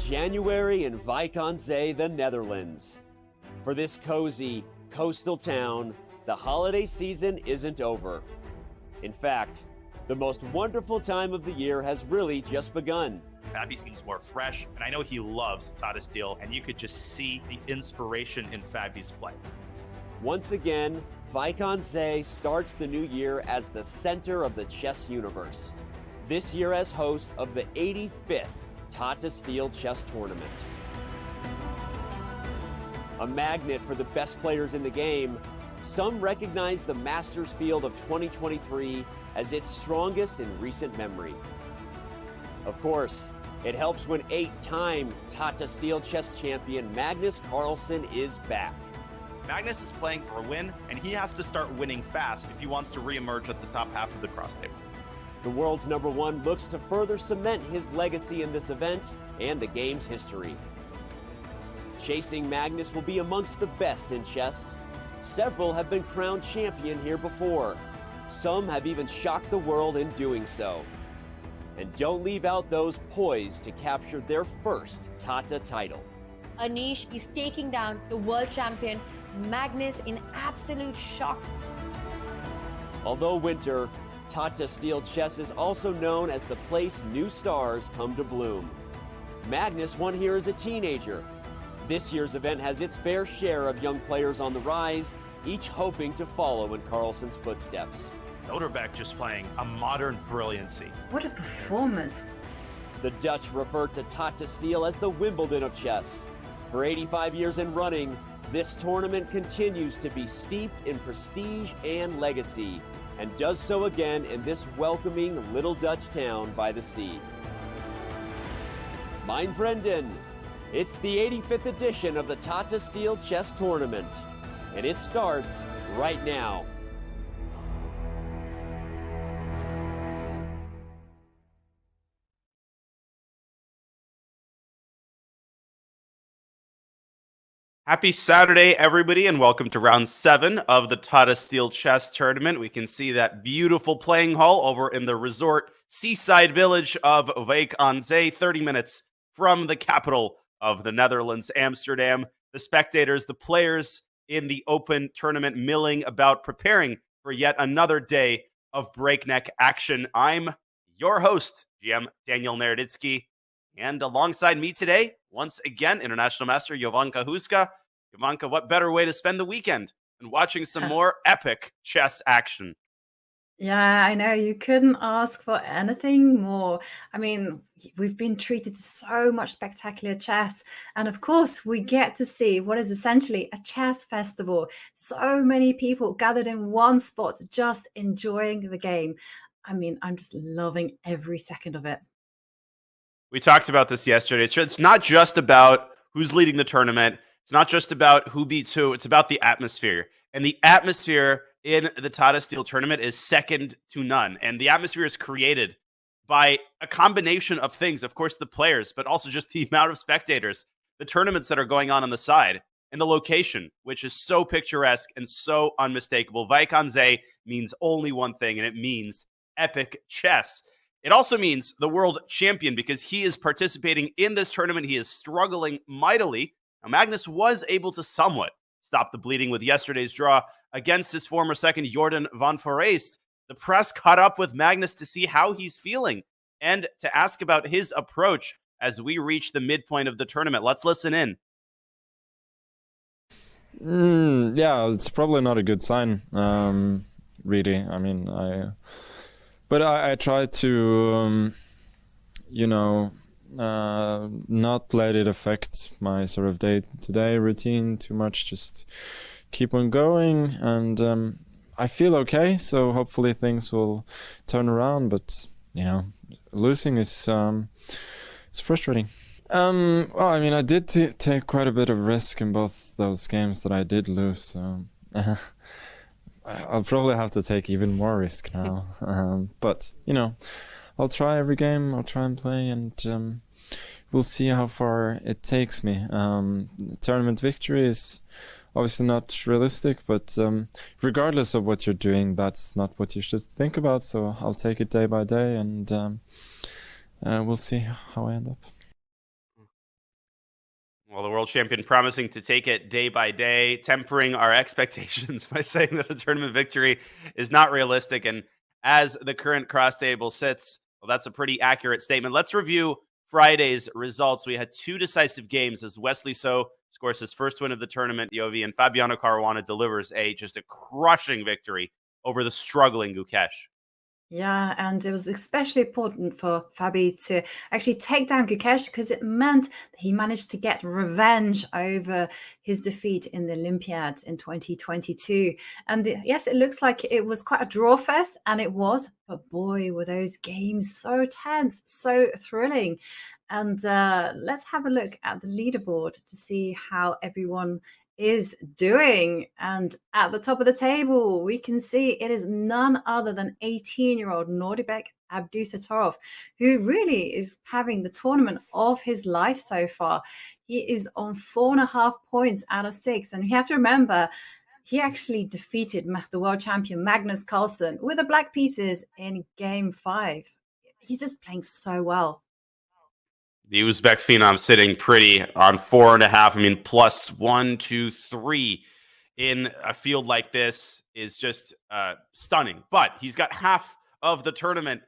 January in Wijk aan Zee, the Netherlands. For this cozy, coastal town, the holiday season isn't over. In fact, the most wonderful time of the year has really just begun. Fabi seems more fresh, and I know he loves Tata Steel, and you could just see the inspiration in Fabi's play. Once again, Wijk aan Zee starts the new year as the center of the chess universe. This year as host of the 85th Tata Steel Chess Tournament. A magnet for the best players in the game, some recognize the Masters field of 2023 as its strongest in recent memory. Of course, it helps when 8-time Tata Steel chess champion Magnus Carlsen is back. Magnus is playing for a win, and he has to start winning fast if he wants to re-emerge at the top half of the cross table. The world's #1 looks to further cement his legacy in this event and the game's history. Chasing Magnus will be amongst the best in chess. Several have been crowned champion here before. Some have even shocked the world in doing so. And don't leave out those poised to capture their first Tata title. Anish is taking down the world champion Magnus in absolute shock. Although winter, Tata Steel Chess is also known as the place new stars come to bloom. Magnus won here as a teenager. This year's event has its fair share of young players on the rise, each hoping to follow in Carlsen's footsteps. Nodirbek just playing a modern brilliancy. What a performance. The Dutch refer to Tata Steel as the Wimbledon of chess. For 85 years in running, this tournament continues to be steeped in prestige and legacy, and does so again in this welcoming little Dutch town by the sea. Mein Vrienden, it's the 85th edition of the Tata Steel Chess Tournament, and it starts right now. Happy Saturday, everybody, and welcome to round 7 of the Tata Steel Chess Tournament. We can see that beautiful playing hall over in the resort seaside village of Wijk aan Zee, 30 minutes from the capital of the Netherlands, Amsterdam. The spectators, the players in the open tournament milling about, preparing for yet another day of breakneck action. I'm your host, GM Daniel Naroditsky. And alongside me today, once again, International Master Jovanka Huska. Jovanka, what better way to spend the weekend than watching some more epic chess action? Yeah, I know. You couldn't ask for anything more. I mean, we've been treated to so much spectacular chess. And of course, we get to see what is essentially a chess festival. So many people gathered in one spot, just enjoying the game. I mean, I'm just loving every second of it. We talked about this yesterday. It's not just about who's leading the tournament. It's not just about who beats who. It's about the atmosphere. And the atmosphere in the Tata Steel tournament is second to none. And the atmosphere is created by a combination of things. Of course, the players, but also just the amount of spectators, the tournaments that are going on the side, and the location, which is so picturesque and so unmistakable. Wijk aan Zee means only one thing, and it means epic chess. It also means the world champion, because he is participating in this tournament. He is struggling mightily. Now, Magnus was able to somewhat stop the bleeding with yesterday's draw against his former second, Jordan van Foreest. The press caught up with Magnus to see how he's feeling and to ask about his approach as we reach the midpoint of the tournament. Let's listen in. Yeah, it's probably not a good sign, really. I mean, I try to, not let it affect my sort of day-to-day routine too much. Just keep on going, and I feel okay. So hopefully things will turn around. But losing is it's frustrating. Well, I mean, I did take quite a bit of risk in both those games that I did lose. So I'll probably have to take even more risk now. But I'll try every game. I'll try and play, and we'll see how far it takes me. The tournament victory is obviously not realistic, but regardless of what you're doing, that's not what you should think about. So I'll take it day by day, and we'll see how I end up. Well, the world champion promising to take it day by day, tempering our expectations by saying that a tournament victory is not realistic. And as the current cross table sits, well, that's a pretty accurate statement. Let's review Friday's results. We had two decisive games as Wesley So scores his first win of the tournament, Yovi, and Fabiano Caruana delivers just a crushing victory over the struggling Gukesh. Yeah, and it was especially important for Fabi to actually take down Gukesh because it meant that he managed to get revenge over his defeat in the Olympiad in 2022. And yes, it looks like it was quite a draw fest, and it was, but boy, were those games so tense, so thrilling. And let's have a look at the leaderboard to see how everyone is doing. And at the top of the table, we can see it is none other than 18-year-old Nodirbek Abdusattorov, who really is having the tournament of his life so far. He is on 4.5 points out of 6. And you have to remember, he actually defeated the world champion Magnus Carlsen with the black pieces in game 5. He's just playing so well. The Uzbek phenom sitting pretty on 4.5. I mean, plus 1, 2, 3 in a field like this is just stunning. But he's got half of the tournament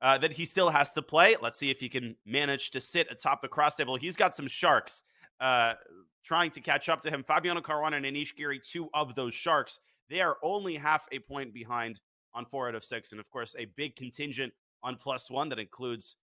that he still has to play. Let's see if he can manage to sit atop the cross table. He's got some sharks trying to catch up to him. Fabiano Caruana and Anish Giri, two of those sharks. They are only half a point behind on 4 out of 6. And of course, a big contingent on plus 1 that includes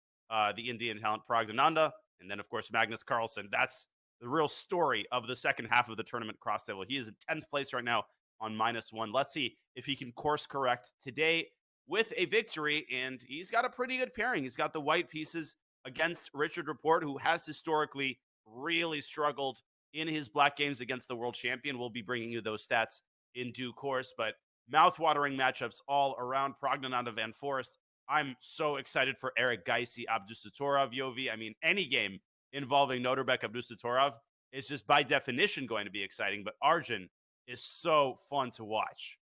the Indian talent Praggnanandhaa, and then, of course, Magnus Carlsen. That's the real story of the second half of the tournament cross table. He is in 10th place right now on -1. Let's see if he can course correct today with a victory, and he's got a pretty good pairing. He's got the white pieces against Richard Rapport, who has historically really struggled in his black games against the world champion. We'll be bringing you those stats in due course, but mouth-watering matchups all around. Praggnanandhaa Van Foreest. I'm so excited for Erigaisi Abdusattorov, Yovi. I mean, any game involving Nodirbek Abdusattorov is just by definition going to be exciting, but Arjun is so fun to watch.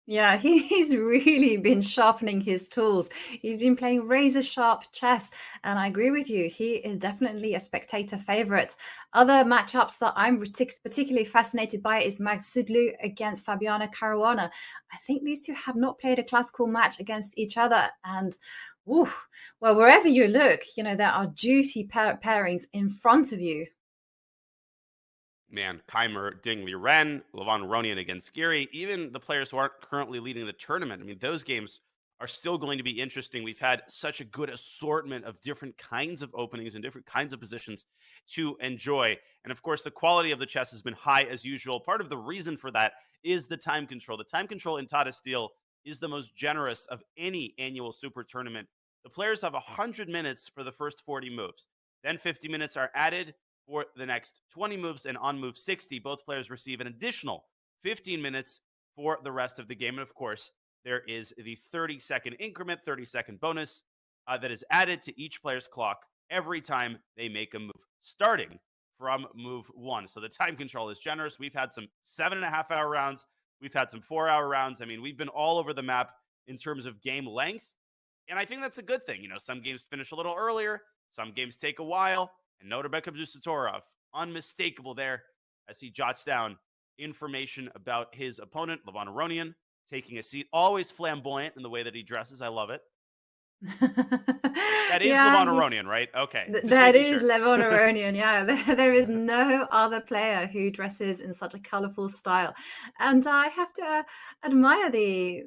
Yeah, he's really been sharpening his tools. He's been playing razor sharp chess. And I agree with you. He is definitely a spectator favorite. Other matchups that I'm particularly fascinated by is Maghsoodloo against Fabiano Caruana. I think these two have not played a classical match against each other. And well, wherever you look, there are juicy pairings in front of you. Man, Keymer, Ding Liren, Aronian against Giri, even the players who aren't currently leading the tournament. I mean, those games are still going to be interesting. We've had such a good assortment of different kinds of openings and different kinds of positions to enjoy. And of course, the quality of the chess has been high as usual. Part of the reason for that is the time control. The time control in Tata Steel is the most generous of any annual super tournament. The players have 100 minutes for the first 40 moves. Then 50 minutes are added for the next 20 moves, and on move 60, both players receive an additional 15 minutes for the rest of the game. And of course, there is the 30-second increment, 30-second bonus that is added to each player's clock every time they make a move, starting from move 1. So the time control is generous. We've had some 7.5-hour rounds. We've had some 4-hour rounds. I mean, we've been all over the map in terms of game length. And I think that's a good thing. Some games finish a little earlier. Some games take a while. And Nodirbek Abdusattorov, unmistakable there as he jots down information about his opponent, Aronian, taking a seat. Always flamboyant in the way that he dresses. I love it. That is Aronian, right? Okay. That is Aronian, yeah. There is no other player who dresses in such a colorful style. And I have to admire the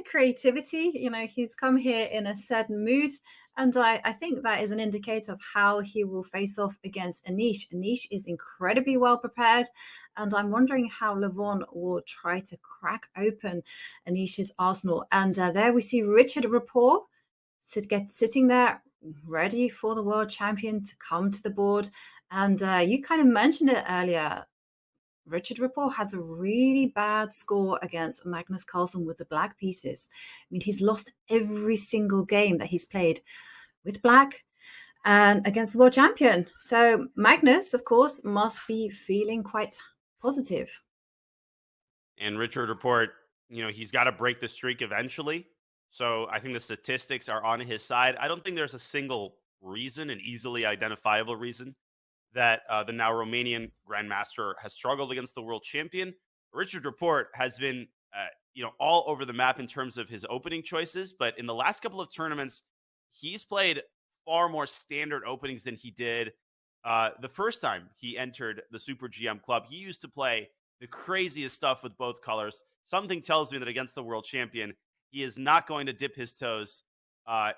creativity. He's come here in a certain mood. And I think that is an indicator of how he will face off against Anish. Anish is incredibly well prepared. And I'm wondering how Levon will try to crack open Anish's arsenal. And there we see Richard Rapport sitting there ready for the world champion to come to the board. And you kind of mentioned it earlier. Richard Rapport has a really bad score against Magnus Carlsen with the black pieces. I mean, he's lost every single game that he's played with black and against the world champion. So Magnus, of course, must be feeling quite positive. And Richard Rapport, he's got to break the streak eventually. So I think the statistics are on his side. I don't think there's a single reason, an easily identifiable reason, that the now Romanian grandmaster has struggled against the world champion. Richard Rapport has been, all over the map in terms of his opening choices, but in the last couple of tournaments, he's played far more standard openings than he did the first time he entered the Super GM club. He used to play the craziest stuff with both colors. Something tells me that against the world champion, he is not going to dip his toes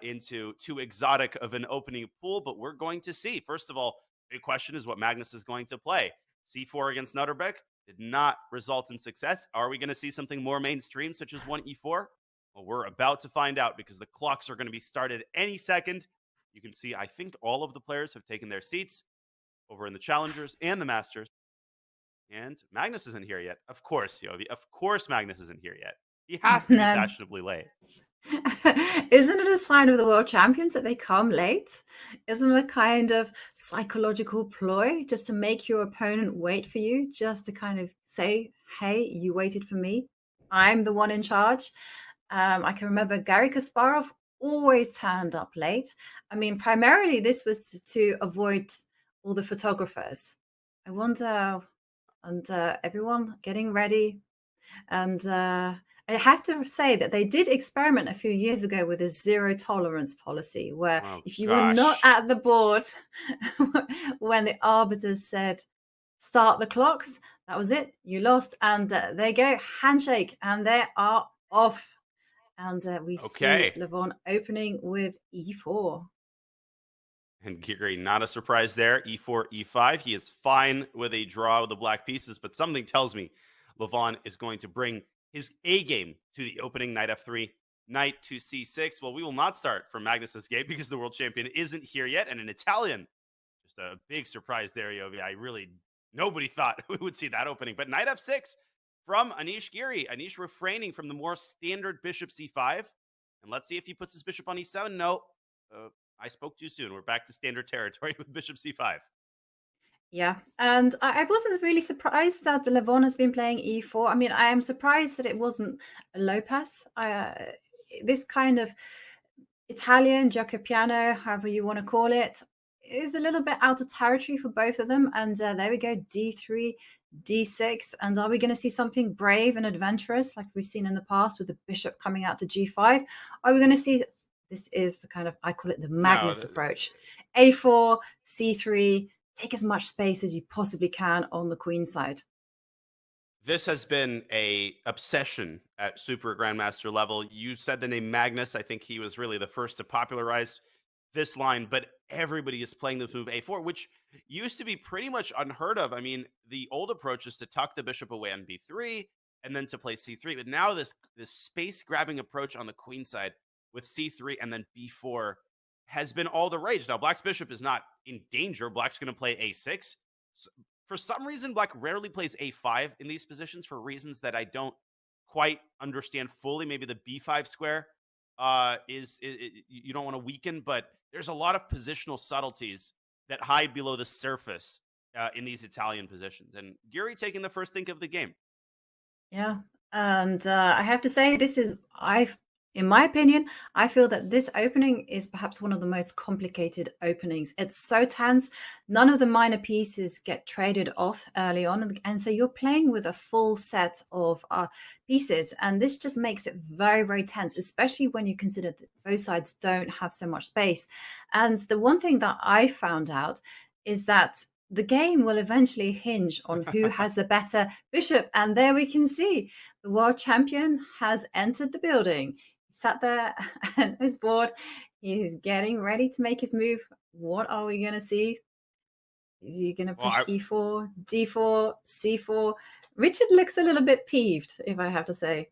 into too exotic of an opening pool, but we're going to see. First of all, big question is what Magnus is going to play. C4 against Nodirbek did not result in success. Are we going to see something more mainstream, such as 1E4? Well, we're about to find out because the clocks are going to be started any second. You can see, I think all of the players have taken their seats over in the Challengers and the Masters. And Magnus isn't here yet. Of course, Yovi. Of course Magnus isn't here yet. He has to be fashionably late. Isn't it a sign of the world champions that they come late? Isn't it a kind of psychological ploy just to make your opponent wait for you, just to kind of say, hey, you waited for me. I'm the one in charge. I can remember Garry Kasparov always turned up late. I mean, primarily this was to avoid all the photographers. I wonder, and everyone getting ready. And I have to say that they did experiment a few years ago with a zero tolerance policy, where if you were not at the board when the arbiters said, start the clocks, that was it. You lost. And they go, handshake, and they are off. And we see Levon opening with E4. And Giri, not a surprise there. E4, E5. He is fine with a draw with the black pieces, but something tells me Levon is going to bring his A game to the opening. Knight F3, knight to C6. Well, we will not start from Magnus's game because the world champion isn't here yet. And an Italian, just a big surprise there, Yovi. Nobody thought we would see that opening. But knight F6 from Anish Giri. Anish refraining from the more standard bishop C5. And let's see if he puts his bishop on E7. No, I spoke too soon. We're back to standard territory with bishop C5. Yeah, and I wasn't really surprised that Levon has been playing E4. I mean, I am surprised that it wasn't a low pass. This kind of Italian, gioco piano, however you want to call it, is a little bit out of territory for both of them. And there we go, D3, D6. And are we going to see something brave and adventurous like we've seen in the past with the bishop coming out to G5? Are we going to see, this is the kind of, I call it the Magnus approach. A4, C3, take as much space as you possibly can on the queen side. This has been a obsession at Super Grandmaster level. You said the name Magnus. I think he was really the first to popularize this line, but everybody is playing this move A4, which used to be pretty much unheard of. I mean, the old approach is to tuck the bishop away on B3 and then to play C3. But now this space-grabbing approach on the queen side with C3 and then B4 has been all the rage. Now, Black's bishop is not in danger. Black's going to play A6. For some reason, Black rarely plays A5 in these positions for reasons that I don't quite understand fully. Maybe the B5 square you don't want to weaken, but there's a lot of positional subtleties that hide below the surface in these Italian positions. And Giri taking the first think of the game. Yeah, and I have to say, in my opinion, I feel that this opening is perhaps one of the most complicated openings. It's so tense. None of the minor pieces get traded off early on. And so you're playing with a full set of pieces. And this just makes it very, very tense, especially when you consider that both sides don't have so much space. And the one thing that I found out is that the game will eventually hinge on who has the better bishop. And there we can see the world champion has entered the building. Sat there and his board. He's getting ready to make his move. What are we going to see? Is he going to push E4, D4, C4? Richard looks a little bit peeved, if I have to say.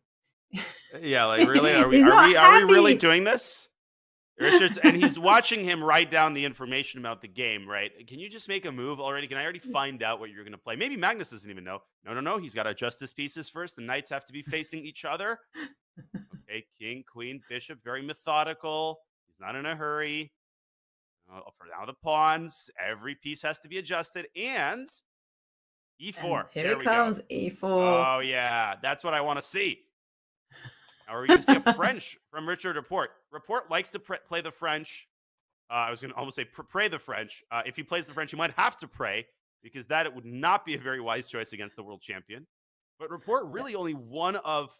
Yeah, like really? Are we really doing this? Richard's, and he's watching him write down the information about the game, right? Can you just make a move already? Can I already find out what you're going to play? Maybe Magnus doesn't even know. No. He's got to adjust his pieces first. The knights have to be facing each other. Okay, king, queen, bishop, very methodical. He's not in a hurry. For now, the pawns, every piece has to be adjusted. And E4. And here it comes, E4. Oh, yeah, that's what I want to see. Now, are we going to see a French from Richard Rapport? Rapport likes to play the French. I was going to almost say pray the French. If he plays the French, he might have to pray, because that it would not be a very wise choice against the world champion. But Rapport really only one of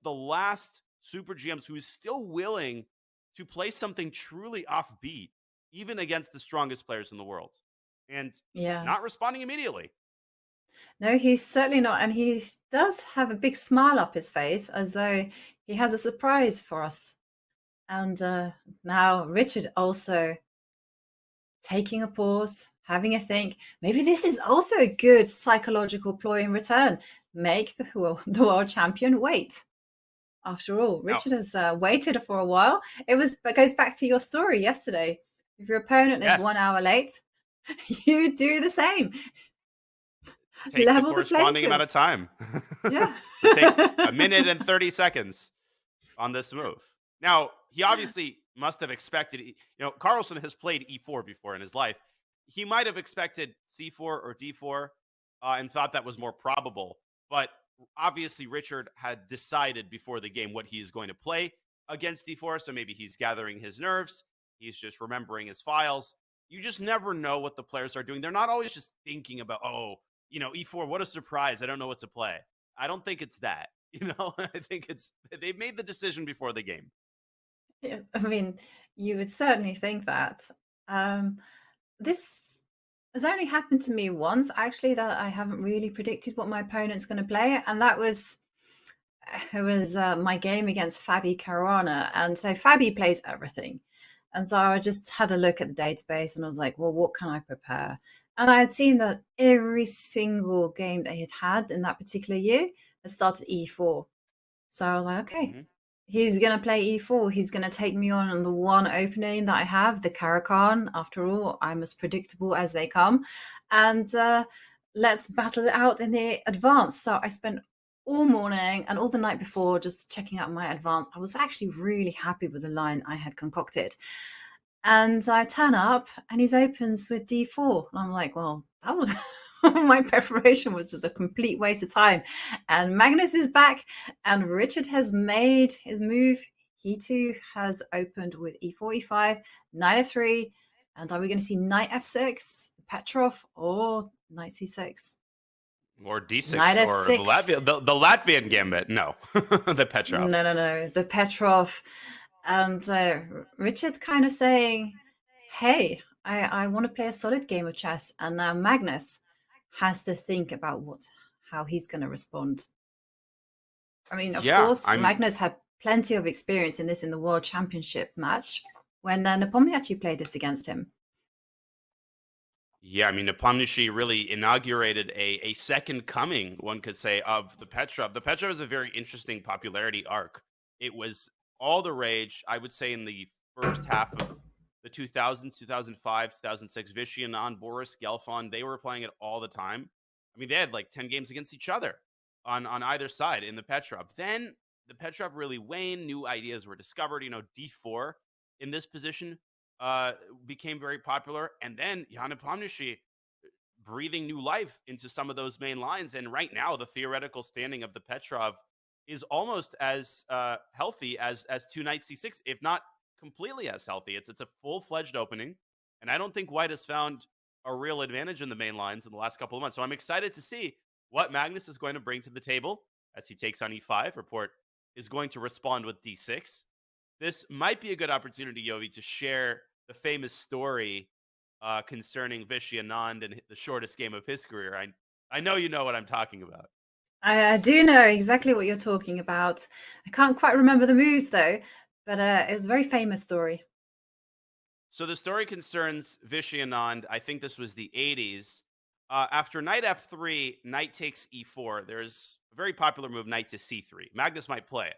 the last Super GMs who is still willing to play something truly offbeat, even against the strongest players in the world, and Yeah. not responding immediately. No, he's certainly not. And he does have a big smile up his face as though he has a surprise for us. And now Richard also taking a pause, having a think. Maybe this is also a good psychological ploy in return. Make the world champion wait. After all, Richard has waited for a while. It goes back to your story yesterday. If your opponent is 1 hour late, you do the same. Take the corresponding amount of time. Yeah. So take a minute and 30 seconds on this move. Now, he obviously must have expected, Carlsen has played e4 before in his life. He might have expected c4 or d4 and thought that was more probable. But obviously, Richard had decided before the game what he is going to play against d4. So maybe he's gathering his nerves. He's just remembering his files. You just never know what the players are doing. They're not always just thinking about, e4, what a surprise. I don't know what to play. I don't think it's that. I think they made the decision before the game. Yeah, I mean, you would certainly think that. This has only happened to me once, actually, that I haven't really predicted what my opponent's going to play. And that was my game against Fabi Caruana. And so Fabi plays everything. And so I just had a look at the database and I was like, well, what can I prepare? And I had seen that every single game that he had in that particular year had started e4. So I was like, okay, he's going to play e4. He's going to take me on the one opening that I have, the Caracan. After all, I'm as predictable as they come. And let's battle it out in the advance. So I spent all morning and all the night before just checking out my advance. I was actually really happy with the line I had concocted. And I turn up and he opens with d4. And I'm like, well, that was my preparation was just a complete waste of time. And Magnus is back and Richard has made his move. He too has opened with e4, e5, knight f3. And are we going to see knight f6, Petrov, or knight c6? Or d6, knight or f6. the Latvian gambit. No, the Petrov. No, the Petrov. And Richard kind of saying, hey, I want to play a solid game of chess. And now Magnus has to think about how he's going to respond. I mean, of course, Magnus had plenty of experience in this in the World Championship match when Nepomniachtchi played this against him. Yeah, I mean, Nepomniachtchi really inaugurated a second coming, one could say, of the Petrov. The Petrov is a very interesting popularity arc. It was all the rage, I would say, in the first half of the 2000s, 2005, 2006. Vishy Anand, Boris Gelfand, they were playing it all the time. I mean, they had like 10 games against each other on either side in the Petrov. Then the Petrov really waned. New ideas were discovered. D4 in this position became very popular. And then Jan Nepomniachtchi breathing new life into some of those main lines. And right now, the theoretical standing of the Petrov is almost as healthy as 2 knight c6, if not completely as healthy. It's a full-fledged opening, and I don't think White has found a real advantage in the main lines in the last couple of months. So I'm excited to see what Magnus is going to bring to the table as he takes on e5. Rapport is going to respond with d6. This might be a good opportunity, Yovi, to share the famous story concerning Vishy Anand and the shortest game of his career. I know you know what I'm talking about. I do know exactly what you're talking about. I can't quite remember the moves, though, but it's a very famous story. So the story concerns Vishy Anand. I think this was the 80s. After knight f3, knight takes e4, there's a very popular move, knight to c3. Magnus might play it.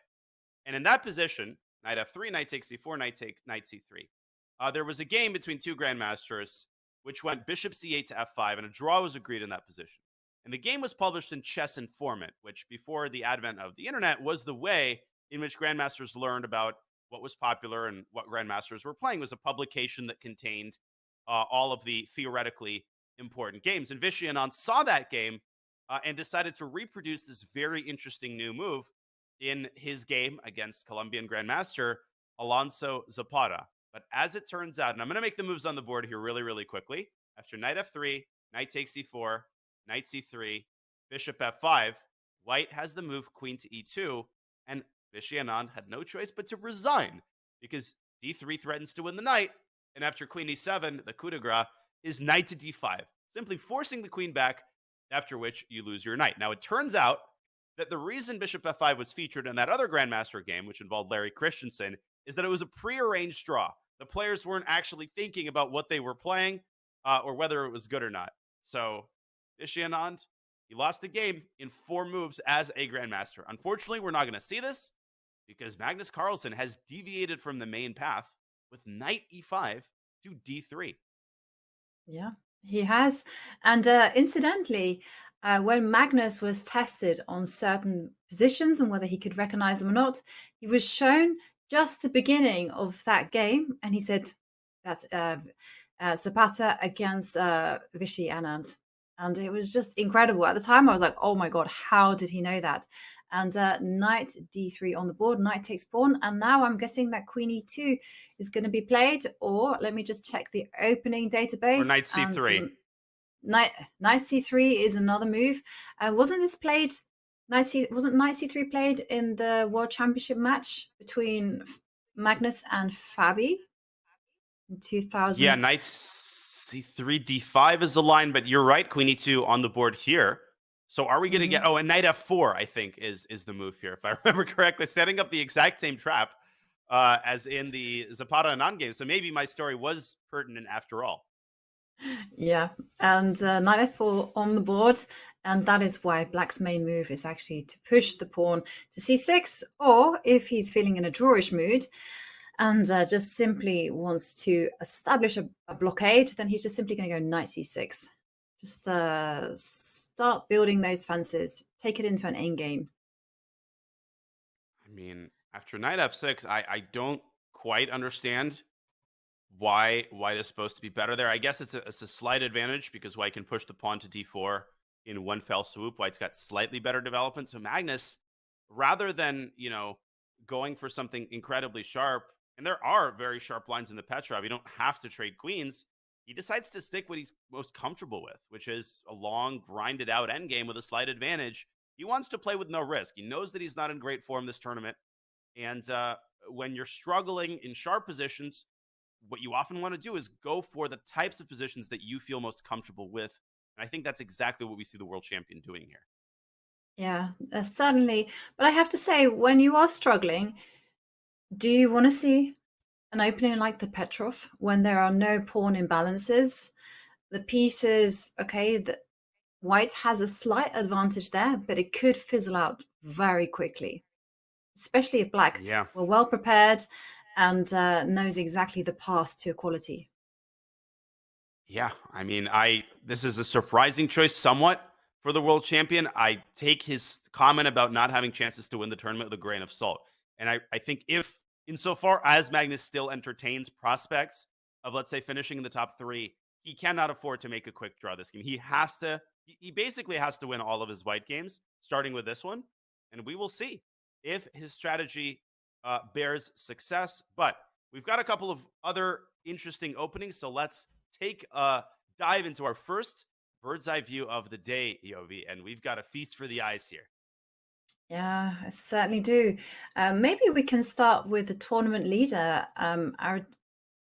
And in that position, knight f3, knight takes e4, knight c3. There was a game between two grandmasters, which went bishop c8 to f5, and a draw was agreed in that position. And the game was published in Chess Informant, which before the advent of the internet was the way in which grandmasters learned about what was popular and what grandmasters were playing. It was a publication that contained all of the theoretically important games. And Vishy Anand saw that game and decided to reproduce this very interesting new move in his game against Colombian grandmaster Alonso Zapata. But as it turns out, and I'm going to make the moves on the board here really, really quickly. After knight f3, knight takes e4, knight c3, bishop f5, white has the move queen to e2, and Vishy Anand had no choice but to resign because d3 threatens to win the knight, and after queen e7, the coup de grace is knight to d5, simply forcing the queen back, after which you lose your knight. Now, it turns out that the reason bishop f5 was featured in that other Grandmaster game, which involved Larry Christensen, is that it was a prearranged draw. The players weren't actually thinking about what they were playing or whether it was good or not. So Vishy Anand, he lost the game in 4 moves as a Grandmaster. Unfortunately, we're not going to see this because Magnus Carlsen has deviated from the main path with knight e5 to d3. Yeah, he has. And incidentally, when Magnus was tested on certain positions and whether he could recognize them or not, he was shown just the beginning of that game, and he said, that's Zapata against Vishy Anand. And it was just incredible. At the time, I was like, oh my God, how did he know that? And knight d3 on the board, knight takes pawn. And now I'm guessing that queen e2 is going to be played. Or let me just check the opening database. Or knight c3. Knight c3 is another move. Wasn't this played? Wasn't knight c3 played in the World Championship match between Magnus and Fabi in 2000? Yeah, knight c3, d5 is the line, but you're right, queen e2 on the board here. So are we going to get, and knight f4, I think, is the move here, if I remember correctly, setting up the exact same trap as in the Zapata Anand game. So maybe my story was pertinent after all. Yeah, and knight f4 on the board, and that is why Black's main move is actually to push the pawn to c6, or if he's feeling in a drawish mood and just simply wants to establish a blockade, then he's just simply going to go knight c6. Just start building those fences, take it into an endgame. I mean, after knight f6, I don't quite understand why White is supposed to be better there. I guess it's a slight advantage because White can push the pawn to d4 in one fell swoop. White's got slightly better development. So Magnus, rather than, going for something incredibly sharp, and there are very sharp lines in the Petrov, you don't have to trade queens. He decides to stick what he's most comfortable with, which is a long, grinded out endgame with a slight advantage. He wants to play with no risk. He knows that he's not in great form this tournament. And when you're struggling in sharp positions, what you often want to do is go for the types of positions that you feel most comfortable with. And I think that's exactly what we see the world champion doing here. Yeah, certainly. But I have to say, when you are struggling, do you want to see an opening like the Petrov when there are no pawn imbalances? The pieces, okay, White has a slight advantage there, but it could fizzle out very quickly, especially if Black were well prepared and knows exactly the path to equality. Yeah, I mean, this is a surprising choice somewhat for the world champion. I take his comment about not having chances to win the tournament with a grain of salt. And I think if, insofar as Magnus still entertains prospects of, let's say, finishing in the top 3, he cannot afford to make a quick draw this game. He basically has to win all of his White games, starting with this one. And we will see if his strategy bears success. But we've got a couple of other interesting openings. So let's take a dive into our first bird's eye view of the day, EOV. And we've got a feast for the eyes here. Yeah, I certainly do. Maybe we can start with the tournament leader,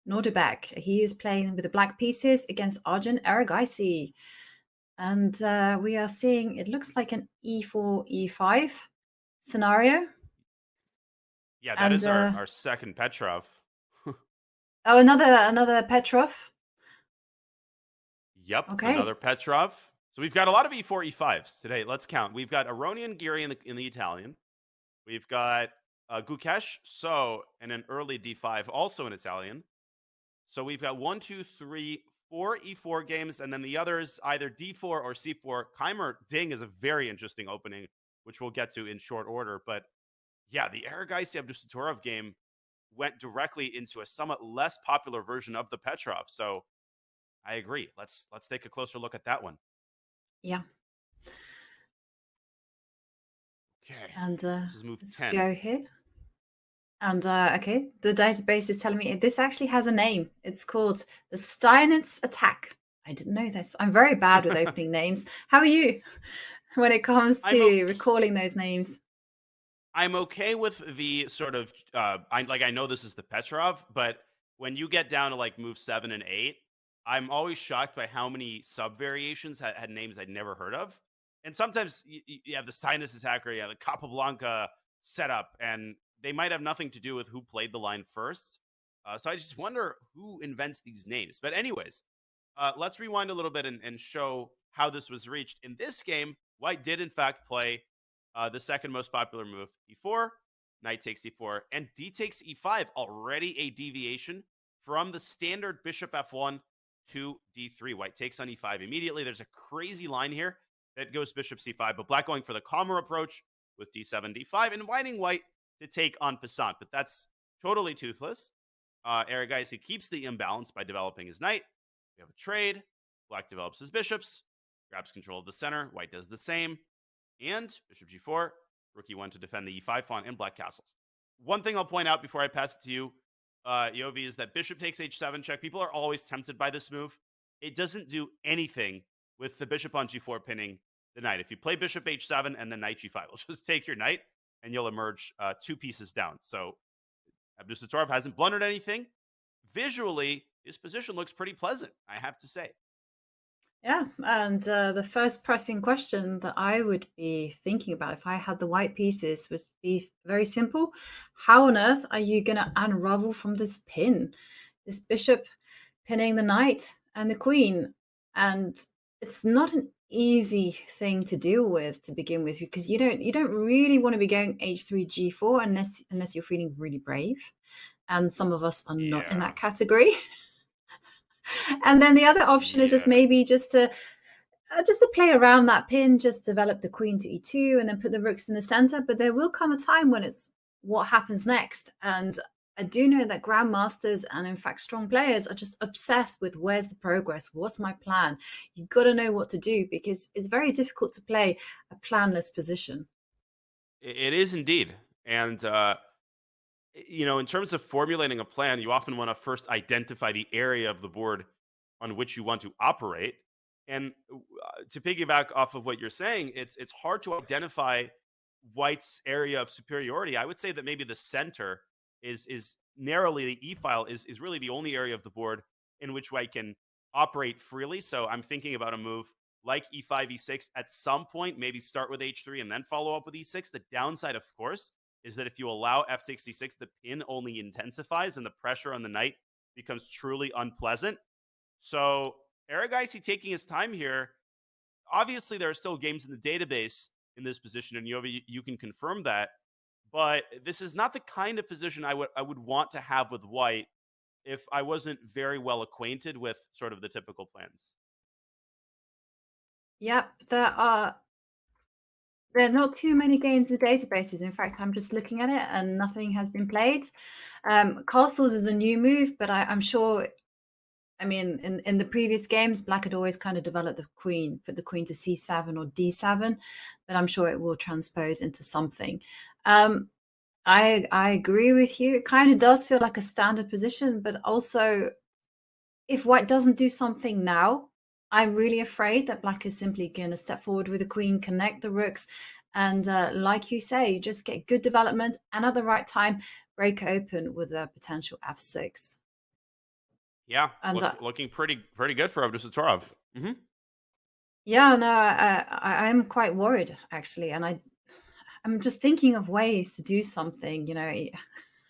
Nodirbek. He is playing with the black pieces against Arjun Erigaisi. And we are seeing, it looks like an e4, e5 scenario. Yeah, that is our second Petrov. Oh, another Petrov. Yep, okay. Another Petrov. So we've got a lot of e4, e5s today. Let's count. We've got Aronian Giri in the Italian. We've got Gukesh, and an early d5, also in Italian. So we've got 1, 2, 3, 4 e4 games, and then the others either d4 or c4. Keymer Ding is a very interesting opening, which we'll get to in short order. But yeah, the Erigaisi Abdusattorov game went directly into a somewhat less popular version of the Petrov. So I agree. Let's take a closer look at that one. Yeah. Okay. And this is move 10. Go here. And okay, the database is telling me this actually has a name. It's called the Steinitz attack. I didn't know this. I'm very bad with opening names. How are you when it comes to recalling those names? I'm okay with the sort of I know this is the Petrov, but when you get down to like move 7 and 8, I'm always shocked by how many sub variations had names I'd never heard of. And sometimes you have the Steinitz attacker, you have the Capablanca setup, and they might have nothing to do with who played the line first. So I just wonder who invents these names. But anyways, let's rewind a little bit and show how this was reached. In this game, White did in fact play the second most popular move, e4, knight takes e4, and d takes e5, already a deviation from the standard bishop f1 to d3. White takes on e5 immediately. There's a crazy line here that goes bishop c5, but black going for the calmer approach with d7, d5, inviting white to take on passant, but that's totally toothless. Erigaisi keeps the imbalance by developing his knight. We have a trade. Black develops his bishops, grabs control of the center. White does the same. And bishop g4, rook e1 to defend the e5 pawn, and black castles. One thing I'll point out before I pass it to you, Yovi, is that bishop takes h7 check. People are always tempted by this move. It doesn't do anything with the bishop on g4 pinning the knight. If you play bishop h7 and then knight g5, it'll just take your knight and you'll emerge 2 pieces down. So Abdusattorov hasn't blundered anything. Visually, his position looks pretty pleasant, I have to say. Yeah, and the first pressing question that I would be thinking about if I had the white pieces would be very simple. How on earth are you going to unravel from this pin? This bishop pinning the knight and the queen. And it's not an easy thing to deal with to begin with, because you don't really want to be going h3, g4 unless you're feeling really brave. And some of us are not in that category. And then the other option is just maybe just to play around that pin, just develop the queen to e2 and then put the rooks in the center. But there will come a time when it's what happens next. And I do know that grandmasters and in fact strong players are just obsessed with where's the progress, what's my plan. You've got to know what to do, because it's very difficult to play a planless position. It is indeed. And in terms of formulating a plan, you often want to first identify the area of the board on which you want to operate. And to piggyback off of what you're saying, it's hard to identify White's area of superiority. I would say that maybe the center is narrowly the E file is really the only area of the board in which White can operate freely. So I'm thinking about a move like e5, e6 at some point, maybe start with h3 and then follow up with e6. The downside, of course, is that if you allow f takes c6, the pin only intensifies and the pressure on the knight becomes truly unpleasant. So Erigaisi taking his time here. Obviously, there are still games in the database in this position, and you can confirm that. But this is not the kind of position I would want to have with White if I wasn't very well acquainted with sort of the typical plans. Yep, there are not too many games in the databases. In fact, I'm just looking at it and nothing has been played. Castles is a new move, but I'm sure, I mean, in the previous games, Black had always kind of developed the queen, put the queen to c7 or d7, but I'm sure it will transpose into something. I agree with you. It kind of does feel like a standard position, but also if White doesn't do something now, I'm really afraid that Black is simply going to step forward with the queen, connect the rooks, and like you say, just get good development and at the right time, break open with a potential f6. Yeah, and looking pretty good for Abdusattorov. Mm-hmm. Yeah, no, I'm quite worried actually, and I'm just thinking of ways to do something. You know,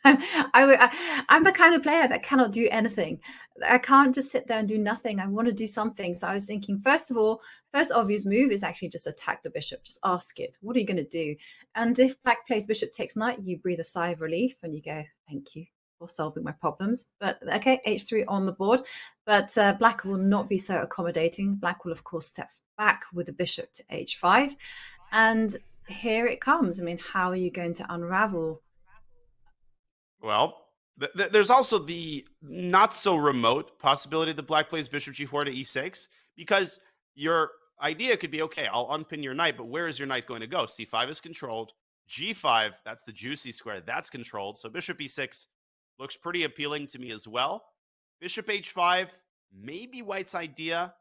I'm the kind of player that cannot do anything. I can't just sit there and do nothing. I want to do something. So I was thinking, first of all, first obvious move is actually just attack the bishop. Just ask it, what are you going to do? And if Black plays bishop takes knight, you breathe a sigh of relief and you go, thank you for solving my problems. But okay, h3 on the board. But Black will not be so accommodating. Black will, of course, step back with the bishop to h5. And here it comes. I mean, how are you going to unravel? Well, there's also the not so remote possibility that Black plays bishop g4 to e6, because your idea could be, okay, I'll unpin your knight, but where is your knight going to go? c5 is controlled. G5, that's the juicy square. That's controlled. So bishop e6 looks pretty appealing to me as well. Bishop h5, maybe White's idea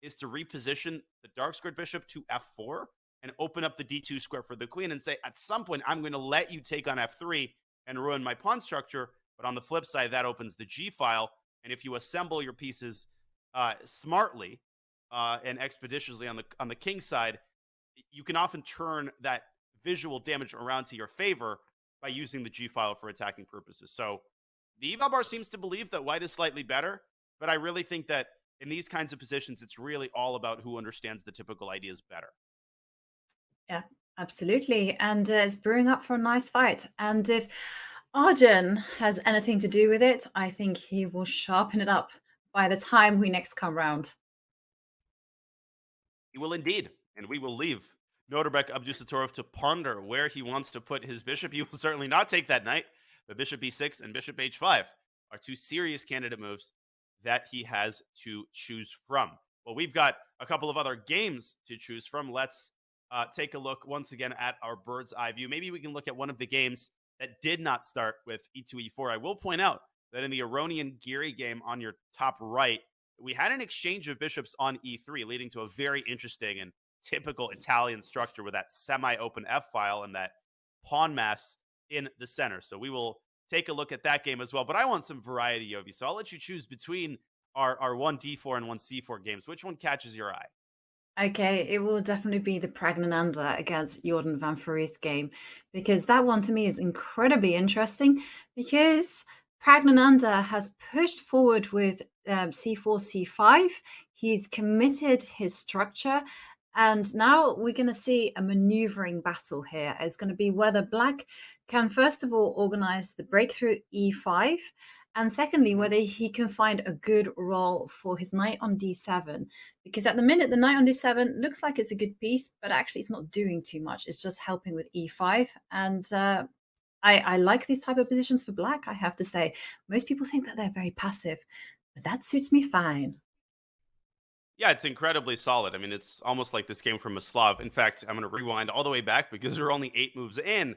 is to reposition the dark squared bishop to f4 and open up the d2 square for the queen and say, at some point, I'm going to let you take on f3 and ruin my pawn structure. But on the flip side, that opens the g file. And if you assemble your pieces smartly and expeditiously on the king side, you can often turn that visual damage around to your favor by using the g file for attacking purposes. So the eval bar seems to believe that White is slightly better, but I really think that in these kinds of positions, it's really all about who understands the typical ideas better. Yeah, absolutely. And it's brewing up for a nice fight. And if Arjun has anything to do with it, I think he will sharpen it up by the time we next come round. He will indeed. And we will leave Nodirbek Abdusattorov to ponder where he wants to put his bishop. He will certainly not take that knight. But bishop e6 and bishop h5 are two serious candidate moves that he has to choose from. Well, we've got a couple of other games to choose from. Let's take a look once again at our bird's eye view. Maybe we can look at one of the games that did not start with e2, e4. I will point out that in the Aronian Giri game on your top right, we had an exchange of bishops on e3, leading to a very interesting and typical Italian structure with that semi-open f-file and that pawn mass in the center. So we will take a look at that game as well. But I want some variety, Yovi. So I'll let you choose between our one d4 and one c4 games. Which one catches your eye? Okay, it will definitely be the Praggnanandhaa against Jordan van Foreest game, because that one to me is incredibly interesting, because Praggnanandhaa has pushed forward with c4, c5. He's committed his structure. And now we're going to see a maneuvering battle here. It's going to be whether Black can, first of all, organize the breakthrough e5, and secondly, whether he can find a good role for his knight on d7. Because at the minute, the knight on d7 looks like it's a good piece, but actually it's not doing too much. It's just helping with e5. And I like these type of positions for Black, I have to say. Most people think that they're very passive, but that suits me fine. Yeah, it's incredibly solid. I mean, it's almost like this came from a Slav. In fact, I'm going to rewind all the way back because we're only 8 moves in.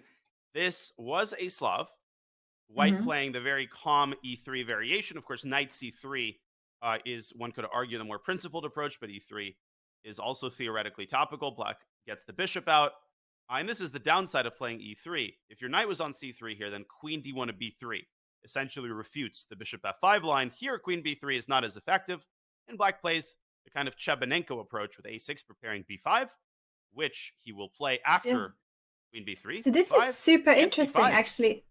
This was a Slav. White playing the very calm e3 variation. Of course, knight c3 is, one could argue, the more principled approach, but e3 is also theoretically topical. Black gets the bishop out. And this is the downside of playing e3. If your knight was on c3 here, then queen d1 to b3 essentially refutes the bishop f5 line. Here, queen b3 is not as effective, and Black plays the kind of Chebanenko approach with a6 preparing b5, which he will play after queen b3. So this is super interesting, c5. Actually.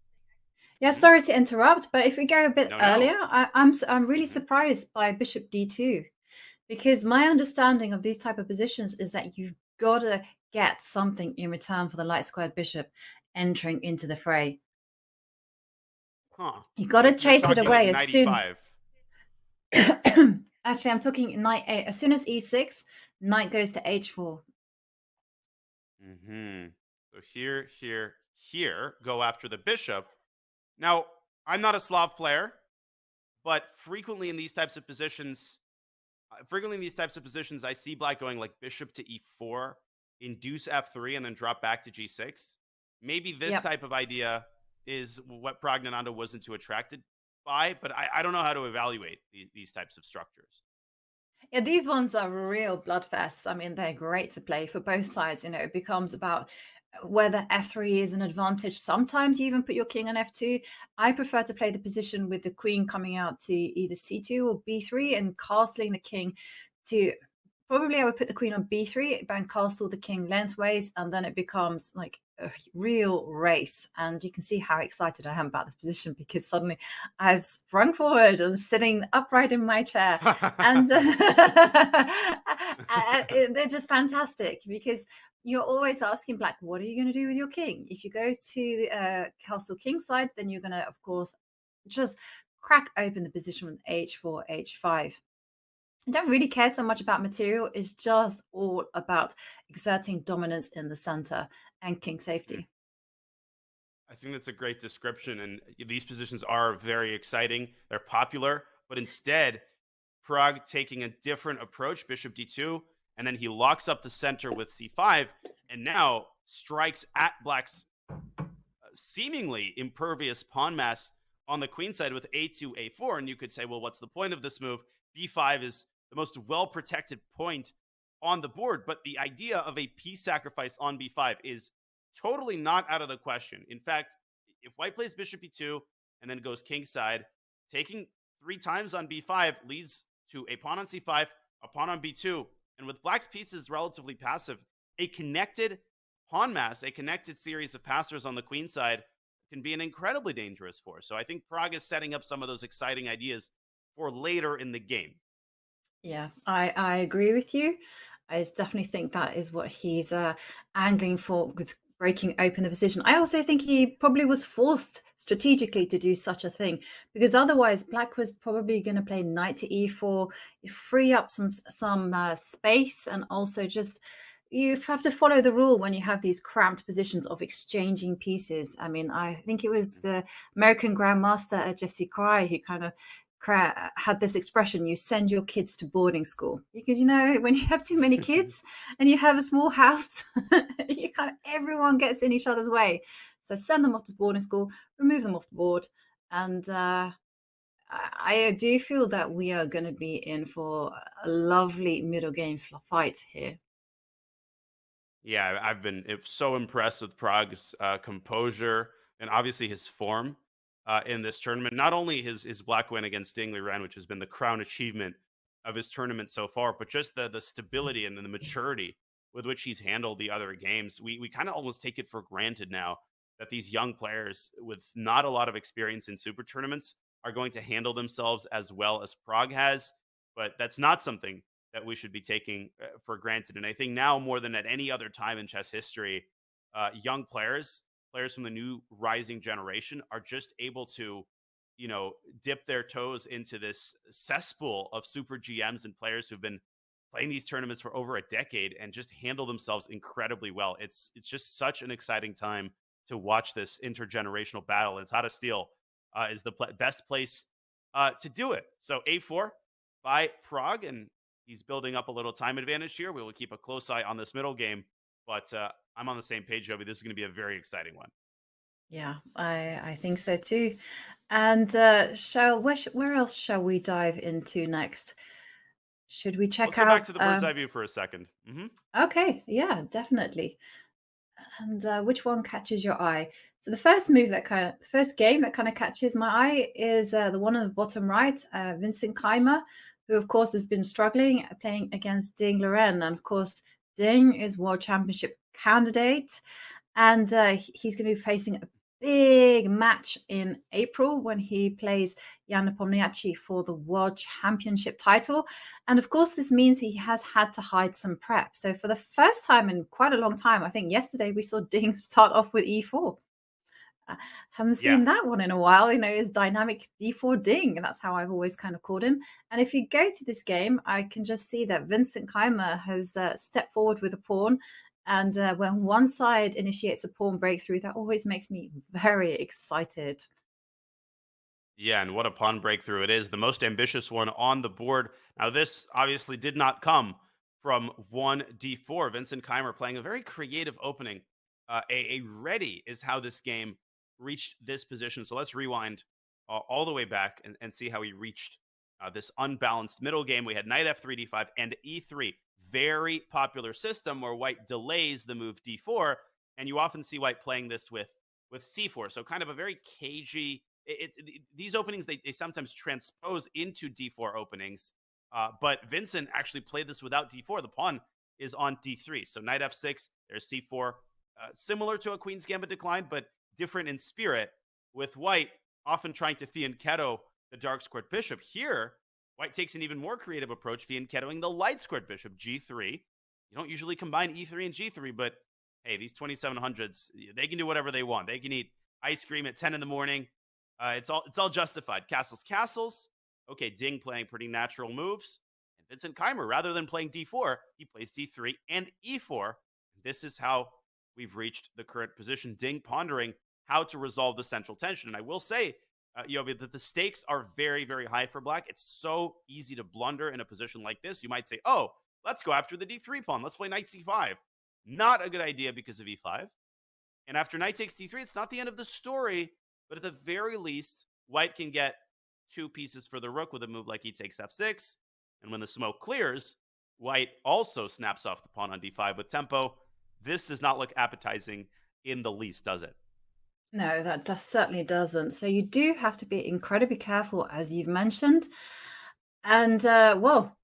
Yeah, sorry to interrupt, but if we go a bit earlier, I'm really surprised by bishop d2, because my understanding of these type of positions is that you've got to get something in return for the light squared bishop entering into the fray. You got to chase it away as soon. Actually, I'm talking knight a. As soon as e6, knight goes to h4. So here, go after the bishop. Now, I'm not a Slav player, but frequently in these types of positions, I see Black going like bishop to e4, induce f3, and then drop back to g6. Maybe this type of idea is what Praggnanandhaa wasn't too attracted by, but I don't know how to evaluate these types of structures. Yeah, these ones are real bloodfests. I mean, they're great to play for both sides. You know, it becomes about whether f3 is an advantage. Sometimes you even put your king on f2. I prefer to play the position with the queen coming out to either c2 or b3 and castling the king to, probably I would put the queen on b3 and castle the king lengthways, and then it becomes like a real race. And you can see how excited I am about this position, because suddenly I've sprung forward and sitting upright in my chair. And they're just fantastic, because you're always asking Black, what are you going to do with your king? If you go to the castle king side, then you're going to, of course, just crack open the position with h4, h5. I don't really care so much about material. It's just all about exerting dominance in the center and king safety. I think that's a great description. And these positions are very exciting. They're popular. But instead, Pragg taking a different approach, bishop d2, and then he locks up the center with c5, and now strikes at Black's seemingly impervious pawn mass on the queen side with a2, a4. And you could say, well, what's the point of this move? b5 is the most well-protected point on the board. But the idea of a piece sacrifice on b5 is totally not out of the question. In fact, if white plays bishop e2 and then goes kingside, taking 3 times on b5 leads to a pawn on c5, a pawn on b2. And with black's pieces relatively passive, a connected pawn mass, a connected series of passers on the queen side can be an incredibly dangerous force. So I think Pragg is setting up some of those exciting ideas for later in the game. Yeah, I agree with you. I definitely think that is what he's angling for with breaking open the position. I also think he probably was forced strategically to do such a thing, because otherwise black was probably going to play knight to e4, free up some space, and also just you have to follow the rule when you have these cramped positions of exchanging pieces. I mean, I think it was the American Grandmaster Jesse Cry who kind of had this expression: you send your kids to boarding school, because when you have too many kids and you have a small house, you kind of everyone gets in each other's way. So send them off to boarding school, remove them off the board, and I do feel that we are going to be in for a lovely middle game fight here. Yeah, I've been so impressed with Prague's composure and obviously his form in this tournament. Not only his black win against Ding Liren, which has been the crown achievement of his tournament so far, but just the stability and the maturity with which he's handled the other games. We kind of almost take it for granted now that these young players with not a lot of experience in super tournaments are going to handle themselves as well as Pragg has. But that's not something that we should be taking for granted. And I think now more than at any other time in chess history, young players from the new rising generation are just able to, dip their toes into this cesspool of super GMs and players who've been playing these tournaments for over a decade and just handle themselves incredibly well. It's just such an exciting time to watch this intergenerational battle. And Tata Steel is the best place to do it. So a4 by Pragg, and he's building up a little time advantage here. We will keep a close eye on this middle game, but I'm on the same page, Jovi. This is going to be a very exciting one. Yeah, I think so too. And where else shall we dive into next? Should we check Let's out? go back to the bird's eye view for a second. Okay, yeah, definitely. And which one catches your eye? So the first game that kind of catches my eye is the one on the bottom right, Vincent Keymer, who of course has been struggling playing against Ding Liren, and of course Ding is World Championship candidate, and he's going to be facing a big match in April when he plays Jan Nepomniachtchi for the World Championship title. And of course, this means he has had to hide some prep. So for the first time in quite a long time, I think yesterday we saw Ding start off with e4. Haven't seen that one in a while. His dynamic d4 Ding, and that's how I've always kind of called him. And if you go to this game, I can just see that Vincent Keymer has stepped forward with a pawn. And when one side initiates a pawn breakthrough, that always makes me very excited. Yeah, and what a pawn breakthrough it is. The most ambitious one on the board. Now, this obviously did not come from 1d4. Vincent Keymer playing a very creative opening. A ready is how this game reached this position. So let's rewind all the way back and see how he reached this unbalanced middle game. We had knight f3, d5, and e3. Very popular system where white delays the move d4, and you often see white playing this with c4. So kind of a very cagey. These openings they sometimes transpose into d4 openings, but Vincent actually played this without d4. The pawn is on d3, so knight f6. There's c4, similar to a Queen's Gambit decline, but different in spirit. With white often trying to fianchetto the dark squared bishop. Here, white takes an even more creative approach, fianchettoing the light squared bishop, g3. You don't usually combine e3 and g3, but hey, these 2700s, they can do whatever they want. They can eat ice cream at 10 in the morning. It's all justified. Castles. Okay, Ding playing pretty natural moves. And Vincent Keymer, rather than playing d4, he plays d3 and e4. This is how we've reached the current position. Ding pondering how to resolve the central tension. And I will say, Jovi, that the stakes are very, very high for black. It's so easy to blunder in a position like this. You might say, oh, let's go after the d3 pawn. Let's play knight c5. Not a good idea because of e5. And after knight takes d3, it's not the end of the story, but at the very least, white can get 2 pieces for the rook with a move like e takes f6. And when the smoke clears, white also snaps off the pawn on d5 with tempo. This does not look appetizing in the least, does it? No, that certainly doesn't. So you do have to be incredibly careful, as you've mentioned. And well,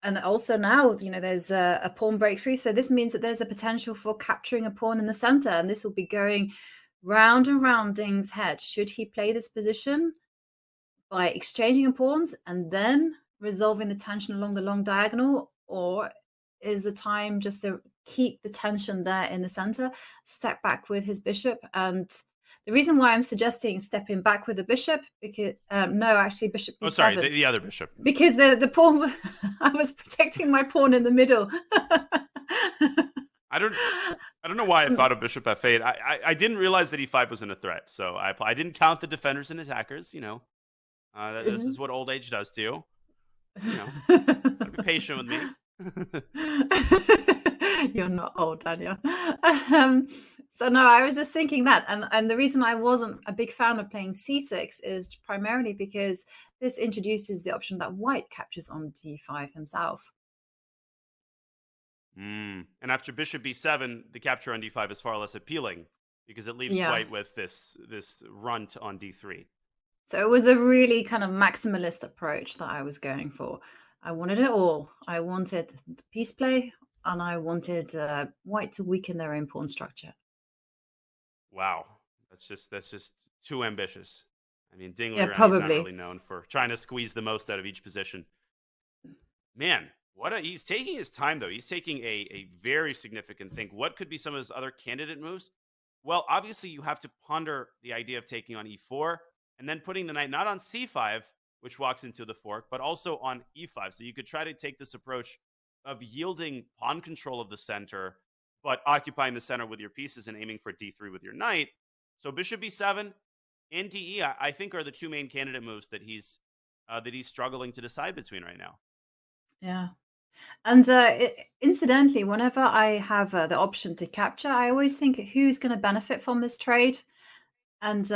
and also now, there's a pawn breakthrough. So this means that there's a potential for capturing a pawn in the center. And this will be going round and round Ding's head. Should he play this position by exchanging pawns and then resolving the tension along the long diagonal? Or is the time just to keep the tension there in the center, step back with his bishop? And the reason why I'm suggesting stepping back with the bishop, because no, actually bishop b7. Oh, sorry, the other bishop. Because the pawn, I was protecting my pawn in the middle. I don't know why I thought of bishop f8. I didn't realize that e5 wasn't a threat, so I didn't count the defenders and attackers. This is what old age does to you. Gotta be patient with me. You're not old, Daniel. So no, I was just thinking that, and the reason I wasn't a big fan of playing c6 is primarily because this introduces the option that white captures on d5 himself. And after bishop b7, the capture on d5 is far less appealing because it leaves white with this runt on d3. So it was a really kind of maximalist approach that I was going for. I wanted it all. I wanted the piece play, and I wanted white to weaken their own pawn structure. Wow, that's just too ambitious. I mean, Ding Liren is not really known for trying to squeeze the most out of each position. Man, he's taking his time though. He's taking a very significant thing. What could be some of his other candidate moves? Well, obviously you have to ponder the idea of taking on e4 and then putting the knight not on c5, which walks into the fork, but also on e5. So you could try to take this approach of yielding pawn control of the center, but occupying the center with your pieces and aiming for d3 with your knight. So bishop b7 and de, I think, are the 2 main candidate moves that he's struggling to decide between right now. Yeah. And incidentally, whenever I have the option to capture, I always think who's going to benefit from this trade. And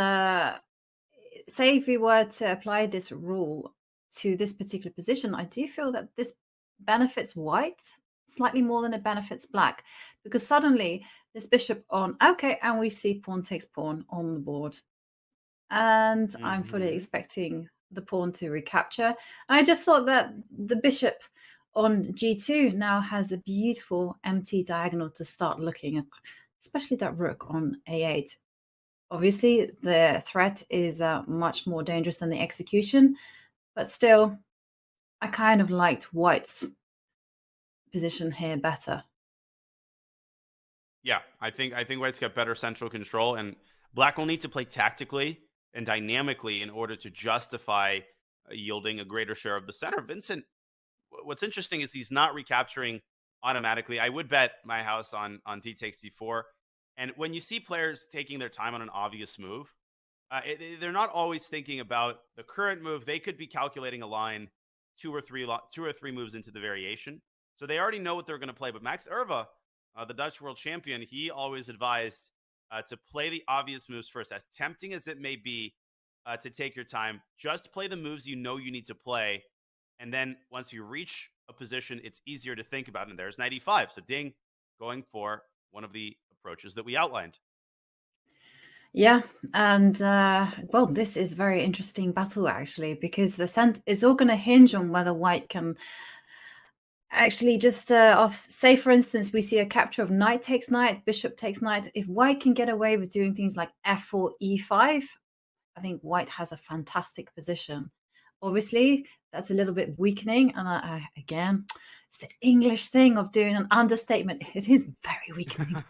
say if we were to apply this rule to this particular position, I do feel that this benefits white slightly more than it benefits black, because suddenly this bishop on, and we see pawn takes pawn on the board. And I'm fully expecting the pawn to recapture. And I just thought that the bishop on g2 now has a beautiful empty diagonal to start looking at, especially that rook on a8. Obviously, the threat is much more dangerous than the execution, but still, I kind of liked white's position here better. Yeah, I think white's got better central control, and black will need to play tactically and dynamically in order to justify yielding a greater share of the center. Vincent, what's interesting is he's not recapturing automatically. I would bet my house on d takes d4. And when you see players taking their time on an obvious move, they're not always thinking about the current move. They could be calculating a line two or three moves into the variation. So they already know what they're going to play. But Max Erva, the Dutch world champion, he always advised to play the obvious moves first. As tempting as it may be to take your time, just play the moves you know you need to play. And then once you reach a position, it's easier to think about. And there's knight e5. So Ding going for one of the approaches that we outlined. Yeah, and well, this is a very interesting battle actually, because it's all going to hinge on whether white can actually just say, for instance, we see a capture of knight takes knight, bishop takes knight. If white can get away with doing things like f4, e5, I think white has a fantastic position. Obviously, that's a little bit weakening. And again, it's the English thing of doing an understatement. It is very weakening.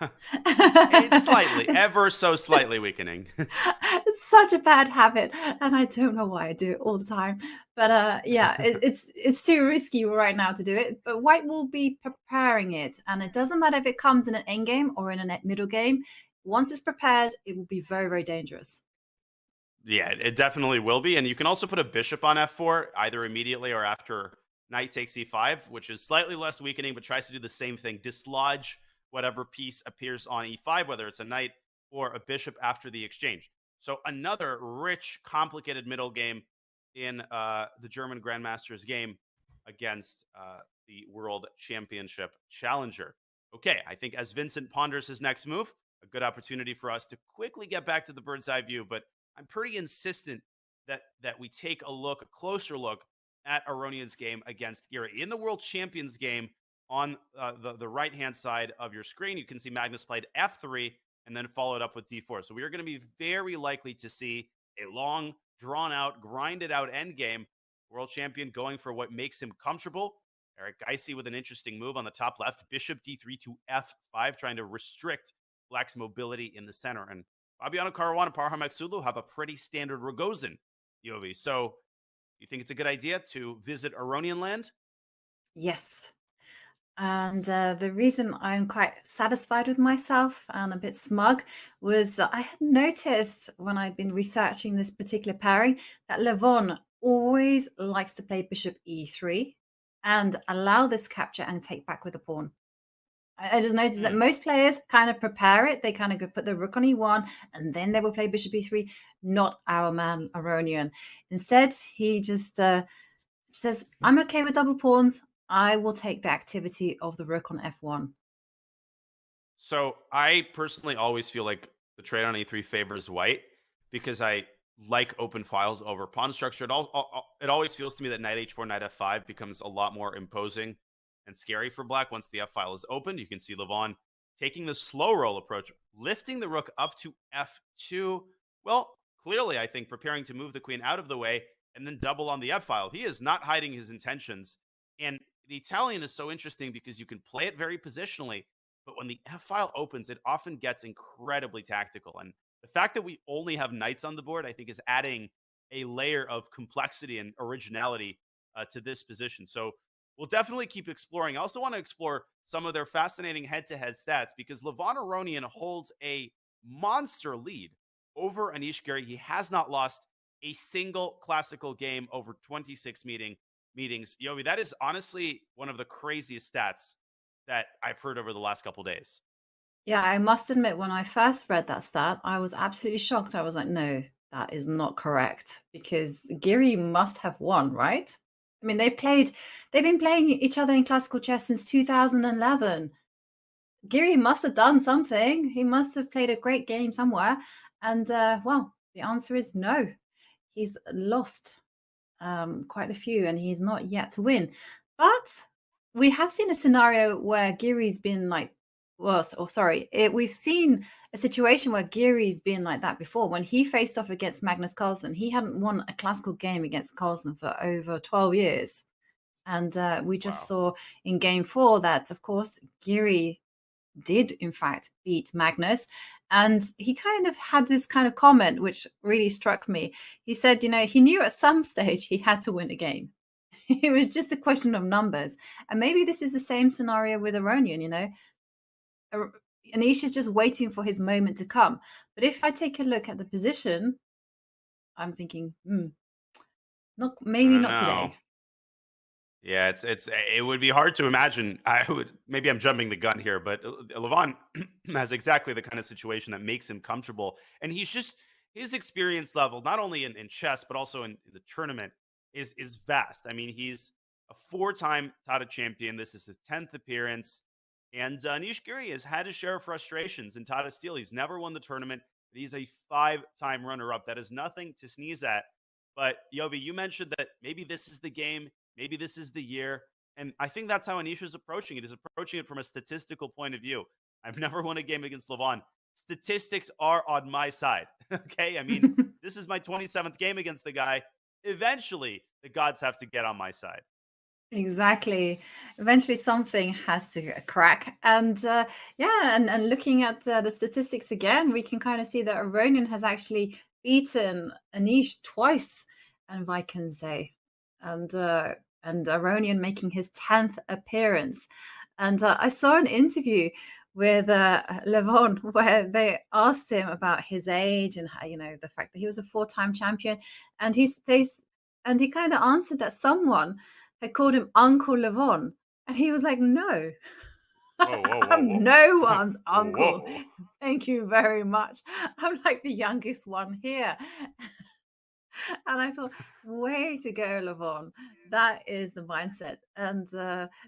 It's slightly, ever so slightly weakening. It's such a bad habit. And I don't know why I do it all the time. But yeah, it's too risky right now to do it. But white will be preparing it. And it doesn't matter if it comes in an endgame or in a middle game. Once it's prepared, it will be very, very dangerous. Yeah, it definitely will be. And you can also put a bishop on f4, either immediately or after knight takes e5, which is slightly less weakening, but tries to do the same thing. Dislodge whatever piece appears on e5, whether it's a knight or a bishop after the exchange. So another rich, complicated middle game in the German Grandmaster's game against the World Championship challenger. Okay, I think as Vincent ponders his next move, a good opportunity for us to quickly get back to the bird's eye view, but I'm pretty insistent that we take a closer look at Aronian's game against Giri. In the World Champions game, on the right-hand side of your screen, you can see Magnus played f3 and then followed up with d4. So we are going to be very likely to see a long, drawn-out, grinded-out endgame. World champion going for what makes him comfortable. Erigaisi with an interesting move on the top left. Bishop d3 to f5, trying to restrict Black's mobility in the center. And Fabiano Caruana and Parham Maghsoodloo have a pretty standard Rogozin, Yovi. So you think it's a good idea to visit Aronian land? Yes. And the reason I'm quite satisfied with myself and a bit smug was I had noticed when I'd been researching this particular pairing that Levon always likes to play bishop e3 and allow this capture and take back with the pawn. I just noticed that most players kind of prepare it. They kind of go put the rook on e1 and then they will play bishop e3, not our man Aronian. Instead, he just says, I'm okay with double pawns. I will take the activity of the rook on f1. So I personally always feel like the trade on e3 favors white because I like open files over pawn structure. It always feels to me that knight h4, knight f5 becomes a lot more imposing and scary for black once the f file is opened. You can see Levon taking the slow roll approach, lifting the rook up to f2. Well, clearly, I think preparing to move the queen out of the way and then double on the f file. He is not hiding his intentions. And the Italian is so interesting because you can play it very positionally, but when the f file opens, it often gets incredibly tactical. And the fact that we only have knights on the board, I think, is adding a layer of complexity and originality to this position. So we'll definitely keep exploring. I also want to explore some of their fascinating head-to-head stats because Levon Aronian holds a monster lead over Anish Giri. He has not lost a single classical game over 26 meetings. Yovi, that is honestly one of the craziest stats that I've heard over the last couple of days. Yeah, I must admit, when I first read that stat, I was absolutely shocked. I was like, no, that is not correct because Giri must have won, right? I mean, they've been playing each other in classical chess since 2011. Giri must have done something. He must have played a great game somewhere. And, well, the answer is no. He's lost quite a few and he's not yet to win. But we have seen a scenario where Giri's been like, we've seen a situation where Giri's been like that before. When he faced off against Magnus Carlsen, he hadn't won a classical game against Carlsen for over 12 years. And we just saw in game 4 that, of course, Giri did, in fact, beat Magnus. And he kind of had this kind of comment, which really struck me. He said, he knew at some stage he had to win a game. It was just a question of numbers. And maybe this is the same scenario with Aronian, Anish is just waiting for his moment to come. But if I take a look at the position, I'm thinking, not today. Yeah, it would be hard to imagine. Maybe I'm jumping the gun here, but Levon has exactly the kind of situation that makes him comfortable. And his experience level, not only in chess, but also in the tournament, is vast. I mean, he's a 4-time Tata champion. This is his 10th appearance. And Anish Giri has had his share of frustrations in Tata Steel. He's never won the tournament, but he's a 5-time runner-up. That is nothing to sneeze at. But, Yovi, you mentioned that maybe this is the game, maybe this is the year. And I think that's how Anish is approaching it. He's approaching it from a statistical point of view. I've never won a game against Levon. Statistics are on my side, okay? I mean, this is my 27th game against the guy. Eventually, the gods have to get on my side. Exactly. Eventually something has to crack. And and looking at the statistics again, we can kind of see that Aronian has actually beaten Anish twice and Wijk and Aronian making his 10th appearance. And I saw an interview with Levon where they asked him about his age and how, the fact that he was a 4-time champion. And he kind of answered that someone had called him Uncle Levon. And he was like, no, Whoa, whoa, whoa, I'm whoa. no one's uncle. Whoa. Thank you very much. I'm like the youngest one here. And I thought, way to go, Levon. That is the mindset. And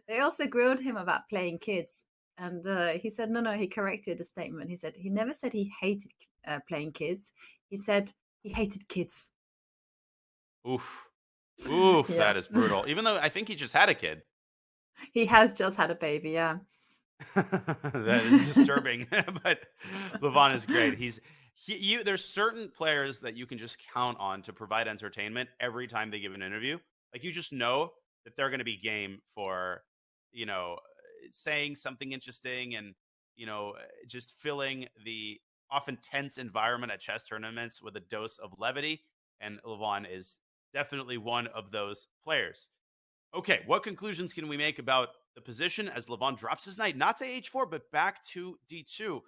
they also grilled him about playing kids. And he said, no, he corrected a statement. He said he never said he hated playing kids. He said he hated kids. Oof. Oof, Yeah. that is brutal. Even though I think he just had a kid. He has just had a baby, yeah. That is disturbing. But Levon is great. There's certain players that you can just count on to provide entertainment every time they give an interview. Like, you just know that they're going to be game for, saying something interesting and, just filling the often tense environment at chess tournaments with a dose of levity. And Levon is definitely one of those players. Okay, what conclusions can we make about the position as Levon drops his knight, not to h4, but back to d2?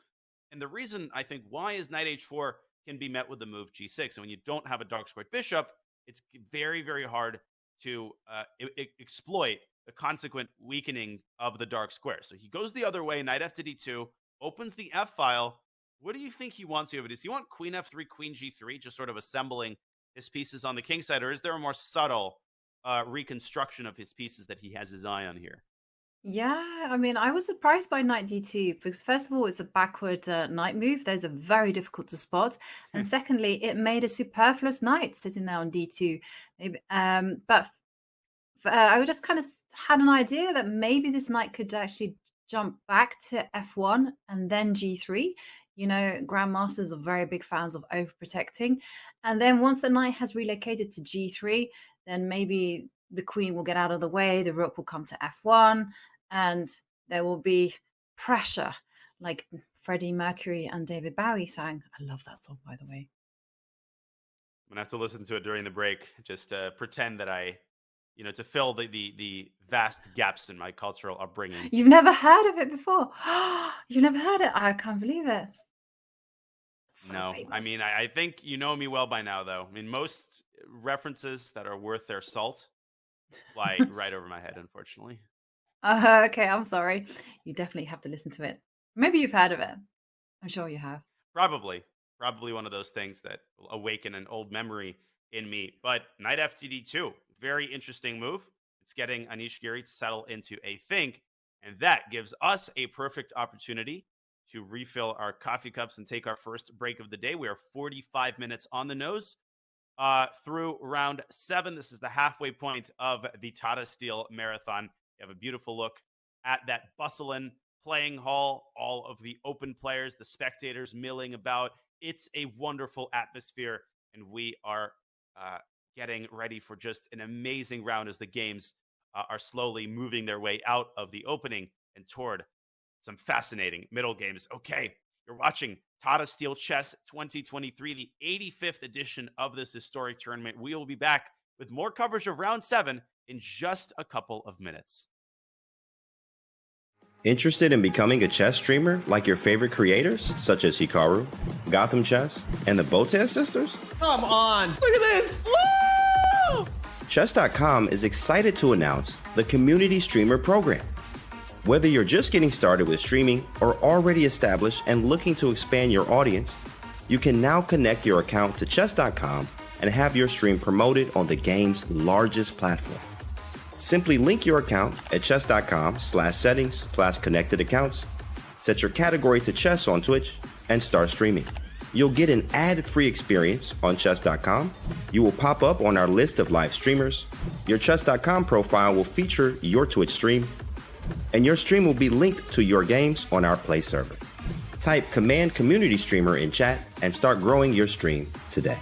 And the reason, I think, why is knight h4 can be met with the move g6. And when you don't have a dark squared bishop, it's very, very hard to exploit the consequent weakening of the dark square. So he goes the other way, knight f to d2, opens the f file. What do you think he wants here? Does he want queen f3, queen g3, just sort of assembling his pieces on the king side? Or is there a more subtle reconstruction of his pieces that he has his eye on here? Yeah, I mean, I was surprised by knight d2 because, first of all, it's a backward knight move. Those are very difficult to spot. And secondly, it made a superfluous knight sitting there on d2. But I just kind of had an idea that maybe this knight could actually jump back to f1 and then g3. Grandmasters are very big fans of overprotecting. And then once the knight has relocated to g3, then maybe the queen will get out of the way, the rook will come to f1, and there will be pressure, like Freddie Mercury and David Bowie sang. I love that song, by the way. I'm going to have to listen to it during the break, just to pretend that to fill the vast gaps in my cultural upbringing. You've never heard of it before? You've never heard it? I can't believe it. So no, famous. I mean, I think you know me well by now, though. I mean, most references that are worth their salt fly right over my head, unfortunately. Okay, I'm sorry. You definitely have to listen to it. Maybe you've heard of it. I'm sure you have. Probably one of those things that will awaken an old memory in me. But knight FTD2, very interesting move. It's getting Anish Giri to settle into a think, and that gives us a perfect opportunity to refill our coffee cups and take our first break of the day. We are 45 minutes on the nose through round 7. This is the halfway point of the Tata Steel Marathon. You have a beautiful look at that bustling playing hall, all of the open players, the spectators milling about. It's a wonderful atmosphere, and we are getting ready for just an amazing round as the games are slowly moving their way out of the opening and toward some fascinating middle games. Okay, you're watching Tata Steel Chess 2023, the 85th edition of this historic tournament. We will be back with more coverage of round 7 in just a couple of minutes. Interested in becoming a chess streamer like your favorite creators, such as Hikaru, Gotham Chess, and the Botez sisters? Come on, look at this! Woo! Chess.com is excited to announce the Community Streamer Program. Whether you're just getting started with streaming or already established and looking to expand your audience, you can now connect your account to Chess.com and have your stream promoted on the game's largest platform. Simply link your account at chess.com/settings/connected accounts, set your category to chess on Twitch, and start streaming. You'll get an ad-free experience on chess.com. You will pop up on our list of live streamers. Your chess.com profile will feature your Twitch stream, and your stream will be linked to your games on our Play server. Type Command Community Streamer in chat and start growing your stream today.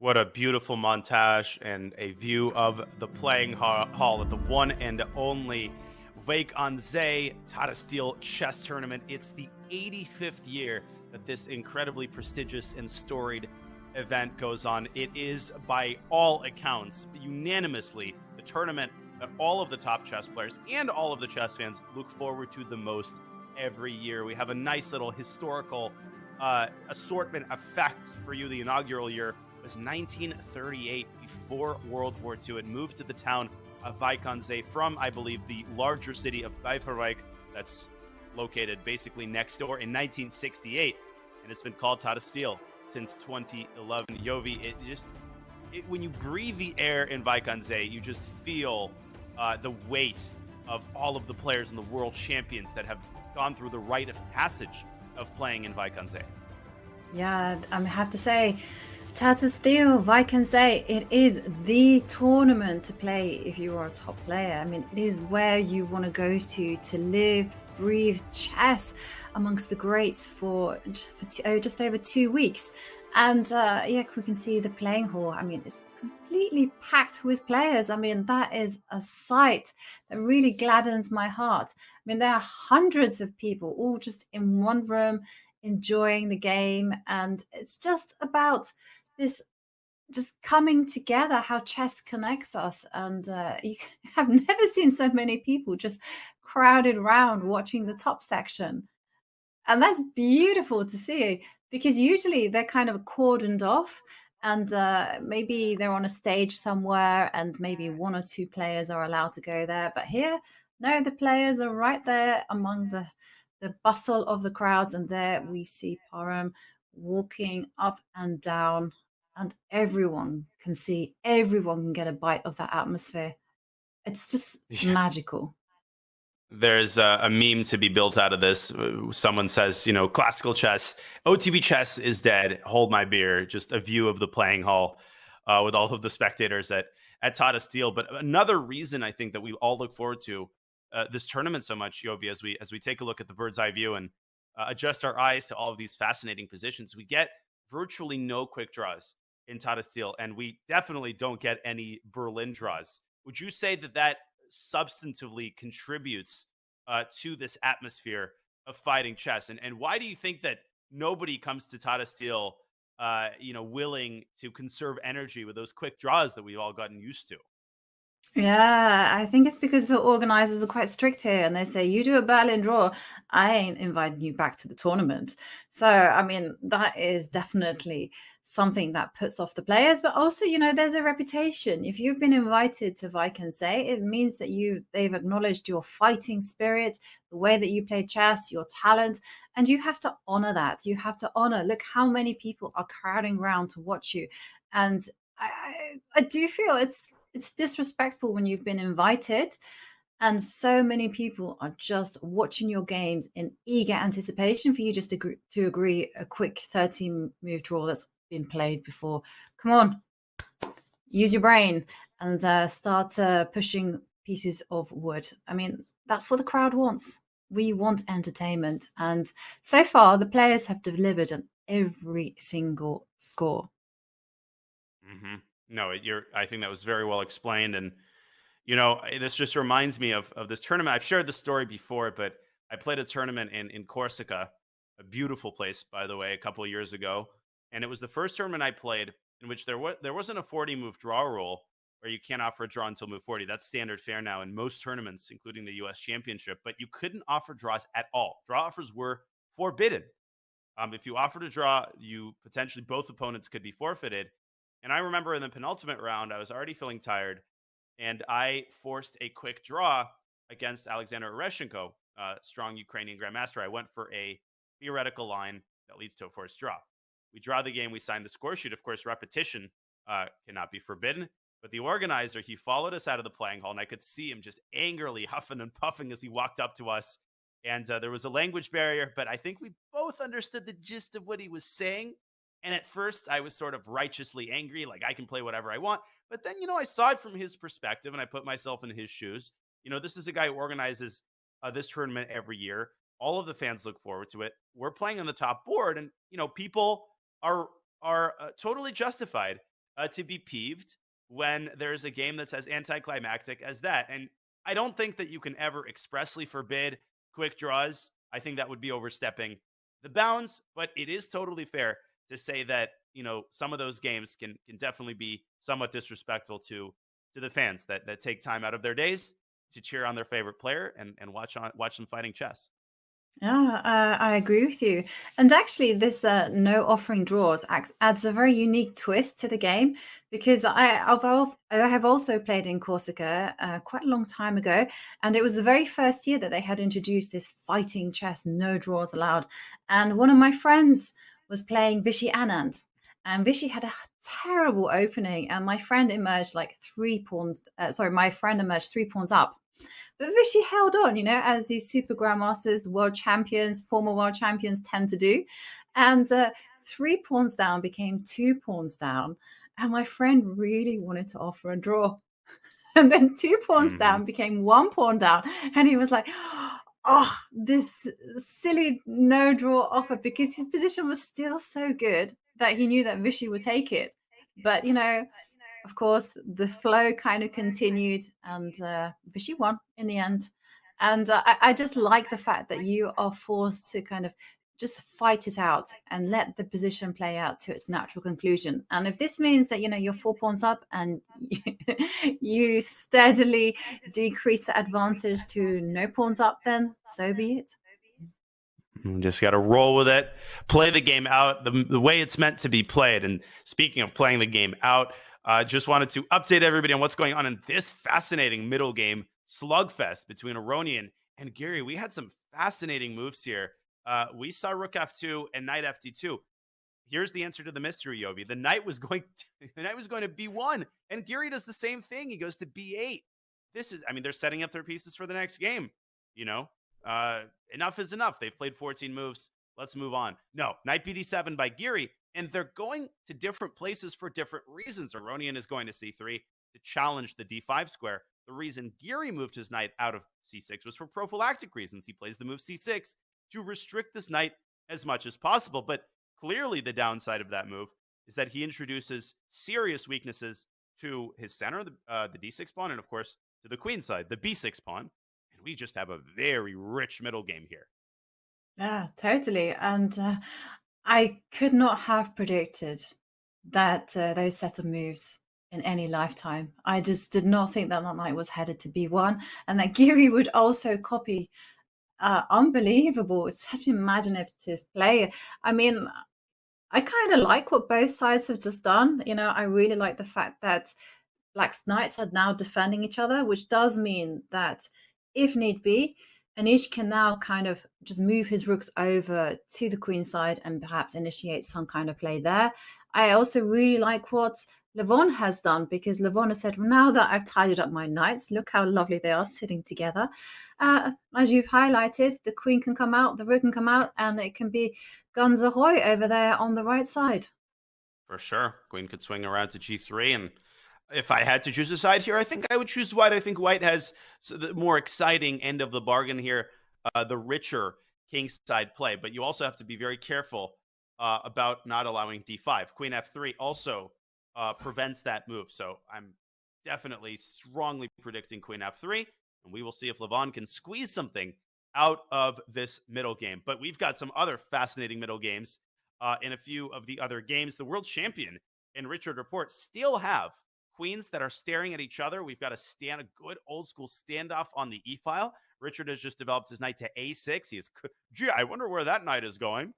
What a beautiful montage and a view of the playing hall at the one and only Wijk aan Zee Tata Steel chess tournament. It's the 85th year that this incredibly prestigious and storied event goes on. It is, by all accounts, unanimously the tournament that all of the top chess players and all of the chess fans look forward to the most every year. We have a nice little historical assortment of facts for you. The inaugural year was 1938, before World War II. It moved to the town of Wijk aan Zee from, I believe, the larger city of Beverwijk that's located basically next door in 1968, and it's been called Tata Steel since 2011. Yovi, when you breathe the air in Wijk aan Zee, you just feel the weight of all of the players and the world champions that have gone through the rite of passage of playing in Wijk aan Zee. Yeah, I have to say, Tata Steel, Wijk aan Zee, it is the tournament to play if you are a top player. I mean, it is where you want to go to live, breathe chess amongst the greats for just over 2 weeks. And yeah, we can see the playing hall. I mean, it's completely packed with players. I mean, that is a sight that really gladdens my heart. I mean, there are hundreds of people all just in one room enjoying the game, and it's just about this just coming together, how chess connects us. And you have never seen so many people just crowded around watching the top section. And that's beautiful to see, because usually they're kind of cordoned off, and maybe they're on a stage somewhere and maybe one or two players are allowed to go there. But here, no, the players are right there among the bustle of the crowds. And there we see Param walking up and down, and everyone can see, everyone can get a bite of that atmosphere. It's just magical. There's a meme to be built out of this. Someone says, classical chess, OTB chess is dead. Hold my beer. Just a view of the playing hall with all of the spectators at Tata Steel. But another reason I think that we all look forward to this tournament so much, Yovi, as we take a look at the bird's eye view and adjust our eyes to all of these fascinating positions, we get virtually no quick draws in Tata Steel, and we definitely don't get any Berlin draws. Would you say that substantively contributes to this atmosphere of fighting chess? And why do you think that nobody comes to Tata Steel, willing to conserve energy with those quick draws that we've all gotten used to? Yeah, I think it's because the organizers are quite strict here, and they say, you do a Berlin draw, I ain't inviting you back to the tournament. So, I mean, that is definitely something that puts off the players. But also, there's a reputation. If you've been invited to Wijk aan Zee, it means that they've acknowledged your fighting spirit, the way that you play chess, your talent, and you have to honor that. You have to honor, look how many people are crowding around to watch you. And I do feel it's disrespectful when you've been invited and so many people are just watching your games in eager anticipation for you just to agree a quick 13-move draw that's been played before. Come on, use your brain and start pushing pieces of wood. I mean, that's what the crowd wants. We want entertainment, and so far the players have delivered on every single score. Mm-hmm. No, I think that was very well explained. And, this just reminds me of this tournament. I've shared this story before, but I played a tournament in Corsica, a beautiful place, by the way, a couple of years ago. And it was the first tournament I played in which there wasn't a 40-move draw rule where you can't offer a draw until move 40. That's standard fare now in most tournaments, including the U.S. Championship. But you couldn't offer draws at all. Draw offers were forbidden. If you offered a draw, potentially both opponents could be forfeited. And I remember in the penultimate round, I was already feeling tired, and I forced a quick draw against Alexander Oreshenko, strong Ukrainian grandmaster. I went for a theoretical line that leads to a forced draw. We draw the game. We sign the score sheet. Of course, repetition cannot be forbidden. But the organizer, he followed us out of the playing hall, and I could see him just angrily huffing and puffing as he walked up to us. And there was a language barrier, but I think we both understood the gist of what he was saying. And at first, I was sort of righteously angry, like I can play whatever I want. But then, I saw it from his perspective, and I put myself in his shoes. This is a guy who organizes this tournament every year. All of the fans look forward to it. We're playing on the top board, and people are totally justified to be peeved when there's a game that's as anticlimactic as that. And I don't think that you can ever expressly forbid quick draws. I think that would be overstepping the bounds, but it is totally fair to say that, some of those games can definitely be somewhat disrespectful to the fans that take time out of their days to cheer on their favorite player and watch them fighting chess. Yeah, I agree with you. And actually, this no offering draws adds a very unique twist to the game, because I have also played in Corsica quite a long time ago, and it was the very first year that they had introduced this fighting chess, no draws allowed. And one of my friends was playing Vichy Anand, and Vichy had a terrible opening, and my friend emerged like 3 pawns. My friend emerged 3 pawns up. But Vichy held on, as these super grandmasters, world champions, former world champions tend to do. And 3 pawns down became 2 pawns down. And my friend really wanted to offer a draw. And then 2 pawns down became 1 pawn down. And he was like, oh, this silly no draw offer, because his position was still so good that he knew that Vichy would take it. But, of course, the flow kind of continued, and Vichy won in the end. And I just like the fact that you are forced to kind of just fight it out and let the position play out to its natural conclusion. And if this means that, you're 4 pawns up and you steadily decrease the advantage to no pawns up, then so be it. Just got to roll with it, play the game out the way it's meant to be played. And speaking of playing the game out, just wanted to update everybody on what's going on in this fascinating middle game slugfest between Aronian and Giri. We had some fascinating moves here. We saw Rook F2 and Knight FD2. Here's the answer to the mystery, Yovi. The knight was going to B1, and Giri does the same thing. He goes to B8. They're setting up their pieces for the next game. Enough is enough. They've played 14 moves. Let's move on. No, Knight BD7 by Giri. And they're going to different places for different reasons. Aronian is going to C3 to challenge the D5 square. The reason Giri moved his knight out of C6 was for prophylactic reasons. He plays the move C6 to restrict this knight as much as possible. But clearly the downside of that move is that he introduces serious weaknesses to his center, the D6 pawn, and of course to the queen side, the B6 pawn. And we just have a very rich middle game here. Yeah, totally. And I could not have predicted that those set of moves in any lifetime. I just did not think that knight was headed to B1, and that Giri would also copy. Unbelievable. It's such imaginative play. I mean, I kind of like what both sides have just done. I really like the fact that Black's knights are now defending each other, which does mean that if need be, Anish can now kind of just move his rooks over to the queen side and perhaps initiate some kind of play there. I also really like what Levon has done, because Levon has said, well, now that I've tidied up my knights, look how lovely they are sitting together. As you've highlighted, the queen can come out, the rook can come out, and it can be guns ahoy over there on the right side. For sure. Queen could swing around to G3, and if I had to choose a side here, I think I would choose White. I think White has the more exciting end of the bargain here, the richer king side play. But you also have to be very careful about not allowing D5. Queen F3 also prevents that move. So I'm definitely strongly predicting Queen F3. And we will see if Levon can squeeze something out of this middle game. But we've got some other fascinating middle games in a few of the other games. The world champion and Richard Rapport still have queens that are staring at each other. We've got a good old school standoff on the e-file. Richard has just developed his knight to A6. Gee, I wonder where that knight is going.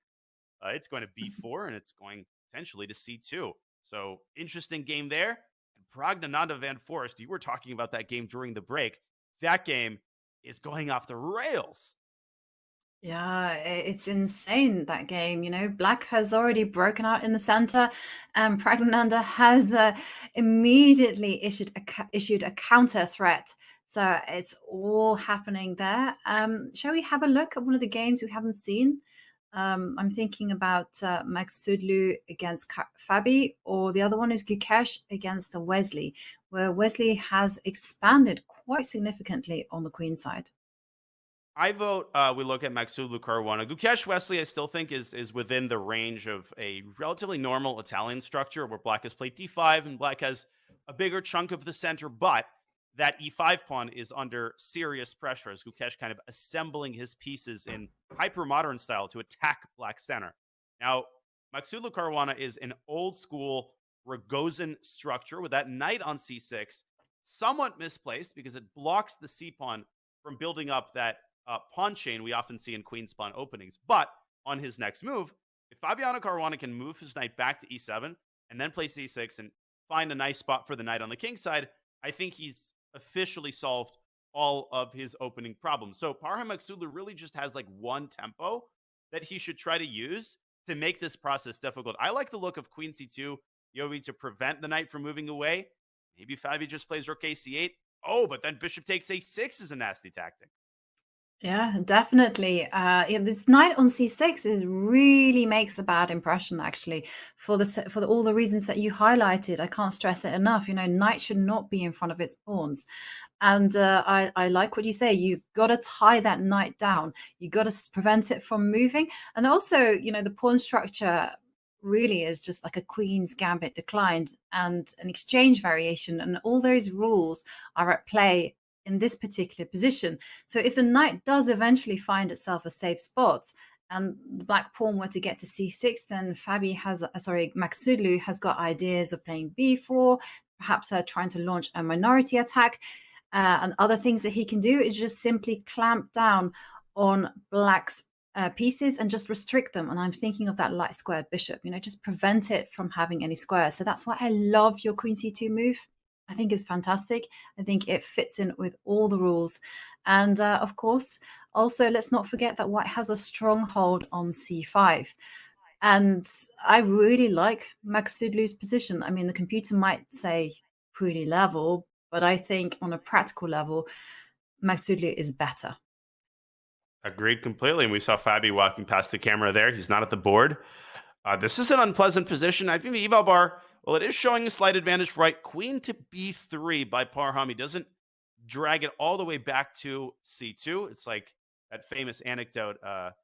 It's going to B4, and it's going potentially to C2. So interesting game there. And Praggnanandhaa van Foreest, you were talking about that game during the break. That game is going off the rails. Yeah, it's insane, that game. Black has already broken out in the center, and Praggnanandhaa has immediately issued a counter threat. So it's all happening there. Shall we have a look at one of the games we haven't seen? I'm thinking about Maghsoodloo against Fabi, or the other one is Gukesh against Wesley, where Wesley has expanded quite significantly on the queen side. I vote we look at Maghsoodloo Caruana. Gukesh Wesley, I still think is within the range of a relatively normal Italian structure where black has played d5 and black has a bigger chunk of the center, but that e5 pawn is under serious pressure as Gukesh kind of assembling his pieces in hyper-modern style to attack black center. Now, Maghsoodloo Caruana is an old-school Rogozin structure with that knight on c6, somewhat misplaced because it blocks the c-pawn from building up that pawn chain we often see in queen's pawn openings. But on his next move, if Fabiano Caruana can move his knight back to e7 and then play c6 and find a nice spot for the knight on the king side, I think he's officially solved all of his opening problems. So Parham Maghsoodloo really just has like one tempo that he should try to use to make this process difficult. I like the look of queen c2, Yobi, to prevent the knight from moving away. Maybe Fabi just plays rook a c8. Oh, but then bishop takes a6 is a nasty tactic. Yeah, definitely. This knight on c6 really makes a bad impression, actually, for all the reasons that you highlighted. I can't stress it enough. Knight should not be in front of its pawns. And I like what you say. You've got to tie that knight down. You've got to prevent it from moving. And also, the pawn structure really is just like a queen's gambit declined and an exchange variation. And all those rules are at play in this particular position. So if the knight does eventually find itself a safe spot and the black pawn were to get to c6, then Maghsoodloo has got ideas of playing b4, perhaps trying to launch a minority attack, and other things that he can do is just simply clamp down on black's pieces and just restrict them. And I'm thinking of that light squared bishop, just prevent it from having any squares. So that's why I love your queen c2 move. I think is fantastic. I think it fits in with all the rules. And of course, also, let's not forget that white has a stronghold on c5. And I really like Maghsoodloo's position. I mean, the computer might say pretty level, but I think on a practical level, Maghsoodloo is better. Agreed completely. And we saw Fabi walking past the camera there. He's not at the board. This is an unpleasant position. I think the eval bar, well, it is showing a slight advantage, right? Queen to b3 by Parham. He doesn't drag it all the way back to c2. It's like that famous anecdote that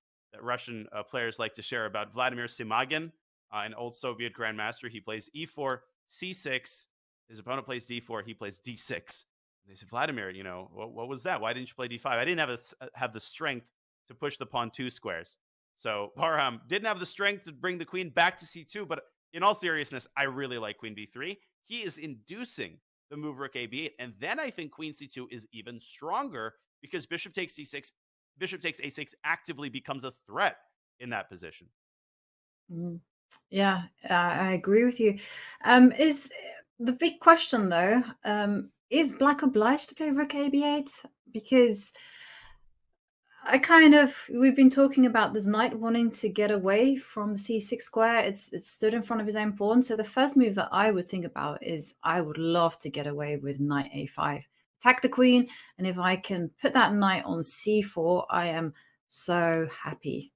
Russian players like to share about Vladimir Simagin, an old Soviet grandmaster. He plays e4, c6. His opponent plays d4. He plays d6. And they said, Vladimir, what was that? Why didn't you play d5? I didn't have the strength to push the pawn 2 squares. So Parham didn't have the strength to bring the queen back to c2, but in all seriousness, I really like queen b3. He is inducing the move rook a b8, and then I think queen c2 is even stronger because bishop takes c6, bishop takes a6 actively becomes a threat in that position. Yeah, I agree with you. Is the big question though, is black obliged to play rook a b8? Because we've been talking about this knight wanting to get away from the c6 square. It's stood in front of his own pawn. So the first move that I would think about is I would love to get away with knight a5. Attack the queen, and if I can put that knight on c4, I am so happy.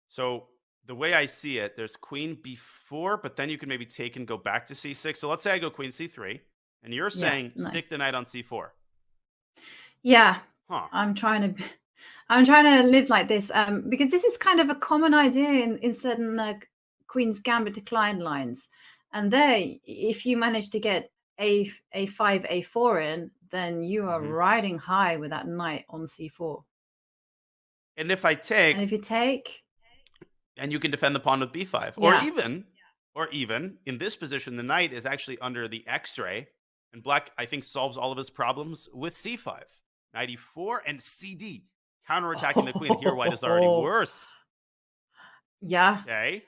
So the way I see it, there's queen b4, but then you can maybe take and go back to c6. So let's say I go queen c3, and you're saying stick the knight on c4. Yeah. Huh. I'm trying to live like this because this is kind of a common idea in certain Queen's Gambit decline lines. And there, if you manage to get a5, a4 in, then you are riding high with that knight on c4. And if I take, and if you take, and you can defend the pawn with b5, or even in this position, the knight is actually under the X-ray, and black, I think, solves all of his problems with c5. Knight e4 and cd, counterattacking the queen. Here, white is already worse. Yeah. Okay.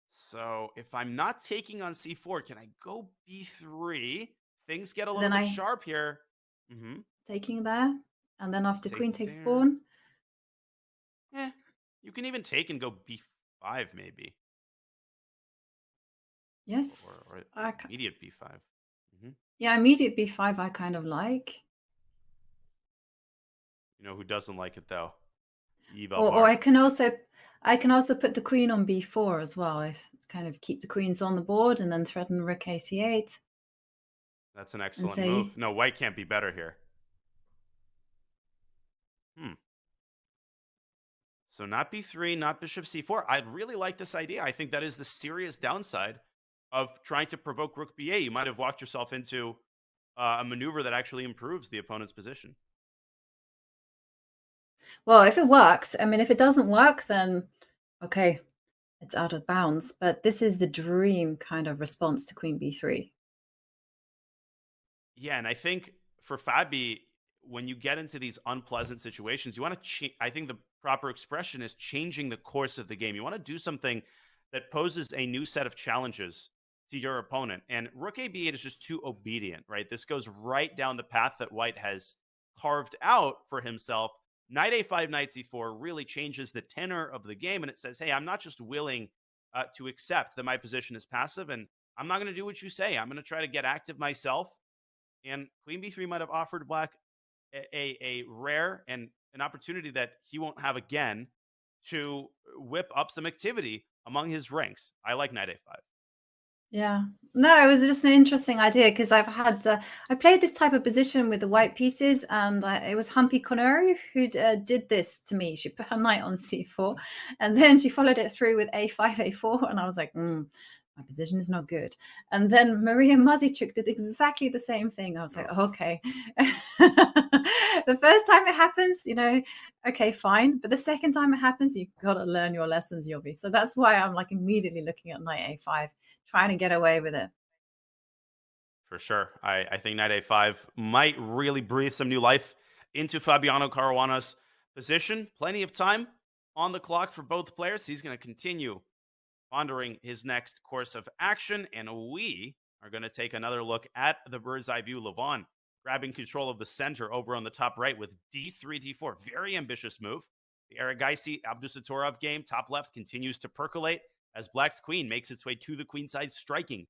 So if I'm not taking on c4, can I go b3? Things get a little bit sharp here. Taking there, and then after queen takes pawn. You can even take and go b5, maybe. Yes. Or immediate b5. Yeah, immediate b5 I kind of like. You know who doesn't like it though? Or I can also put the queen on b4 as well. I kind of keep the queens on the board and then threaten rook a c8. That's an excellent move. No, white can't be better here. So not b3, not bishop c4. I really like this idea. I think that is the serious downside of trying to provoke rook ba. You might have walked yourself into a maneuver that actually improves the opponent's position. Well, if it works, I mean, if it doesn't work, then okay, it's out of bounds. But this is the dream kind of response to queen b3. Yeah, and I think for Fabi, when you get into these unpleasant situations, you want to I think the proper expression is changing the course of the game. You want to do something that poses a new set of challenges to your opponent. And rook a8 is just too obedient, right? This goes right down the path that White has carved out for himself. Knight a5, knight c4 really changes the tenor of the game, and it says, hey, I'm not just willing to accept that my position is passive, and I'm not going to do what you say. I'm going to try to get active myself. And queen b3 might have offered Black a rare and an opportunity that he won't have again to whip up some activity among his ranks. I like knight a5. Yeah, no, it was just an interesting idea because I've had I played this type of position with the white pieces, and it was Humpy Konoru who did this to me. She put her knight on c4, and then she followed it through with a5, a4, and I was like, my position is not good. And then Maria Mazichuk did exactly the same thing. I was like, okay. The first time it happens, okay, fine. But the second time it happens, you've got to learn your lessons, Yobi. So that's why I'm like immediately looking at knight a5, trying to get away with it. For sure. I think knight a5 might really breathe some new life into Fabiano Caruana's position. Plenty of time on the clock for both players. He's going to continue pondering his next course of action, and we are going to take another look at the bird's eye view. Levon grabbing control of the center over on the top right with d3, d4. Very ambitious move. The Erigaisi Abdusattorov game, top left, continues to percolate as Black's queen makes its way to the queen side, striking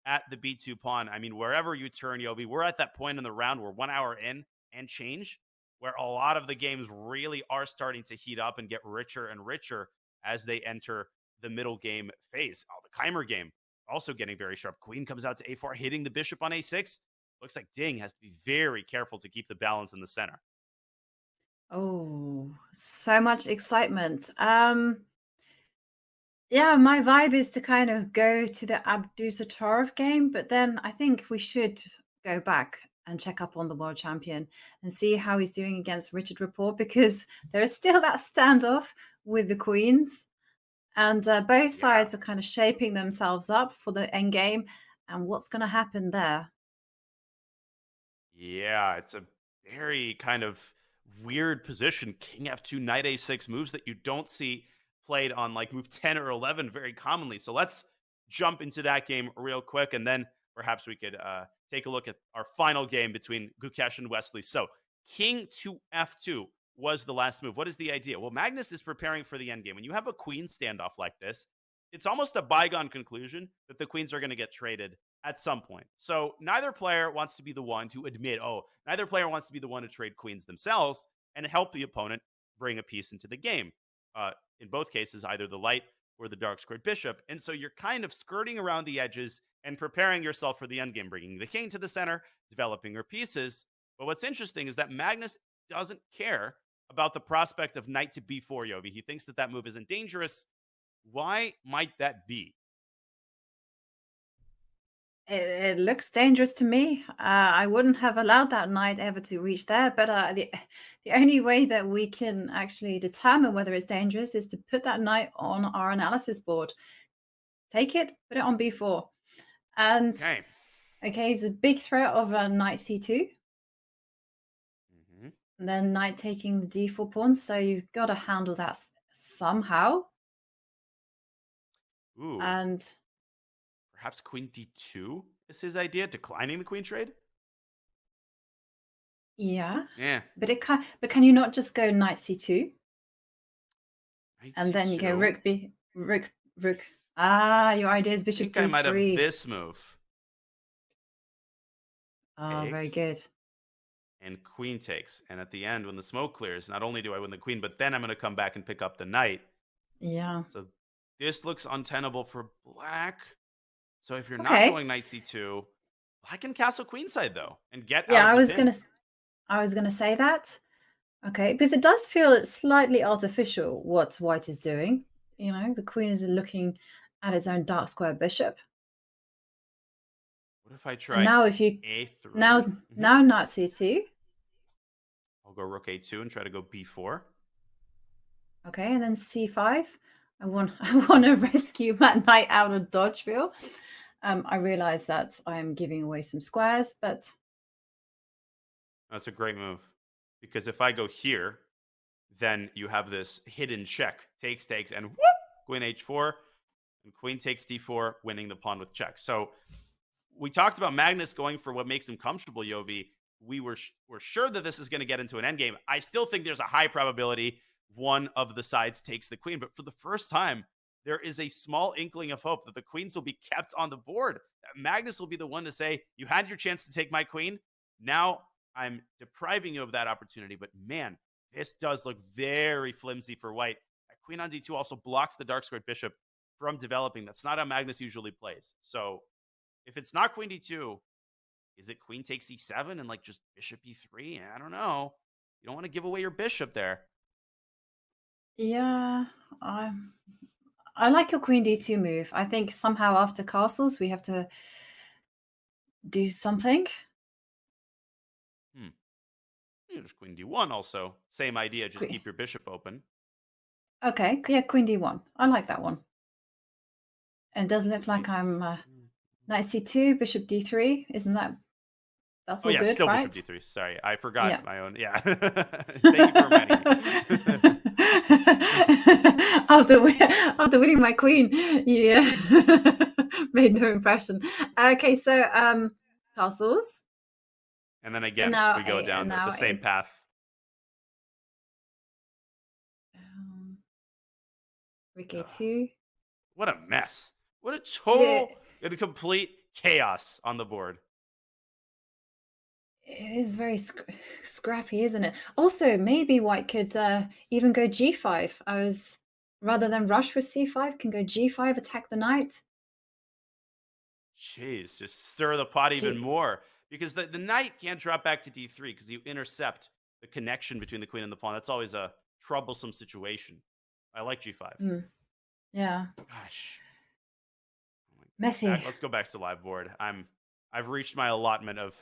at the b2 pawn. I mean, wherever you turn, Yobi, we're at that point in the round, we're 1 hour in and change, where a lot of the games really are starting to heat up and get richer and richer as they enter the middle game phase. Oh, the Keymer game also getting very sharp. Queen comes out to a4, hitting the bishop on a6. Looks like Ding has to be very careful to keep the balance in the center. Oh, so much excitement. Yeah, my vibe is to kind of go to the Abdusattorov game, but then I think we should go back and check up on the world champion and see how he's doing against Richard Rapport, because there is still that standoff with the queens. And both sides are kind of shaping themselves up for the end game. And what's going to happen there? Yeah, it's a very kind of weird position. King f2, knight a6, moves that you don't see played on like move 10 or 11 very commonly. So let's jump into that game real quick, and then perhaps we could take a look at our final game between Gukesh and Wesley. So king to f2 was the last move. What is the idea? Well, Magnus is preparing for the endgame. When you have a queen standoff like this, it's almost a bygone conclusion that the queens are going to get traded at some point. So neither player wants to be the one to admit, neither player wants to be the one to trade queens themselves and help the opponent bring a piece into the game. In both cases, either the light or the dark squared bishop. And so you're kind of skirting around the edges and preparing yourself for the endgame, bringing the king to the center, developing your pieces. But what's interesting is that Magnus doesn't care about the prospect of knight to b4, Yobi. He thinks that that move isn't dangerous. Why might that be? It looks dangerous to me. I wouldn't have allowed that knight ever to reach there, but the only way that we can actually determine whether it's dangerous is to put that knight on our analysis board. Take it, put it on b4. And okay, it's a big threat of a knight c2. And then knight taking the d4 pawn, so you've got to handle that somehow. Ooh. And perhaps queen d2 is his idea, declining the queen trade? Yeah. Yeah. But can you not just go knight c2? Knight and C2. Then you go rook. Your idea is bishop d3. I might have this move. Oh, very good. And queen takes. And at the end, when the smoke clears, not only do I win the queen, but then I'm going to come back and pick up the knight. Yeah. So this looks untenable for Black. So if you're not going knight c2, Black can castle queenside though and get out of I was gonna say that. Okay, because it does feel slightly artificial what white is doing. You know, the queen is looking at his own dark square bishop. What if I And try now if you A3? now knight c2. I'll go rook A2 and try to go B4. Okay, and then c5. I want to rescue that knight out of dodgeville. I realize that I'm giving away some squares, but That's a great move. Because if I go here, then you have this hidden check. Takes, and whoop! Queen H4. And queen takes D4, winning the pawn with check. So we talked about Magnus going for what makes him comfortable, Yovi. We're sure that this is going to get into an endgame. I still think there's a high probability one of the sides takes the queen. But for the first time, there is a small inkling of hope that the queens will be kept on the board. That Magnus will be the one to say, you had your chance to take my queen. Now I'm depriving you of that opportunity. But man, this does look very flimsy for white. Queen on D2 also blocks the dark squared bishop from developing. That's not how Magnus usually plays. So if it's not queen D2, is it queen takes E7 and like just bishop E3? I don't know. You don't want to give away your bishop there. yeah, I like your queen d2 move. I think somehow after castles we have to do something. There's queen D1 also. Same idea, just keep your bishop open. Okay, yeah, queen d1. I like that one. And it does look like I'm knight c2, bishop d3. Isn't that... That's all good, still right? bishop d3. Sorry, I forgot my own. Yeah. Thank you for reminding me. after winning my queen, yeah, made no impression. Okay, so castles. And then again, we go down the same path. Rook a2. What a mess. What a total and complete chaos on the board. It is very scrappy, isn't it? Also, maybe white could even go g5. Rather than rush with c5, can go g5, attack the knight. Jeez, just stir the pot even more. Because the knight can't drop back to d3 because you intercept the connection between the queen and the pawn. That's always a troublesome situation. I like g5. Yeah. Gosh. Messy. Let's go back to live board. I've reached my allotment of,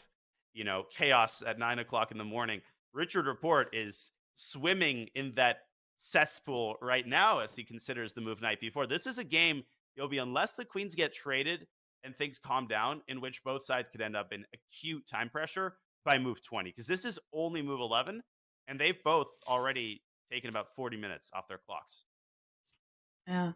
chaos at 9 o'clock in the morning. Richard Rapport is swimming in that cesspool right now as he considers the move knight b4. This is a game, Yovi, unless the queens get traded and things calm down, in which both sides could end up in acute time pressure by move 20. Because this is only move 11, and they've both already taken about 40 minutes off their clocks. Yeah,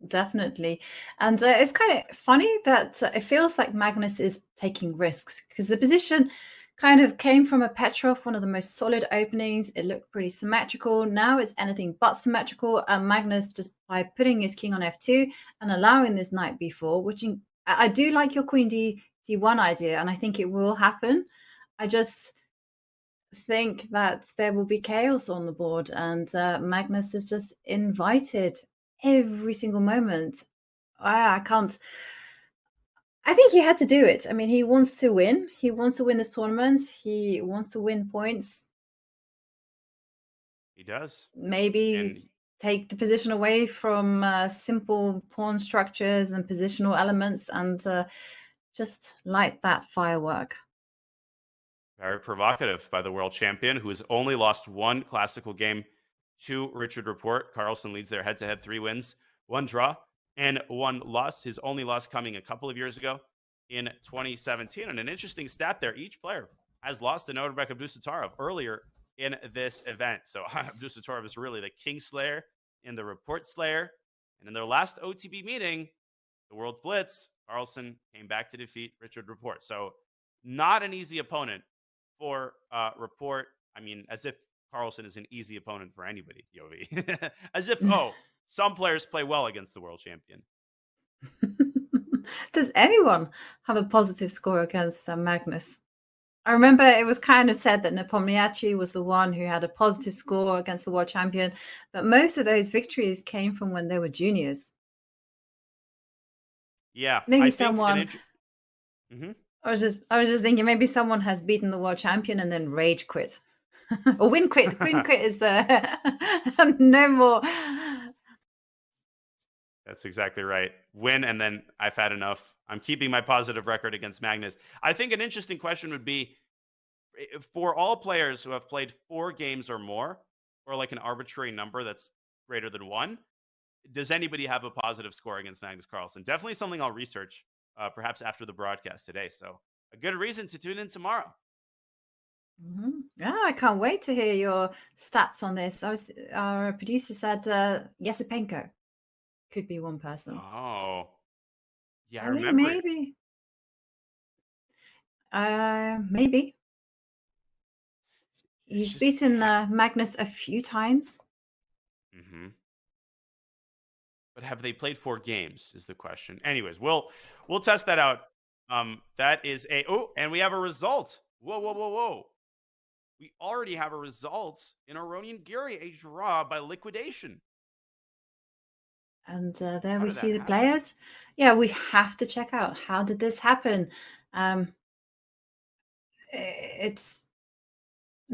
definitely. And it's kind of funny that it feels like Magnus is taking risks, because the position kind of came from a Petrov, one of the most solid openings. It looked pretty symmetrical. Now it's anything but symmetrical. And Magnus, just by putting his king on f2 and allowing this knight b4, which I do like your queen d1 idea, and I think it will happen. I just think that there will be chaos on the board, and Magnus is just invited every single moment. I can't... I think he had to do it. I mean, he wants to win. He wants to win this tournament. He wants to win points. He does. Maybe take the position away from simple pawn structures and positional elements, and just light that firework. Very provocative by the world champion, who has only lost one classical game to Richard Rapport. Carlsen leads their head-to-head 3 wins, 1 draw, and 1 loss. His only loss coming a couple of years ago in 2017. And an interesting stat there, each player has lost to Nodirbek Abdusattorov earlier in this event. So Abdusattorov is really the King Slayer and the Rapport Slayer. And in their last OTB meeting, the World Blitz, Carlsen came back to defeat Richard Rapport. So not an easy opponent for Rapport. I mean, as if Carlsen is an easy opponent for anybody, Yovi. As if, some players play well against the world champion. Does anyone have a positive score against Magnus? I remember it was kind of said that Nepomniachtchi was the one who had a positive score against the world champion, but most of those victories came from when they were juniors. Yeah, maybe someone... I was just thinking maybe someone has beaten the world champion and then rage quit. Or win quit. Queen quit is the no more. That's exactly right. Win, and then I've had enough. I'm keeping my positive record against Magnus. I think an interesting question would be for all players who have played 4 games or more, or like an arbitrary number that's greater than 1, does anybody have a positive score against Magnus Carlsen? Definitely something I'll research, perhaps after the broadcast today. So a good reason to tune in tomorrow. I can't wait to hear your stats on this. Our producer said Yesipenko could be one person. Oh, yeah, I I think remember it. maybe. It's He's just beaten Magnus a few times. Mhm. But have they played 4 games is the question. Anyways, we'll test that out. That is and we have a result. Whoa. We already have a result in Aronian Giri, a draw by liquidation. And there How we did see that the happen? players. Yeah, we have to check out, how did this happen? It's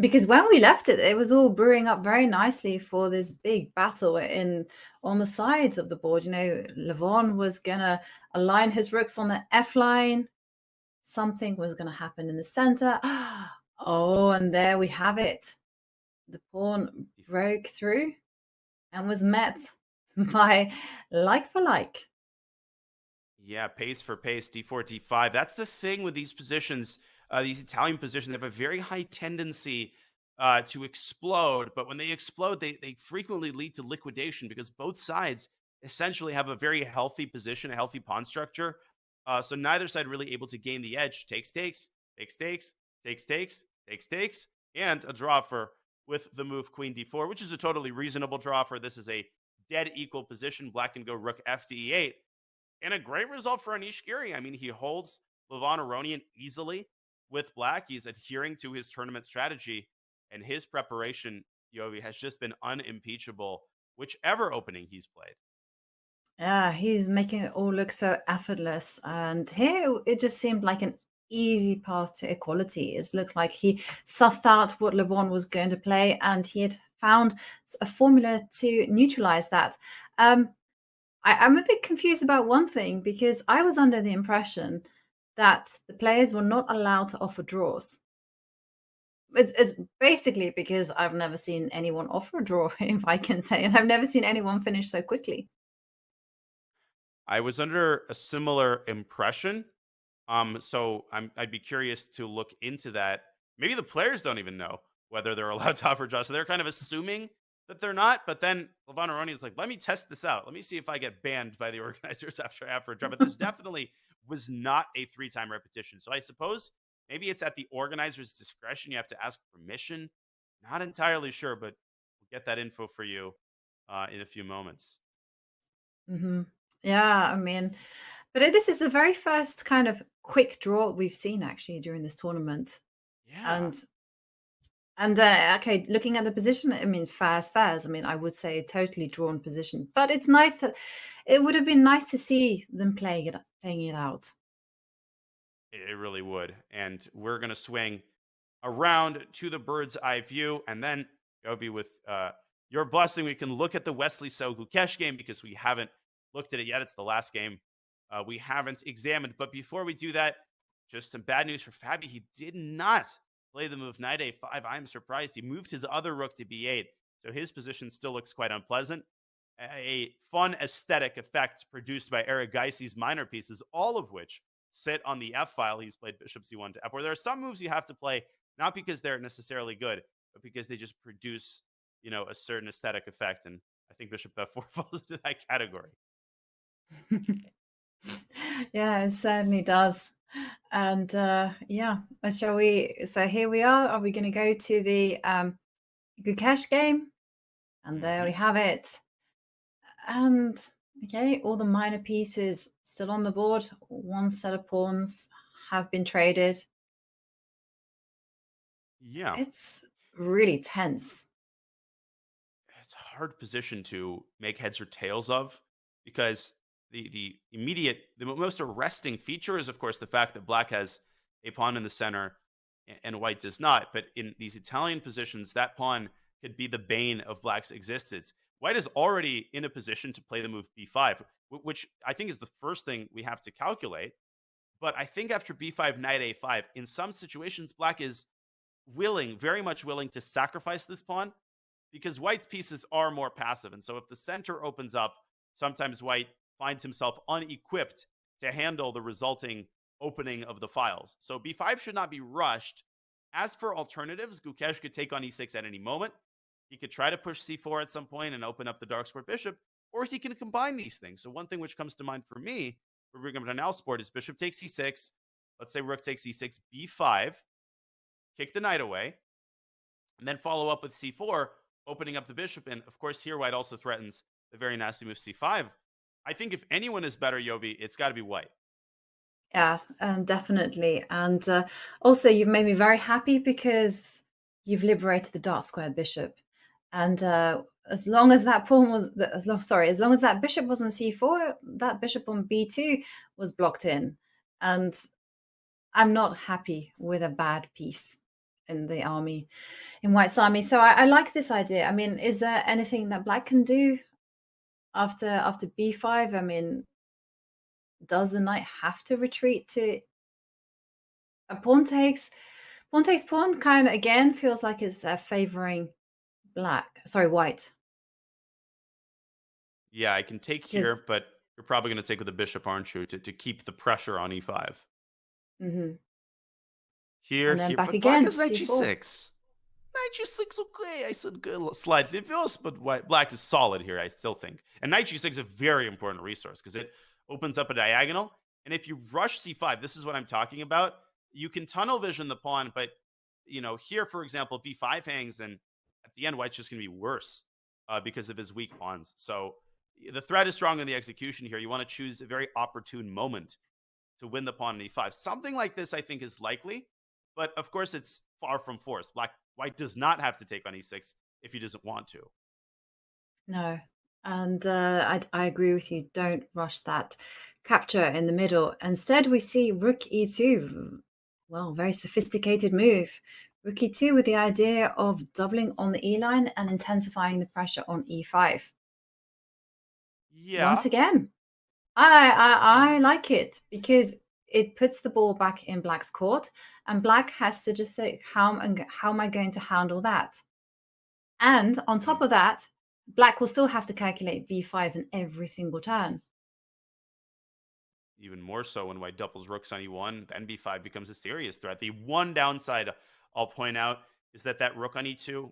because when we left it was all brewing up very nicely for this big battle on the sides of the board. Levon was gonna align his rooks on the F line. Something was gonna happen in the center. Oh, and there we have it. The pawn broke through and was met by like for like. Yeah, pace for pace, d4, d5. That's the thing with these positions, these Italian positions. They have a very high tendency to explode, but when they explode, they frequently lead to liquidation because both sides essentially have a very healthy position, a healthy pawn structure. So neither side really able to gain the edge. Takes, and a draw with the move queen d4, which is a totally reasonable draw for this is a dead equal position. Black can go rook f to e8. And a great result for Anish Giri. I mean, he holds Levon Aronian easily with black. He's adhering to his tournament strategy, and his preparation, Yovi, has just been unimpeachable, whichever opening he's played. Yeah, he's making it all look so effortless. And here it just seemed like an easy path to equality. It looked like he sussed out what Levon was going to play, and he had found a formula to neutralize that. I'm a bit confused about one thing, because I was under the impression that the players were not allowed to offer draws. It's basically because I've never seen anyone offer a draw, if I can say, and I've never seen anyone finish so quickly. I was under a similar impression. So I'd be curious to look into that. Maybe the players don't even know whether they're allowed to offer draws. So they're kind of assuming that they're not. But then Levon Aronian is like, let me test this out. Let me see if I get banned by the organizers after a draw. But this definitely was not a 3-time repetition. So I suppose maybe it's at the organizer's discretion. You have to ask permission. Not entirely sure, but we'll get that info for you in a few moments. Yeah, I mean, but this is the very first kind of quick draw we've seen actually during this tournament. Yeah. And okay, looking at the position, I mean, fairs. I mean, I would say a totally drawn position, but it's nice that it would have been nice to see them playing it out. It really would. And we're going to swing around to the bird's eye view. And then, Yovi, with your blessing, we can look at the Wesley So Gukesh game because we haven't looked at it yet. It's the last game we haven't examined. But before we do that, just some bad news for Fabi. He did not play the move knight a5. I'm surprised. He moved his other rook to b8. So his position still looks quite unpleasant. A fun aesthetic effect produced by Erigaisi's minor pieces, all of which sit on the F file. He's played bishop c1 to f4. There are some moves you have to play, not because they're necessarily good, but because they just produce, a certain aesthetic effect. And I think bishop f4 falls into that category. Yeah, it certainly does. And yeah, shall we? So here we are. Are we going to go to the Gukesh game? And there we have it. And okay, all the minor pieces still on the board. One set of pawns have been traded. Yeah. It's really tense. It's a hard position to make heads or tails of because the most arresting feature is, of course, the fact that black has a pawn in the center and white does not. But in these Italian positions, that pawn could be the bane of black's existence. White is already in a position to play the move b5, which I think is the first thing we have to calculate. But I think after b5, knight a5, in some situations, black is willing, very much willing to sacrifice this pawn because white's pieces are more passive. And so if the center opens up, sometimes white finds himself unequipped to handle the resulting opening of the files. So b5 should not be rushed. As for alternatives, Gukesh could take on e6 at any moment. He could try to push c4 at some point and open up the dark square bishop, or he can combine these things. So one thing which comes to mind for me for Praggnanandhaa sport is bishop takes c6. Let's say rook takes e6, b5, kick the knight away, and then follow up with c4, opening up the bishop. And of course, here white also threatens the very nasty move c5. I think if anyone is better, Yovi, it's got to be white. Yeah, definitely. And also, you've made me very happy because you've liberated the dark square bishop. And as long as that pawn was, as long as that bishop was on c4, that bishop on b2 was blocked in. And I'm not happy with a bad piece in the army, in White's army. So I like this idea. I mean, is there anything that black can do after b5? I mean, does the knight have to retreat to a pawn takes? Pawn takes pawn kind of, again, feels like it's favoring white. Yeah, I can take here, but you're probably going to take with the bishop, aren't you, to keep the pressure on e5. Mm-hmm. Here, and then here, back but again. Black is knight g6. Knight g6, okay. I said good, slightly worse, but black is solid here, I still think. And knight g6 is a very important resource because it opens up a diagonal. And if you rush c5, this is what I'm talking about. You can tunnel vision the pawn, but here, for example, b5 hangs, and at the end, white's just going to be worse because of his weak pawns. So the threat is strong in the execution here. You want to choose a very opportune moment to win the pawn on e5. Something like this, I think, is likely, but of course, it's far from forced. White does not have to take on e6 if he doesn't want to. No, and I agree with you. Don't rush that capture in the middle. Instead, we see rook e2. Well, very sophisticated move. Rook e2 with the idea of doubling on the e line and intensifying the pressure on e5. Yeah. Once again, I like it because it puts the ball back in black's court, and black has to just say, how am I going to handle that? And on top of that, black will still have to calculate v5 in every single turn. Even more so when white doubles rooks on e1, then b5 becomes a serious threat. The one downside I'll point out is that rook on e2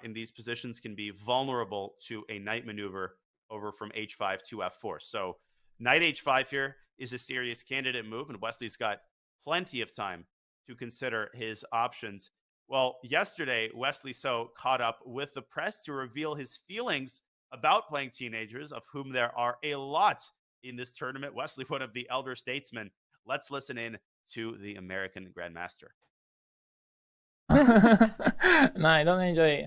in these positions can be vulnerable to a knight maneuver over from h5 to f4. So knight h5 here is a serious candidate move, and Wesley's got plenty of time to consider his options. Well, yesterday, Wesley So caught up with the press to reveal his feelings about playing teenagers, of whom there are a lot in this tournament. Wesley, one of the elder statesmen. Let's listen in to the American Grandmaster. No, I don't enjoy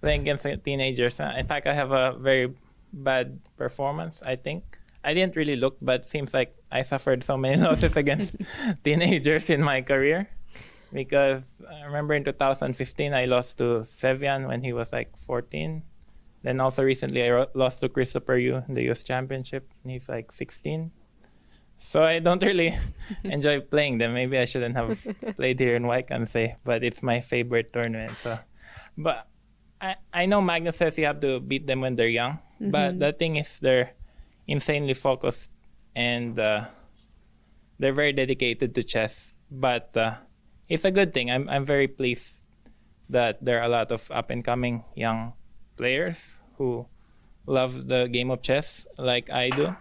playing against teenagers. In fact, I have a very bad performance, I think. I didn't really look, but seems like I suffered so many losses against teenagers in my career. Because I remember in 2015, I lost to Sevian when he was like 14. Then also recently, I lost to Christopher Yu in the US Championship, and he's like 16. So I don't really enjoy playing them. Maybe I shouldn't have played here in Wijk, but it's my favorite tournament. So, but I know Magnus says you have to beat them when they're young. Mm-hmm. But the thing is, they're insanely focused and they're very dedicated to chess. But it's a good thing. I'm very pleased that there are a lot of up and coming young players who love the game of chess like I do.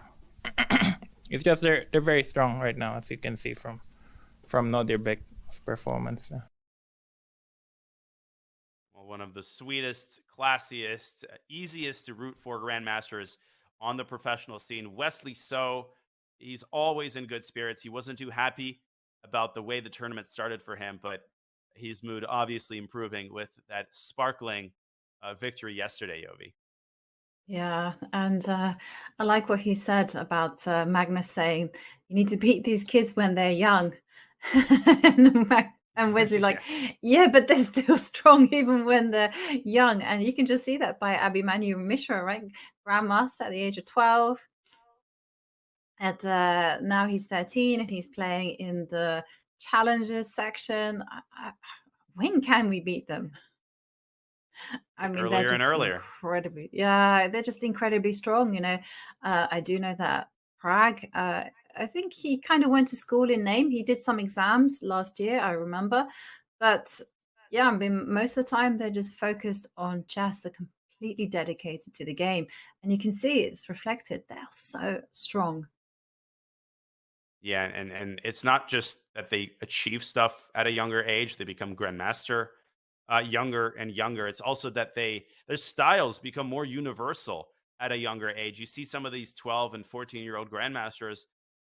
It's just they're very strong right now, as you can see from Nodirbek's performance. Well, one of the sweetest, classiest, easiest to root for grandmasters on the professional scene, Wesley So. He's always in good spirits. He wasn't too happy about the way the tournament started for him, but his mood obviously improving with that sparkling victory yesterday, Yovi. Yeah, and I like what he said about Magnus saying you need to beat these kids when they're young. And And Wesley like, yeah, but they're still strong even when they're young. And you can just see that by Abhimanyu Mishra, right? Grandmaster at the age of 12. Now he's 13 and he's playing in the challengers section. When can we beat them? I mean, they're just incredibly, they're just incredibly strong. You know, I do know that Pragg, I think he kind of went to school in name. He did some exams last year, I remember. But yeah, I mean, most of the time they're just focused on chess. They're completely dedicated to the game. And you can see it's reflected. They're so strong. Yeah, and it's not just that they achieve stuff at a younger age, they become grandmaster younger and younger. It's also that their styles become more universal at a younger age. You see some of these 12 and 14-year-old grandmasters,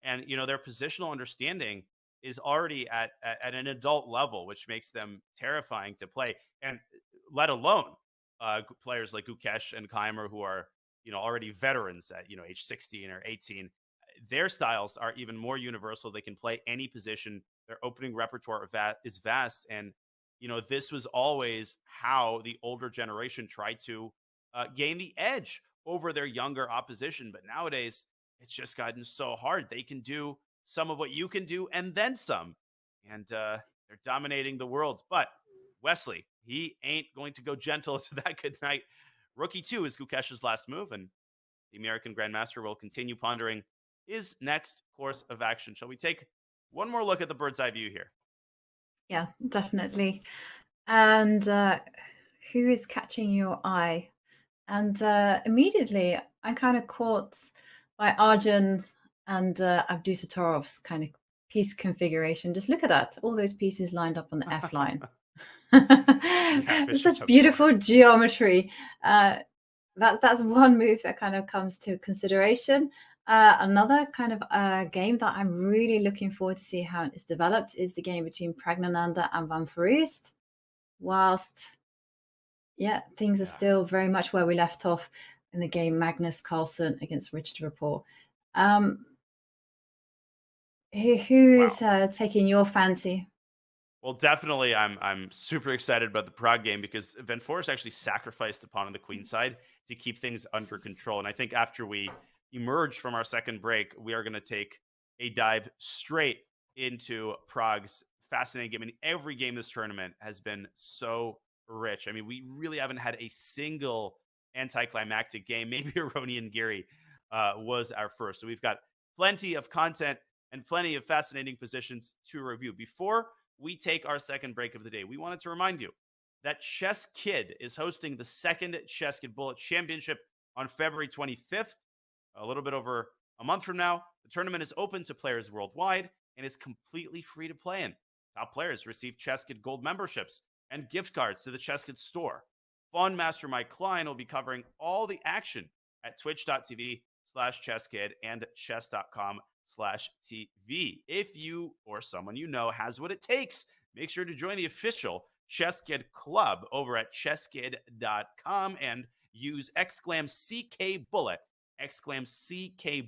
and you know their positional understanding is already at an adult level, which makes them terrifying to play. And let alone players like Gukesh and Keymer, who are already veterans at age 16 or 18. Their styles are even more universal. They can play any position. Their opening repertoire is vast. And, this was always how the older generation tried to gain the edge over their younger opposition. But nowadays, it's just gotten so hard. They can do some of what you can do and then some. And they're dominating the world. But Wesley, he ain't going to go gentle to that good night. Rookie 2 is Gukesh's last move. And the American Grandmaster will continue pondering his next course of action. Shall we take one more look at the bird's eye view here? Yeah, definitely. And who is catching your eye? And immediately I'm kind of caught by Arjun's and Abdusattorov's kind of piece configuration. Just look at that. All those pieces lined up on the F line. Such beautiful geometry. That's one move that kind of comes to consideration. Another kind of game that I'm really looking forward to see how it's developed is the game between Praggnanandhaa and Van Foreest. Whilst, things are still very much where we left off in the game Magnus Carlsen against Richard Rapport. Who is taking your fancy? Well, definitely, I'm super excited about the Pragg game because Van Foreest actually sacrificed the pawn on the queen side to keep things under control. And I think after we emerge from our second break, we are going to take a dive straight into Pragg's fascinating game. And every game this tournament has been so rich. I mean, we really haven't had a single anticlimactic game. Maybe Aronian Giri was our first. So we've got plenty of content and plenty of fascinating positions to review. Before we take our second break of the day, we wanted to remind you that Chess Kid is hosting the second Chess Kid Bullet Championship on February 25th. A little bit over a month from now. The tournament is open to players worldwide and is completely free to play in. Top players receive Chess Kid Gold memberships and gift cards to the Chess Kid store. Fun Master Mike Klein will be covering all the action at twitch.tv/chesskid and chess.com/TV. If you or someone you know has what it takes, make sure to join the official Chess Kid Club over at chesskid.com and use !CK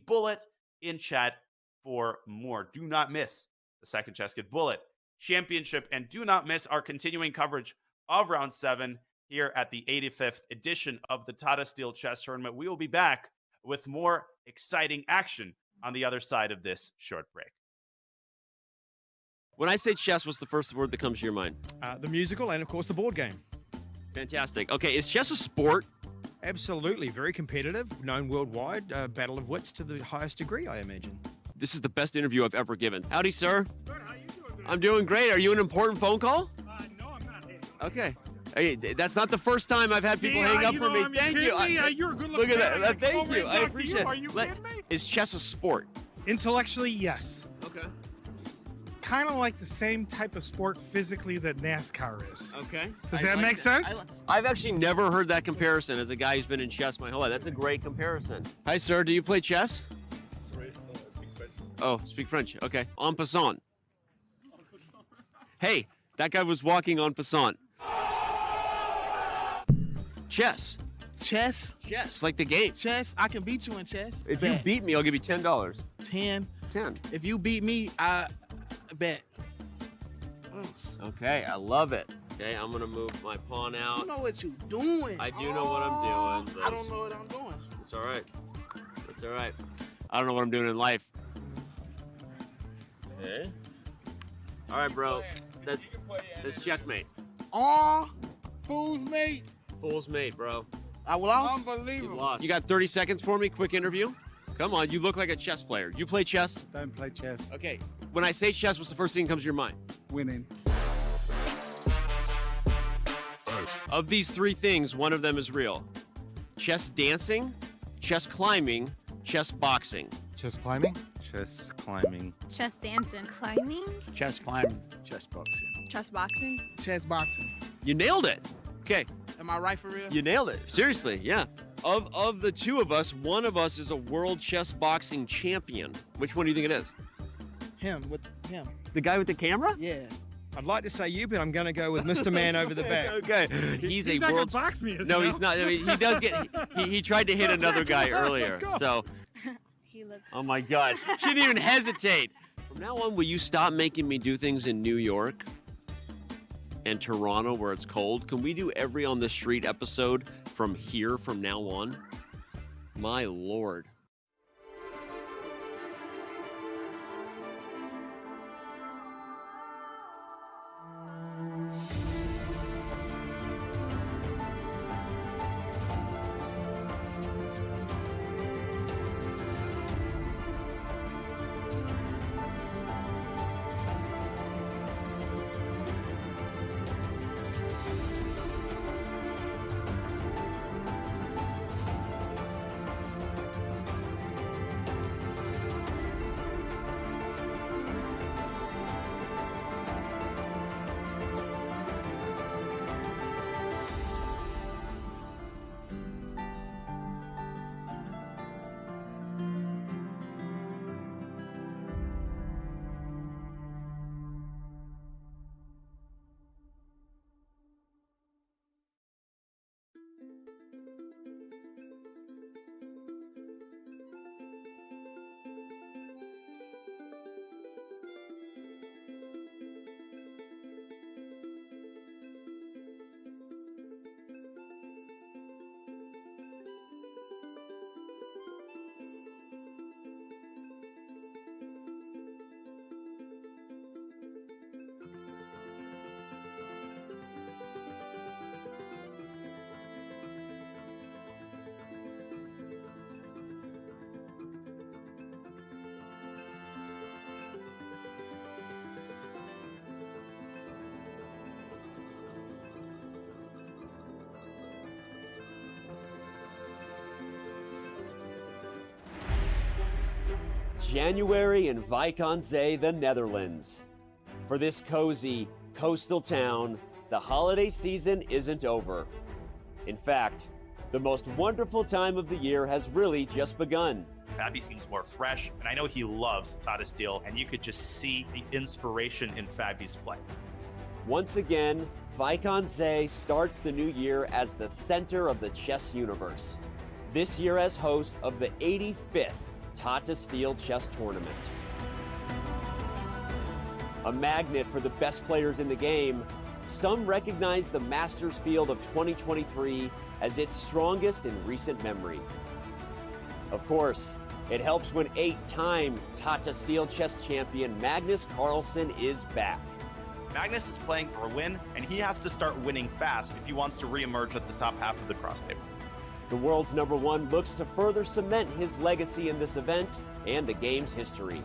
Bullet in chat for more. Do not miss the second Chess Kid Bullet Championship, and do not miss our continuing coverage of Round 7 here at the 85th edition of the Tata Steel Chess Tournament. We will be back with more exciting action on the other side of this short break. When I say chess, what's the first word that comes to your mind? The musical and, of course, the board game. Fantastic. Okay, is chess a sport? Absolutely. Very competitive, known worldwide. Battle of wits to the highest degree, I imagine. This is the best interview I've ever given. Howdy, sir. Good. How you doing, man? I'm doing great. Are you an important phone call? No, I'm not. Okay. Hey, that's not the first time I've had people hang up for me. Thank you. You're a good Look at guy. that. Thank you. I appreciate it. Are you kidding me? Is chess a sport? Intellectually, yes. Okay. Kind of like the same type of sport physically that NASCAR is. Okay. Does that make sense? I've actually never heard that comparison as a guy who's been in chess my whole life. That's a great comparison. Hi, sir. Do you play chess? Sorry, speak French. Oh, speak French. Okay. En passant. Hey, that guy was walking en passant. Chess. Chess? Chess, like the game. Chess? I can beat you in chess. If you beat me, I'll give you $10. 10? 10. If you beat me, I bet. Okay, I love it. Okay, I'm gonna move my pawn out. You know what you're doing. I do know what I'm doing. I don't know what I'm doing. It's all right. It's all right. I don't know what I'm doing in life. Okay. All right, bro. That's checkmate. Aw, fool's mate. Fool's mate, bro. I lost. You Unbelievable. lost. You got 30 seconds for me? Quick interview? Come on, you look like a chess player. You play chess? Don't play chess. Okay. When I say chess, what's the first thing that comes to your mind? Winning. Of these three things, one of them is real. Chess dancing, chess climbing, chess boxing. Chess climbing? Chess climbing. Chess dancing. Climbing? Chess climbing. Chess boxing. Chess boxing? Chess boxing. You nailed it. Okay. Am I right for real? You nailed it. Seriously, yeah. Of the two of us, one of us is a world chess boxing champion. Which one do you think it is? Him, with him. The guy with the camera? Yeah. I'd like to say you, but I'm going to go with Mr. Man over the back. Okay. He's a not world. gonna box me, is No, he? he's not. I mean, he does get. He tried to hit another guy earlier. So. He looks. Oh my God. She didn't even hesitate. From now on, will you stop making me do things in New York and Toronto where it's cold? Can we do every On the Street episode from here from now on? My Lord. January in Wijk aan Zee, the Netherlands. For this cozy coastal town, the holiday season isn't over. In fact, the most wonderful time of the year has really just begun. Fabi seems more fresh, and I know he loves Tata Steel, and you could just see the inspiration in Fabi's play. Once again, Wijk aan Zee starts the new year as the center of the chess universe. This year as host of the 85th Tata Steel Chess Tournament. A magnet for the best players in the game, some recognize the Masters field of 2023 as its strongest in recent memory. Of course, it helps when 8-time Tata Steel chess champion Magnus Carlsen is back. Magnus is playing for a win, and he has to start winning fast if he wants to reemerge at the top half of the cross table. The world's #1 looks to further cement his legacy in this event and the game's history.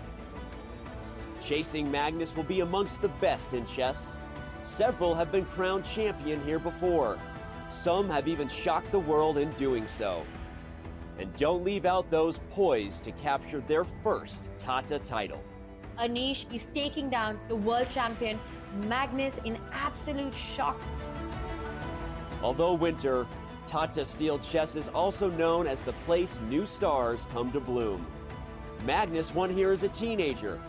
Chasing Magnus will be amongst the best in chess. Several have been crowned champion here before. Some have even shocked the world in doing so. And don't leave out those poised to capture their first Tata title. Anish is taking down the world champion Magnus in absolute shock. Although winter, Tata Steel Chess is also known as the place new stars come to bloom. Magnus won here as a teenager.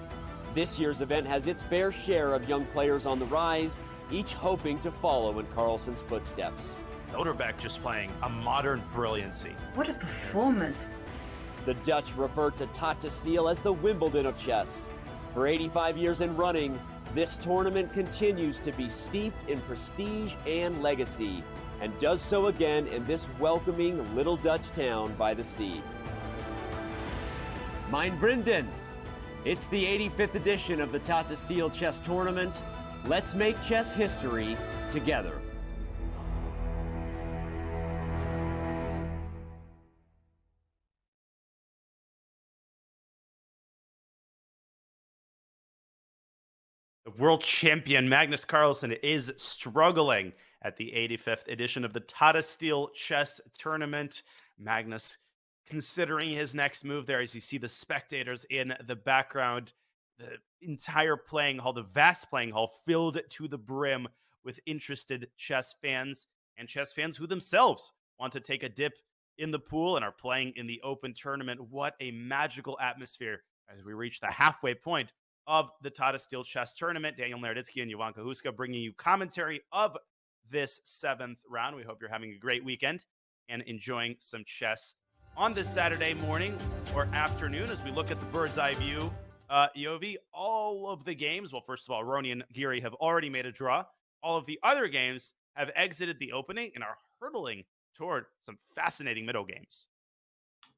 This year's event has its fair share of young players on the rise, each hoping to follow in Carlsen's footsteps. Nodirbek just playing a modern brilliancy. What a performance. The Dutch refer to Tata Steel as the Wimbledon of chess. For 85 years and running, This tournament continues to be steeped in prestige and legacy, and does so again in this welcoming little Dutch town by the sea. Mein Vrienden, it's the 85th edition of the Tata Steel Chess Tournament. Let's make chess history together. The world champion Magnus Carlsen is struggling at the 85th edition of the Tata Steel Chess Tournament. Magnus considering his next move there as you see the spectators in the background. The entire playing hall, the vast playing hall, filled to the brim with interested chess fans and chess fans who themselves want to take a dip in the pool and are playing in the open tournament. What a magical atmosphere as we reach the halfway point of the Tata Steel Chess Tournament. Daniel Naroditsky and Jovanka Huska bringing you commentary of this 7th round. We hope you're having a great weekend and enjoying some chess on this Saturday morning or afternoon as we look at the bird's eye view. Yovi, all of the games, well, first of all, Aronian Giri have already made a draw. All of the other games have exited the opening and are hurtling toward some fascinating middle games.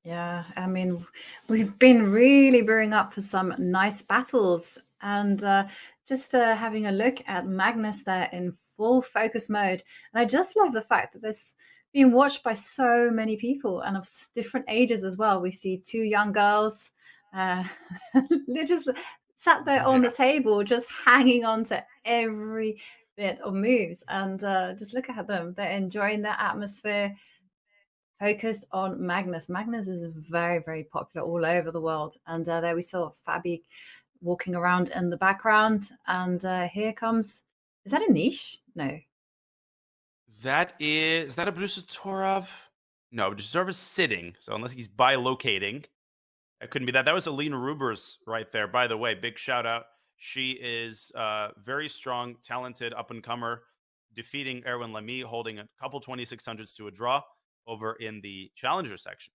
Yeah, I mean, we've been really brewing up for some nice battles, and just having a look at Magnus there in full focus mode. And I just love the fact that this being watched by so many people and of different ages as well. We see 2 young girls. They just sat there on the table, just hanging on to every bit of moves, and just look at them. They're enjoying the atmosphere, focused on Magnus. Magnus is very, very popular all over the world. And there we saw Fabi walking around in the background. And here comes, is that Anish? No. Is that Abdusattorov? No, Abdusattorov is sitting. So unless he's bilocating, that couldn't be that. That was Aline Rubers right there. By the way, big shout out. She is very strong, talented up-and-comer, defeating Erwin Lamy, holding a couple 2600s to a draw over in the challenger section.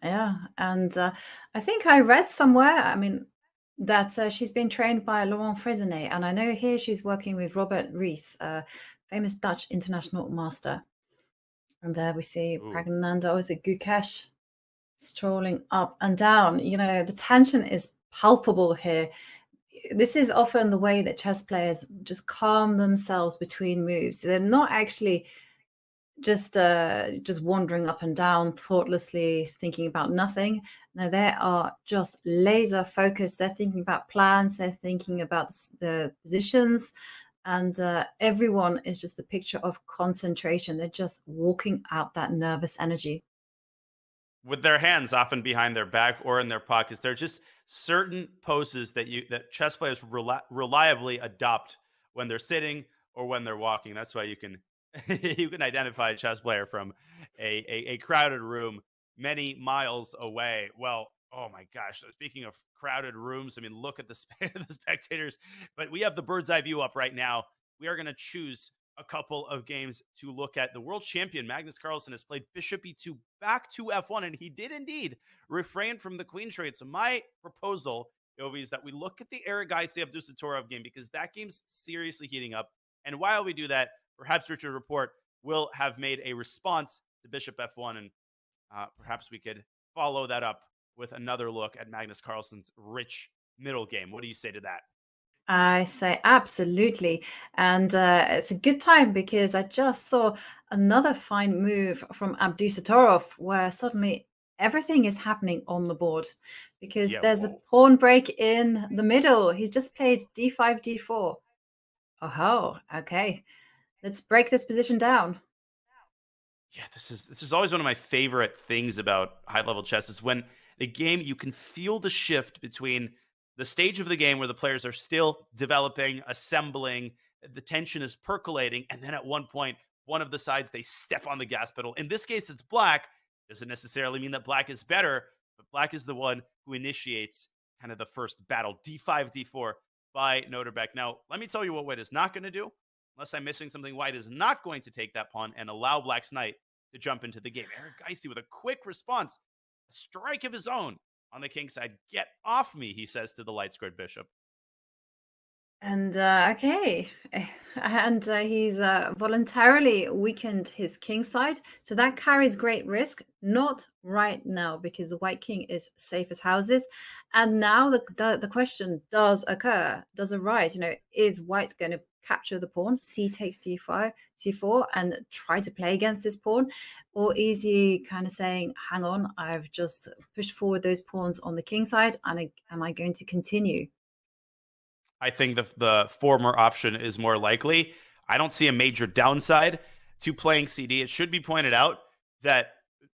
Yeah, and I think I read somewhere, I mean, that she's been trained by Laurent Frisinet, and I know here she's working with Robert Rees, famous Dutch international master. And there we see Praggnanandhaa, is it Gukesh, strolling up and down. You know, the tension is palpable here. This is often the way that chess players just calm themselves between moves. They're not actually just wandering up and down thoughtlessly, thinking about nothing. No, they are just laser focused. They're thinking about plans. They're thinking about the positions, and everyone is just a picture of concentration. They're just walking out that nervous energy with their hands often behind their back or in their pockets. There are just certain poses that chess players reliably adopt when they're sitting or when they're walking. That's why you can identify a chess player from a crowded room many miles away. Well, oh my gosh. Speaking of crowded rooms, I mean, look at the spectators. But we have the bird's eye view up right now. We are going to choose a couple of games to look at. The world champion Magnus Carlsen has played bishop e2 back to f1, and he did indeed refrain from the queen trade. So my proposal, Yovi, is that we look at the Erigaisi Abdusattorov game, because that game's seriously heating up. And while we do that, perhaps Richard Rapport will have made a response to bishop f1, and perhaps we could follow that up with another look at Magnus Carlsen's rich middle game. What do you say to that? I say absolutely. And it's a good time because I just saw another fine move from Abdusattorov where suddenly everything is happening on the board because there's a pawn break in the middle. He's just played d5, d4. Oh, okay. Let's break this position down. Yeah, this is always one of my favorite things about high-level chess is when the game, you can feel the shift between the stage of the game where the players are still developing, assembling, the tension is percolating, and then at one point, one of the sides, they step on the gas pedal. In this case, it's black. Doesn't necessarily mean that black is better, but black is the one who initiates kind of the first battle, d5, d4 by Nodirbek. Now, let me tell you what white is not going to do. Unless I'm missing something, white is not going to take that pawn and allow black's knight to jump into the game. Erigaisi with a quick response, a strike of his own on the king side. Get off me, he says to the light squared bishop. And okay, and he's voluntarily weakened his king side, so that carries great risk. Not right now because the white king is safe as houses, and now the question does arise. Is white going to capture the pawn? C takes d5, c4, and try to play against this pawn, or is he kind of saying, "Hang on, I've just pushed forward those pawns on the king side, and am I going to continue?" I think the former option is more likely. I don't see a major downside to playing CD. It should be pointed out that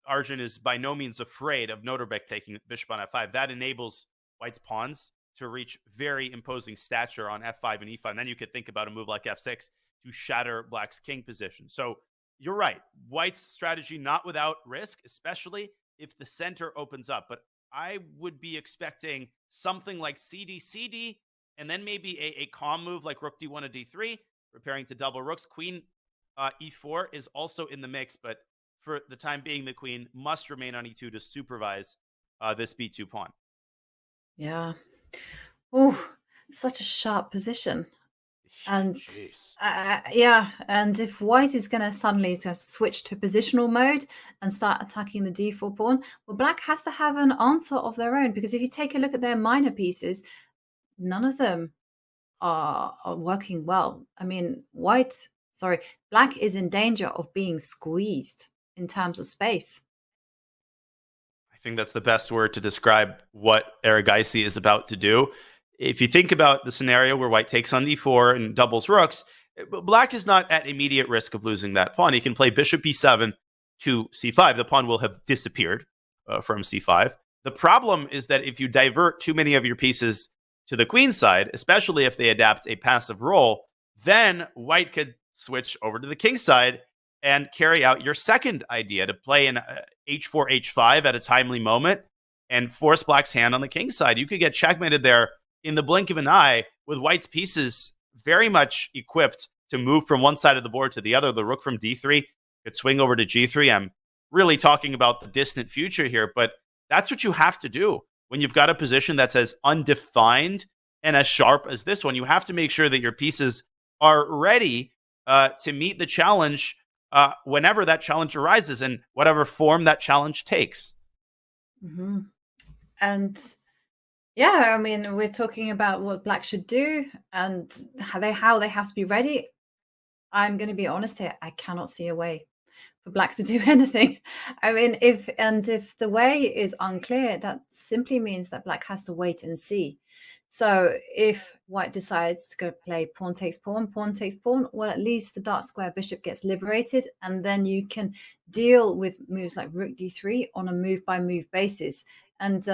Arjun is by no means afraid of Nodirbek taking bishop on f5. That enables white's pawns to reach very imposing stature on f5 and e5. And then you could think about a move like f6 to shatter black's king position. So you're right. White's strategy not without risk, especially if the center opens up. But I would be expecting something like CD, and then maybe a calm move like rook d1 to d3, preparing to double rooks. Queen e4 is also in the mix, but for the time being, the queen must remain on e2 to supervise this b2 pawn. Yeah. Oh, such a sharp position. And yeah, and if white is going to suddenly switch to positional mode and start attacking the d4 pawn, well, black has to have an answer of their own, because if you take a look at their minor pieces, none of them are working well. I mean, black is in danger of being squeezed in terms of space. I think that's the best word to describe what Erigaisi is about to do. If you think about the scenario where white takes on d4 and doubles rooks, black is not at immediate risk of losing that pawn. He can play bishop b7 to c5. The pawn will have disappeared from c5. The problem is that if you divert too many of your pieces to the queen side, especially if they adapt a passive role, then white could switch over to the king side and carry out your second idea to play an h4, h5 at a timely moment and force black's hand on the king side. You could get checkmated there in the blink of an eye, with white's pieces very much equipped to move from one side of the board to the other. The rook from d3 could swing over to g3. I'm really talking about the distant future here, but that's what you have to do. When you've got a position that's as undefined and as sharp as this one, you have to make sure that your pieces are ready to meet the challenge whenever that challenge arises and whatever form that challenge takes. Mm-hmm. And yeah, I mean, we're talking about what black should do and how they have to be ready. I'm going to be honest here. I cannot see a way for black to do anything. I mean, if the way is unclear, that simply means that black has to wait and see. So if white decides to go play pawn takes pawn, well, at least the dark square bishop gets liberated, and then you can deal with moves like rook d3 on a move-by-move basis. And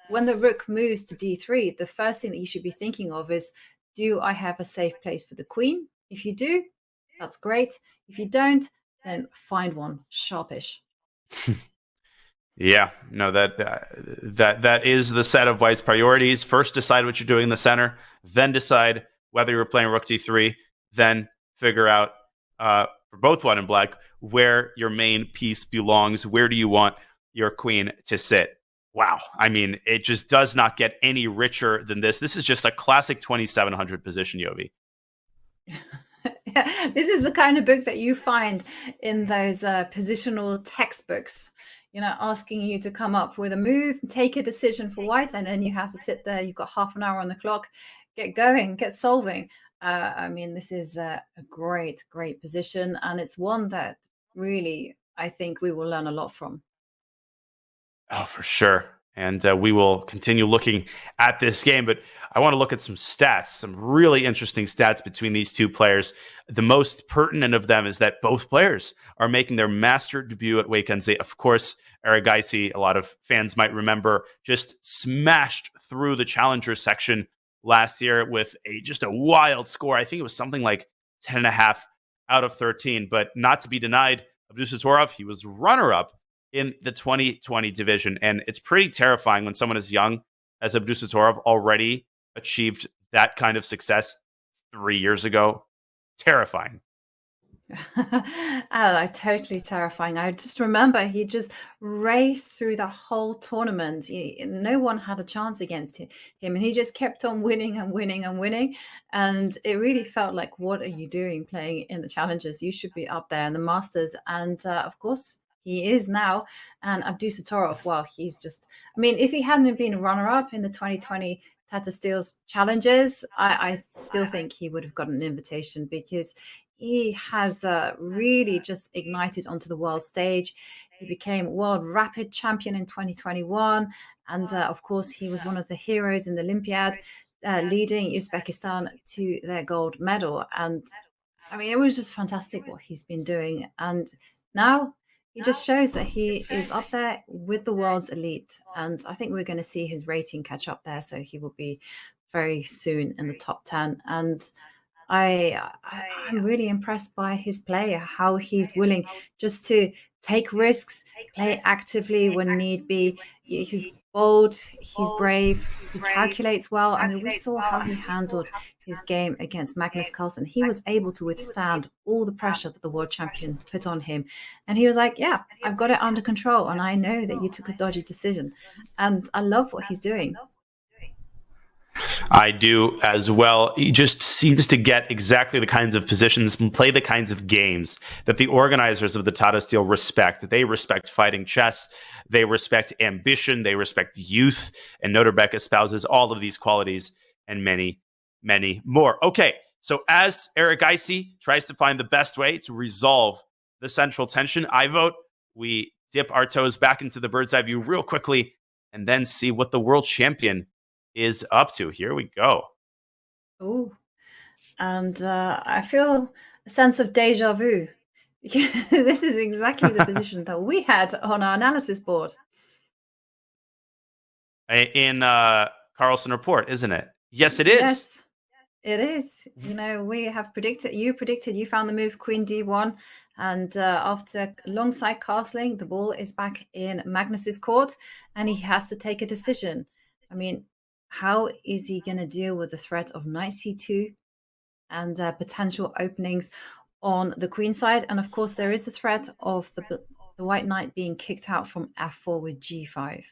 when the rook moves to d3, the first thing that you should be thinking of is, do I have a safe place for the queen? If you do, that's great. If you don't, then find one sharpish. Yeah, no, that is the set of white's priorities. First, decide what you're doing in the center, then decide whether you're playing rook d3, then figure out for both white and black where your main piece belongs. Where do you want your queen to sit? Wow, I mean, it just does not get any richer than this. This is just a classic 2700 position, Yovi. Yeah, this is the kind of book that you find in those positional textbooks, asking you to come up with a move, take a decision for white, and then you have to sit there. You've got half an hour on the clock, get going, get solving. I mean, this is a great position, and it's one that really, I think we will learn a lot from. Oh, for sure. And we will continue looking at this game, but I want to look at some stats, some really interesting stats between these two players. The most pertinent of them is that both players are making their master debut at Wijk. Of course, Erigaisi, a lot of fans might remember, just smashed through the challenger section last year with just a wild score. I think it was something like 10.5 out of 13, but not to be denied, Abdusattorov, he was runner-up in the 2020 division. And it's pretty terrifying when someone as young as Abdusattorov already achieved that kind of success 3 years ago. Terrifying. Oh, totally terrifying. I just remember he just raced through the whole tournament. No one had a chance against him, and he just kept on winning and winning and winning. And it really felt like, what are you doing playing in the challenges? You should be up there in the Masters. And of course, he is now. And Abdusattorov, well, he's just, I mean, if he hadn't been runner-up in the 2020 Tata Steel's challenges, I still think he would have got an invitation, because he has really just ignited onto the world stage. He became world rapid champion in 2021. And of course, he was one of the heroes in the Olympiad, leading Uzbekistan to their gold medal. And I mean, it was just fantastic what he's been doing. And now he just shows that he is up there with the world's elite. And I think we're going to see his rating catch up there. So he will be very soon in the top 10. And I'm really impressed by his play, how he's willing just to take risks, play actively when need be. He's bold, he's brave, he calculates well. I mean, we saw how he handled his game against Magnus Carlsen. He was able to withstand all the pressure that the world champion put on him. And he was like, yeah, I've got it under control. And I know that you took a dodgy decision. And I love what he's doing. I do as well. He just seems to get exactly the kinds of positions and play the kinds of games that the organizers of the Tata Steel respect. They respect fighting chess. They respect ambition. They respect youth. And Nodirbek espouses all of these qualities and many, many more. Okay, so as Erigaisi tries to find the best way to resolve the central tension, I vote we dip our toes back into the bird's eye view real quickly and then see what the world champion is up to. Here we go. Oh, and I feel a sense of deja vu. This is exactly the position that we had on our analysis board. In Carlsen report, isn't it? Yes, it is. Yes, it is. You know, we have predicted, you found the move Queen D1. And after alongside castling, the ball is back in Magnus's court and he has to take a decision. I mean, how is he going to deal with the threat of knight c2 and potential openings on the queen side? And of course, there is the threat of the white knight being kicked out from f4 with g5.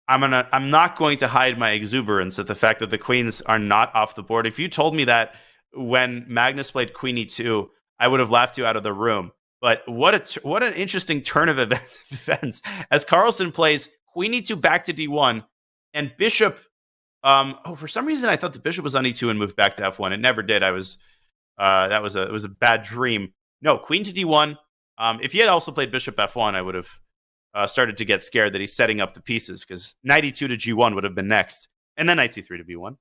I'm not going to hide my exuberance at the fact that the queens are not off the board. If you told me that when Magnus played queen e2, I would have laughed you out of the room. But what an interesting turn of events as Carlsen plays queen e2 back to d1. And bishop, for some reason, I thought the bishop was on e2 and moved back to f1. It never did. It was a bad dream. No, queen to d1. If he had also played bishop f1, I would have started to get scared that he's setting up the pieces, because knight e2 to g1 would have been next, and then knight c3 to b1.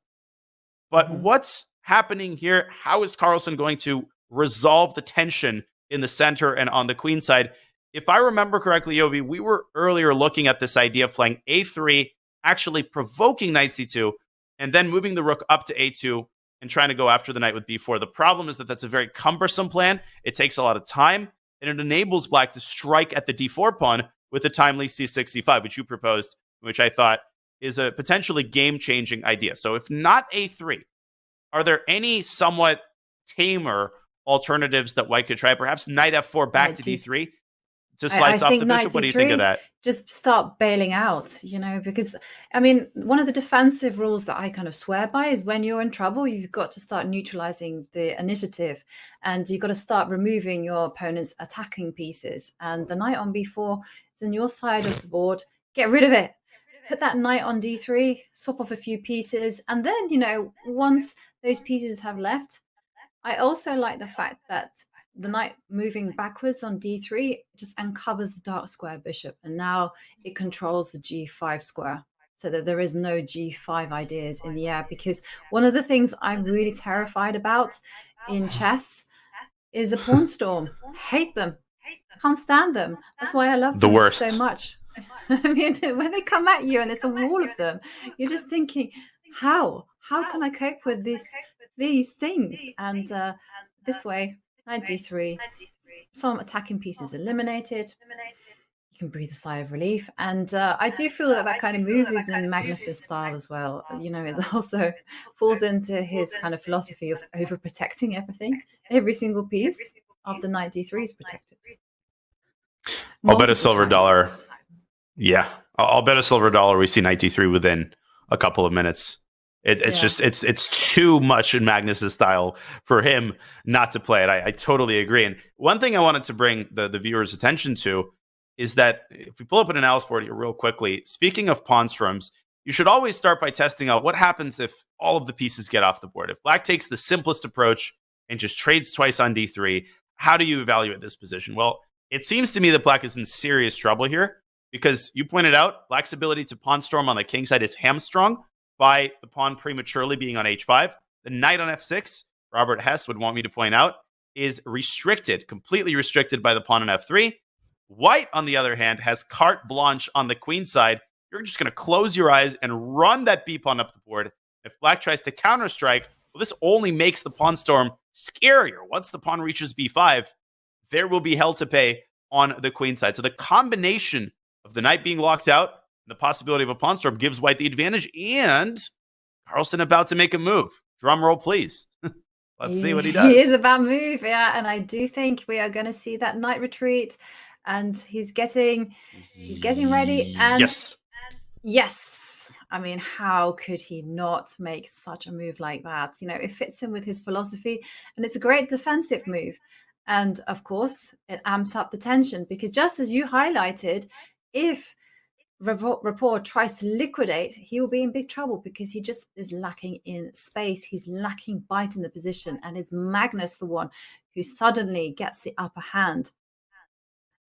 But what's happening here? How is Carlsen going to resolve the tension in the center and on the queen side? If I remember correctly, Yovi, we were earlier looking at this idea of playing a3, actually provoking knight c2, and then moving the rook up to a2 and trying to go after the knight with b4. The problem is that that's a very cumbersome plan. It takes a lot of time, and it enables black to strike at the d4 pawn with a timely c6, c5, which you proposed, which I thought is a potentially game-changing idea. So if not a3, are there any somewhat tamer alternatives that White could try? Perhaps knight f4 back to d3? To slice off the bishop. What do you think of that? Just start bailing out, you know, because, I mean, one of the defensive rules that I kind of swear by is when you're in trouble, you've got to start neutralizing the initiative and you've got to start removing your opponent's attacking pieces. And the knight on b4 is on your side of the board. Get rid of it. Put that knight on d3, swap off a few pieces. And then, you know, once those pieces have left, I also like the fact that the knight moving backwards on d3 just uncovers the dark square bishop, and now it controls the g5 square, so that there is no g5 ideas in the air. Because one of the things I'm really terrified about in chess is a pawn storm. Hate them. Can't stand them. That's why I love them so much. I mean, when they come at you and there's a wall of them, you're just thinking, how can I cope with these things? And this way, knight d3, some attacking pieces eliminated. you can breathe a sigh of relief. And I do feel that that kind of move is in Magnus's style as well. You know, it also falls into his kind of philosophy of overprotecting everything. Every single piece after knight d3 is protected. I'll bet a Multiple silver times. dollar. Yeah, I'll bet a silver dollar we see knight d3 within a couple of minutes. It's just it's too much in Magnus's style for him not to play it. I totally agree. And one thing I wanted to bring the viewers' attention to is that if we pull up an analysis board here real quickly, speaking of pawn storms, you should always start by testing out what happens if all of the pieces get off the board. If black takes the simplest approach and just trades twice on d3, how do you evaluate this position? Well, it seems to me that black is in serious trouble here because you pointed out black's ability to pawn storm on the king side is hamstrung by the pawn prematurely being on h5. The knight on f6, Robert Hess would want me to point out, is restricted, completely restricted by the pawn on f3. White, on the other hand, has carte blanche on the queen side. You're just going to close your eyes and run that b pawn up the board. If black tries to counterstrike, well, this only makes the pawn storm scarier. Once the pawn reaches b5, there will be hell to pay on the queen side. So the combination of the knight being locked out and the possibility of a pawn storm gives white the advantage. And Carlsen about to make a move. Drum roll, please. Let's see what he does. He is about move, yeah. And I do think we are going to see that knight retreat. And he's getting ready. And yes. I mean, how could he not make such a move like that? You know, it fits in with his philosophy, and it's a great defensive move. And of course, it amps up the tension because just as you highlighted, if Rapport tries to liquidate, he will be in big trouble because he just is lacking in space. He's lacking bite in the position, and it's Magnus the one who suddenly gets the upper hand.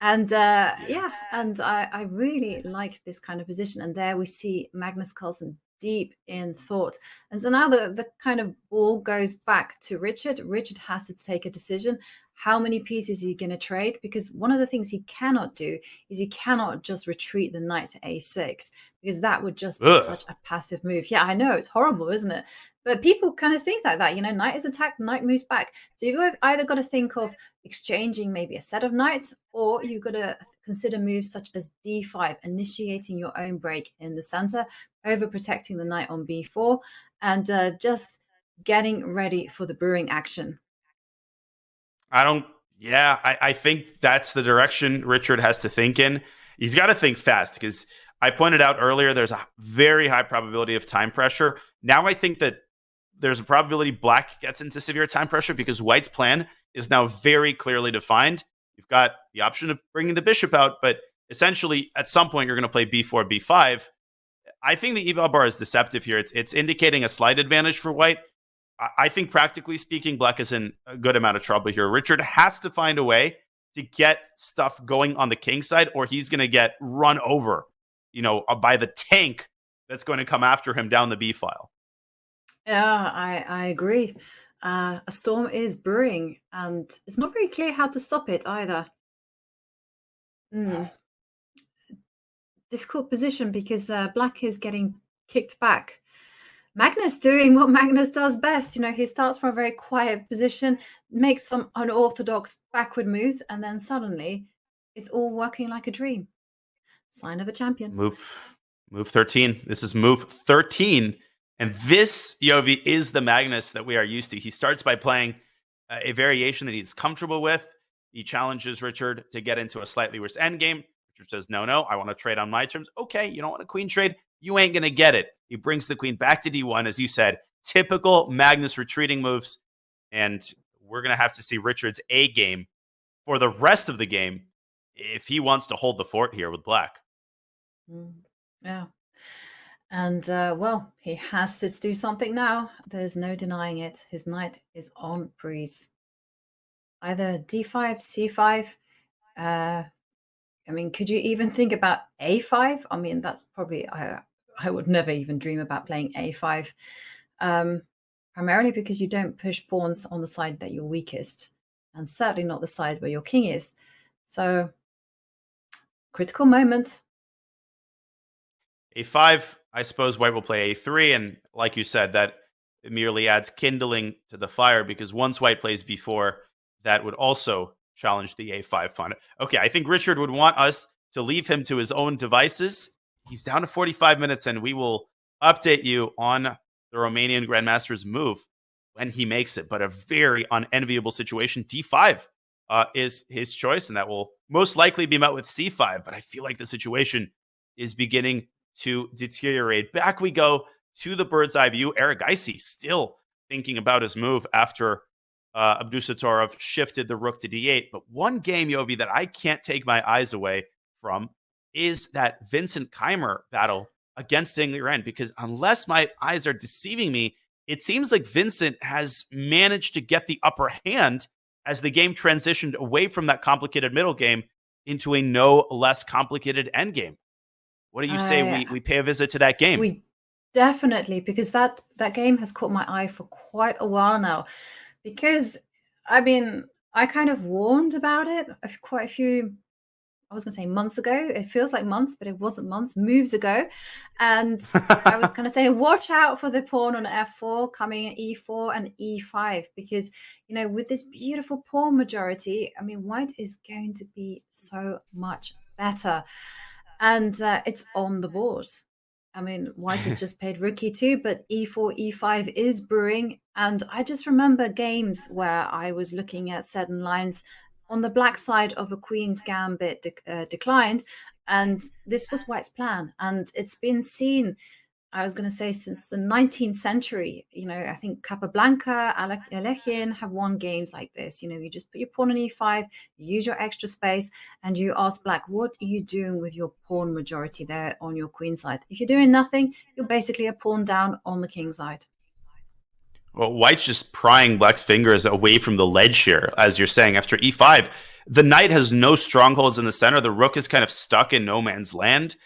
And I really like this kind of position. And there we see Magnus Carlsen deep in thought. And so now the kind of ball goes back to Richard. Richard has to take a decision. How many pieces is he going to trade? Because one of the things he cannot do is he cannot just retreat the knight to a6, because that would just be such a passive move. Yeah, I know, it's horrible, isn't it? But people kind of think like that, you know, knight is attacked, knight moves back. So you've either got to think of exchanging maybe a set of knights, or you've got to consider moves such as d5, initiating your own break in the center, overprotecting the knight on b4, and just getting ready for the brewing action. I think that's the direction Richard has to think in. He's got to think fast because I pointed out earlier there's a very high probability of time pressure. Now I think that there's a probability black gets into severe time pressure because white's plan is now very clearly defined. You've got the option of bringing the bishop out, but essentially at some point you're going to play b4, b5. I think the eval bar is deceptive here. It's indicating a slight advantage for white. I think practically speaking, black is in a good amount of trouble here. Richard has to find a way to get stuff going on the king side, or he's going to get run over, you know, by the tank that's going to come after him down the b file. Yeah, I agree. A storm is brewing, and it's not very clear how to stop it either. Difficult position because black is getting kicked back. Magnus doing what Magnus does best. You know, he starts from a very quiet position, makes some unorthodox backward moves, and then suddenly it's all working like a dream. Sign of a champion. Move 13. This is move 13. And this, Yovi, is the Magnus that we are used to. He starts by playing a variation that he's comfortable with. He challenges Richard to get into a slightly worse endgame. Richard says, no, I want to trade on my terms. Okay, you don't want a queen trade? You ain't going to get it. He brings the queen back to d1, as you said. Typical Magnus retreating moves. And we're going to have to see Richard's A game for the rest of the game if he wants to hold the fort here with black. Yeah. And, well, he has to do something now. There's no denying it. His knight is on breeze. Either d5, c5. I mean, could you even think about a5? I mean, that's probably... I would never even dream about playing a5. Primarily because you don't push pawns on the side that you're weakest. And certainly not the side where your king is. So, critical moment. a5, I suppose white will play a3, and like you said, that merely adds kindling to the fire, because once white plays b4, that would also challenge the a5 pawn. Okay, I think Richard would want us to leave him to his own devices. He's down to 45 minutes, and we will update you on the Romanian Grandmaster's move when he makes it. But a very unenviable situation. D5 is his choice, and that will most likely be met with C5. But I feel like the situation is beginning to deteriorate. Back we go to the bird's eye view. Erigaisi still thinking about his move after Abdusattorov shifted the rook to D8. But one game, Yovi, that I can't take my eyes away from is that Vincent Keymer battle against Ding Liren, because unless my eyes are deceiving me, it seems like Vincent has managed to get the upper hand as the game transitioned away from that complicated middle game into a no less complicated end game. What do you say we pay a visit to that game? We definitely, because that game has caught my eye for quite a while now. Because, I mean, I kind of warned about it quite a few, I was going to say months ago. It feels like months, but it wasn't months, moves ago. And I was kind of saying, watch out for the pawn on f4 coming at e4 and e5, because, you know, with this beautiful pawn majority, I mean, white is going to be so much better. And it's on the board. I mean, white has just played rook e2, but e4, e5 is brewing. And I just remember games where I was looking at certain lines on the black side of a queen's gambit declined. And this was white's plan. And it's been seen, I was going to say, since the 19th century. You know, I think Capablanca, Alekhine have won games like this. You know, you just put your pawn on e5, you use your extra space, and you ask black, what are you doing with your pawn majority there on your queen side? If you're doing nothing, you're basically a pawn down on the king side. Well, white's just prying black's fingers away from the ledge here, as you're saying, after e5. The knight has no strongholds in the center. The rook is kind of stuck in no man's land.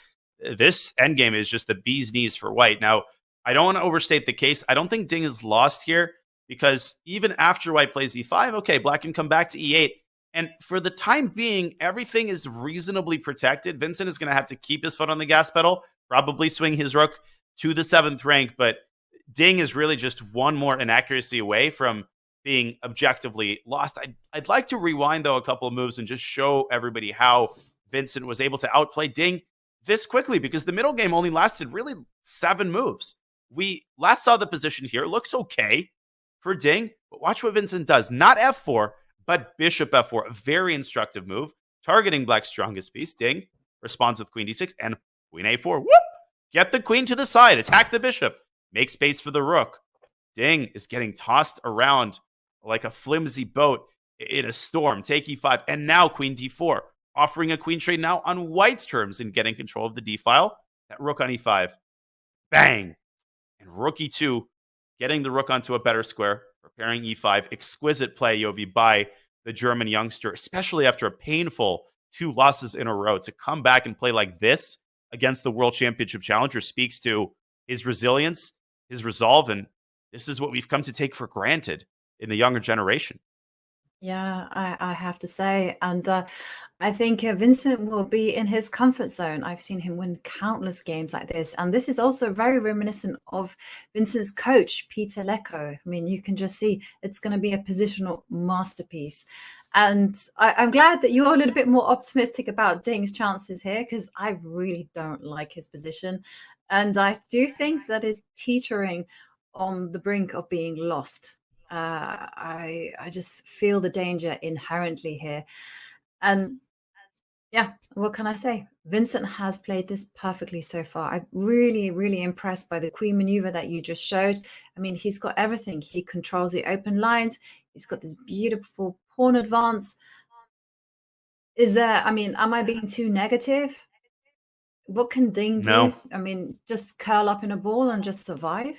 This endgame is just the bee's knees for white. Now, I don't want to overstate the case. I don't think Ding is lost here, because even after white plays e5, okay, black can come back to e8. And for the time being, everything is reasonably protected. Vincent is going to have to keep his foot on the gas pedal, probably swing his rook to the 7th rank, but Ding is really just one more inaccuracy away from being objectively lost. I'd like to rewind, though, a couple of moves and just show everybody how Vincent was able to outplay Ding this quickly, because the middle game only lasted really 7 moves. We last saw the position here. Looks okay for Ding, but watch what Vincent does. Not f4, but bishop f4. A very instructive move, targeting black's strongest piece. Ding responds with queen d6 and queen a4. Whoop! Get the queen to the side. Attack the bishop. Make space for the rook. Ding is getting tossed around like a flimsy boat in a storm. Take e5, and now queen d4. Offering a queen trade now on white's terms and getting control of the d file. That rook on e5. Bang! And rook e2, getting the rook onto a better square, preparing e5. Exquisite play, Yovi, by the German youngster, especially after a painful 2 losses in a row. To come back and play like this against the World Championship challenger speaks to his resilience, his resolve, and this is what we've come to take for granted in the younger generation. Yeah, I have to say. And I think Vincent will be in his comfort zone. I've seen him win countless games like this. And this is also very reminiscent of Vincent's coach, Peter Lecco. I mean, you can just see it's going to be a positional masterpiece. And I'm glad that you're a little bit more optimistic about Ding's chances here, because I really don't like his position. And I do think that is teetering on the brink of being lost. I just feel the danger inherently here. And yeah, what can I say? Vincent has played this perfectly so far. I'm really, really impressed by the queen maneuver that you just showed. I mean, he's got everything. He controls the open lines. He's got this beautiful pawn advance. Is there, I mean, am I being too negative? What can Ding do? No. I mean, just curl up in a ball and just survive?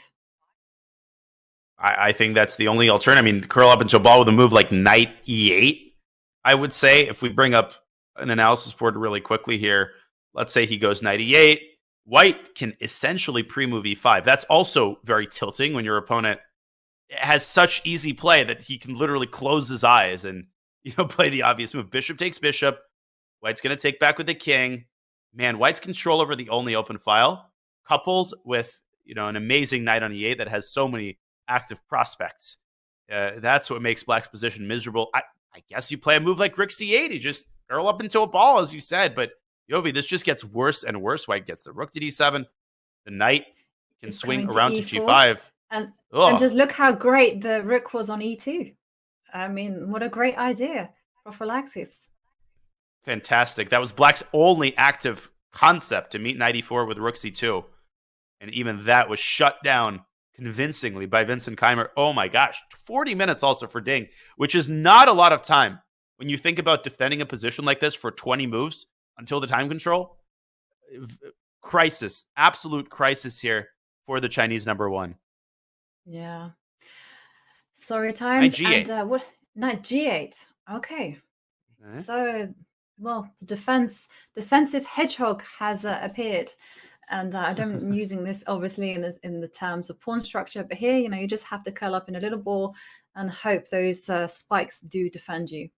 I think that's the only alternative. I mean, curl up into a ball with a move like knight e8, I would say. If we bring up an analysis board really quickly here, let's say he goes knight e8. White can essentially pre-move e5. That's also very tilting when your opponent has such easy play that he can literally close his eyes and, you know, play the obvious move. Bishop takes bishop. White's going to take back with the king. Man, white's control over the only open file, coupled with, you know, an amazing knight on e8 that has so many active prospects. That's what makes black's position miserable. I guess you play a move like rook c8. You just curl up into a ball, as you said, but Yovi, this just gets worse and worse. White gets the rook to d7. The knight can swing going to around to E4. g5. And Ugh. just look how great the rook was on e2. I mean, what a great idea. Prophylaxis. Fantastic. That was Black's only active concept to meet knight e4 with rook c2. And even that was shut down convincingly by Vincent Keymer. Oh my gosh. 40 minutes also for Ding, which is not a lot of time when you think about defending a position like this for 20 moves until the time control. Crisis. Absolute crisis here for the Chinese number one. Yeah. Sorry times. Knight g8. And what? Knight g8. Okay. So, well, the defensive hedgehog has appeared, and I'm using this obviously in the terms of pawn structure. But here, you just have to curl up in a little ball and hope those spikes do defend you.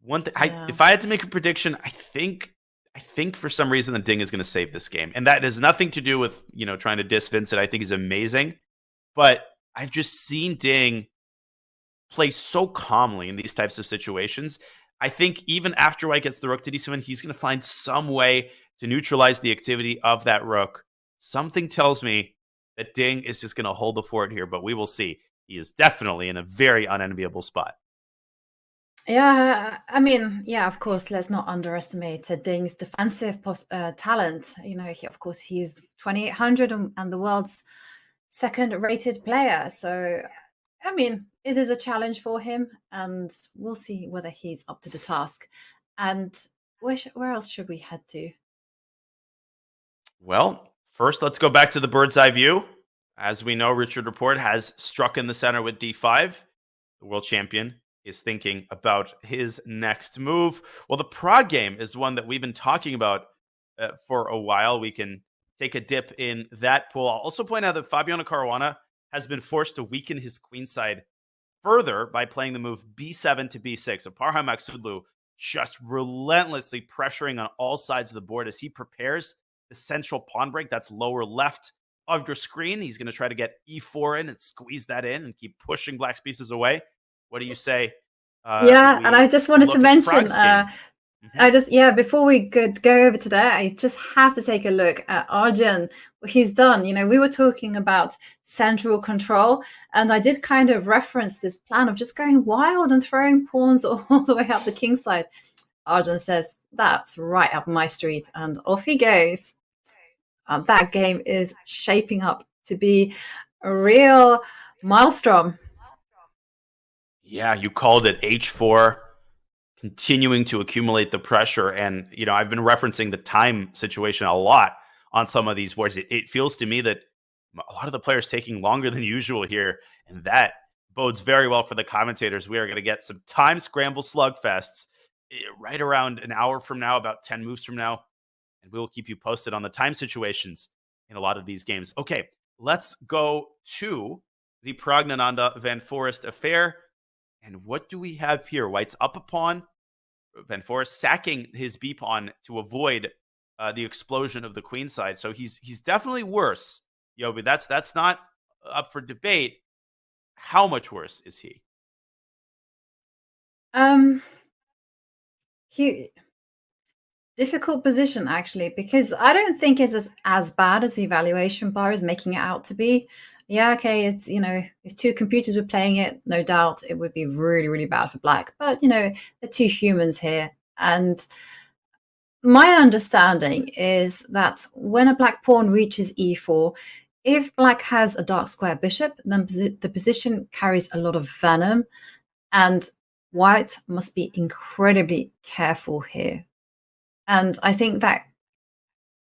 One thing, if I had to make a prediction, I think for some reason that Ding is going to save this game, and that has nothing to do with trying to diss Vincent. I think he's amazing, but I've just seen Ding play so calmly in these types of situations. I think even after White gets the rook to d7, he's going to find some way to neutralize the activity of that rook. Something tells me that Ding is just going to hold the fort here, but we will see. He is definitely in a very unenviable spot. Yeah, I mean, of course, let's not underestimate Ding's defensive talent. Of course, he's 2800 and the world's second-rated player. So, I mean, it is a challenge for him, and we'll see whether he's up to the task. And where else should we head to? Well, first, let's go back to the bird's eye view. As we know, Richard Rapport has struck in the center with d5. The world champion is thinking about his next move. Well, the Prague game is one that we've been talking about for a while. We can take a dip in that pool. I'll also point out that Fabiano Caruana has been forced to weaken his queenside further by playing the move b7 to b6. So Parham Maghsoodloo just relentlessly pressuring on all sides of the board as he prepares the central pawn break that's lower left of your screen. He's going to try to get e4 in and squeeze that in and keep pushing Black's pieces away. What do you say? And I just wanted to mention, before we go over to there, I just have to take a look at Arjun, what he's done. We were talking about central control, and I did kind of reference this plan of just going wild and throwing pawns all the way up the king side. Arjun says, that's right up my street, and off he goes. That game is shaping up to be a real maelstrom. Yeah, you called it. H4, continuing to accumulate the pressure. And, I've been referencing the time situation a lot on some of these boards. It feels to me that a lot of the players taking longer than usual here, and that bodes very well for the commentators. We are going to get some time scramble slugfests right around an hour from now, about 10 moves from now. And we will keep you posted on the time situations in a lot of these games. Okay, let's go to the Praggnanandhaa Van Foreest affair. And what do we have here? White's up a pawn. Van Foreest sacking his b pawn to avoid the explosion of the queen side. So he's definitely worse. But that's not up for debate. How much worse is he? Difficult position, actually, because I don't think it's as bad as the evaluation bar is making it out to be. Yeah, okay, it's, if two computers were playing it, no doubt it would be really, really bad for Black. But, they're two humans here. And my understanding is that when a Black pawn reaches e4, if Black has a dark square bishop, then the position carries a lot of venom. And White must be incredibly careful here. And I think that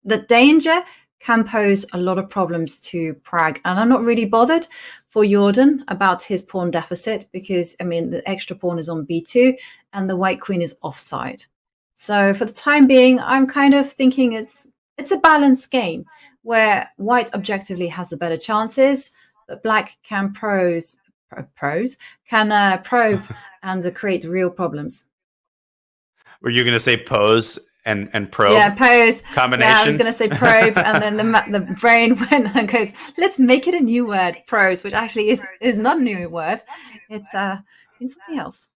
the danger can pose a lot of problems to Pragg. And I'm not really bothered for Jordan about his pawn deficit because, the extra pawn is on b2 and the white queen is offside. So for the time being, I'm kind of thinking it's a balanced game where White objectively has the better chances, but Black can probe and create real problems. Were you going to say pose and probe? Yeah, pose. Combination? Yeah, I was going to say probe, and then the brain went and goes, let's make it a new word, pros, which actually is not a new word. It's something else.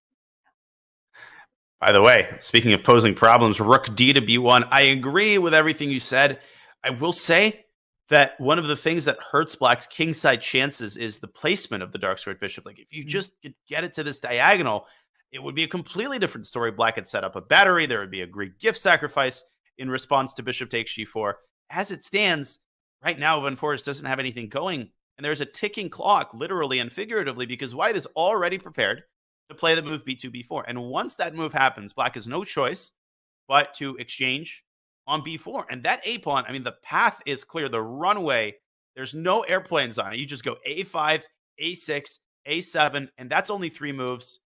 By the way, speaking of posing problems, rook d to b1. I agree with everything you said. I will say that one of the things that hurts Black's kingside chances is the placement of the dark squared bishop. Like, if you just could get it to this diagonal, it would be a completely different story. Black had set up a battery. There would be a Greek gift sacrifice in response to bishop takes g4. As it stands, right now, when Foreest doesn't have anything going, and there's a ticking clock, literally and figuratively, because White is already prepared to play the move b2, b4. And once that move happens, Black has no choice but to exchange on b4. And that a pawn, I mean, the path is clear. The runway, there's no airplanes on it. You just go a5, a6, a7, and that's only 3 moves.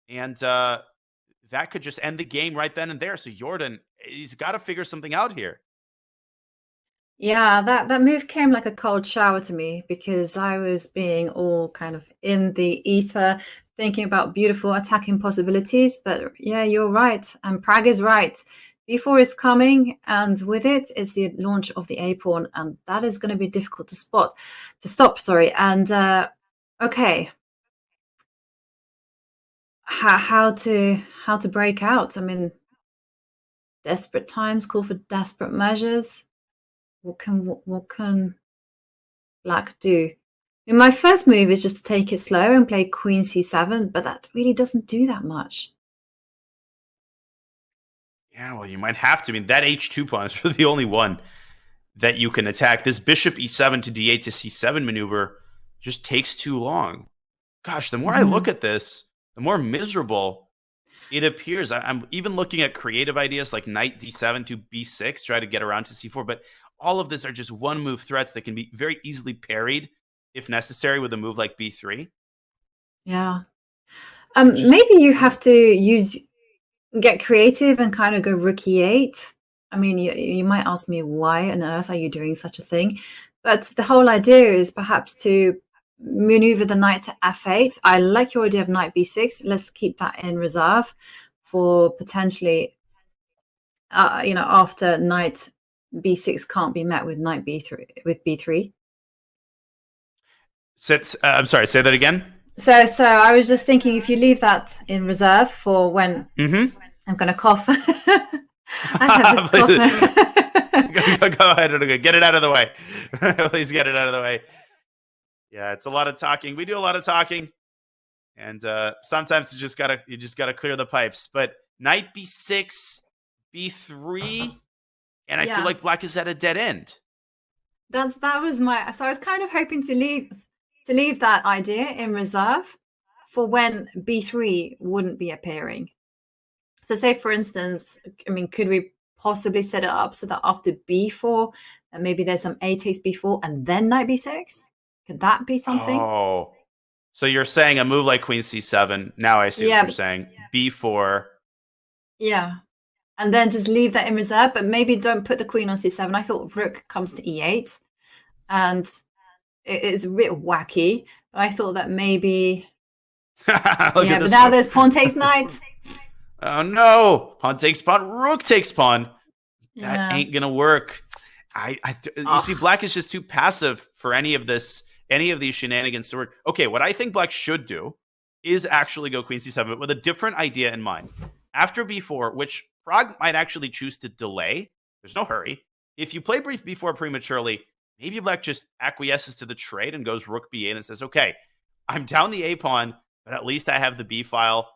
And that could just end the game right then and there. So Jordan, he's got to figure something out here. Yeah, that move came like a cold shower to me because I was being all kind of in the ether, thinking about beautiful attacking possibilities. But yeah, you're right. And Pragg is right. b4 is coming, and with it is the launch of the a pawn, and that is going to be difficult to stop. Sorry. And okay, how to break out? I mean, desperate times call for desperate measures. What can Black do? I mean, my first move is just to take it slow and play queen c7, but that really doesn't do that much. Yeah, well, you might have to. I mean, that h2 pawn is really the only one that you can attack. This bishop e7 to d8 to c7 maneuver just takes too long. Gosh, the more I look at this, the more miserable it appears. I'm even looking at creative ideas like knight d7 to b6, try to get around to c4, but all of this are just one-move threats that can be very easily parried, if necessary, with a move like b3. Yeah. Maybe you have to get creative and kind of go rook e8. I mean, you might ask me, why on earth are you doing such a thing? But the whole idea is perhaps to maneuver the knight to f8. I like your idea of knight b6. Let's keep that in reserve for potentially, after knight b6 can't be met with knight b3 with b3. I'm sorry, say that again. So I was just thinking, if you leave that in reserve for when I'm going to cough. I have this cough. Go ahead, get it out of the way. Please get it out of the way. Yeah, it's a lot of talking. We do a lot of talking, and sometimes you just gotta clear the pipes. But knight b6, b3. And I feel like Black is at a dead end. That was so I was kind of hoping to leave that idea in reserve for when b3 wouldn't be appearing. So say, for instance, I mean, could we possibly set it up so that after b4, and maybe there's some a takes b4 and then knight b6? Could that be something? Oh, so you're saying a move like queen c7. Now I see what you're saying. b4. Yeah. And then just leave that in reserve, but maybe don't put the queen on c7. I thought rook comes to e8, and it is a bit wacky. But I thought that maybe, but now there's pawn takes knight. Oh no! Pawn takes pawn. Rook takes pawn. That ain't gonna work. You see, Black is just too passive for any of these shenanigans to work. Okay, what I think Black should do is actually go queen c7, but with a different idea in mind. After b4, which Pragg might actually choose to delay. There's no hurry. If you play brief b4 prematurely, maybe Black just acquiesces to the trade and goes rook b8 and says, okay, I'm down the a pawn, but at least I have the b file.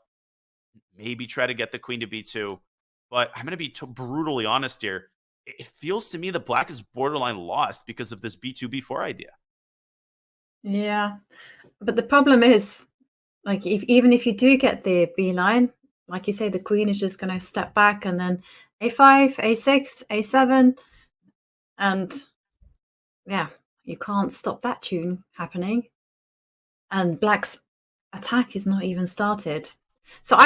Maybe try to get the queen to b2. But I'm going to be brutally honest here. It feels to me that Black is borderline lost because of this b2, b4 idea. Yeah. But the problem is, like, even if you do get the b line, like you say, the queen is just going to step back, and then a5, a6, a7. And yeah, you can't stop that tune happening. And Black's attack is not even started. So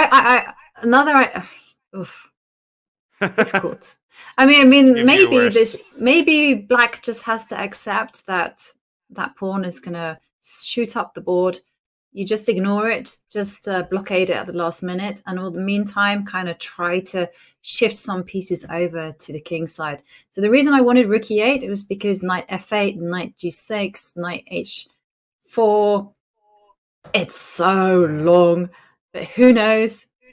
difficult. I mean, maybe Black just has to accept that pawn is going to shoot up the board. You just ignore it, just blockade it at the last minute, and in the meantime, kind of try to shift some pieces over to the king side. So the reason I wanted rook e8, it was because knight f8, knight g6, knight h4. – It's so long, but who knows? Yeah,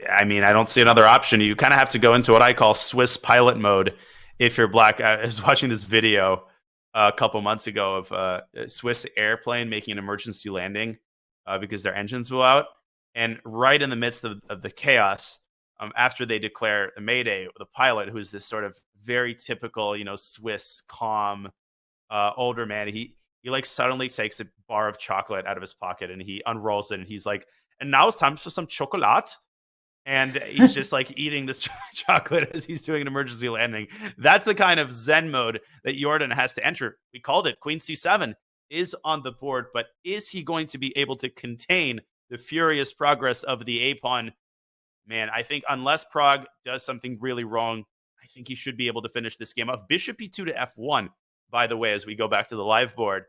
I mean, I don't see another option. You kind of have to go into what I call Swiss pilot mode if you're black. I was watching this video a couple months ago of a Swiss airplane making an emergency landing because their engines blew out. And right in the midst of the chaos, after they declare the Mayday, the pilot, who's this sort of very typical, Swiss, calm, older man, he like suddenly takes a bar of chocolate out of his pocket and he unrolls it and he's like, and now it's time for some chocolate. And he's just like eating this chocolate as he's doing an emergency landing. That's the kind of Zen mode that Jordan has to enter. We called it. Queen C7 is on the board, but is he going to be able to contain the furious progress of the A-pawn? Man, I think unless Pragg does something really wrong, I think he should be able to finish this game off. Bishop E2 to F1, by the way, as we go back to the live board,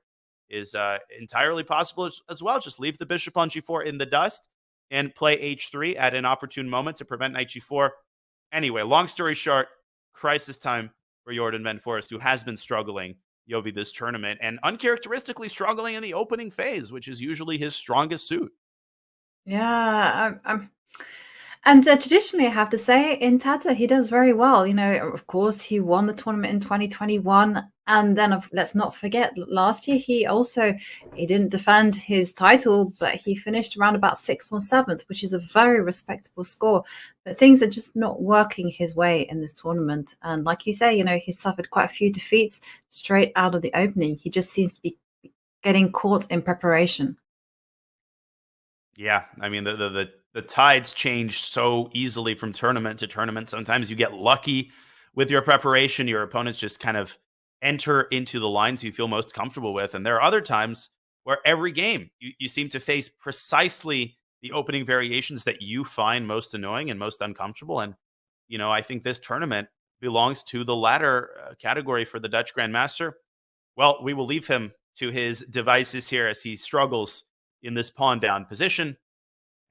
is entirely possible as well. Just leave the bishop on G4 in the dust and play H3 at an opportune moment to prevent knight G4. Anyway, long story short, crisis time for Jordan Van Foreest, who has been struggling, Yovi, this tournament, and uncharacteristically struggling in the opening phase, which is usually his strongest suit. Yeah, and traditionally, I have to say, in Tata, he does very well. Of course, he won the tournament in 2021. And then let's not forget, last year, he didn't defend his title, but he finished around about 6th or 7th, which is a very respectable score. But things are just not working his way in this tournament. And like you say, he's suffered quite a few defeats straight out of the opening. He just seems to be getting caught in preparation. Yeah, I mean, the tides change so easily from tournament to tournament. Sometimes you get lucky with your preparation. Your opponents just kind of enter into the lines you feel most comfortable with. And there are other times where every game you seem to face precisely the opening variations that you find most annoying and most uncomfortable. And, I think this tournament belongs to the latter category for the Dutch Grandmaster. Well, we will leave him to his devices here as he struggles in this pawn down position.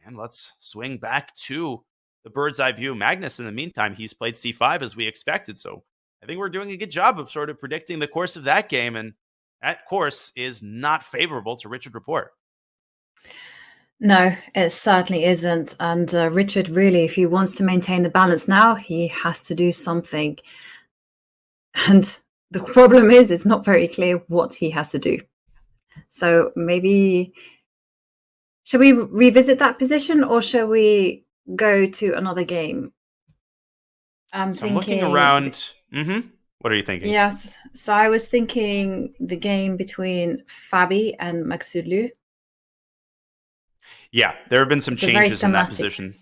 And let's swing back to the bird's eye view. Magnus, in the meantime, he's played C5 as we expected. So I think we're doing a good job of sort of predicting the course of that game. And that course is not favorable to Richard Rapport. No, it certainly isn't. And Richard, really, if he wants to maintain the balance now, he has to do something. And the problem is, it's not very clear what he has to do. So maybe... shall we revisit that position or shall we go to another game? I'm looking around. What are you thinking? Yes. So I was thinking the game between Fabi and Maghsoodloo. Yeah, there have been some changes in that position.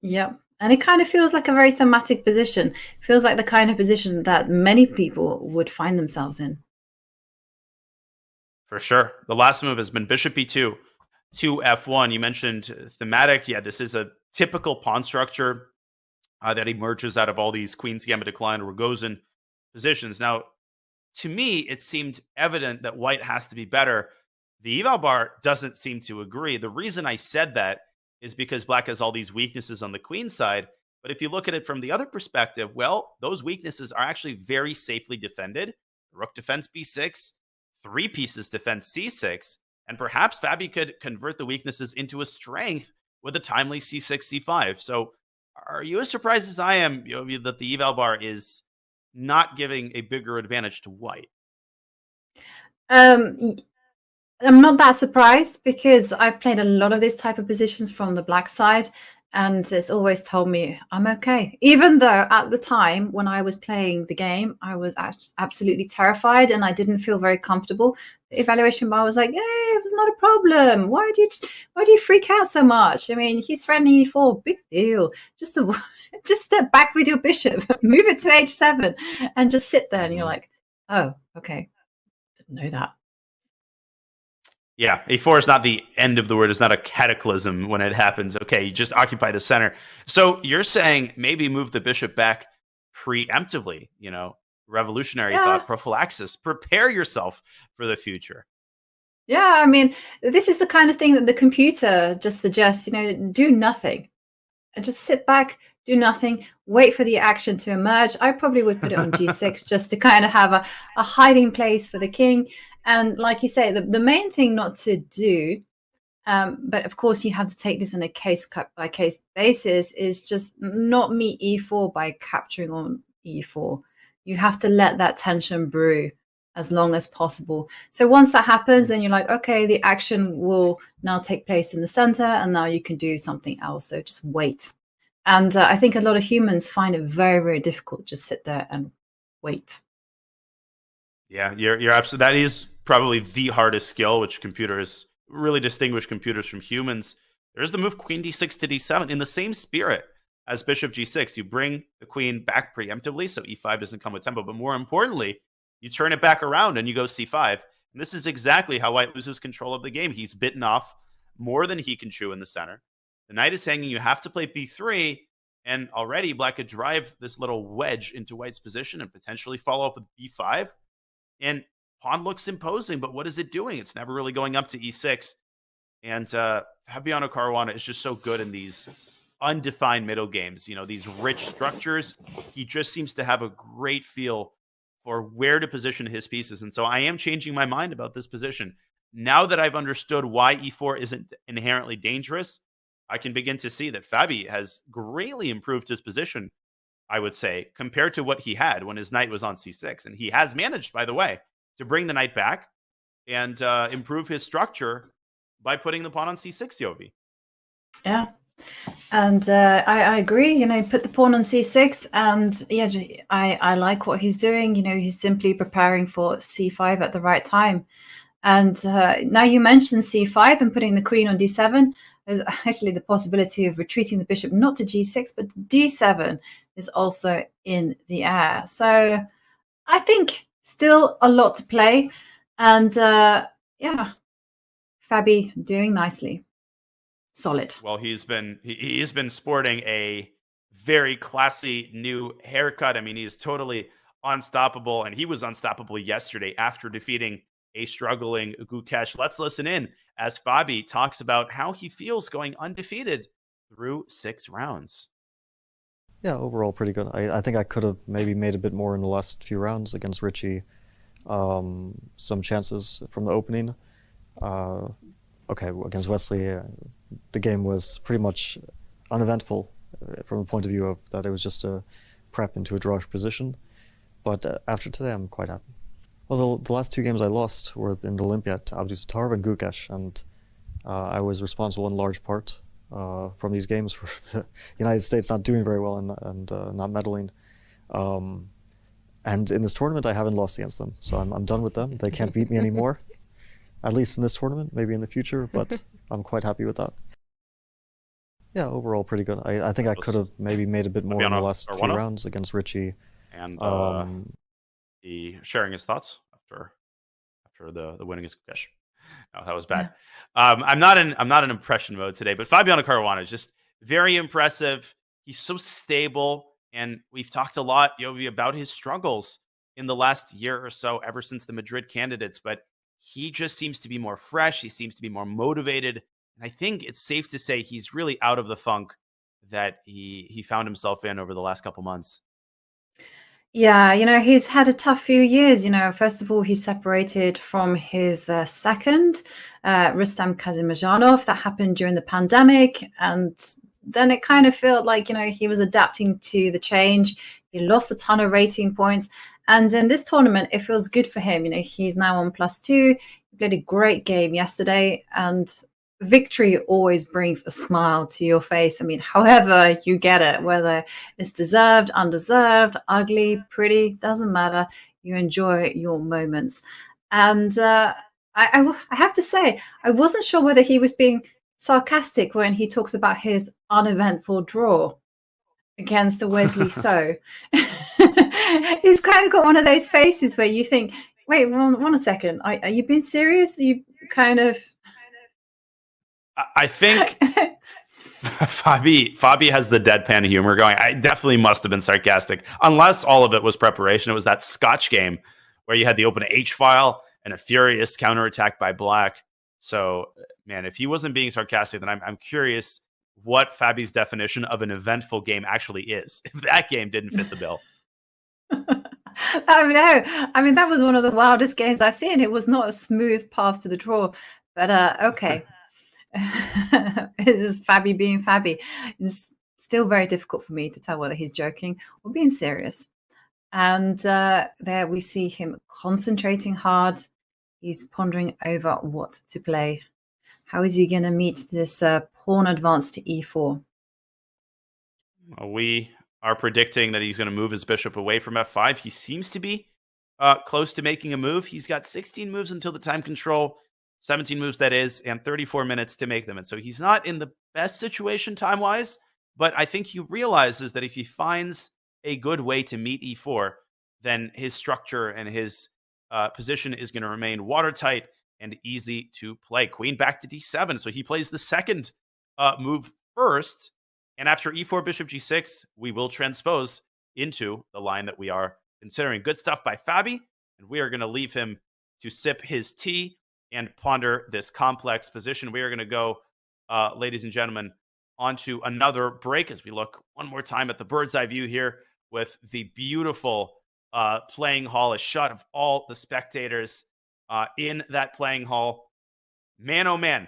Yep. And it kind of feels like a very thematic position. It feels like the kind of position that many people would find themselves in. For sure. The last move has been Bishop E2 to F1. You mentioned thematic. Yeah, this is a typical pawn structure that emerges out of all these Queen's Gambit Decline or Rogozin positions. Now, to me, it seemed evident that white has to be better. The eval bar doesn't seem to agree. The reason I said that is because black has all these weaknesses on the queen side. But if you look at it from the other perspective, well, those weaknesses are actually very safely defended. Rook defends B6, 3 pieces defense C6, and perhaps Fabi could convert the weaknesses into a strength with a timely C6, C5. So are you as surprised as I am, that the eval bar is not giving a bigger advantage to white? I'm not that surprised because I've played a lot of this type of positions from the black side, and it's always told me I'm okay. Even though at the time when I was playing the game, I was absolutely terrified and I didn't feel very comfortable. The evaluation bar was like, "Hey, it's not a problem. Why do you freak out so much? I mean, he's threatening E4, big deal. Just step back with your bishop, move it to H7, and just sit there." And you're like, "Oh, okay, didn't know that." Yeah, A4 is not the end of the word. It's not a cataclysm when it happens. Okay, you just occupy the center. So you're saying maybe move the bishop back preemptively, revolutionary thought, prophylaxis. Prepare yourself for the future. Yeah, I mean, this is the kind of thing that the computer just suggests, do nothing. And just sit back, do nothing, wait for the action to emerge. I probably would put it on G6 just to kind of have a hiding place for the king. And like you say, the main thing not to do, But of course, you have to take this on a case-by-case basis. Is just not meet e4 by capturing on e4. You have to let that tension brew as long as possible. So once that happens, then you're like, okay, the action will now take place in the center, and now you can do something else. So just wait. And I think a lot of humans find it very, very difficult to just sit there and wait. Yeah, you're absolutely. That is probably the hardest skill, which computers really distinguish computers from humans. There's the move queen d6 to d7 in the same spirit as bishop g6. You bring the queen back preemptively, so e5 doesn't come with tempo. But more importantly, you turn it back around and you go c5. And this is exactly how White loses control of the game. He's bitten off more than he can chew in the center. The knight is hanging. You have to play b3. And already Black could drive this little wedge into White's position and potentially follow up with b5. And pawn looks imposing, but what is it doing? It's never really going up to e6. And Fabiano Caruana is just so good in these undefined middle games, these rich structures. He just seems to have a great feel for where to position his pieces. And so I am changing my mind about this position. Now that I've understood why e4 isn't inherently dangerous, I can begin to see that Fabi has greatly improved his position, I would say, compared to what he had when his knight was on c6. And he has managed, by the way, to bring the knight back and improve his structure by putting the pawn on c6, Yovi. Yeah. And I agree, put the pawn on c6. And yeah, I like what he's doing. He's simply preparing for c5 at the right time. And now you mentioned c5 and putting the queen on d7. There's actually the possibility of retreating the bishop not to g6, but to d7 is also in the air. So I think still a lot to play. And yeah, Fabi doing nicely. Solid. Well, he's been sporting a very classy new haircut. I mean, he is totally unstoppable, and he was unstoppable yesterday after defeating a struggling Gukesh. Let's listen in as Fabi talks about how he feels going undefeated through 6 rounds. Yeah, overall pretty good. I think I could have maybe made a bit more in the last few rounds against Richie. Some chances from the opening. Okay, against Wesley, the game was pretty much uneventful from the point of view of that it was just a prep into a drawish position. But after today, I'm quite happy. Well, the last 2 games I lost were in the Olympiad to Abdusattorov and Gukesh, and I was responsible in large part from these games for the United States not doing very well and not medaling. And in this tournament, I haven't lost against them, so I'm done with them. They can't beat me anymore, at least in this tournament, maybe in the future, but I'm quite happy with that. Yeah, overall pretty good. I think I could have maybe made a bit more in the last few rounds against Richie. And he sharing his thoughts after the winning against Gukesh. No, that was bad. Yeah. I'm not in impression mode today, but Fabiano Caruana is just very impressive. He's so stable, and we've talked a lot, Yovi, about his struggles in the last year or so, ever since the Madrid candidates. But he just seems to be more fresh. He seems to be more motivated, and I think it's safe to say he's really out of the funk that he found himself in over the last couple months. Yeah, he's had a tough few years. First of all, he separated from his second, Rustam Kazimazhanov. That happened during the pandemic. And then it kind of felt like, he was adapting to the change. He lost a ton of rating points. And in this tournament, it feels good for him. He's now on +2. He played a great game yesterday. And victory always brings a smile to your face. I mean, however you get it, whether it's deserved, undeserved, ugly, pretty, doesn't matter. You enjoy your moments. And I have to say, I wasn't sure whether he was being sarcastic when he talks about his uneventful draw against the Wesley So. He's kind of got one of those faces where you think, wait, one a second, are you being serious? You kind of... I think Fabi has the deadpan humor going. I definitely must have been sarcastic, unless all of it was preparation. It was that Scotch game where you had the open H file and a furious counterattack by Black. So, man, if he wasn't being sarcastic, then I'm curious what Fabi's definition of an eventful game actually is, if that game didn't fit the bill. Oh, no. I mean, that was one of the wildest games I've seen. It was not a smooth path to the draw, but okay. It's just Fabi being Fabi. It's still very difficult for me to tell whether he's joking or being serious. And there we see him concentrating hard. He's pondering over what to play. How is he going to meet this pawn advance to e4? We are predicting that he's going to move his bishop away from f5. He seems to be close to making a move. He's got 16 moves until the time control, 17 moves that is, and 34 minutes to make them. And so he's not in the best situation time-wise, but I think he realizes that if he finds a good way to meet e4, then his structure and his position is going to remain watertight and easy to play. Queen back to d7. So he plays the second move first. And after e4, bishop g6, we will transpose into the line that we are considering. Good stuff by Fabi. And we are going to leave him to sip his tea and ponder this complex position. We are going to go, ladies and gentlemen, onto another break as we look one more time at the bird's eye view here with the beautiful playing hall, a shot of all the spectators in that playing hall. Man, oh man,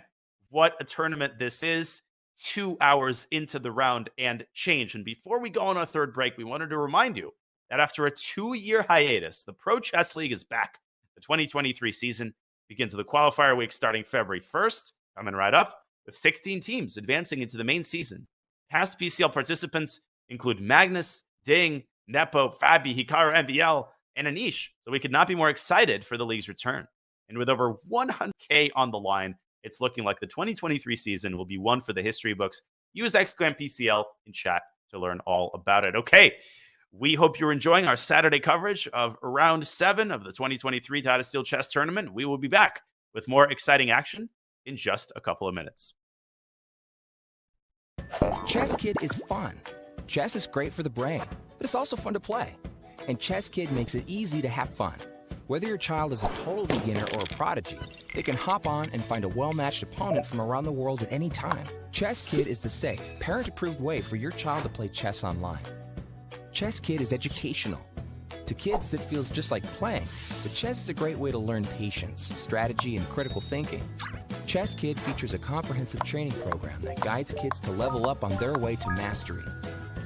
what a tournament this is. 2 hours into the round and change. And before we go on our third break, we wanted to remind you that after a 2-year hiatus, the Pro Chess League is back. The 2023 season begins with a qualifier week starting February 1st, coming right up, with 16 teams advancing into the main season. Past PCL participants include Magnus, Ding, Nepo, Fabi, Hikaru, MVL, and Anish. So we could not be more excited for the league's return. And with over 100K on the line, it's looking like the 2023 season will be one for the history books. Use !PCL in chat to learn all about it. Okay, we hope you're enjoying our Saturday coverage of round 7 of the 2023 Tata Steel Chess Tournament. We will be back with more exciting action in just a couple of minutes. Chess Kid is fun. Chess is great for the brain, but it's also fun to play. And Chess Kid makes it easy to have fun. Whether your child is a total beginner or a prodigy, they can hop on and find a well-matched opponent from around the world at any time. Chess Kid is the safe, parent-approved way for your child to play chess online. Chess Kid is educational. To kids, it feels just like playing, but chess is a great way to learn patience, strategy, and critical thinking. Chess Kid features a comprehensive training program that guides kids to level up on their way to mastery.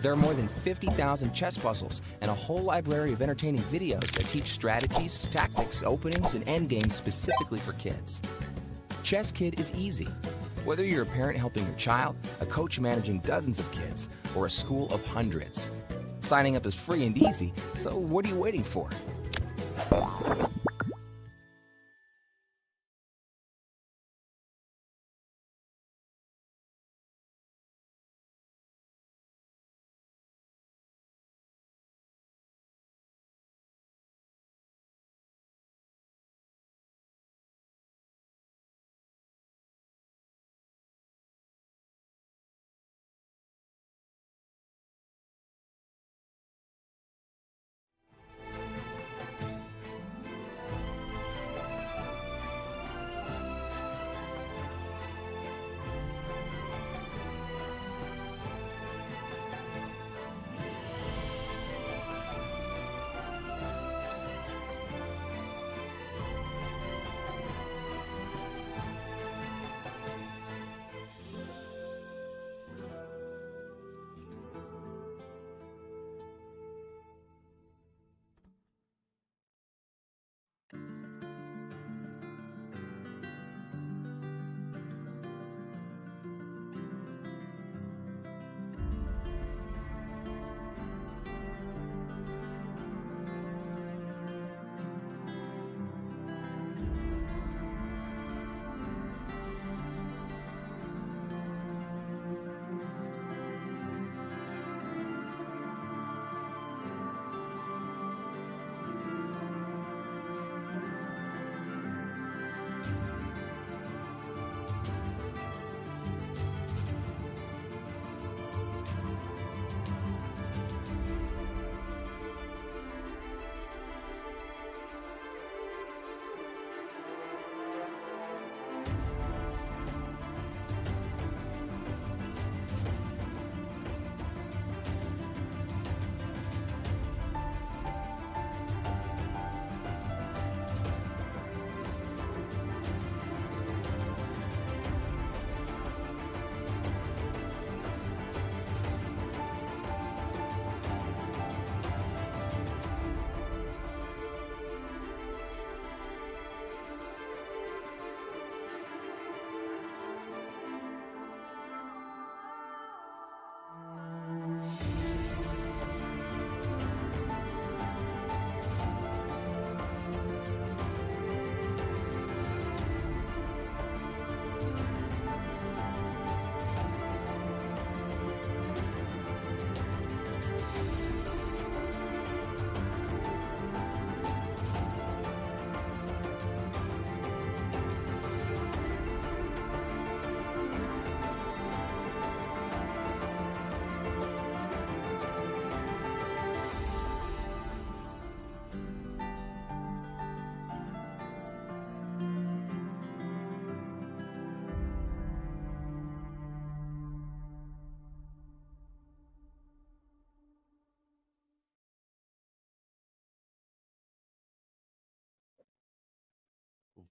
There are more than 50,000 chess puzzles and a whole library of entertaining videos that teach strategies, tactics, openings, and endgames specifically for kids. Chess Kid is easy. Whether you're a parent helping your child, a coach managing dozens of kids, or a school of hundreds. Signing up is free and easy, so what are you waiting for?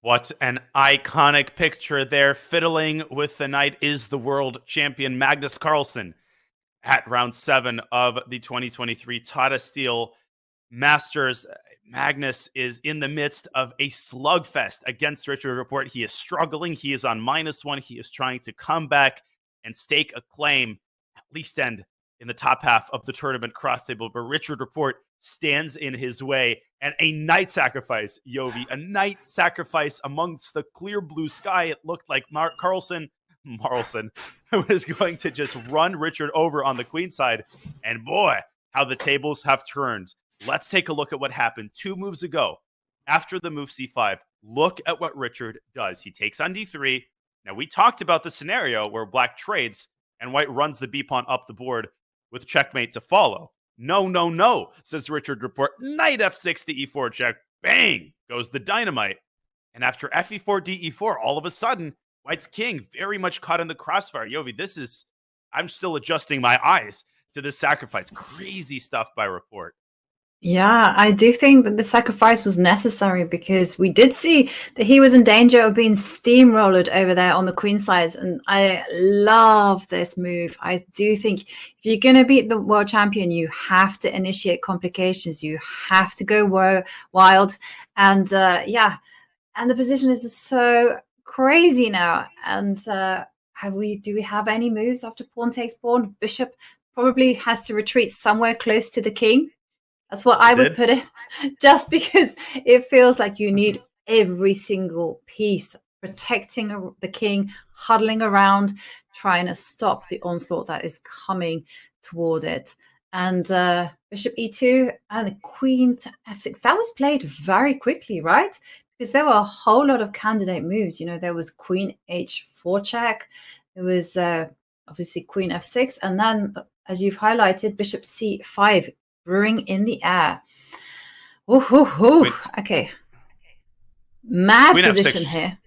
What an iconic picture there. Fiddling with the knight is the world champion Magnus Carlsen at round 7 of the 2023 Tata Steel Masters. Magnus is in the midst of a slugfest against Richard Rapport. He is struggling. He is on -1. He is trying to come back and stake a claim, at least end in the top half of the tournament cross table. But Richard Rapport stands in his way, and a knight sacrifice, Yovi, a knight sacrifice amongst the clear blue sky. It looked like Carlsen was going to just run Richard over on the queen side, and boy, how the tables have turned. Let's take a look at what happened 2 moves ago. After the move c5, look at what Richard does. He takes on d3. Now, we talked about the scenario where black trades and white runs the b-pawn up the board with checkmate to follow. No, no, no, says Richard Rapport. Knight f6 to e4 check. Bang goes the dynamite. And after fe4, de4, all of a sudden, white's king very much caught in the crossfire. Yovi, I'm still adjusting my eyes to this sacrifice. Crazy stuff by Rapport. Yeah, I do think that the sacrifice was necessary because we did see that he was in danger of being steamrolled over there on the queen side. And I love this move. I do think if you're going to beat the world champion, you have to initiate complications. You have to go wild. And and the position is just so crazy now. And do we have any moves after pawn takes pawn? Bishop probably has to retreat somewhere close to the king. That's what I would put it, just because it feels like you need every single piece protecting the king, huddling around, trying to stop the onslaught that is coming toward it. And bishop e2 and the queen to f6. That was played very quickly, right? Because there were a whole lot of candidate moves. There was queen h4 check. There was obviously queen f6. And then, as you've highlighted, bishop c5. Brewing in the air. Okay. Mad Queen position F6. here.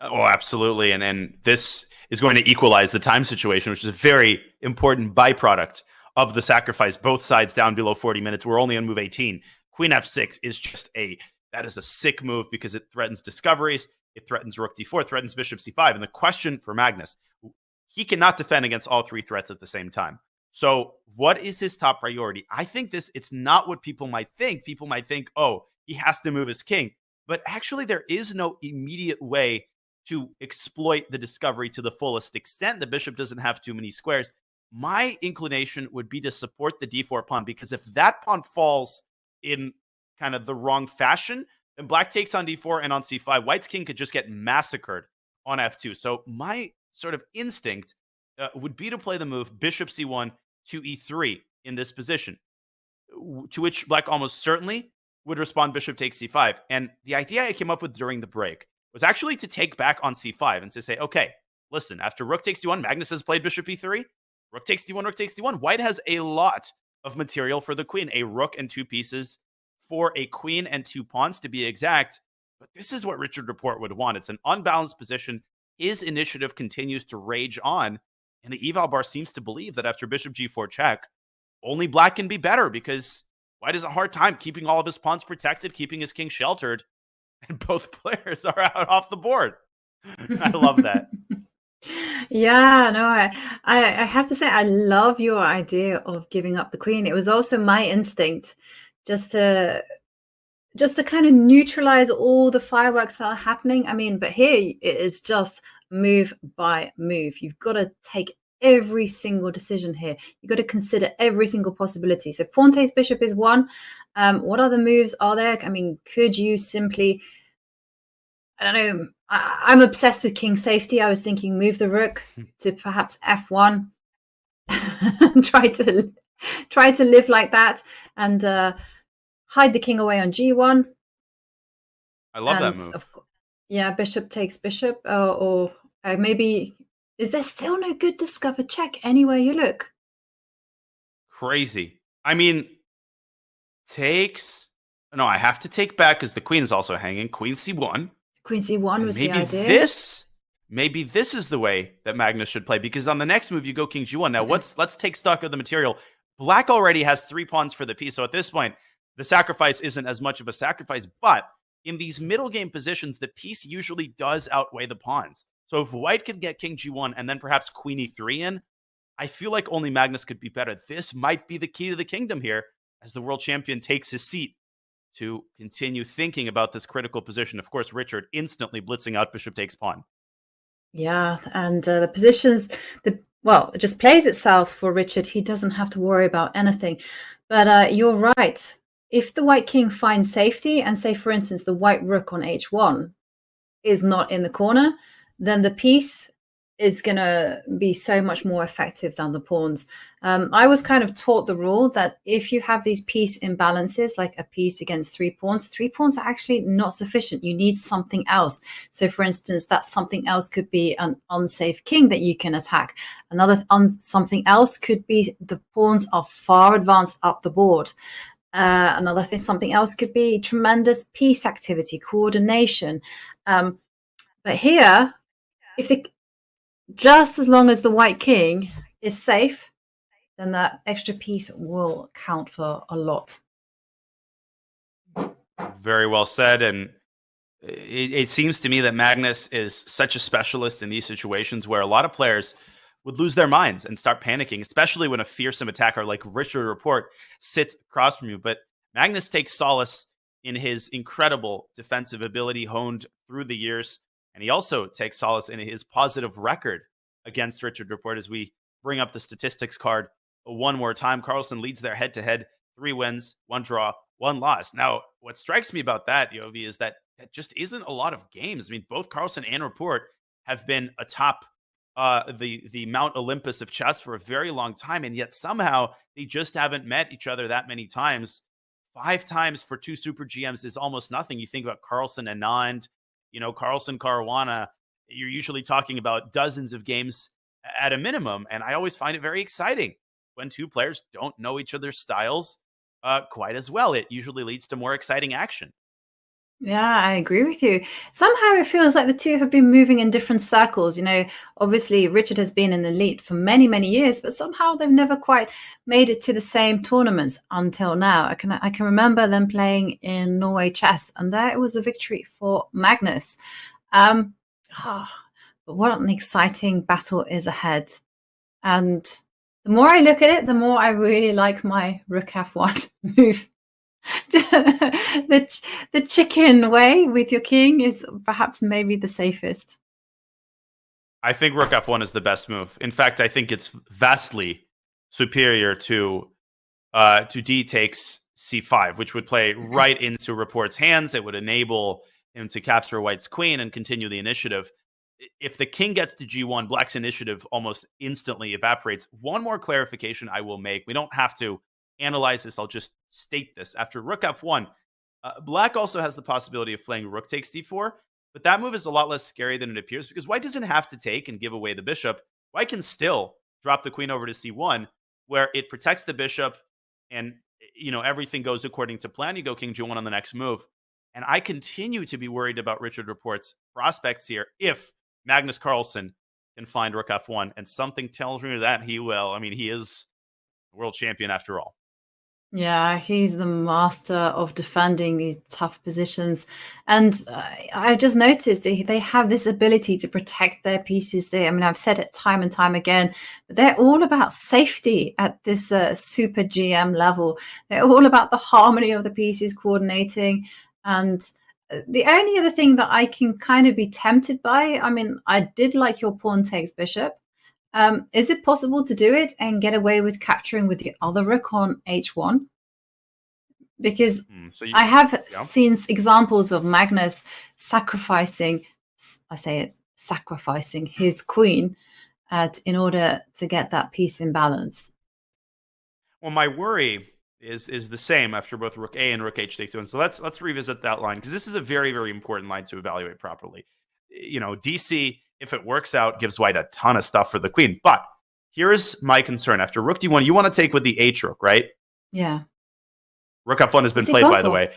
Oh, absolutely. And this is going to equalize the time situation, which is a very important byproduct of the sacrifice. Both sides down below 40 minutes. We're only on move 18. Queen F6 is just that is a sick move because it threatens discoveries. It threatens rook d4, threatens bishop c5. And the question for Magnus, he cannot defend against all 3 threats at the same time. So what is his top priority? I think it's not what people might think. People might think, oh, he has to move his king. But actually, there is no immediate way to exploit the discovery to the fullest extent. The bishop doesn't have too many squares. My inclination would be to support the d4 pawn, because if that pawn falls in kind of the wrong fashion, then black takes on d4 and on c5. White's king could just get massacred on f2. So my sort of instinct would be to play the move bishop c1 to e3 in this position, to which black almost certainly would respond bishop takes c5. And the idea I came up with during the break was actually to take back on c5 and to say, okay, listen, after rook takes d1, Magnus has played bishop e3, rook takes d1, rook takes d1. White has a lot of material for the queen, a rook and 2 pieces for a queen and 2 pawns to be exact. But this is what Richard Rapport would want. It's an unbalanced position. His initiative continues to rage on. And the eval bar seems to believe that after bishop g4 check, only black can be better, because white has a hard time keeping all of his pawns protected, keeping his king sheltered, and both players are out off the board. I love that. Yeah, no, I have to say, I love your idea of giving up the queen. It was also my instinct just to kind of neutralize all the fireworks that are happening. I mean, but here it is just move by move. You've got to take every single decision here. You've got to consider every single possibility. So pawn takes bishop is one. What other moves are there? I mean, could you simply, I don't know, I'm obsessed with king safety. I was thinking move the rook to perhaps f1 and try to live like that, and hide the king away on g1. I love that move. Yeah, bishop takes bishop, or maybe, is there still no good discover check anywhere you look? Crazy. I mean, no, I have to take back because the queen is also hanging. Queen c1. Queen c1 was the idea. Maybe this is the way that Magnus should play, because on the next move you go king g1. Now let's take stock of the material. Black already has 3 pawns for the piece, so at this point the sacrifice isn't as much of a sacrifice, but in these middle game positions, the piece usually does outweigh the pawns. So if White could get king g1 and then perhaps queen e3 in, I feel like only Magnus could be better. This might be the key to the kingdom here as the world champion takes his seat to continue thinking about this critical position. Of course, Richard instantly blitzing out bishop takes pawn. Yeah, and the positions, it just plays itself for Richard. He doesn't have to worry about anything. But you're right. If the white king finds safety, and say, for instance, the white rook on h1 is not in the corner, then the piece is going to be so much more effective than the pawns. I was kind of taught the rule that if you have these piece imbalances, like a piece against three pawns are actually not sufficient. You need something else. So, for instance, that something else could be an unsafe king that you can attack. Something else could be the pawns are far advanced up the board. Something else could be tremendous piece activity, coordination. But here, just as long as the white king is safe, then that extra piece will count for a lot. Very well said. And it seems to me that Magnus is such a specialist in these situations where a lot of players would lose their minds and start panicking, especially when a fearsome attacker like Richard Rapport sits across from you. But Magnus takes solace in his incredible defensive ability honed through the years. And he also takes solace in his positive record against Richard Rapport. As we bring up the statistics card one more time, Carlsen leads their head-to-head, 3 wins, 1 draw, 1 loss. Now, what strikes me about that, Yovi, is that it just isn't a lot of games. I mean, both Carlsen and Rapport have been atop the Mount Olympus of chess for a very long time, and yet somehow they just haven't met each other that many times. 5 times for 2 super GMs is almost nothing. You think about Carlsen and Anand, Carlsen, Caruana, you're usually talking about dozens of games at a minimum. And I always find it very exciting when 2 players don't know each other's styles quite as well. It usually leads to more exciting action. Yeah, I agree with you. Somehow it feels like the 2 have been moving in different circles. Obviously Richard has been in the lead for many, many years, but somehow they've never quite made it to the same tournaments until now. I can remember them playing in Norway Chess, and there it was a victory for Magnus. But what an exciting battle is ahead. And the more I look at it, the more I really like my Rook F1 move. the chicken way with your king is perhaps maybe the safest. I think Rook F1 is the best move. In fact, I think it's vastly superior to D takes C5, which would play right into Rapport's hands. It would enable him to capture White's queen and continue the initiative. If the king gets to G1, Black's initiative almost instantly evaporates. One more clarification I will make. We don't have to analyze this. I'll just state this. After Rook F1, Black also has the possibility of playing Rook takes D4, but that move is a lot less scary than it appears because White doesn't have to take and give away the bishop. White can still drop the queen over to C1, where it protects the bishop and everything goes according to plan. You go king G1 on the next move. And I continue to be worried about Richard Rapport's prospects here if Magnus Carlsen can find Rook F1, and something tells me that he will. I mean, he is the world champion after all. Yeah, he's the master of defending these tough positions. And I've just noticed they have this ability to protect their pieces there. I mean, I've said it time and time again, but they're all about safety at this super GM level. They're all about the harmony of the pieces, coordinating. And the only other thing that I can kind of be tempted by, I mean, I did like your pawn takes bishop. Is it possible to do it and get away with capturing with the other rook on h1? Because I have seen examples of Magnus sacrificing his queen in order to get that piece in balance. Well, my worry is the same after both Rook A and Rook H takes 2. So let's revisit that line, because this is a very, very important line to evaluate properly. DC, if it works out, gives White a ton of stuff for the queen. But here's my concern. After Rook D1, you want to take with the H rook, right? Yeah. Rook F1 has been played, by the way.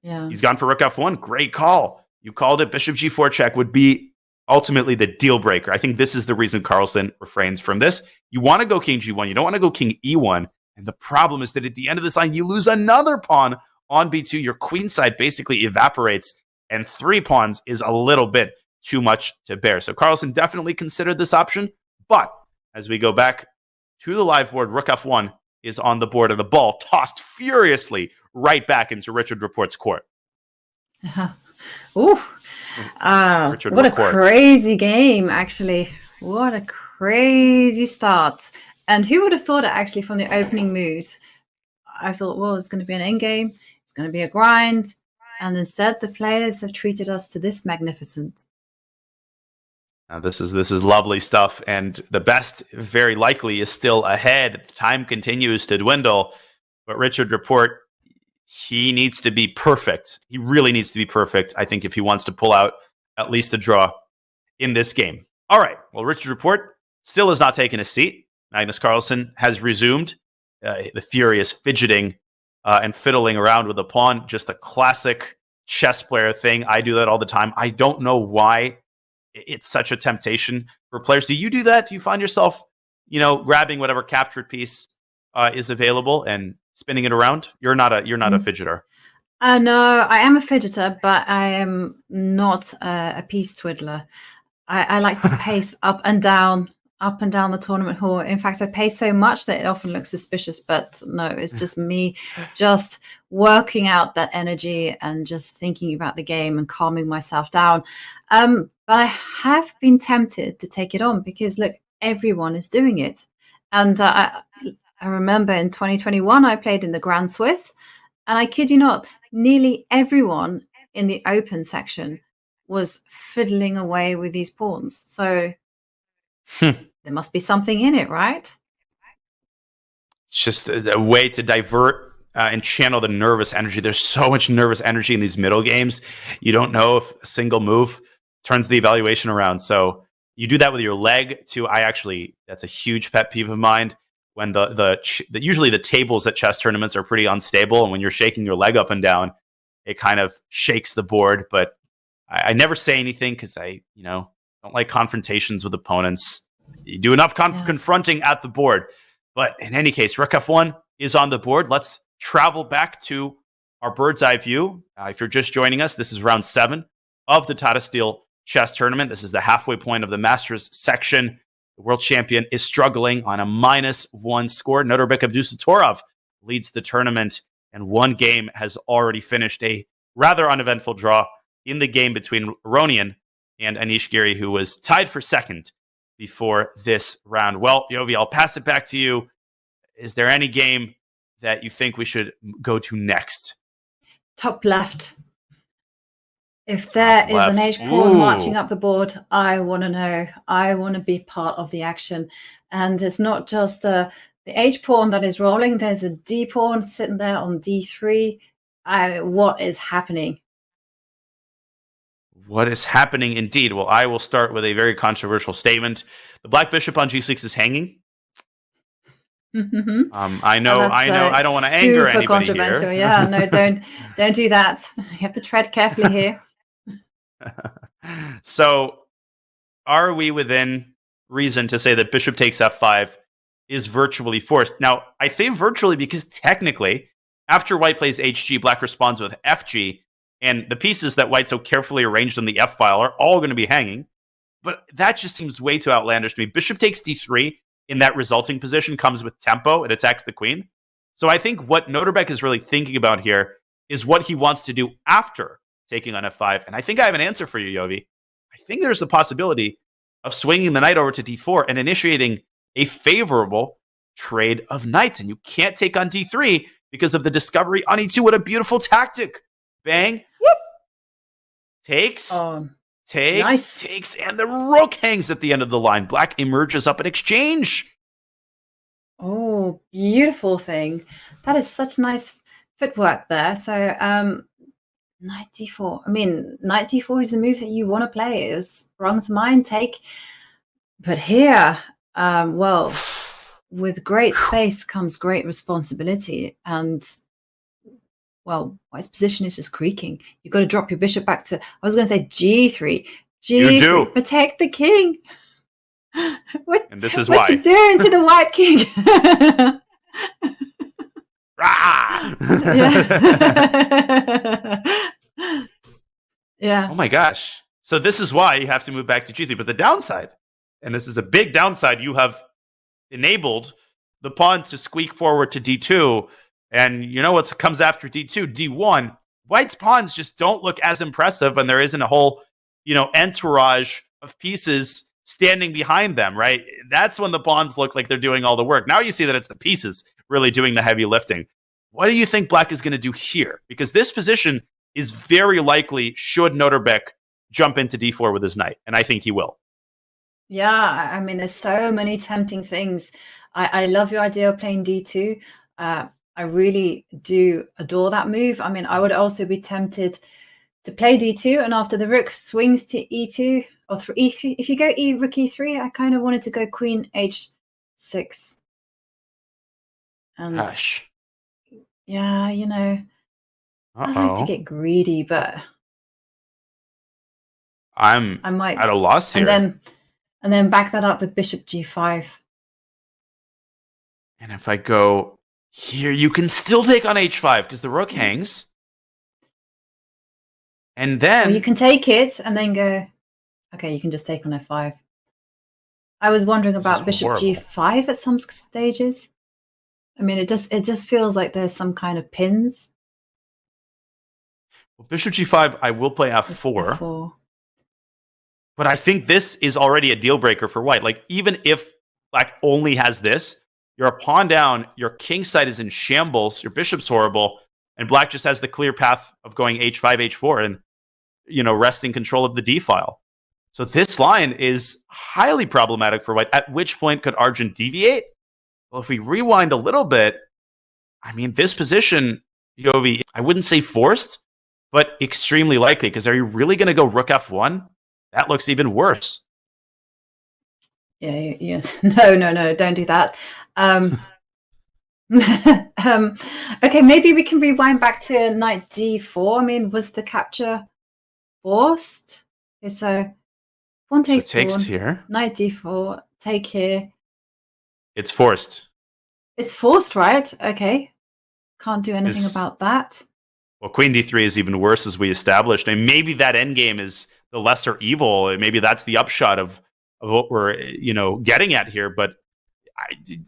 Yeah. He's gone for Rook F1. Great call. You called it. Bishop G4 check would be ultimately the deal breaker. I think this is the reason Carlsen refrains from this. You want to go King G1. You don't want to go King E1. And the problem is that at the end of this line, you lose another pawn on b2, your queenside basically evaporates, and 3 pawns is a little bit too much to bear. So Carlsen definitely considered this option, but as we go back to the live board, rook f1 is on the board, and the ball tossed furiously right back into Richard Rapport's court. Ooh. Richard What Rapport. a crazy game, actually. What a crazy start. And who would have thought it, actually, from the opening moves? I thought, well, it's going to be an endgame. It's going to be a grind. And instead, the players have treated us to this magnificent. This is lovely stuff, and the best, very likely, is still ahead. Time continues to dwindle, but Richard Rapport, he needs to be perfect. He really needs to be perfect, I think, if he wants to pull out at least a draw in this game. All right, well, Richard Rapport still has not taken a seat. Magnus Carlsen has resumed the furious fidgeting and fiddling around with the pawn, just a classic chess player thing. I do that all the time. I don't know why it's such a temptation for players. Do you do that? Do you find yourself, grabbing whatever captured piece is available and spinning it around? You're not a fidgeter. No, I am a fidgeter, but I am not a piece twiddler. I like to pace up and down the tournament hall. In fact, I pace so much that it often looks suspicious, but no, it's just me just working out that energy and just thinking about the game and calming myself down. But I have been tempted to take it on because, look, everyone is doing it. And I remember in 2021, I played in the Grand Swiss, and I kid you not, nearly everyone in the open section was fiddling away with these pawns. So there must be something in it, right? It's just a way to divert and channel the nervous energy. There's so much nervous energy in these middle games. You don't know if a single move turns the evaluation around. So you do that with your leg too. That's a huge pet peeve of mine. When usually the tables at chess tournaments are pretty unstable, and when you're shaking your leg up and down, it kind of shakes the board. But I never say anything because I don't like confrontations with opponents. You do enough confronting at the board. But in any case, rook f1 is on the board. Let's travel back to our bird's eye view. If you're just joining us, this is round 7 of the Tata Steel chess tournament. This is the halfway point of the Masters section. The world champion is struggling on a -1 score. Nodirbek Abdusattorov leads the tournament, and one game has already finished. A rather uneventful draw in the game between Aronian and Anish Giri, who was tied for second before this round. Well, Yovi, I'll pass it back to you. Is there any game that you think we should go to next? Top left. If there is an H pawn marching up the board, I want to know. I want to be part of the action. And it's not just the H pawn that is rolling. There's a D pawn sitting there on D3. What is happening? What is happening indeed? Well, I will start with a very controversial statement. The black bishop on G6 is hanging. I know. I don't want to anger anybody controversial here. Yeah, no, don't do that. You have to tread carefully here. So, are we within reason to say that bishop takes f5 is virtually forced? Now, I say virtually because technically, after white plays hg, black responds with fg, and the pieces that white so carefully arranged on the f file are all going to be hanging. But that just seems way too outlandish to me. Bishop takes d3 in that resulting position comes with tempo. It attacks the queen. So I think what Nodirbek is really thinking about here is what he wants to do after taking on f5. And I think I have an answer for you, Yovi. I think there's the possibility of swinging the knight over to d4 and initiating a favorable trade of knights. And you can't take on d3 because of the discovery on e2. What a beautiful tactic. Bang. Whoop. Takes. Takes, and the rook hangs at the end of the line. Black emerges up in exchange. Oh, beautiful thing. That is such nice footwork there. So, knight d4. I mean, knight d4 is a move that you want to play. It was sprung to mind, take. But here, well, with great space comes great responsibility. And, well, white's position is just creaking. You've got to drop your bishop back to, I was going to say G3. You do. Protect the king. And this is what why. you doing to the white king? Rah! Yeah. Oh my gosh. So this is why you have to move back to G3. But the downside, and this is a big downside, you have enabled the pawn to squeak forward to D2. And you know what comes after D2? D1. White's pawns just don't look as impressive, and there isn't a whole, entourage of pieces standing behind them, right? That's when the pawns look like they're doing all the work. Now you see that it's the pieces really doing the heavy lifting. What do you think Black is going to do here? Because this position is very likely should Nodirbek jump into D4 with his knight, and I think he will. Yeah, I mean, there's so many tempting things. I love your idea of playing D2. I really do adore that move. I mean, I would also be tempted to play D2, and after the rook swings to E2 or E3, if you go rook E3, I kind of wanted to go queen H6. And Gosh. yeah, I like to get greedy, but I might at a loss here. And then back that up with bishop G5. And if I go here, you can still take on H5 because the rook hangs. And then... Well, you can take it and then go... Okay, you can just take on F5. I was wondering about bishop G5 at some stages. I mean, it just feels like there's some kind of pins. Well, bishop G5, I will play F4. F4. But I think this is already a deal breaker for White. Like, even if Black only has this, you're a pawn down, your king side is in shambles, your bishop's horrible, and Black just has the clear path of going H5, H4, and, wresting control of the D file. So this line is highly problematic for White. At which point could Arjun deviate? Well, if we rewind a little bit, I mean, this position, I wouldn't say forced, but extremely likely, because are you really going to go rook F1? That looks even worse. Yeah. No, don't do that. Okay, maybe we can rewind back to knight D4. I mean, was the capture forced? Okay, so pawn takes pawn, here. Knight D4, take here. It's forced. It's forced, right? Okay. Can't do anything about that. Well, queen D3 is even worse, as we established. And maybe that endgame is the lesser evil. Maybe that's the upshot of what we're, getting at here. But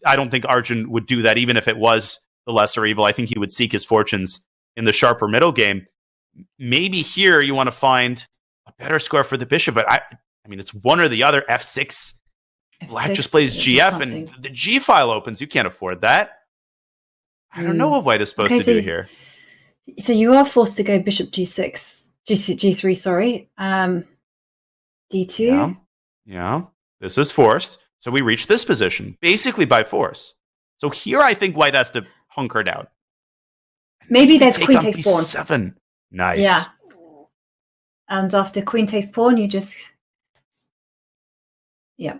I don't think Arjun would do that, even if it was the lesser evil. I think he would seek his fortunes in the sharper middle game. Maybe here you want to find a better square for the bishop, but I mean, it's one or the other. F6. Black just plays GF, and the G file opens. You can't afford that. I don't know what White is supposed to do here. So you are forced to go bishop G6, G3, sorry. D2. Yeah. This is forced. So we reach this position, basically by force. So here I think White has to hunker down. Maybe there's queen takes pawn. B7. Nice. Yeah. And after queen takes pawn, you just... Yeah.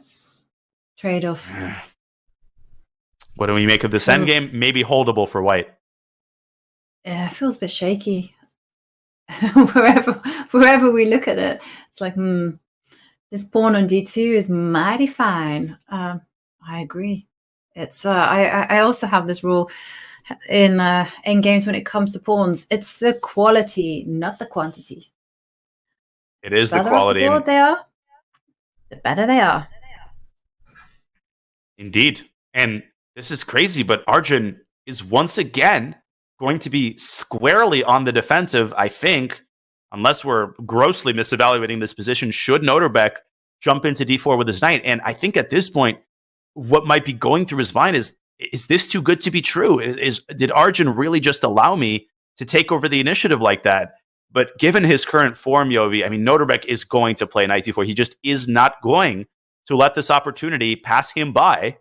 Trade off. What do we make of this endgame? Maybe holdable for White. Yeah, it feels a bit shaky. wherever we look at it, it's like, this pawn on D2 is mighty fine. I agree. It's I also have this rule in games when it comes to pawns. It's the quality, not the quantity. It is the quality. The board they are, the better they are. Indeed. And this is crazy, but Arjun is once again going to be squarely on the defensive, I think, unless we're grossly misevaluating this position, should Nodirbek jump into D4 with his knight. And I think at this point, what might be going through his mind is this too good to be true? Did Arjun really just allow me to take over the initiative like that? But given his current form, Yovi, I mean, Nodirbek is going to play knight D4. He just is not going to let this opportunity pass him by.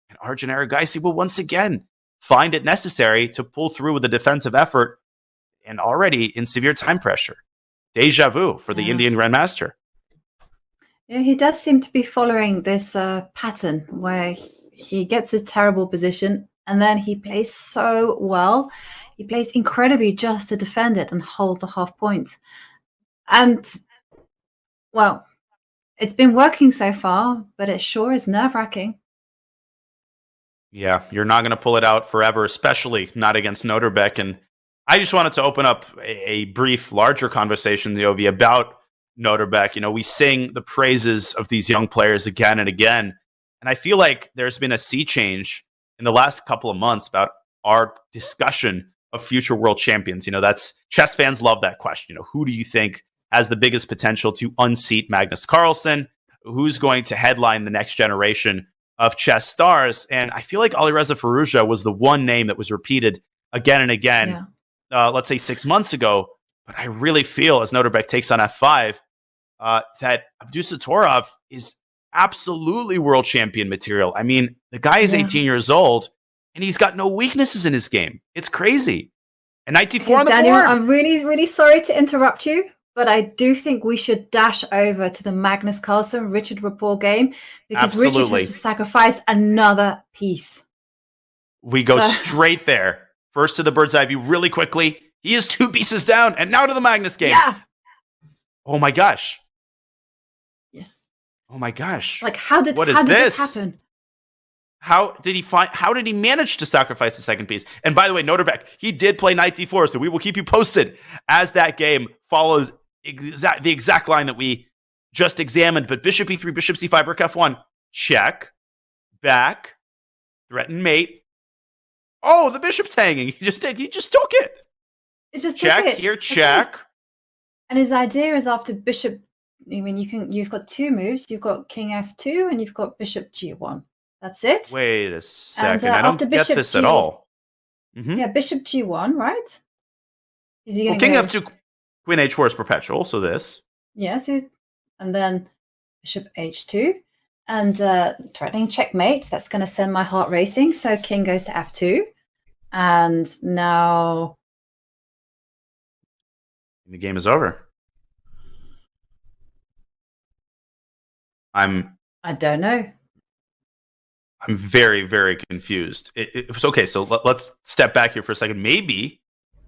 And Arjun Erigaisi will once again find it necessary to pull through with a defensive effort, and already in severe time pressure. Deja vu for the Indian Grandmaster. Yeah, he does seem to be following this pattern where he gets his terrible position and then he plays so well. He plays incredibly just to defend it and hold the half point. And, well, it's been working so far, but it sure is nerve-wracking. Yeah, you're not going to pull it out forever, especially not against Nodirbek. And I just wanted to open up a brief, larger conversation, Yovi, about Nodirbek. You know, we sing the praises of these young players again and again. And I feel like there's been a sea change in the last couple of months about our discussion of future world champions. You know, that's chess fans love that question. You know, who do you think has the biggest potential to unseat Magnus Carlsen? Who's going to headline the next generation of chess stars? And I feel like Alireza Firouzja was the one name that was repeated again and again, let's say 6 months ago. But I really feel, as Nodirbek takes on F5, that Abdusattorov is absolutely world champion material. I mean, the guy is 18 years old, and he's got no weaknesses in his game. It's crazy. And 94 on the Daniel, board. I'm really, really sorry to interrupt you, but I do think we should dash over to the Magnus Carlsen Richard Rapport game, because Richard Absolutely. has to sacrifice another piece. We go straight there. First to the bird's eye view really quickly. He is 2 pieces down, and now to the Magnus game. Yeah. Oh my gosh. Yeah. Oh my gosh. Like, how did this happen? How did he manage to sacrifice the second piece? And by the way, Nodirbek, he did play knight c4, so we will keep you posted as that game follows the exact line that we just examined. But bishop e3, bishop c5, rook f1, check, back, threaten mate. Oh, the bishop's hanging. He just took it. It just check took it. here, check. Okay. And his idea is after bishop, I mean, you've got 2 moves. You've got king f2 and you've got bishop g1. That's it. Wait a second. And, I don't get this at all. Mm-hmm. Yeah, bishop g1, right? Is he Well, king f2, queen h4 is perpetual, so this. Yes, and then bishop h2, and threatening checkmate. That's going to send my heart racing. So king goes to f2, and now the game is over. I don't know. I'm very, very confused. It was okay. So let's step back here for a second. Maybe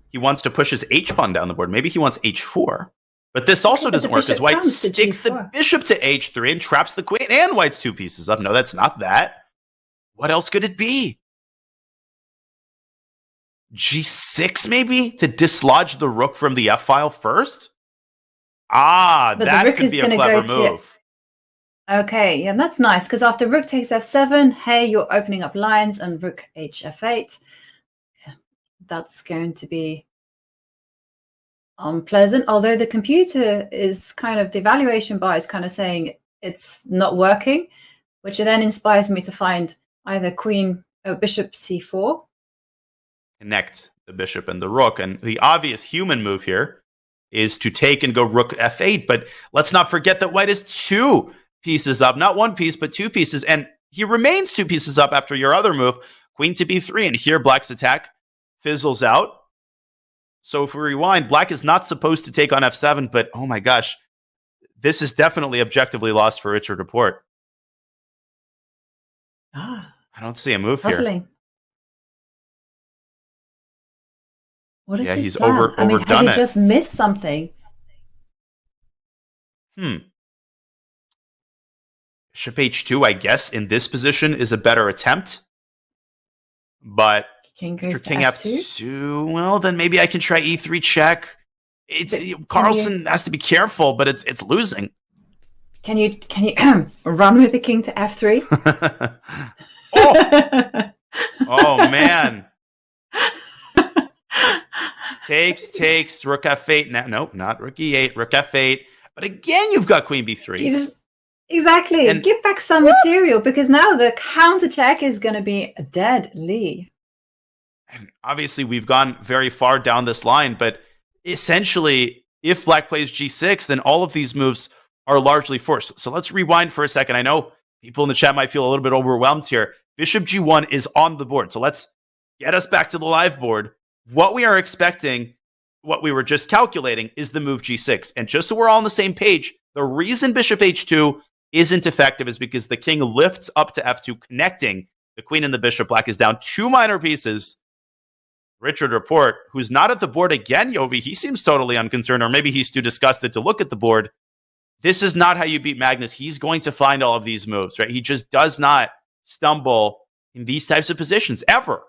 he wants to push his h pawn down the board. Maybe he wants h4. But this also doesn't work because white sticks the bishop to h3 and traps the queen and white's 2 pieces up. No, that's not that. What else could it be? g6 maybe to dislodge the rook from the f-file first? But that could be a clever move. Okay, yeah, that's nice, because after rook takes f7, hey, you're opening up lines, and rook hf8. That's going to be unpleasant, although the computer is kind of, the evaluation bar is kind of saying it's not working, which then inspires me to find either queen or bishop c4. Connect the bishop and the rook, and the obvious human move here is to take and go rook f8, but let's not forget that white is 2 pieces up, not 1 piece, but 2 pieces, and he remains 2 pieces up after your other move, queen to b3, and here black's attack fizzles out. So if we rewind, black is not supposed to take on f7, but oh my gosh, this is definitely objectively lost for Richard Rapport. I don't see a move puzzling here. What is his he's plan? overdone has he it. just missed something? Bishop h2, I guess, in this position is a better attempt. But King goes to king f2? f2, well, then maybe I can try e3 check. Carlsen has to be careful, but it's losing. Can you run with the king to f3? Oh man. Takes, rook f8. Nope, not rook e8, rook f8. But again, you've got queen b3. Exactly. And give back some material, because now the counter check is going to be deadly. And obviously, we've gone very far down this line, but essentially, if black plays g6, then all of these moves are largely forced. So let's rewind for a second. I know people in the chat might feel a little bit overwhelmed here. Bishop g1 is on the board. So let's get us back to the live board. What we are expecting, what we were just calculating, is the move g6. And just so we're all on the same page, the reason bishop h2 isn't effective is because the king lifts up to f2, connecting the queen and the bishop. Black is down 2 minor pieces. Richard Rapport, who's not at the board again, Yovi, he seems totally unconcerned, or maybe he's too disgusted to look at the board. This is not how you beat Magnus. He's going to find all of these moves, right? He just does not stumble in these types of positions ever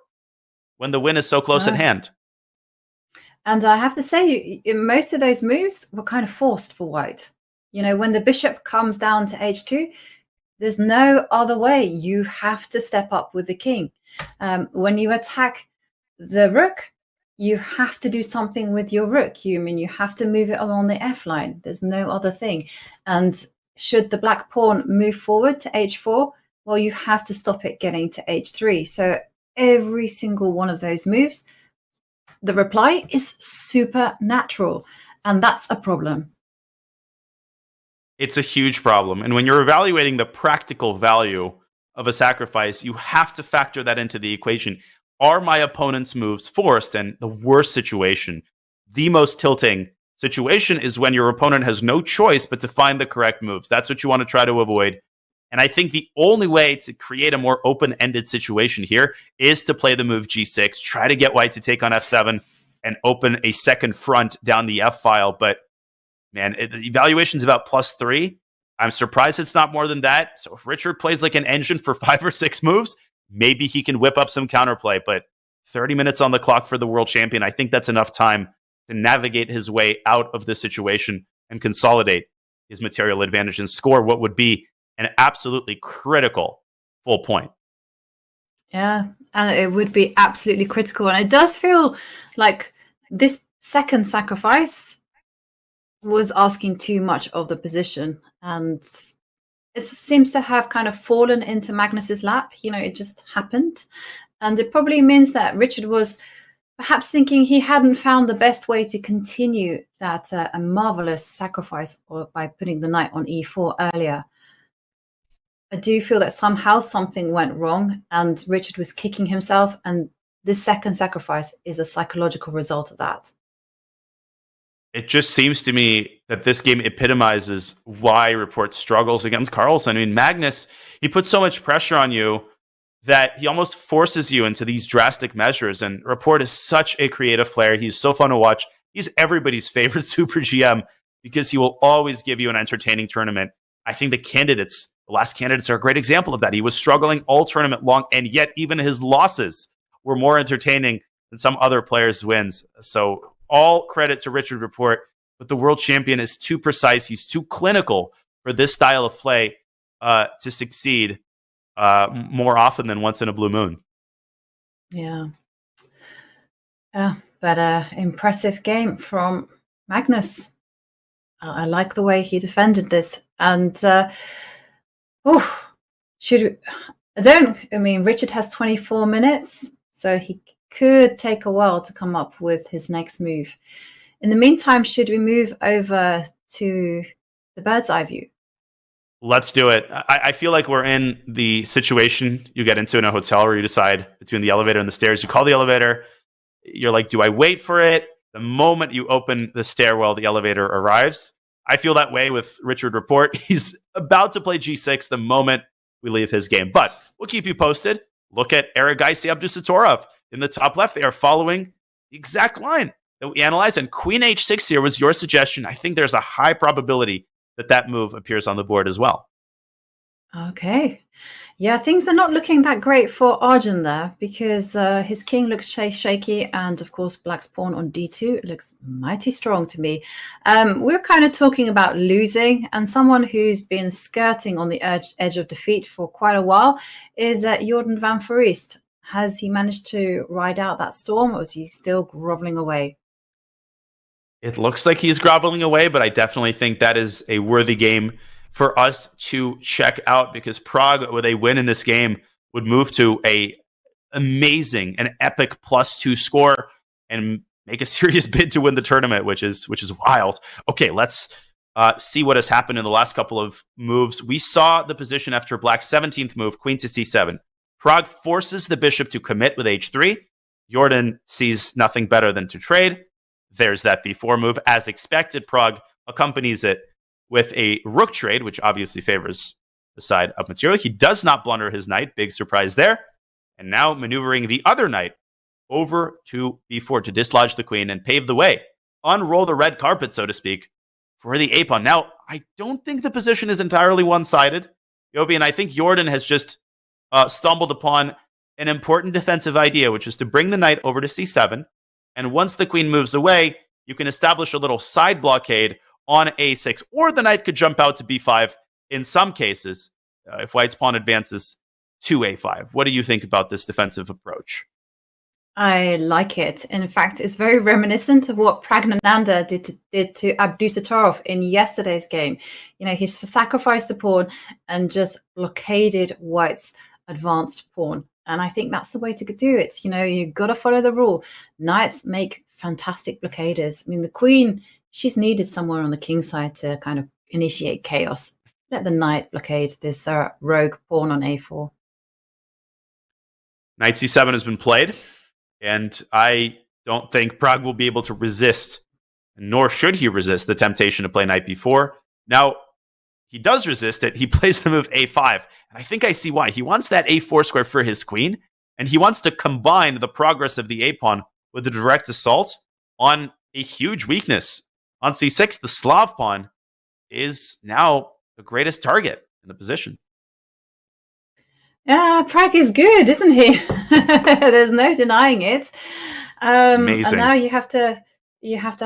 when the win is so close at hand. And I have to say, most of those moves were kind of forced for white. You know, when the bishop comes down to h2, there's no other way. You have to step up with the king. When you attack the rook, you have to do something with your rook. You have to move it along the f line. There's no other thing. And should the black pawn move forward to h4, well, you have to stop it getting to h3. So every single one of those moves, the reply is supernatural, and that's a problem. It's a huge problem. And when you're evaluating the practical value of a sacrifice, you have to factor that into the equation. Are my opponent's moves forced? And the worst situation, the most tilting situation, is when your opponent has no choice but to find the correct moves. That's what you want to try to avoid. And I think the only way to create a more open-ended situation here is to play the move g6, try to get white to take on f7 and open a second front down the f file. But man, the evaluation's about +3. I'm surprised it's not more than that. So if Richard plays like an engine for 5 or 6 moves, maybe he can whip up some counterplay. But 30 minutes on the clock for the world champion, I think that's enough time to navigate his way out of this situation and consolidate his material advantage and score what would be an absolutely critical full point. Yeah, and it would be absolutely critical. And it does feel like this second sacrifice was asking too much of the position. And it seems to have kind of fallen into Magnus's lap. You know, it just happened. And it probably means that Richard was perhaps thinking he hadn't found the best way to continue that a marvelous sacrifice by putting the knight on e4 earlier. I do feel that somehow something went wrong and Richard was kicking himself, and this second sacrifice is a psychological result of that. It just seems to me that this game epitomizes why Rapport struggles against Carlsen. I mean, Magnus, he puts so much pressure on you that he almost forces you into these drastic measures. And Rapport is such a creative player. He's so fun to watch. He's everybody's favorite super GM because he will always give you an entertaining tournament. I think the last candidates are a great example of that. He was struggling all tournament long, and yet even his losses were more entertaining than some other players' wins. So all credit to Richard Rapport, but the world champion is too precise. He's too clinical for this style of play to succeed more often than once in a blue moon. Yeah. But impressive game from Magnus. I like the way he defended this. And Richard has 24 minutes, so he could take a while to come up with his next move. In the meantime, should we move over to the bird's eye view? Let's do it. I feel like we're in the situation you get into in a hotel where you decide between the elevator and the stairs. You call the elevator. You're like, do I wait for it? The moment you open the stairwell, the elevator arrives. I feel that way with Richard Rapport. He's about to play g6 the moment we leave his game. But we'll keep you posted. Look at Erigaisi Abdusattorov in the top left. They are following the exact line that we analyzed. And Queen h6 here was your suggestion. I think there's a high probability that move appears on the board as well. Okay. Yeah, things are not looking that great for Arjun there because his king looks shaky, and of course black's pawn on d2 looks mighty strong to me. We're kind of talking about losing, and someone who's been skirting on the edge of defeat for quite a while is Jordan van Foreest. Has he managed to ride out that storm, or is he still groveling away? It looks like he's groveling away, but I definitely think that is a worthy game for us to check out, because Prague, with a win in this game, would move to an epic +2 score and make a serious bid to win the tournament, which is wild. Okay, let's see what has happened in the last couple of moves. We saw the position after Black's 17th move, queen to c7. Prague forces the bishop to commit with h3. Jordan sees nothing better than to trade. There's that b4 move. As expected, Prague accompanies it with a rook trade, which obviously favors the side of material. He does not blunder his knight. Big surprise there. And now maneuvering the other knight over to b4 to dislodge the queen and pave the way. Unroll the red carpet, so to speak, for the a-pawn. Now, I don't think the position is entirely one-sided, Yobi, and I think Jordan has just stumbled upon an important defensive idea, which is to bring the knight over to c7. And once the queen moves away, you can establish a little side blockade on a6, or the knight could jump out to b5 in some cases if white's pawn advances to a5. What do you think about this defensive approach? I like it. In fact, it's very reminiscent of what Praggnanandhaa did to Abdusattorov in yesterday's game. You know, he sacrificed a pawn and just blockaded white's advanced pawn. And I think that's the way to do it. You know, you got to follow the rule. Knights make fantastic blockaders. I mean, the queen, she's needed somewhere on the king side to kind of initiate chaos. Let the knight blockade this rogue pawn on a4. Knight c7 has been played, and I don't think Pragg will be able to resist, nor should he resist the temptation to play knight b4. Now, he does resist it. He plays the move a5, and I think I see why. He wants that a4 square for his queen, and he wants to combine the progress of the a-pawn with the direct assault on a huge weakness. On c6, the Slav pawn is now the greatest target in the position. Yeah, Pragg is good, isn't he? There's no denying it. Amazing. And now you have to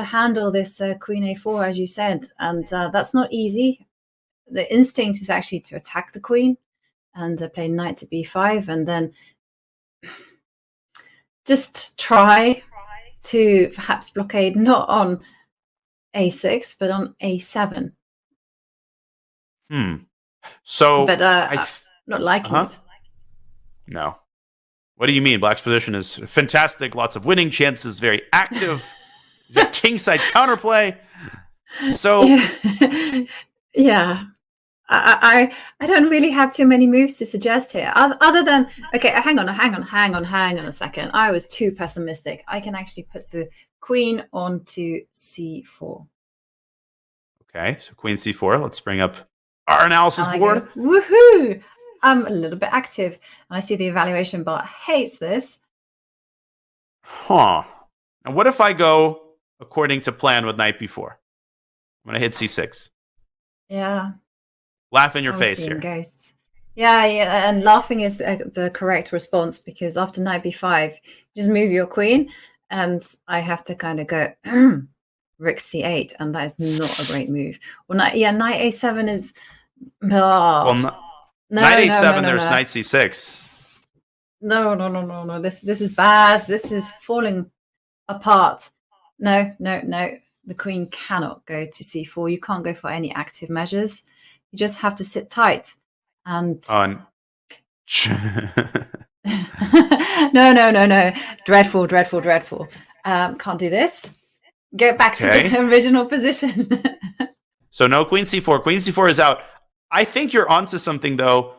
handle this queen a4, as you said, and that's not easy. The instinct is actually to attack the queen and play knight to b5, and then just try to perhaps blockade not on a6 but on a7. So, but not liking it. No. What do you mean? Black's position is fantastic, lots of winning chances, very active. He's got kingside counterplay. So, yeah. I don't really have too many moves to suggest here, other than, okay, hang on a second. I was too pessimistic. I can actually put the queen onto c4. Okay, so queen c4. Let's bring up our analysis board. Woohoo! I'm a little bit active, and I see the evaluation bar hates this. Huh. And what if I go according to plan with knight b4? I'm going to hit c6. Yeah. Laugh in your I was face seeing here. Ghosts. Yeah, and laughing is the correct response, because after knight b5, you just move your queen, and I have to kind of go rook c8, and that is not a great move. Well, knight a7 is. Well, knight a7. There's knight c6. No. This is bad. This is falling apart. No. The queen cannot go to c4. You can't go for any active measures. You just have to sit tight. And no. Dreadful. Can't do this. Get back to the original position. So no queen c4. Queen c4 is out. I think you're onto something, though.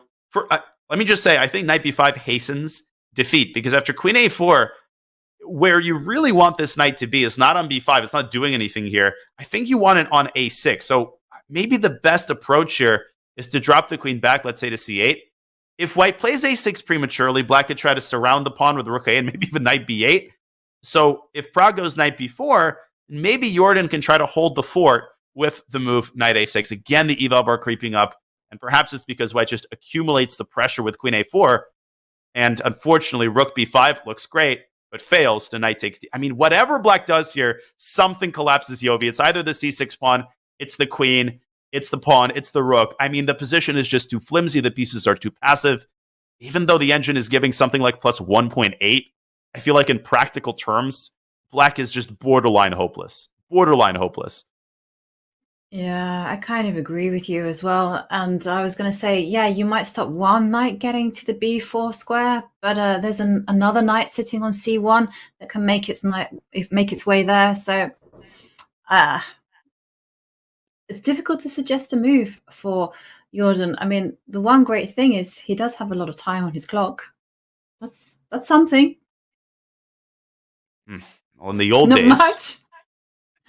Let me just say, I think knight b5 hastens defeat, because after queen a4, where you really want this knight to be is not on b5. It's not doing anything here. I think you want it on a6. So maybe the best approach here is to drop the queen back, let's say to c8. If white plays a6 prematurely, black could try to surround the pawn with rook a and maybe even knight b8. So if Pragg goes knight b4, maybe Jordan can try to hold the fort with the move knight a6. Again, the eval bar creeping up, and perhaps it's because white just accumulates the pressure with queen a4, and unfortunately rook b5 looks great, but fails to knight takes d. I mean, whatever black does here, something collapses Yovi. It's either the c6 pawn, it's the queen, it's the pawn, it's the rook. I mean, the position is just too flimsy. The pieces are too passive. Even though the engine is giving something like plus 1.8, I feel like in practical terms, black is just borderline hopeless. Yeah, I kind of agree with you as well. And I was going to say, yeah, you might stop one knight getting to the b4 square, but there's another knight sitting on c1 that can make its way there. So it's difficult to suggest a move for Jordan. I mean, the one great thing is he does have a lot of time on his clock. That's something. Well, in the old Not days, much.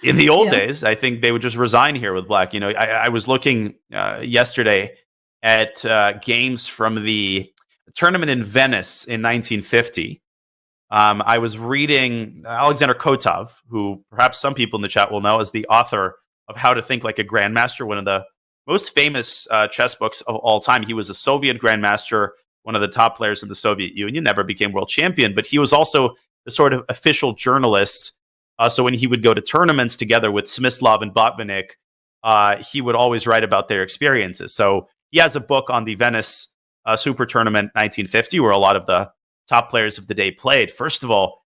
In the old days, I think they would just resign here with black. You know, I was looking yesterday at games from the tournament in Venice in 1950. I was reading Alexander Kotov, who perhaps some people in the chat will know as the author of How to Think Like a Grandmaster, one of the most famous chess books of all time. He was a Soviet grandmaster one of the top players in the Soviet Union, never became world champion, but he was also the sort of official journalist. So when he would go to tournaments together with Smyslov and Botvinnik, he would always write about their experiences. So he has a book on the Venice Super Tournament 1950, where a lot of the top players of the day played. First of all,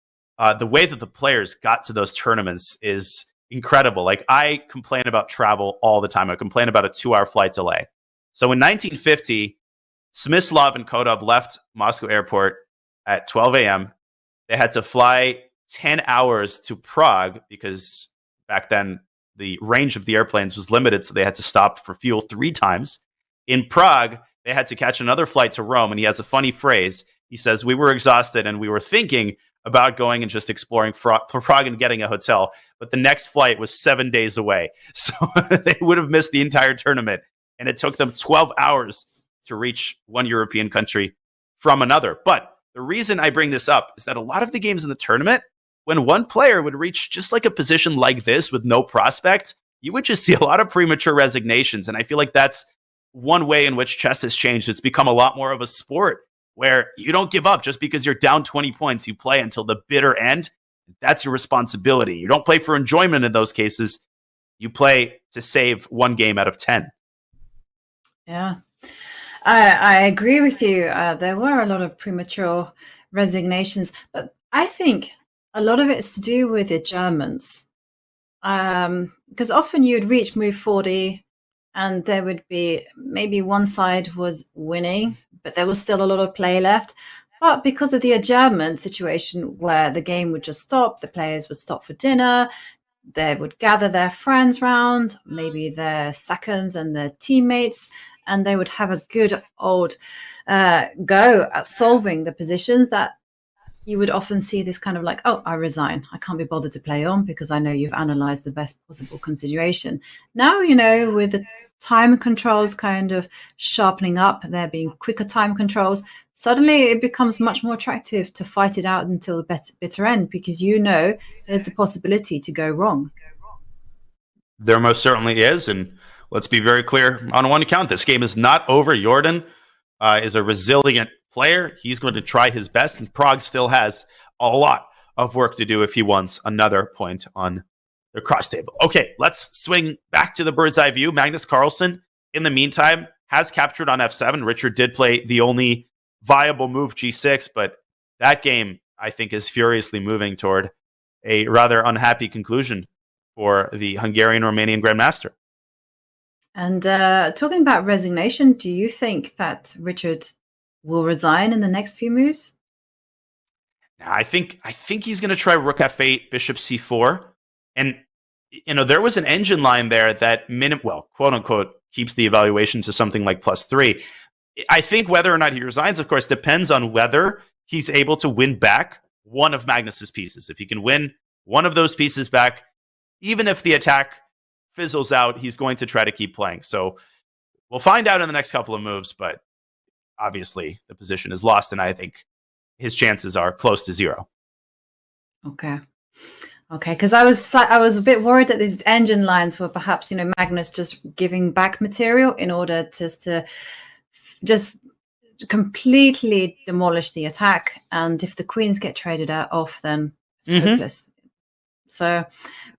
the way that the players got to those tournaments is incredible. Like, I complain about travel all the time. I complain about a 2-hour flight delay. So in 1950, Smyslov and Kotov left Moscow airport at 12 a.m. They had to fly 10 hours to Prague because back then the range of the airplanes was limited, so they had to stop for fuel 3 times. In Prague, they had to catch another flight to Rome, and he has a funny phrase. He says, "We were exhausted and we were thinking about going and just exploring Prague and getting a hotel, but the next flight was 7 days away." So they would have missed the entire tournament, and it took them 12 hours to reach one European country from another. But the reason I bring this up is that a lot of the games in the tournament, when one player would reach just like a position like this with no prospect, you would just see a lot of premature resignations. And I feel like that's one way in which chess has changed. It's become a lot more of a sport where you don't give up just because you're down 20 points. You play until the bitter end. That's your responsibility. You don't play for enjoyment in those cases. You play to save one game out of 10. Yeah, I agree with you. There were a lot of premature resignations, but I think a lot of it's to do with the Germans. Because often you'd reach move 40 and there would be maybe one side was winning, but there was still a lot of play left. But because of the adjournment situation where the game would just stop, the players would stop for dinner, they would gather their friends round, maybe their seconds and their teammates, and they would have a good old go at solving the positions that you would often see this kind of like, oh, I resign. I can't be bothered to play on because I know you've analyzed the best possible consideration. Now, with the time controls kind of sharpening up, there being quicker time controls, suddenly it becomes much more attractive to fight it out until the bitter end because there's the possibility to go wrong. There most certainly is, and let's be very clear on one count. This game is not over. Jordan is a resilient player. He's going to try his best, and Prague still has a lot of work to do if he wants another point on the cross table. Okay, let's swing back to the bird's eye view. Magnus Carlsen, in the meantime, has captured on f7. Richard did play the only viable move, g6, but that game, I think, is furiously moving toward a rather unhappy conclusion for the Hungarian-Romanian Grandmaster. And talking about resignation, do you think that Richard will resign in the next few moves? I think he's going to try rook f8, bishop c4. And, there was an engine line there that, quote unquote, keeps the evaluation to something like +3. I think whether or not he resigns, of course, depends on whether he's able to win back one of Magnus's pieces. If he can win one of those pieces back, even if the attack fizzles out, he's going to try to keep playing. So we'll find out in the next couple of moves, but obviously the position is lost, and I think his chances are close to 0. Okay, because I was a bit worried that these engine lines were perhaps, Magnus just giving back material in order to just completely demolish the attack, and if the queens get traded off, then it's hopeless. So,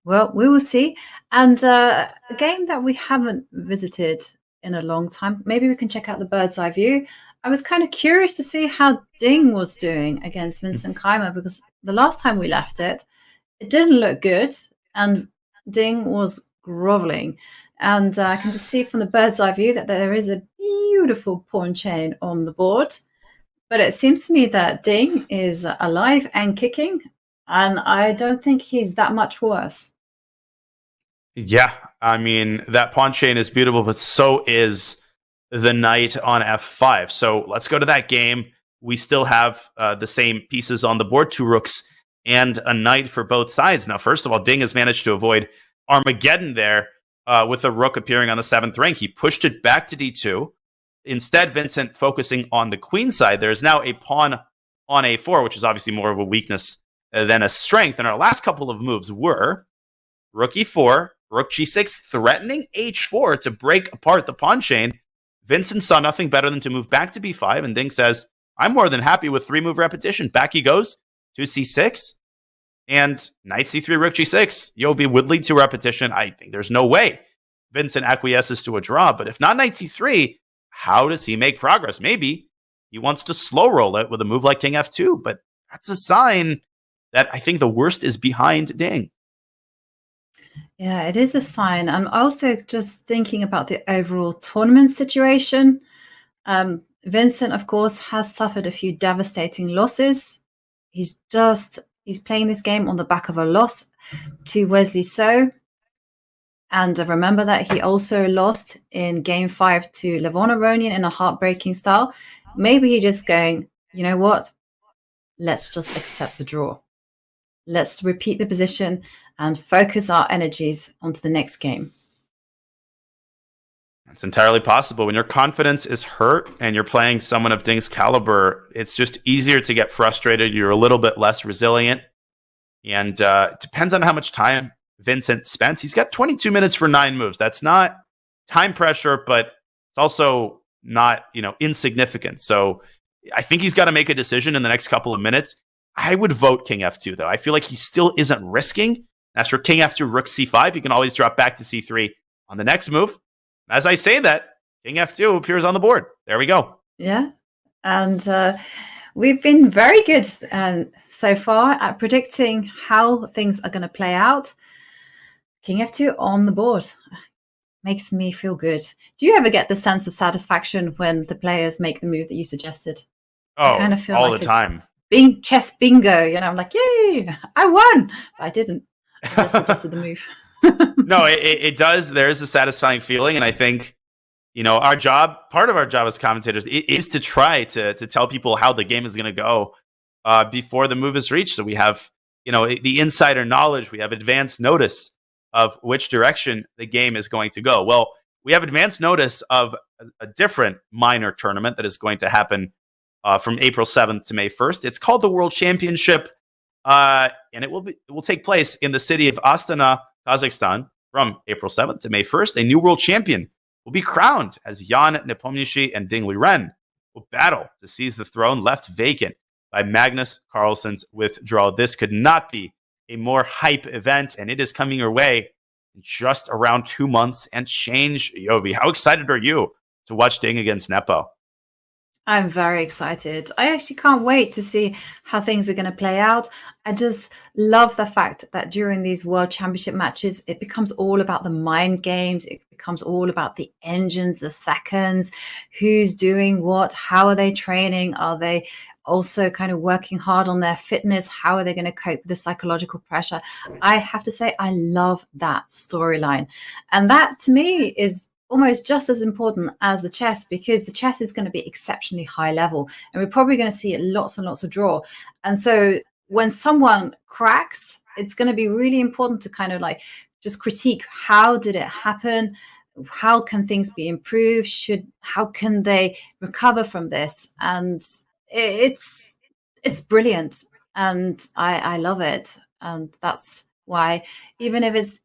well, we will see. And a game that we haven't visited in a long time, maybe we can check out the bird's eye view. I was kind of curious to see how Ding was doing against Vincent Keymer, because the last time we left it didn't look good, and Ding was groveling. And I can just see from the bird's eye view that there is a beautiful pawn chain on the board. But it seems to me that Ding is alive and kicking, and I don't think he's that much worse. Yeah, I mean, that pawn chain is beautiful, but so is the knight on f5. So let's go to that game. We still have the same pieces on the board, 2 rooks and a knight for both sides. Now, first of all, Ding has managed to avoid Armageddon there with a rook appearing on the 7th rank. He pushed it back to d2. Instead, Vincent focusing on the queen side. There's now a pawn on a4, which is obviously more of a weakness than a strength. And our last couple of moves were rook e4, rook g6, threatening h4 to break apart the pawn chain. Vincent saw nothing better than to move back to b5, and Ding says, I'm more than happy with 3-move repetition. Back he goes to c6, and knight c3, rook g6. Yovi would lead to repetition. I think there's no way Vincent acquiesces to a draw, but if not knight c3, how does he make progress? Maybe he wants to slow roll it with a move like king f2, but that's a sign that I think the worst is behind Ding. Yeah, it is a sign. I'm also just thinking about the overall tournament situation. Vincent, of course, has suffered a few devastating losses. He's playing this game on the back of a loss to Wesley So. And remember that he also lost in game 5 to Levon Aronian in a heartbreaking style. Maybe he's just going, you know what? Let's just accept the draw. Let's repeat the position and focus our energies onto the next game. It's entirely possible. When your confidence is hurt and you're playing someone of Ding's caliber, it's just easier to get frustrated. You're a little bit less resilient. And it depends on how much time Vincent spent. He's got 22 minutes for 9 moves. That's not time pressure, but it's also not, insignificant. So I think he's got to make a decision in the next couple of minutes. I would vote king f2, though. I feel like he still isn't risking. After king f2, rook c5, he can always drop back to c3 on the next move. As I say that, king f2 appears on the board. There we go. Yeah. And we've been very good so far at predicting how things are going to play out. King f2 on the board makes me feel good. Do you ever get the sense of satisfaction when the players make the move that you suggested? Oh, I kind of feel all like the time. Being chess bingo, I'm like, yay, I won. But I didn't. I just suggested the move. No, it does. There is a satisfying feeling. And I think, part of our job as commentators is to try to tell people how the game is going to go before the move is reached. So we have, the insider knowledge. We have advanced notice of which direction the game is going to go. Well, we have advanced notice of a different minor tournament that is going to happen from April 7th to May 1st. It's called the World Championship, and it will take place in the city of Astana, Kazakhstan, from April 7th to May 1st. A new world champion will be crowned as Jan Nepomniachtchi and Ding Liren will battle to seize the throne left vacant by Magnus Carlsen's withdrawal. This could not be a more hype event, and it is coming your way in just around 2 months and change. Yovi, how excited are you to watch Ding against Nepo? I'm very excited. I actually can't wait to see how things are going to play out. I just love the fact that during these World Championship matches, it becomes all about the mind games. It becomes all about the engines, the seconds, who's doing what, how are they training? Are they also kind of working hard on their fitness? How are they going to cope with the psychological pressure? I have to say, I love that storyline. And that to me is almost just as important as the chess, because the chess is going to be exceptionally high level and we're probably going to see lots and lots of draw. And so when someone cracks, it's going to be really important to kind of like just critique, how did it happen? How can things be improved? How can they recover from this? And it's brilliant. And I love it. And that's why, even if it's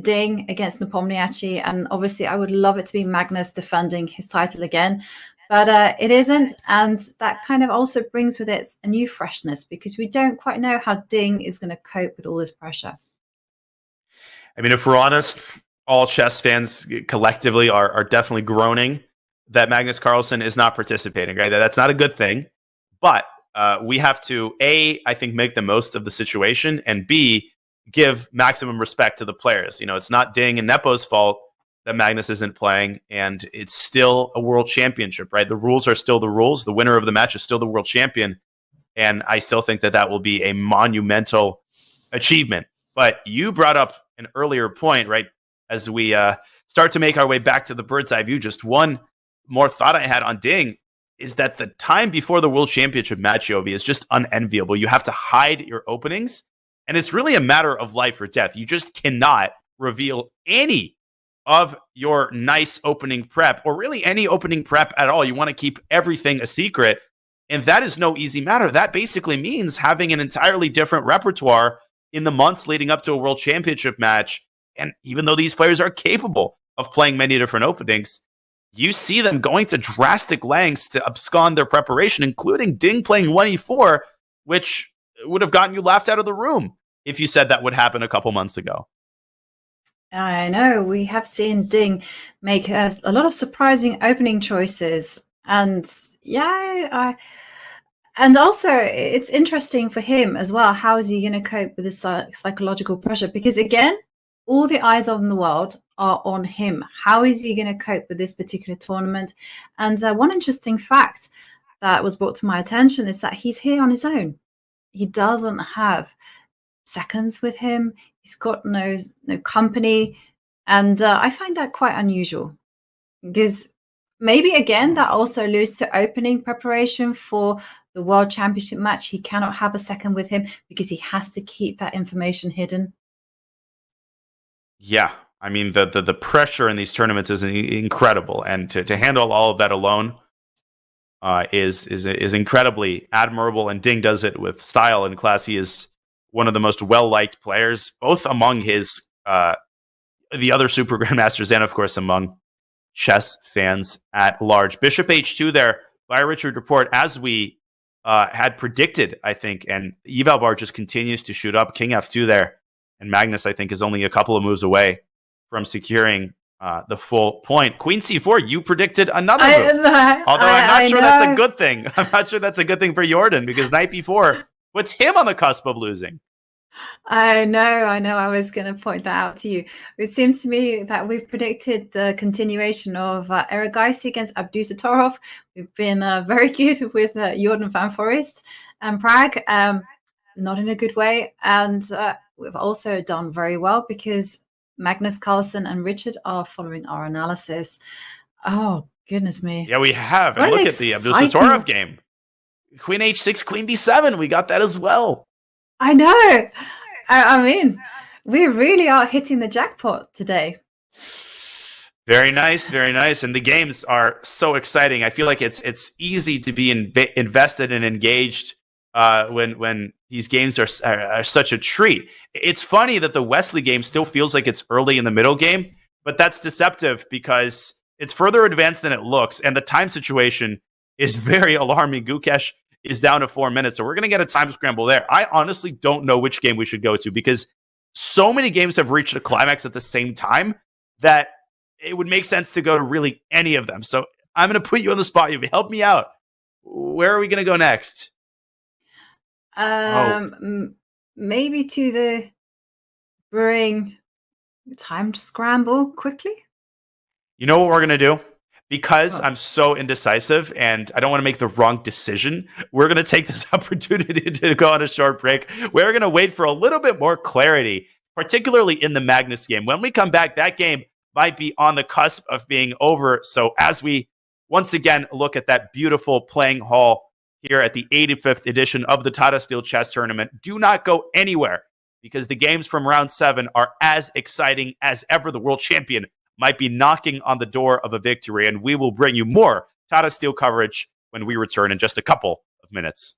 Ding against Nepomniachtchi, and obviously I would love it to be Magnus defending his title again, but it isn't, and that kind of also brings with it a new freshness, because we don't quite know how Ding is going to cope with all this pressure. I mean, if we're honest, all chess fans collectively are definitely groaning that Magnus Carlsen is not participating, right? That's not a good thing, but we have to, A, I think, make the most of the situation, and B, give maximum respect to the players. It's not Ding and Nepo's fault that Magnus isn't playing, and it's still a world championship, right? The rules are still the rules. The winner of the match is still the world champion, and I still think that will be a monumental achievement. But you brought up an earlier point, right? As we start to make our way back to the bird's eye view, just one more thought I had on Ding is that the time before the world championship match, Yovi, is just unenviable. You have to hide your openings, and it's really a matter of life or death. You just cannot reveal any of your nice opening prep, or really any opening prep at all. You want to keep everything a secret, and that is no easy matter. That basically means having an entirely different repertoire in the months leading up to a world championship match. And even though these players are capable of playing many different openings, you see them going to drastic lengths to abscond their preparation, including Ding playing 1e4, which would have gotten you laughed out of the room if you said that would happen a couple months ago. I know. We have seen Ding make a lot of surprising opening choices. And and also it's interesting for him as well. How is he going to cope with this psychological pressure? Because again, all the eyes on the world are on him. How is he going to cope with this particular tournament? And one interesting fact that was brought to my attention is that he's here on his own. He doesn't have seconds with him. He's got no company. And I find that quite unusual, because maybe, again, that also alludes to opening preparation for the World Championship match. He cannot have a second with him because he has to keep that information hidden. Yeah, I mean, the pressure in these tournaments is incredible, and to handle all of that alone is incredibly admirable. And Ding does it with style and class. He is one of the most well-liked players, both among his the other Super Grandmasters and, of course, among chess fans at large. Bishop H2 there by Richard Rapport, as we had predicted, I think, and Evalbar just continues to shoot up. King F2 there. And Magnus, I think, is only a couple of moves away from securing the full point. Queen C4, you predicted another move. Although I'm not sure that's a good thing. I'm not sure that's a good thing for Jordan, because Knight B4 puts him on the cusp of losing. I know. I was going to point that out to you. It seems to me that we've predicted the continuation of Erigaisi against Abdusattorov. We've been very good with Jordan van Foreest and Prague, not in a good way. And we've also done very well because Magnus Carlsen and Richard are following our analysis. Oh, goodness me. Yeah, we have. And look at the Abdusattorov game. Queen H6, Queen B7. We got that as well. I know. I mean, we really are hitting the jackpot today. Very nice, very nice. And the games are so exciting. I feel like it's easy to be invested and engaged when these games are such a treat. It's funny that the Wesley game still feels like it's early in the middle game, but that's deceptive because it's further advanced than it looks, and the time situation is very alarming. Gukesh is down to 4 minutes, so we're going to get a time scramble there. I honestly don't know which game we should go to because so many games have reached a climax at the same time that it would make sense to go to really any of them. So I'm going to put you on the spot. You help me out. Where are we going to go next? Maybe to the brewing time scramble quickly. You know what we're going to do? Because I'm so indecisive and I don't want to make the wrong decision, we're going to take this opportunity to go on a short break. We're going to wait for a little bit more clarity, particularly in the Magnus game. When we come back, that game might be on the cusp of being over. So as we once again look at that beautiful playing hall here at the 85th edition of the Tata Steel Chess Tournament, do not go anywhere because the games from round 7 are as exciting as ever. The world champion might be knocking on the door of a victory, and we will bring you more Tata Steel coverage when we return in just a couple of minutes.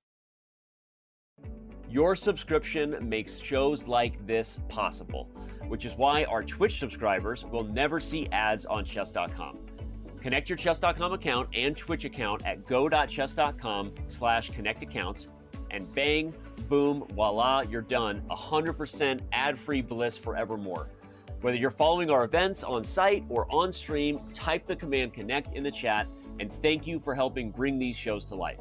Your subscription makes shows like this possible, which is why our Twitch subscribers will never see ads on Chess.com. Connect your Chess.com account and Twitch account at go.chess.com/connect accounts, and bang, boom, voila, you're done. 100% ad-free bliss forevermore. Whether you're following our events on site or on stream, type the command connect in the chat, and thank you for helping bring these shows to life.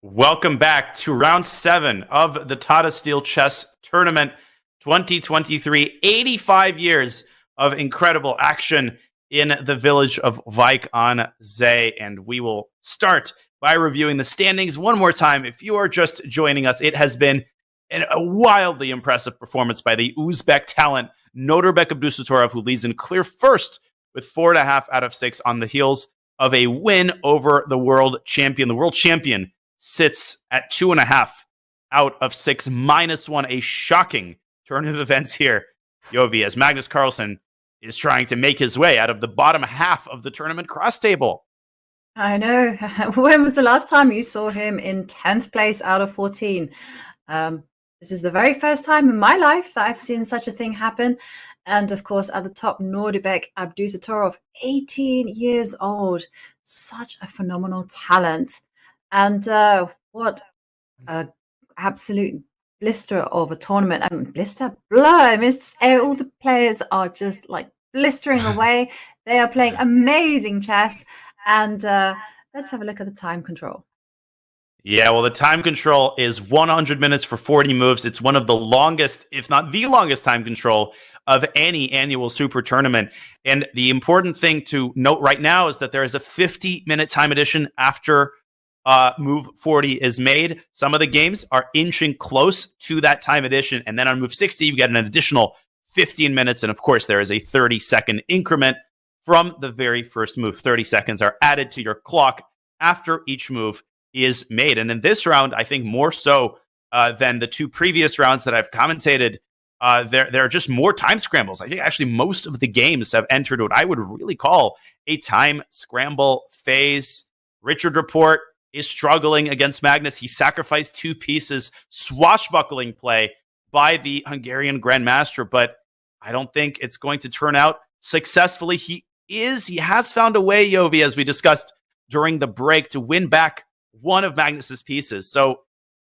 Welcome back to round 7 of the Tata Steel Chess Tournament 2023. 85 years of incredible action in the village of Wijk on Zee. And we will start by reviewing the standings one more time. If you are just joining us, it has been a wildly impressive performance by the Uzbek talent Nodirbek Abdusattorov, who leads in clear first with 4.5 out of 6 on the heels of a win over the world champion. The world champion sits at 2.5 out of 6, -1. A shocking turn of events here, Yovi, as Magnus Carlsen is trying to make his way out of the bottom half of the tournament cross table. I know. When was the last time you saw him in 10th place out of 14? This is the very first time in my life that I've seen such a thing happen. And of course, at the top, Nodirbek Abdusattorov, 18 years old. Such a phenomenal talent. And what an absolute blister of a tournament. I mean, blur. I mean, it's just, all the players are just like blistering away. They are playing amazing chess. And let's have a look at the time control. Yeah, well, the time control is 100 minutes for 40 moves. It's one of the longest, if not the longest time control of any annual super tournament. And the important thing to note right now is that there is a 50-minute time addition after move 40 is made. Some of the games are inching close to that time addition. And then on move 60, you get an additional 15 minutes. And of course, there is a 30-second increment from the very first move. 30 seconds are added to your clock after each move is made. And in this round, I think more so than the two previous rounds that I've commentated, there are just more time scrambles. I think actually most of the games have entered what I would really call a time scramble phase. Richard Rapport is struggling against Magnus. He sacrificed 2 pieces, swashbuckling play by the Hungarian Grandmaster, but I don't think it's going to turn out successfully. He has found a way, Yovi, as we discussed during the break, to win back one of Magnus's pieces. So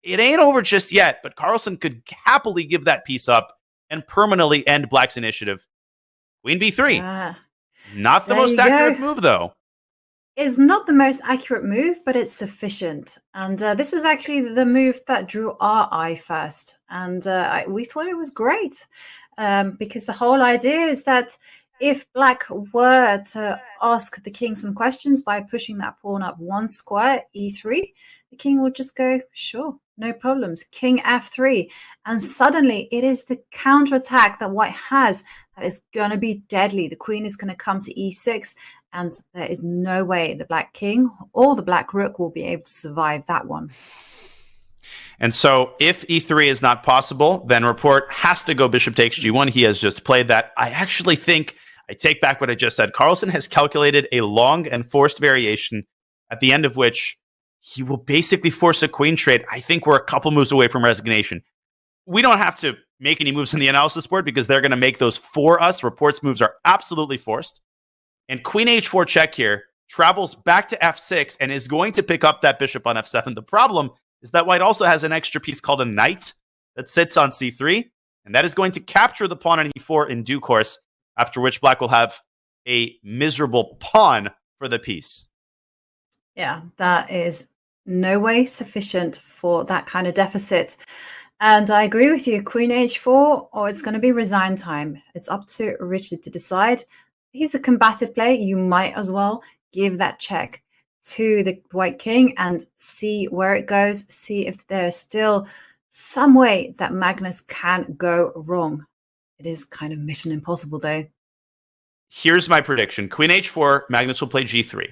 it ain't over just yet, but Carlsen could happily give that piece up and permanently end Black's initiative. Queen b3. Not the most accurate move, though. It's not the most accurate move, but it's sufficient. And this was actually the move that drew our eye first. And we thought it was great because the whole idea is that if Black were to ask the king some questions by pushing that pawn up 1 square, e3, the king would just go, sure, no problems, king f3. And suddenly it is the counterattack that White has that is going to be deadly. The queen is going to come to e6, and there is no way the Black king or the Black rook will be able to survive that one. And so if e3 is not possible, then Rapport has to go bishop takes g1. He has just played that. I actually think, I take back what I just said. Carlsen has calculated a long and forced variation at the end of which he will basically force a queen trade. I think we're a couple moves away from resignation. We don't have to make any moves in the analysis board because they're going to make those for us. Rapport's moves are absolutely forced. And queen h4 check here travels back to f6 and is going to pick up that bishop on f7. The problem is that White also has an extra piece called a knight that sits on c3, and that is going to capture the pawn on e4 in due course, after which Black will have a miserable pawn for the piece. Yeah, that is no way sufficient for that kind of deficit. And I agree with you, queen h4, or it's going to be resign time. It's up to Richard to decide. He's a combative player. You might as well give that check to the White king and see where it goes, see if there's still some way that Magnus can go wrong. It is kind of mission impossible, though. Here's my prediction. Queen h4, Magnus will play g3.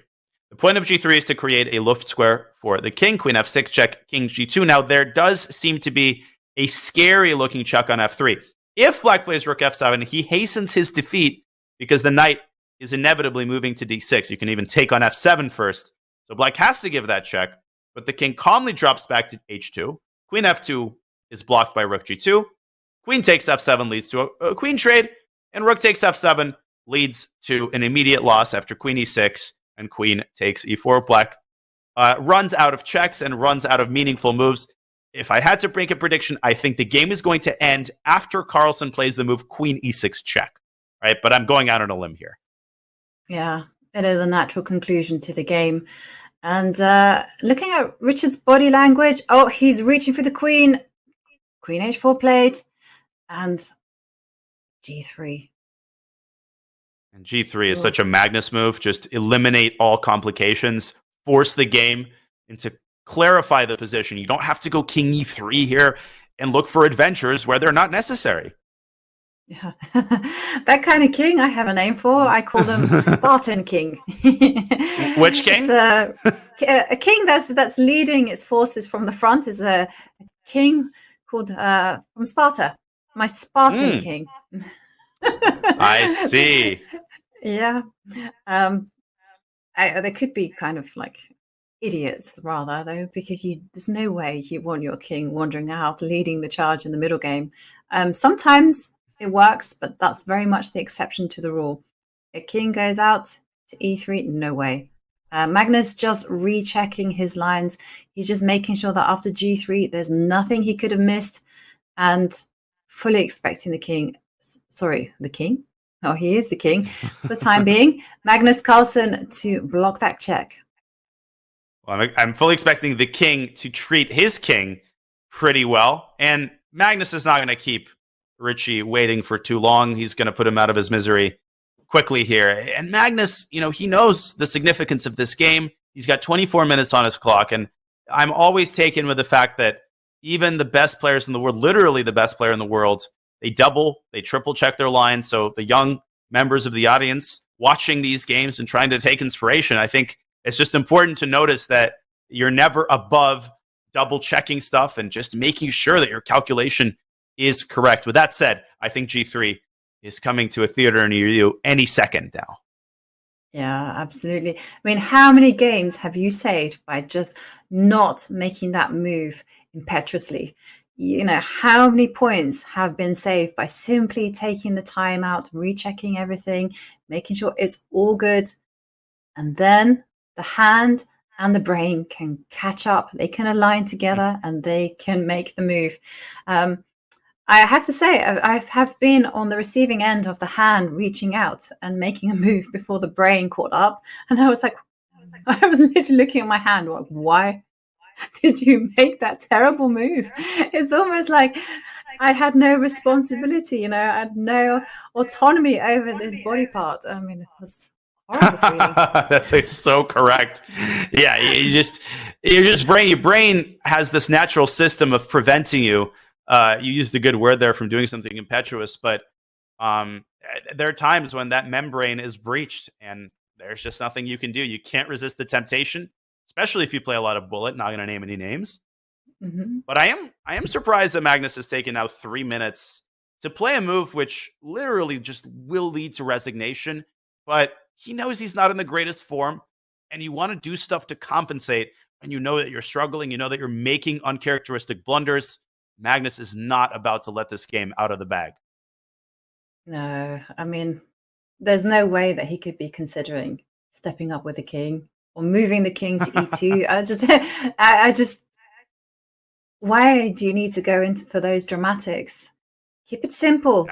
The point of g3 is to create a Luft square for the king. Queen f6 check, king g2. Now, there does seem to be a scary-looking check on f3. If Black plays rook f7, he hastens his defeat because the knight is inevitably moving to d6. You can even take on f7 first. So Black has to give that check, but the king calmly drops back to h2. Queen f2 is blocked by rook g2. Queen takes f7 leads to a queen trade, and rook takes f7 leads to an immediate loss after queen e6, and queen takes e4. Black runs out of checks and runs out of meaningful moves. If I had to make a prediction, I think the game is going to end after Carlsen plays the move queen e6 check, right? But I'm going out on a limb here. Yeah, it is a natural conclusion to the game. And looking at Richard's body language, oh, he's reaching for the queen. Queen h4 played, and g3. And g3 is such a Magnus move. Just eliminate all complications, force the game into clarify the position. You don't have to go king e3 here and look for adventures where they're not necessary. Yeah, that kind of king I have a name for. I call them Spartan king. Which king? It's a king that's leading its forces from the front is a king called from Sparta. My Spartan king. I see. Yeah. They could be kind of like idiots rather though, because there's no way you want your king wandering out leading the charge in the middle game. Sometimes it works, but that's very much the exception to the rule. A king goes out to e3, no way. Magnus just rechecking his lines. He's just making sure that after g3 there's nothing he could have missed, and fully expecting the king. Sorry, the king? Oh, he is the king for the time being. Magnus Carlsen to block that check. Well, I'm fully expecting the king to treat his king pretty well. And Magnus is not going to keep Richie waiting for too long. He's going to put him out of his misery quickly here. And Magnus, he knows the significance of this game. He's got 24 minutes on his clock. And I'm always taken with the fact that even the best players in the world, literally the best player in the world, they double, they triple check their lines. So the young members of the audience watching these games and trying to take inspiration, I think it's just important to notice that you're never above double checking stuff and just making sure that your calculation is correct. With that said, I think G3 is coming to a theater near you any second now. Yeah, absolutely. I mean, how many games have you saved by just not making that move impetuously? How many points have been saved by simply taking the time out, rechecking everything, making sure it's all good, and then the hand and the brain can catch up, they can align together, and they can make the move. I have to say, I have been on the receiving end of the hand reaching out and making a move before the brain caught up. And I was literally looking at my hand, like, why did you make that terrible move? It's almost like I had no responsibility, I had no autonomy over this body part. I mean, it was horrible feeling. That's so correct. Yeah, your brain has this natural system of preventing you. You used a good word there, from doing something impetuous, but there are times when that membrane is breached and there's just nothing you can do. You can't resist the temptation, especially if you play a lot of bullet. Not going to name any names. Mm-hmm. But I am surprised that Magnus has taken now 3 minutes to play a move which literally just will lead to resignation. But he knows he's not in the greatest form, and you want to do stuff to compensate when you know that you're struggling, you know that you're making uncharacteristic blunders. Magnus is not about to let this game out of the bag. No, I mean, there's no way that he could be considering stepping up with the king or moving the king to e2. I just, why do you need to go into for those dramatics? Keep it simple.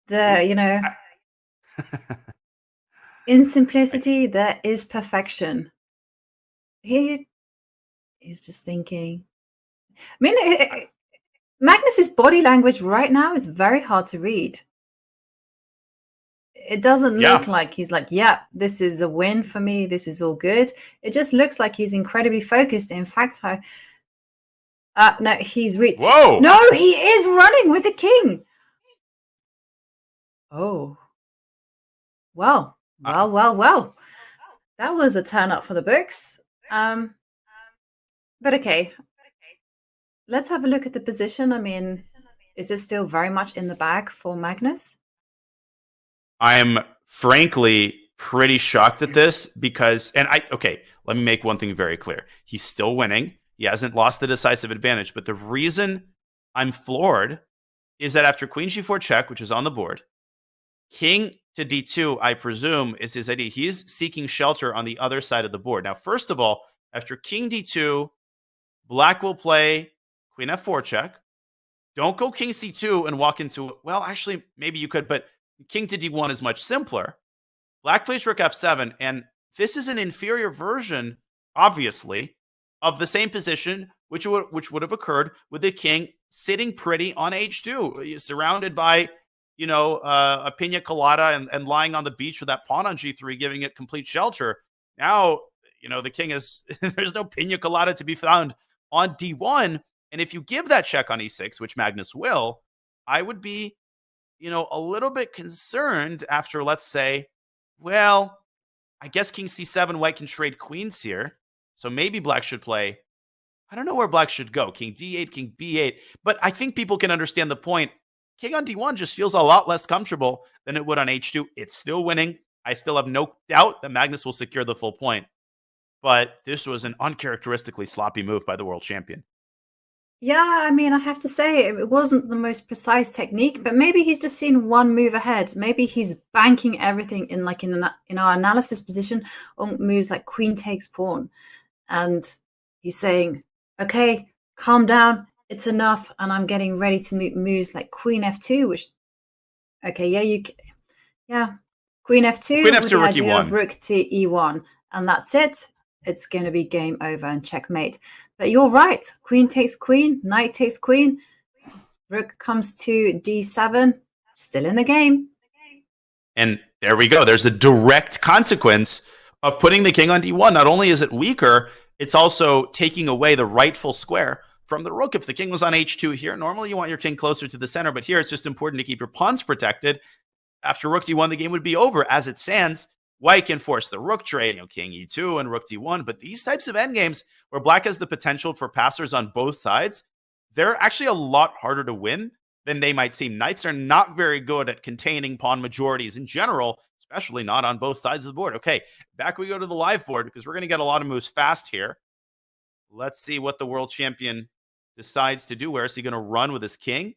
Yeah. In simplicity, there is perfection. He's just thinking. I mean, Magnus's body language right now is very hard to read. It doesn't look like he's like, yeah, this is a win for me. This is all good. It just looks like he's incredibly focused. In fact, no, he's reached. Whoa! No, he is running with the king. Oh. Well. That was a turn up for the books. But okay. Let's have a look at the position. I mean, is it still very much in the bag for Magnus? I'm frankly pretty shocked at this because, let me make one thing very clear. He's still winning. He hasn't lost the decisive advantage. But the reason I'm floored is that after queen g4 check, which is on the board, king to d2, I presume, is his idea. He's seeking shelter on the other side of the board. Now, first of all, after king d2, black will play queen f4 check. Don't go king c2 and walk into, well, actually, maybe you could, but king to d1 is much simpler. Black plays rook f7, and this is an inferior version obviously, of the same position, which would have occurred with the king sitting pretty on h2, surrounded by, a pina colada and lying on the beach with that pawn on g3, giving it complete shelter. Now, the king is, there's no pina colada to be found on d1. And if you give that check on e6, which Magnus will, I would be, a little bit concerned after, let's say, well, I guess king c7, white can trade queens here. So maybe black should play. I don't know where black should go. King d8, king b8. But I think people can understand the point. King on d1 just feels a lot less comfortable than it would on h2. It's still winning. I still have no doubt that Magnus will secure the full point. But this was an uncharacteristically sloppy move by the world champion. Yeah, I mean, I have to say it wasn't the most precise technique, but maybe he's just seen one move ahead. Maybe he's banking everything in our analysis position on moves like queen takes pawn. And he's saying, okay, calm down, it's enough, and I'm getting ready to make moves like queen f2, which, okay, queen f2, queen f2, with the rook idea e1. of rook to e1, and that's it. It's going to be game over and checkmate. But you're right, queen takes queen, knight takes queen, rook comes to d7, still in the game. And there we go. There's a direct consequence of putting the king on d1. Not only is it weaker, it's also taking away the rightful square from the rook. If the king was on h2 here, normally you want your king closer to the center, but here it's just important to keep your pawns protected. After rook d1, the game would be over. As it stands, white can force the rook trade, king e2 and rook d1. But these types of endgames where black has the potential for passers on both sides, they're actually a lot harder to win than they might seem. Knights are not very good at containing pawn majorities in general, especially not on both sides of the board. Okay, back we go to the live board because we're going to get a lot of moves fast here. Let's see what the world champion decides to do. Where is he going to run with his king?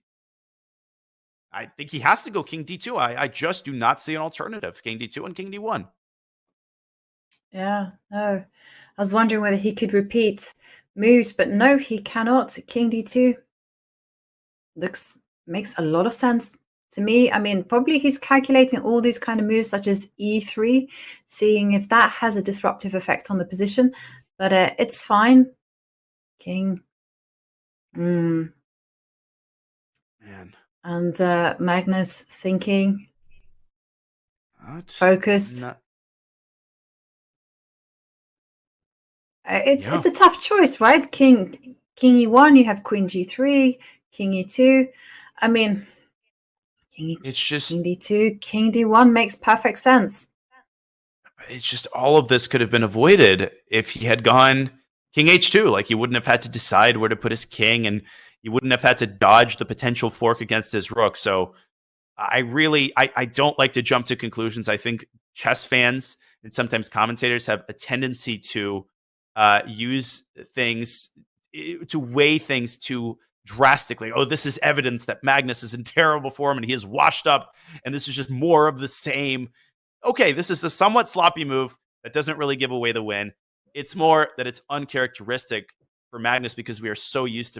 I think he has to go king d2. I just do not see an alternative. King d2 and king d1. Yeah, no. I was wondering whether he could repeat moves, but no, he cannot. King d2 makes a lot of sense to me. I mean, probably he's calculating all these kind of moves such as e3, seeing if that has a disruptive effect on the position. But it's fine. King. Man. And Magnus thinking. Focused. It's a tough choice, right? King e1, you have queen g3, king e2. I mean, king d2, king d1 makes perfect sense. It's just all of this could have been avoided if he had gone king h2. Like, he wouldn't have had to decide where to put his king, and he wouldn't have had to dodge the potential fork against his rook. So I don't like to jump to conclusions. I think chess fans and sometimes commentators have a tendency to use things, to weigh things too drastically. Oh, this is evidence that Magnus is in terrible form and he is washed up, and this is just more of the same. Okay, this is a somewhat sloppy move that doesn't really give away the win. It's more that it's uncharacteristic for Magnus because we are so used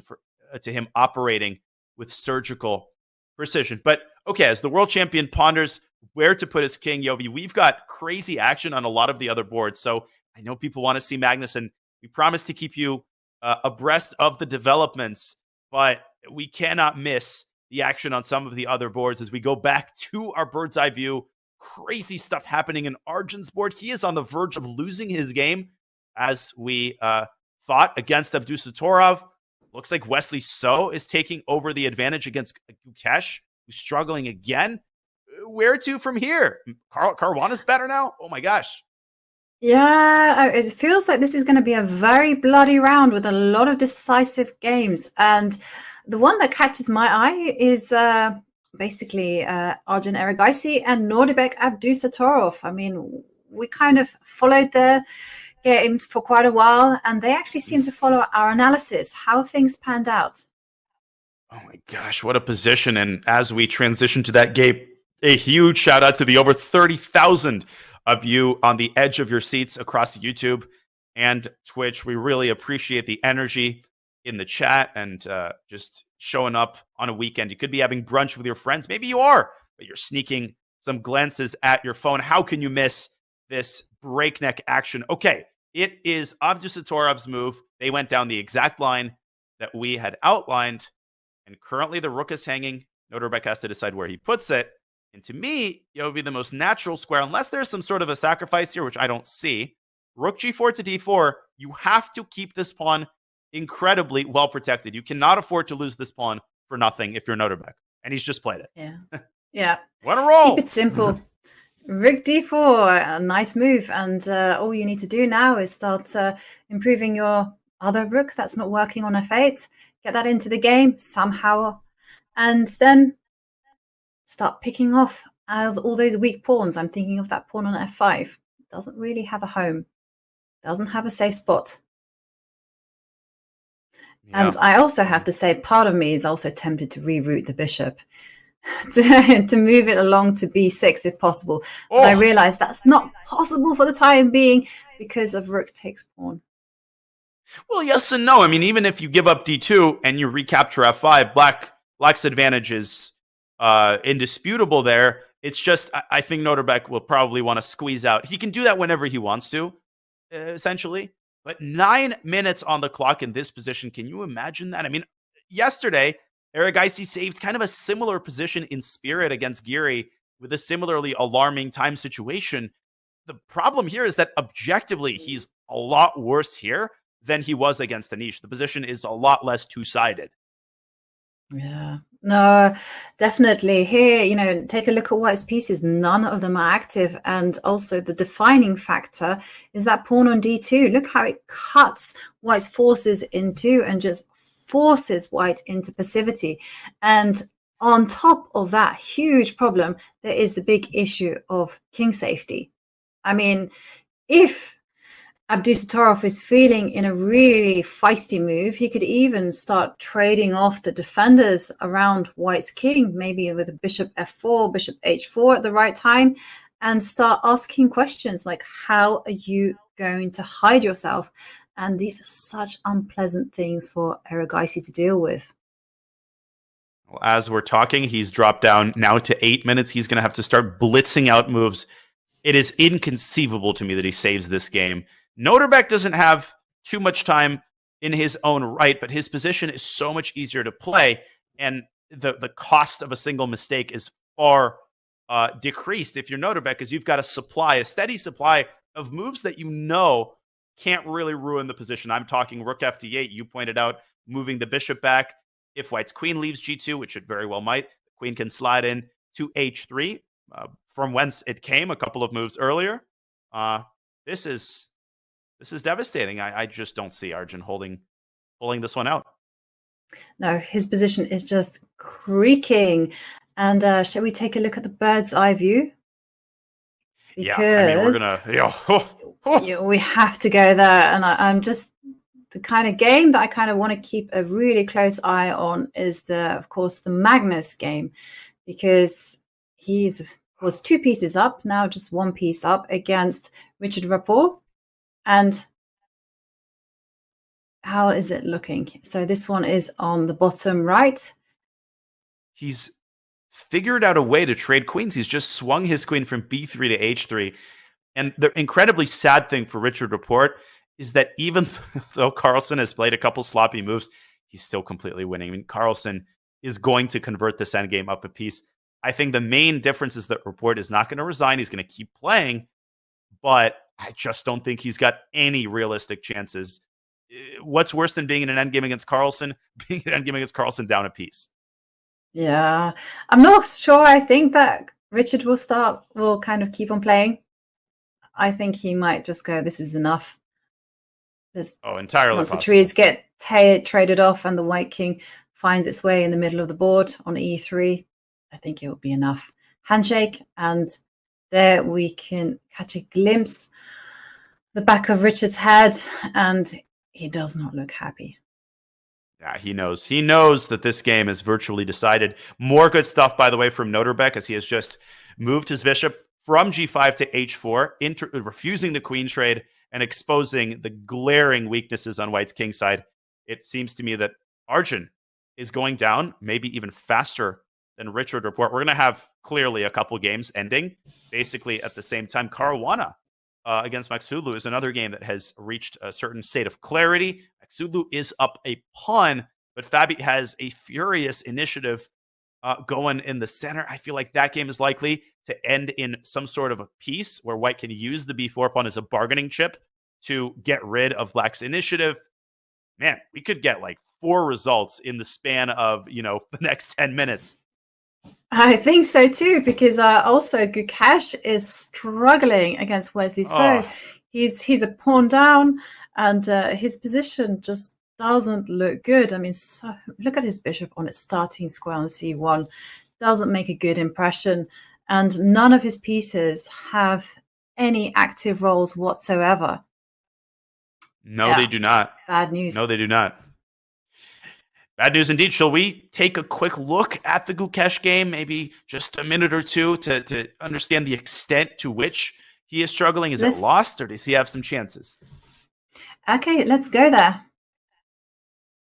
to him operating with surgical precision. But okay, as the world champion ponders where to put his king, Yovi, we've got crazy action on a lot of the other boards. So I know people want to see Magnus, and we promise to keep you abreast of the developments, but we cannot miss the action on some of the other boards as we go back to our bird's eye view. Crazy stuff happening in Arjun's board. He is on the verge of losing his game, as we thought, against Abdusattorov. Looks like Wesley So is taking over the advantage against Gukesh, who's struggling again. Where to from here? Caruana's better now? Oh my gosh. Yeah, it feels like this is going to be a very bloody round with a lot of decisive games. And the one that catches my eye is basically Arjun Erigaisi and Nodirbek Abdusattorov. I mean, we kind of followed their games for quite a while, and they actually seem to follow our analysis, how things panned out. Oh my gosh, what a position. And as we transition to that game, a huge shout out to the over 30,000 of you on the edge of your seats across YouTube and Twitch. We really appreciate the energy in the chat and just showing up on a weekend. You could be having brunch with your friends. Maybe you are, but you're sneaking some glances at your phone. How can you miss this breakneck action? Okay, It is Abdusattorov's move. They went down the exact line that we had outlined. And currently the rook is hanging. Nodirbek has to decide where he puts it. And to me, it would be the most natural square, unless there's some sort of a sacrifice here, which I don't see. Rook g4 to d4. You have to keep this pawn incredibly well protected. You cannot afford to lose this pawn for nothing if you're Nodirbek. And he's just played it. Yeah. Yeah. What a roll. Keep it simple. Rook d4, a nice move. And all you need to do now is start improving your other rook that's not working on f8. Get that into the game somehow. And then start picking off all those weak pawns. I'm thinking of that pawn on f5. Doesn't really have a home. Doesn't have a safe spot. Yeah. And I also have to say, part of me is also tempted to reroute the bishop. to move it along to b6 if possible. But I realize that's not possible for the time being because of rook takes pawn. Well, yes and no. I mean, even if you give up d2 and you recapture f5, Black's advantage is indisputable there. It's just, I think Nodirbek will probably want to squeeze out. He can do that whenever he wants to, essentially. But 9 minutes on the clock in this position, can you imagine that? I mean, yesterday, Erigaisi saved kind of a similar position in spirit against Giri with a similarly alarming time situation. The problem here is that objectively, he's a lot worse here than he was against Anish. The position is a lot less two-sided. Yeah, no, definitely. Here, take a look at White's pieces. None of them are active. And also the defining factor is that pawn on d2. Look how it cuts White's forces in two and just forces White into passivity. And on top of that huge problem, there is the big issue of king safety. I mean, if Abdusattorov is feeling in a really feisty move, he could even start trading off the defenders around White's king, maybe with a bishop f4, bishop h4 at the right time, and start asking questions like, how are you going to hide yourself? And these are such unpleasant things for Erigaisi to deal with. Well, as we're talking, he's dropped down now to 8 minutes. He's going to have to start blitzing out moves. It is inconceivable to me that he saves this game. Nodirbek doesn't have too much time in his own right, but his position is so much easier to play, and the cost of a single mistake is far decreased if you're Nodirbek, because you've got a steady supply of moves that you know can't really ruin the position. I'm talking rook fd8. You pointed out moving the bishop back. If White's queen leaves g2, which it very well might, the queen can slide in to h3, from whence it came a couple of moves earlier. This is devastating. I just don't see Arjun pulling this one out. No, his position is just creaking. And shall we take a look at the bird's eye view? Because we're gonna. We have to go there. And I'm just the kind of game that I kind of want to keep a really close eye on is of course, the Magnus game, because was 2 pieces up, now just 1 piece up against Richard Rapport. And how is it looking? So this one is on the bottom right. He's figured out a way to trade queens. He's just swung his queen from b3 to h3. And the incredibly sad thing for Richard Rapport is that even though Carlsen has played a couple sloppy moves, he's still completely winning. I mean, Carlsen is going to convert this endgame up a piece. I think the main difference is that Rapport is not going to resign. He's going to keep playing, but I just don't think he's got any realistic chances. What's worse than being in an endgame against Carlsen? Being in an endgame against Carlsen down a piece. Yeah, I'm not sure. I think that Richard will kind of keep on playing. I think he might just go, this is enough. Entirely once possible. The trees get traded off and the white king finds its way in the middle of the board on e3, I think it will be enough. Handshake, and there we can catch a glimpse the back of Richard's head, and he does not look happy. Yeah, he knows. He knows that this game is virtually decided. More good stuff, by the way, from Nodirbek, as he has just moved his bishop from g5 to h4, refusing the queen trade and exposing the glaring weaknesses on White's king side. It seems to me that Arjun is going down, maybe even faster than Richard Rapport. We're going to have clearly a couple games ending basically at the same time. Caruana against Maghsoodloo is another game that has reached a certain state of clarity. Maghsoodloo is up a pawn, but Fabi has a furious initiative going in the center. I feel like that game is likely to end in some sort of a piece where White can use the b4 pawn as a bargaining chip to get rid of Black's initiative. Man, we could get like 4 results in the span of, the next 10 minutes. I think so too, because also Gukesh is struggling against Wesley. So he's a pawn down, and his position just doesn't look good. I mean, look at his bishop on its starting square on c1. Doesn't make a good impression, and none of his pieces have any active roles whatsoever. No, they do not. Bad news. No, they do not. Bad news indeed. Shall we take a quick look at the Gukesh game, maybe just a minute or two to understand the extent to which he is struggling? Is it lost, or does he have some chances? Okay, let's go there.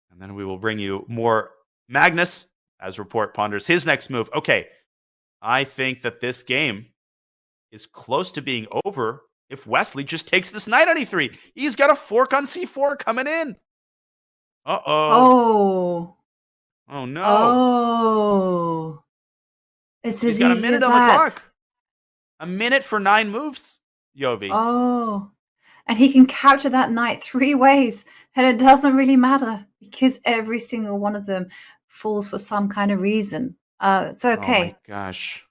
And then we will bring you more Magnus as Rapport ponders his next move. Okay, I think that this game is close to being over if Wesley just takes this knight on e3. He's got a fork on c4 coming in. Oh no. Oh, it's He's as got easy a minute as on that. the clock. A minute for 9 moves, Yovi. Oh, and he can capture that knight 3 ways, and it doesn't really matter because every single one of them falls for some kind of reason. So okay. Oh my gosh.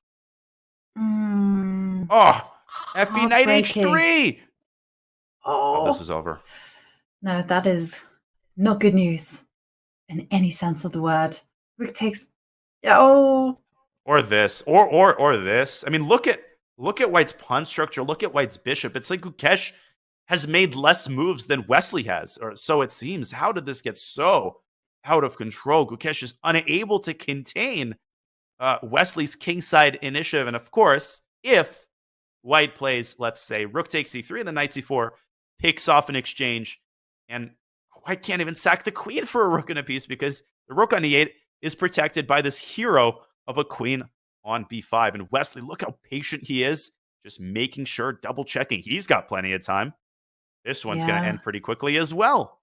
Mm, FE knight heartbreaking. h3. Oh, This is over. No, that is not good news in any sense of the word. Rick takes. Oh. Or this, or this. I mean, look at White's pawn structure. Look at White's bishop. It's like Gukesh has made less moves than Wesley has, or so it seems. How did this get so out of control? Gukesh is unable to contain Wesley's kingside initiative. And of course, if White plays, let's say, rook takes e3 and the knight c4 picks off an exchange, and White can't even sack the queen for a rook and a piece because the rook on e8 is protected by this hero of a queen on b5. And Wesley, look how patient he is, just making sure, double checking. He's got plenty of time. This one's going to end pretty quickly as well.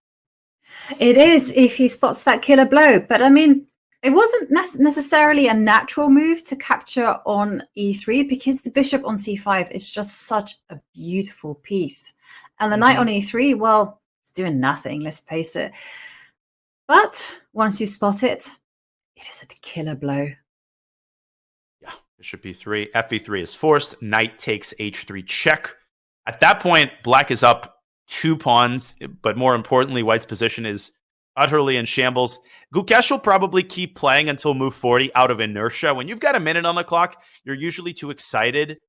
It is if he spots that killer blow. But I mean, it wasn't necessarily a natural move to capture on e3 because the bishop on c5 is just such a beautiful piece. And the knight on e3, well, it's doing nothing, let's face it. But once you spot it, it is a killer blow. Yeah, bishop e3. fe3 is forced. Knight takes h3 check. At that point, Black is up 2 pawns, but more importantly, White's position is utterly in shambles. Gukesh will probably keep playing until move 40 out of inertia. When you've got a minute on the clock, you're usually too excited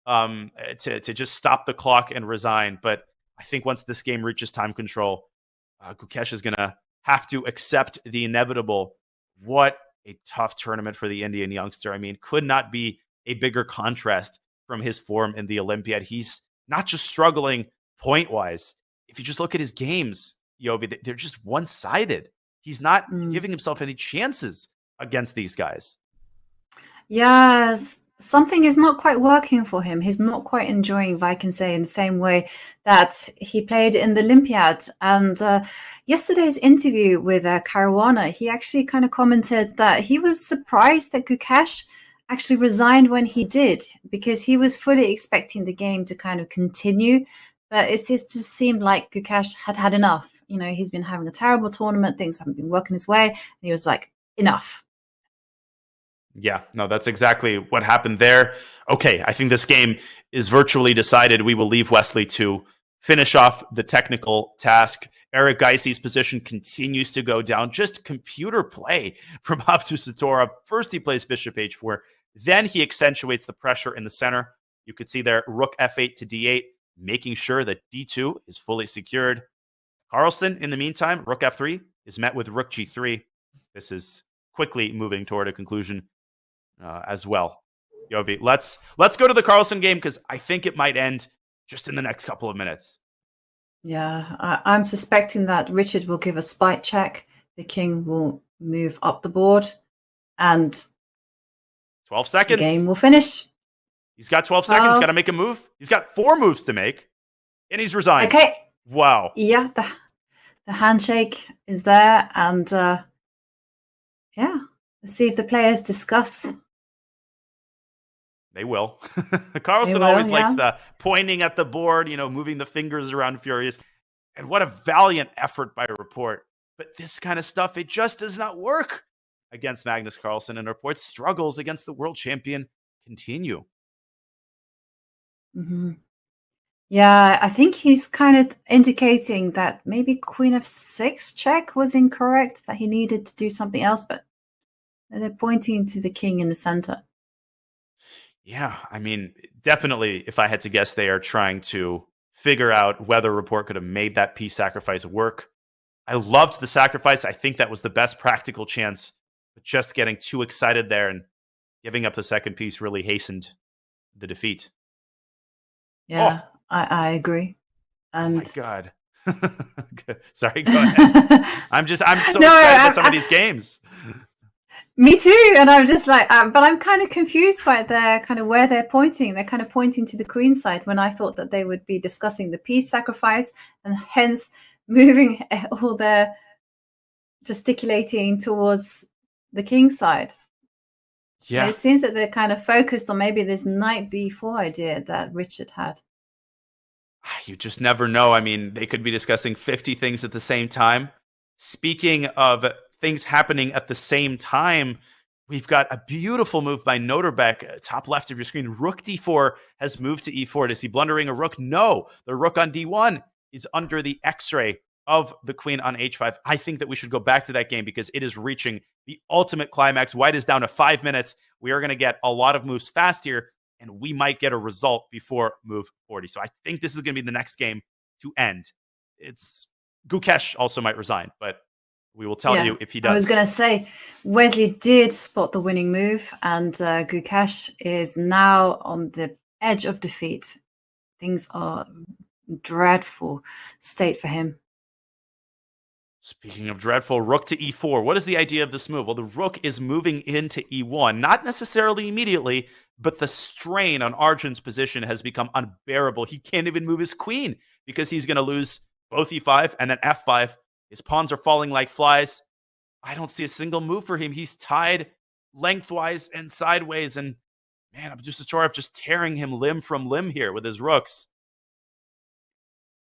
to just stop the clock and resign. But I think once this game reaches time control, Gukesh is going to have to accept the inevitable. What a tough tournament for the Indian youngster. I mean, could not be a bigger contrast from his form in the Olympiad. He's not just struggling point-wise. If you just look at his games, Yovi, they're just one-sided. He's not giving himself any chances against these guys. Yes, something is not quite working for him. He's not quite enjoying Wijk in the same way that he played in the Olympiad. And yesterday's interview with Caruana, he actually kind of commented that he was surprised that Gukesh actually resigned when he did, because he was fully expecting the game to kind of continue. But it just seemed like Gukesh had had enough. You know, he's been having a terrible tournament. Things haven't been working his way. And he was like, enough. Yeah, no, that's exactly what happened there. Okay, I think this game is virtually decided. We will leave Wesley to finish off the technical task. Erigaisi's position continues to go down. Just computer play from Abdusattorov. First he plays bishop h4. Then he accentuates the pressure in the center. You could see there rook f8 to d8, making sure that d2 is fully secured. Carlsen, in the meantime, rook f3 is met with rook g3. This is quickly moving toward a conclusion as well. Yovi, let's go to the Carlsen game because I think it might end just in the next couple of minutes. Yeah, I'm suspecting that Richard will give a spite check. The king will move up the board, and 12 seconds. The game will finish. He's got 12 seconds. Got to make a move. He's got 4 moves to make. And he's resigned. Okay. Wow. Yeah, the handshake is there, and yeah, let's see if the players discuss. They will. Carlsen always likes the pointing at the board, moving the fingers around furious. And what a valiant effort by Rapport. But this kind of stuff, it just does not work against Magnus Carlsen, and Rapport's struggles against the world champion continue. Mm-hmm. Yeah, I think he's kind of indicating that maybe Queen f6 check was incorrect, that he needed to do something else, but they're pointing to the king in the center. Yeah, I mean, definitely, if I had to guess, they are trying to figure out whether Rapport could have made that piece sacrifice work. I loved the sacrifice. I think that was the best practical chance. But just getting too excited there and giving up the second piece really hastened the defeat. Yeah, I agree. And oh my God. Sorry, go ahead. I'm so excited about some of these games. Me too, and I'm just like, but I'm kind of confused by their kind of where they're pointing. They're kind of pointing to the queen side when I thought that they would be discussing the piece sacrifice and hence moving all their gesticulating towards the king side. Yeah, it seems that they're kind of focused on maybe this knight b4 idea that Richard had. You just never know. I mean, they could be discussing 50 things at the same time. Speaking of things happening at the same time, we've got a beautiful move by Nodirbek, top left of your screen. Rook d4 has moved to e4. Is he blundering a rook? No. The rook on d1 is under the x-ray of the queen on h5. I think that we should go back to that game because it is reaching the ultimate climax. White is down to 5 minutes. We are going to get a lot of moves fast here, and we might get a result before move 40. So I think this is going to be the next game to end. Gukesh also might resign, but we will tell you if he does. I was going to say, Wesley did spot the winning move, and Gukesh is now on the edge of defeat. Things are dreadful state for him. Speaking of dreadful, rook to e4. What is the idea of this move? Well, the rook is moving into e1, not necessarily immediately, but the strain on Arjun's position has become unbearable. He can't even move his queen because he's going to lose both e5 and then f5. His pawns are falling like flies. I don't see a single move for him. He's tied lengthwise and sideways. And man, Abdusattorov just tearing him limb from limb here with his rooks.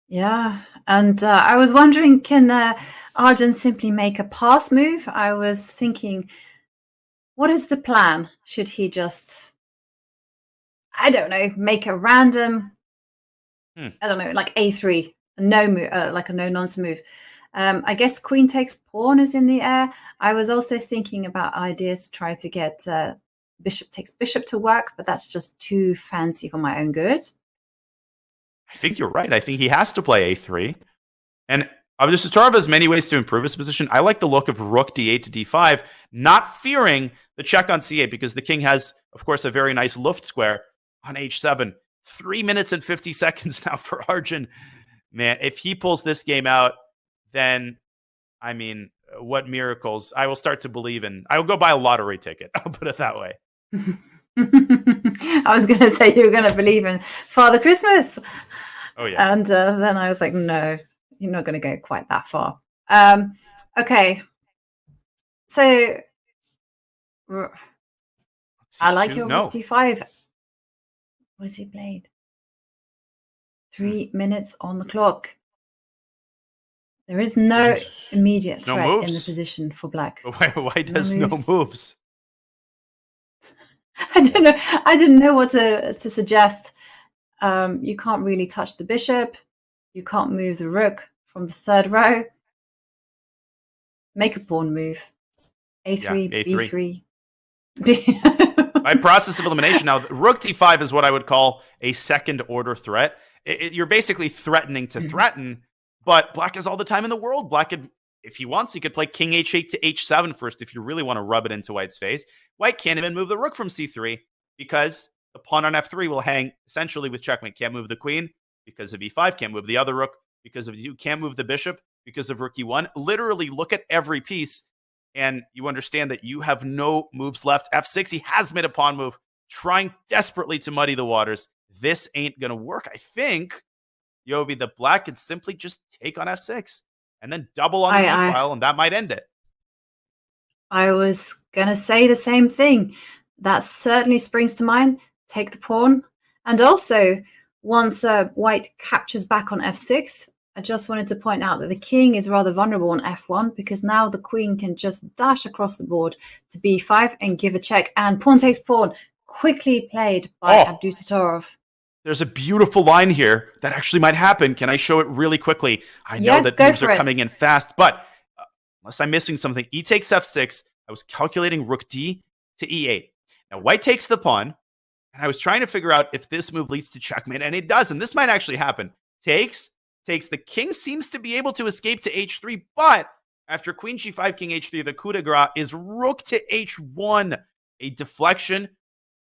Yeah, and I was wondering, can Arjun simply make a pass move? I was thinking, what is the plan? Should he just, I don't know, make a random, I don't know, like a3, no move, like a no-nonsense move. I guess queen takes pawn is in the air. I was also thinking about ideas to try to get bishop takes bishop to work, but that's just too fancy for my own good. I think you're right. I think he has to play a3. And Abdusattorov has many ways to improve his position. I like the look of rook d8 to d5, not fearing the check on c8 because the king has, of course, a very nice Luft square on h7. 3 minutes and 50 seconds now for Arjun. Man, if he pulls this game out, then, I mean, what miracles. I will start to believe in. I will go buy a lottery ticket. I'll put it that way. I was going to say you were going to believe in Father Christmas. Oh, yeah. And then I was like, no, you're not going to go quite that far. Okay. So, I like your rook d5. What has he played? 3 minutes on the clock. There is no immediate threat in the position for black. Why does no moves? I don't know. I didn't know what to suggest. You can't really touch the bishop. You can't move the rook from the third row. Make a pawn move. A3, A3. B3. By process of elimination, now rook d5 is what I would call a second order threat. You're basically threatening to threaten, but black has all the time in the world. Black could, if he wants, he could play king h8 to h7 first if you really want to rub it into white's face. White can't even move the rook from c3 because the pawn on f3 will hang essentially with checkmate. Can't move the queen because of e5. Can't move the other rook because of you. Can't move the bishop because of rook e1. Literally look at every piece and you understand that you have no moves left. f6, he has made a pawn move, trying desperately to muddy the waters. This ain't going to work. I think Yovi, that black could simply just take on f6 and then double on the e-file, and that might end it. I was going to say the same thing. That certainly springs to mind. Take the pawn. And also, once white captures back on f6, I just wanted to point out that the king is rather vulnerable on f1 because now the queen can just dash across the board to b5 and give a check. And pawn takes pawn, quickly played by Abdusattorov. There's a beautiful line here that actually might happen. Can I show it really quickly? I know that moves are coming in fast, but unless I'm missing something, e takes f6. I was calculating rook d to e8. Now, white takes the pawn, and I was trying to figure out if this move leads to checkmate, and it does, and this might actually happen. Takes. The king seems to be able to escape to h3, but after queen g5, king h3, the coup de grace is rook to h1, a deflection.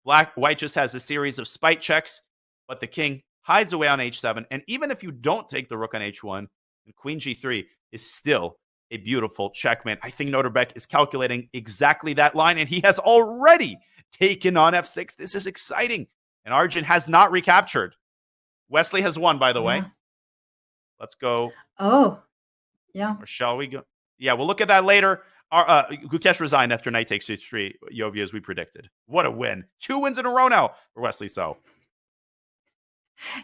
White just has a series of spite checks, but the king hides away on h7, and even if you don't take the rook on h1, and queen g3 is still a beautiful checkmate. I think Nodirbek is calculating exactly that line, and he has already taken on f6. This is exciting, and Arjun has not recaptured. Wesley has won, by the way. Let's go. Oh, yeah. Or shall we go? Yeah, we'll look at that later. Gukesh resigned after knight takes h3, Yovi, as we predicted. What a win. 2 wins in a row now for Wesley So.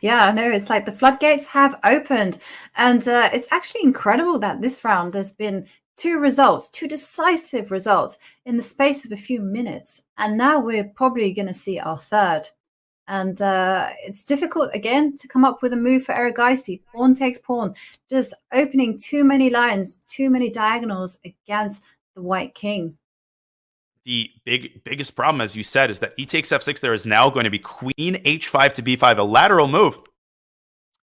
Yeah, I know. It's like the floodgates have opened. And it's actually incredible that this round there's been 2 decisive results in the space of a few minutes. And now we're probably going to see our third. And it's difficult, again, to come up with a move for Erigaisi. Pawn takes pawn, just opening too many lines, too many diagonals against the white king. The biggest problem, as you said, is that e takes f6. There is now going to be queen h5 to b5, a lateral move,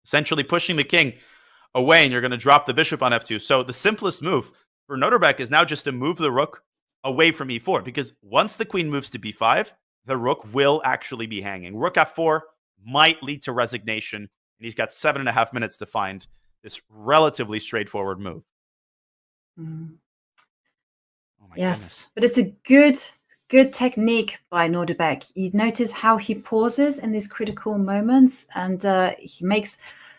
essentially pushing the king away, and you're going to drop the bishop on f2. So the simplest move for Nodirbek is now just to move the rook away from e4, because once the queen moves to b5, the rook will actually be hanging. Rook f4 might lead to resignation, and he's got 7.5 minutes to find this relatively straightforward move. Mm. Oh my yes, goodness. But it's a good technique by Nodirbek. You notice how he pauses in these critical moments, and he makes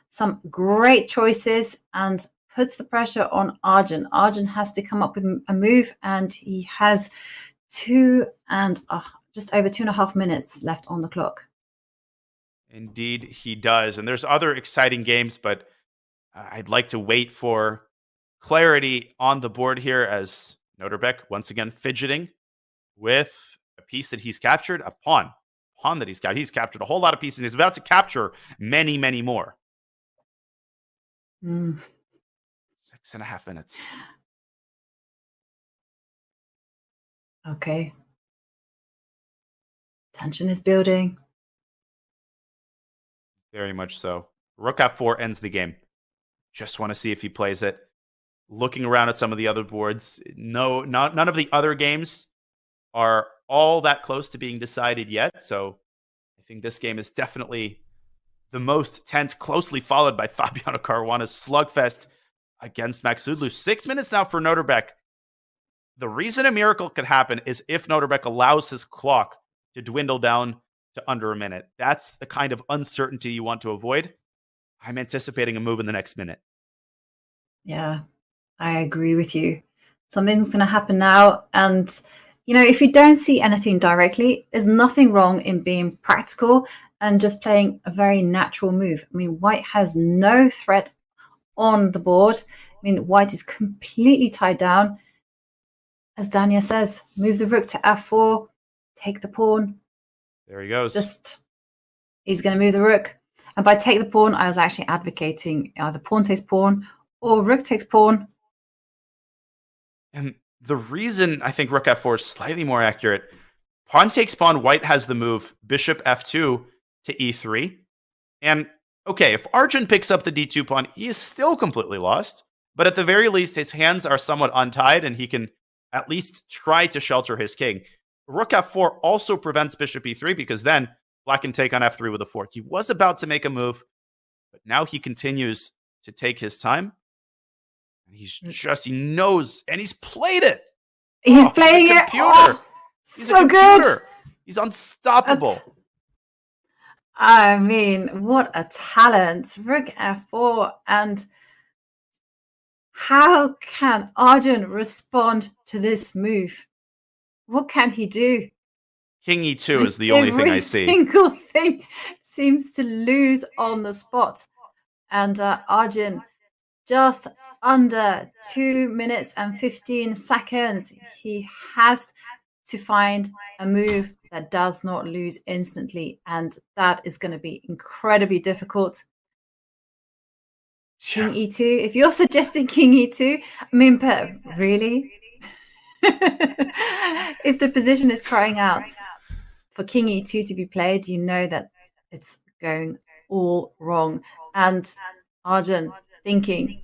some great choices and puts the pressure on Arjun. Arjun has to come up with a move, and he has just over 2.5 minutes left on the clock. Indeed, he does. And there's other exciting games, but I'd like to wait for clarity on the board here as Nodirbek once again fidgeting with a piece that he's captured, a pawn that he's got. He's captured a whole lot of pieces, and he's about to capture many, many more. 6.5 minutes. Okay. Tension is building. Very much so. Rook f4 ends the game. Just want to see if he plays it. Looking around at some of the other boards, none of the other games are all that close to being decided yet. So I think this game is definitely the most tense, closely followed by Fabiano Caruana's slugfest against Maghsoodloo. 6 minutes now for Nodirbek. The reason a miracle could happen is if Nodirbek allows his clock to dwindle down to under a minute. That's the kind of uncertainty you want to avoid. I'm anticipating a move in the next minute. Yeah, I agree with you. Something's going to happen now. And, if you don't see anything directly, there's nothing wrong in being practical and just playing a very natural move. I mean, white has no threat on the board. I mean, white is completely tied down. As Dania says, move the rook to f4, take the pawn. There he goes. He's going to move the rook. And by take the pawn, I was actually advocating either pawn takes pawn or rook takes pawn. And the reason I think rook f4 is slightly more accurate, pawn takes pawn, white has the move bishop f2 to e3. And okay, if Arjun picks up the d2 pawn, he is still completely lost. But at the very least, his hands are somewhat untied, and he can at least try to shelter his king. Rook f4 also prevents bishop e3, because then black can take on f3 with a fork. He was about to make a move, but now he continues to take his time. And he knows, and he's played it. He's playing it. He's so a good. He's unstoppable. I mean, what a talent. Rook F4. And how can Arjun respond to this move? What can he do? King E2 is the only thing I see. Every single thing seems to lose on the spot. And Arjun, just under 2 minutes and 15 seconds, he has to find a move that does not lose instantly. And that is going to be incredibly difficult. King E2. If you're suggesting King E2, I mean, but really? If the position is crying out for King E2 to be played, you know that it's going all wrong. And Arjun thinking,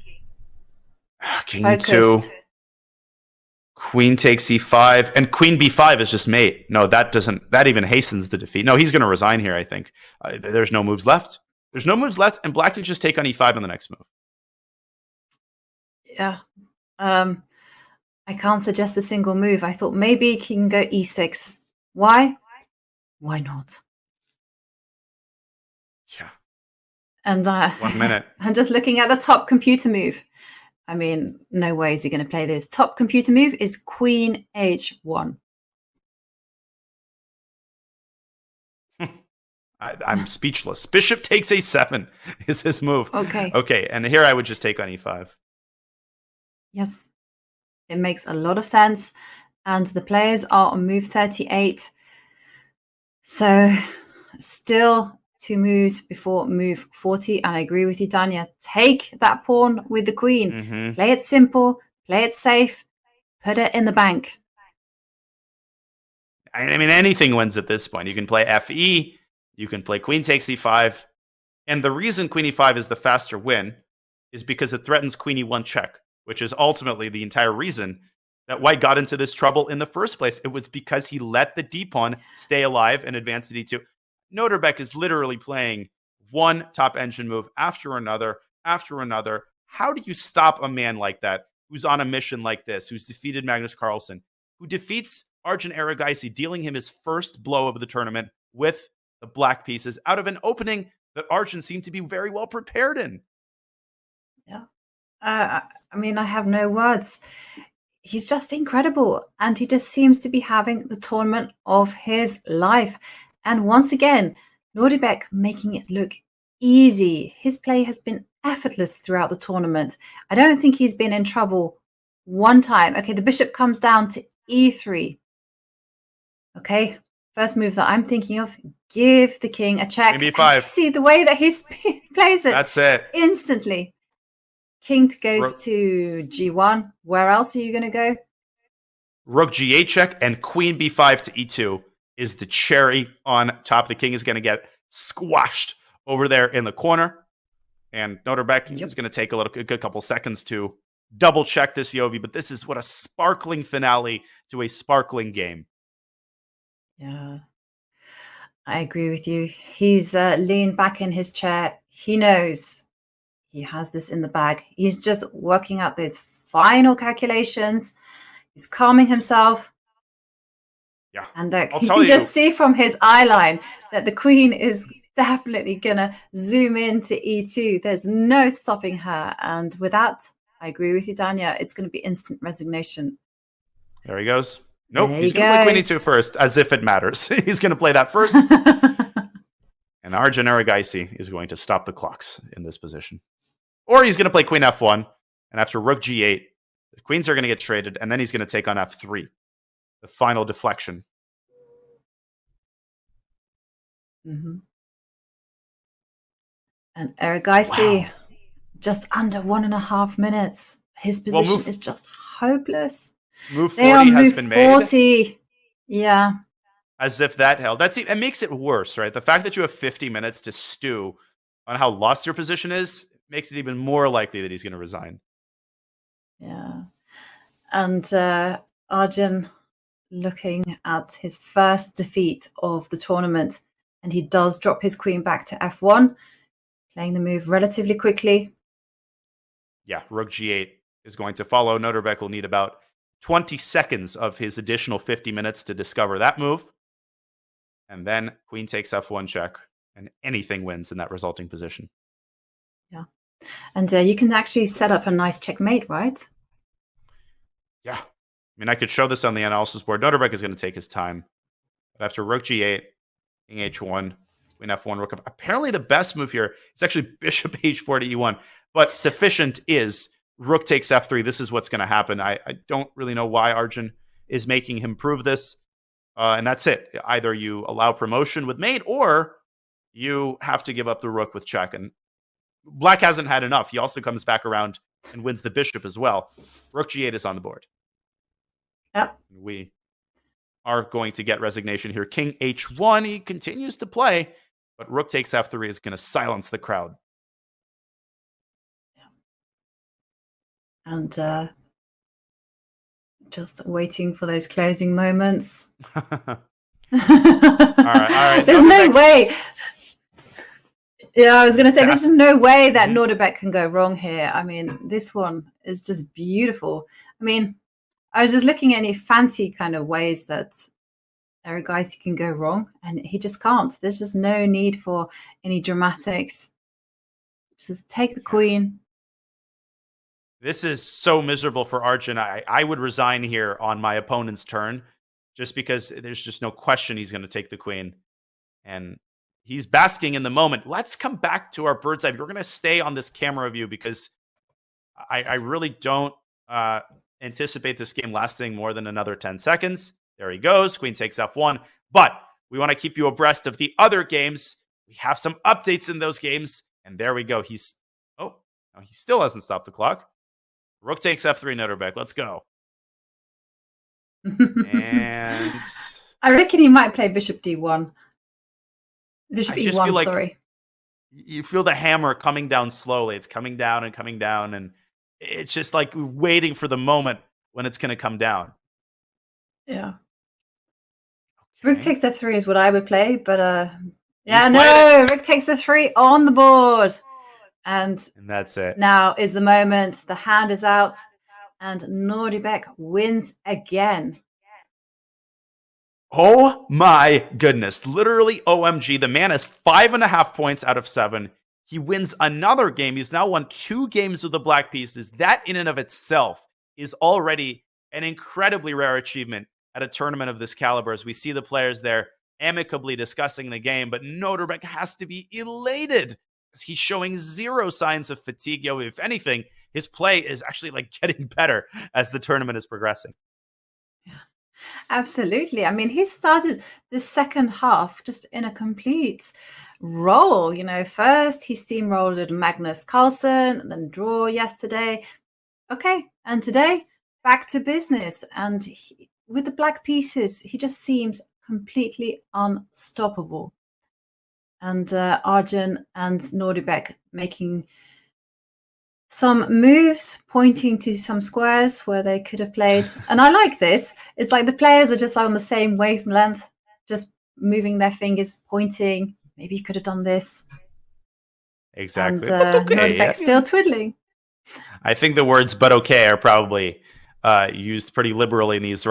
King focused. E2. Queen takes E5, and Queen B5 is just mate. No, that even hastens the defeat. No, he's going to resign here, I think. There's no moves left. There's no moves left, and Black can just take on E5 on the next move. Yeah. I can't suggest a single move. I thought maybe he can go E6. Why? Why not? Yeah. And 1 minute. I'm just looking at the top computer move. I mean, no way is he going to play this. Top computer move is Queen H1. I'm speechless. Bishop takes A7 is his move. Okay. Okay, and here I would just take on E5. Yes, it makes a lot of sense. And the players are on move 38. So still 2 moves before move 40. And I agree with you, Danya. Take that pawn with the queen. Mm-hmm. Play it simple. Play it safe. Put it in the bank. I mean, anything wins at this point. You can play FE. You can play Queen takes E5. And the reason Queen E5 is the faster win is because it threatens Queen E1 check, which is ultimately the entire reason that White got into this trouble in the first place. It was because he let the D-pawn stay alive and advance to D2. Nodirbek is literally playing one top engine move after another, after another. How do you stop a man like that, who's on a mission like this, who's defeated Magnus Carlsen, who defeats Arjun Erigaisi, dealing him his first blow of the tournament with the black pieces out of an opening that Arjun seemed to be very well prepared in? Yeah. I mean, I have no words. He's just incredible. And he just seems to be having the tournament of his life. And once again, Nodirbek making it look easy. His play has been effortless throughout the tournament. I don't think he's been in trouble one time. Okay, the bishop comes down to E3. Okay, first move that I'm thinking of, give the king a check. Maybe 5. See the way that he plays it. That's it. Instantly. King goes to G1. Where else are you going to go? Rook G8 check and Queen B5 to E2 is the cherry on top. The king is going to get squashed over there in the corner. And Nodirbek is going to take a good couple seconds to double check this Yovi. But this is what a sparkling finale to a sparkling game. Yeah, I agree with you. He's leaned back in his chair. He knows he has this in the bag. He's just working out those final calculations. He's calming himself. Yeah. And you can just see from his eye line that the queen is definitely going to zoom into E2. There's no stopping her. And with that, I agree with you, Danya. It's going to be instant resignation. There he goes. Nope, There he's you going to go. play Queen E2 first, as if it matters. He's going to play that first. And Arjun Erigaisi is going to stop the clocks in this position. Or he's going to play Queen F1, and after Rook G8, the queens are going to get traded, and then he's going to take on F3, the final deflection. Mm-hmm. And Erigaisi, just under 1.5 minutes. His position is just hopeless. Move 40 has been made. 40. Yeah. As if that held. It makes it worse, right? The fact that you have 50 minutes to stew on how lost your position is makes it even more likely that he's going to resign. Yeah. And Arjun looking at his first defeat of the tournament, and he does drop his queen back to F1, playing the move relatively quickly. Yeah, Rook G8 is going to follow. Nodirbek will need about 20 seconds of his additional 50 minutes to discover that move. And then Queen takes F1 check. and anything wins in that resulting position. Yeah. And you can actually set up a nice checkmate, right? Yeah. I mean, I could show this on the analysis board. Nodirbek is going to take his time. But after rook g8, king h1, queen f1, rook f. Apparently the best move here is actually bishop h4 to e1. But sufficient is rook takes f3. This is what's going to happen. I don't really know why Arjun is making him prove this. And that's it. Either you allow promotion with mate, or you have to give up the rook with check. And Black hasn't had enough. He also comes back around and wins the bishop as well. Rook g8 is on the board. Yep. We are going to get resignation here. King h1, he continues to play, but rook takes f3 is going to silence the crowd. And just waiting for those closing moments. All right. There's no way. Yeah, I was going to say, there's no way that Nodirbek can go wrong here. I mean, this one is just beautiful. I mean, I was just looking at any fancy kind of ways that Erigaisi can go wrong, and he just can't. There's just no need for any dramatics. Just take the queen. This is so miserable for Arjun. I would resign here on my opponent's turn, just because there's just no question he's going to take the queen. And he's basking in the moment. Let's come back to our bird's eye view. We're going to stay on this camera view because I really don't anticipate this game lasting more than another 10 seconds. There he goes. Queen takes f1. But we want to keep you abreast of the other games. We have some updates in those games. And there we go. He still hasn't stopped the clock. Rook takes f3, Nodirbek. Let's go. And I reckon he might play bishop d1. Bishop I just e1, feel like sorry. You feel the hammer coming down slowly. It's coming down, and it's just like waiting for the moment when it's going to come down. Yeah. Okay. Rook takes f3 is what I would play, but rook takes f3 on the board. And that's it. Now is the moment. The hand is out, and Nodirbek wins again. Oh my goodness. Literally OMG. The man has 5.5 points out of 7. He wins another game. He's now won 2 games with the black pieces. That in and of itself is already an incredibly rare achievement at a tournament of this caliber, as we see the players there amicably discussing the game. But Nodirbek has to be elated, as he's showing zero signs of fatigue. If anything, his play is actually like getting better as the tournament is progressing. Absolutely. I mean, he started the second half just in a complete roll. First he steamrolled Magnus Carlsen, and then draw yesterday. Okay, and today back to business. And with the black pieces, he just seems completely unstoppable. And Arjun and Nodirbek making some moves, pointing to some squares where they could have played. And I like this. It's like the players are just on the same wavelength, just moving their fingers, pointing. Maybe you could have done this. Exactly. And Nodirbek still twiddling. I think the words "but okay" are probably used pretty liberally in these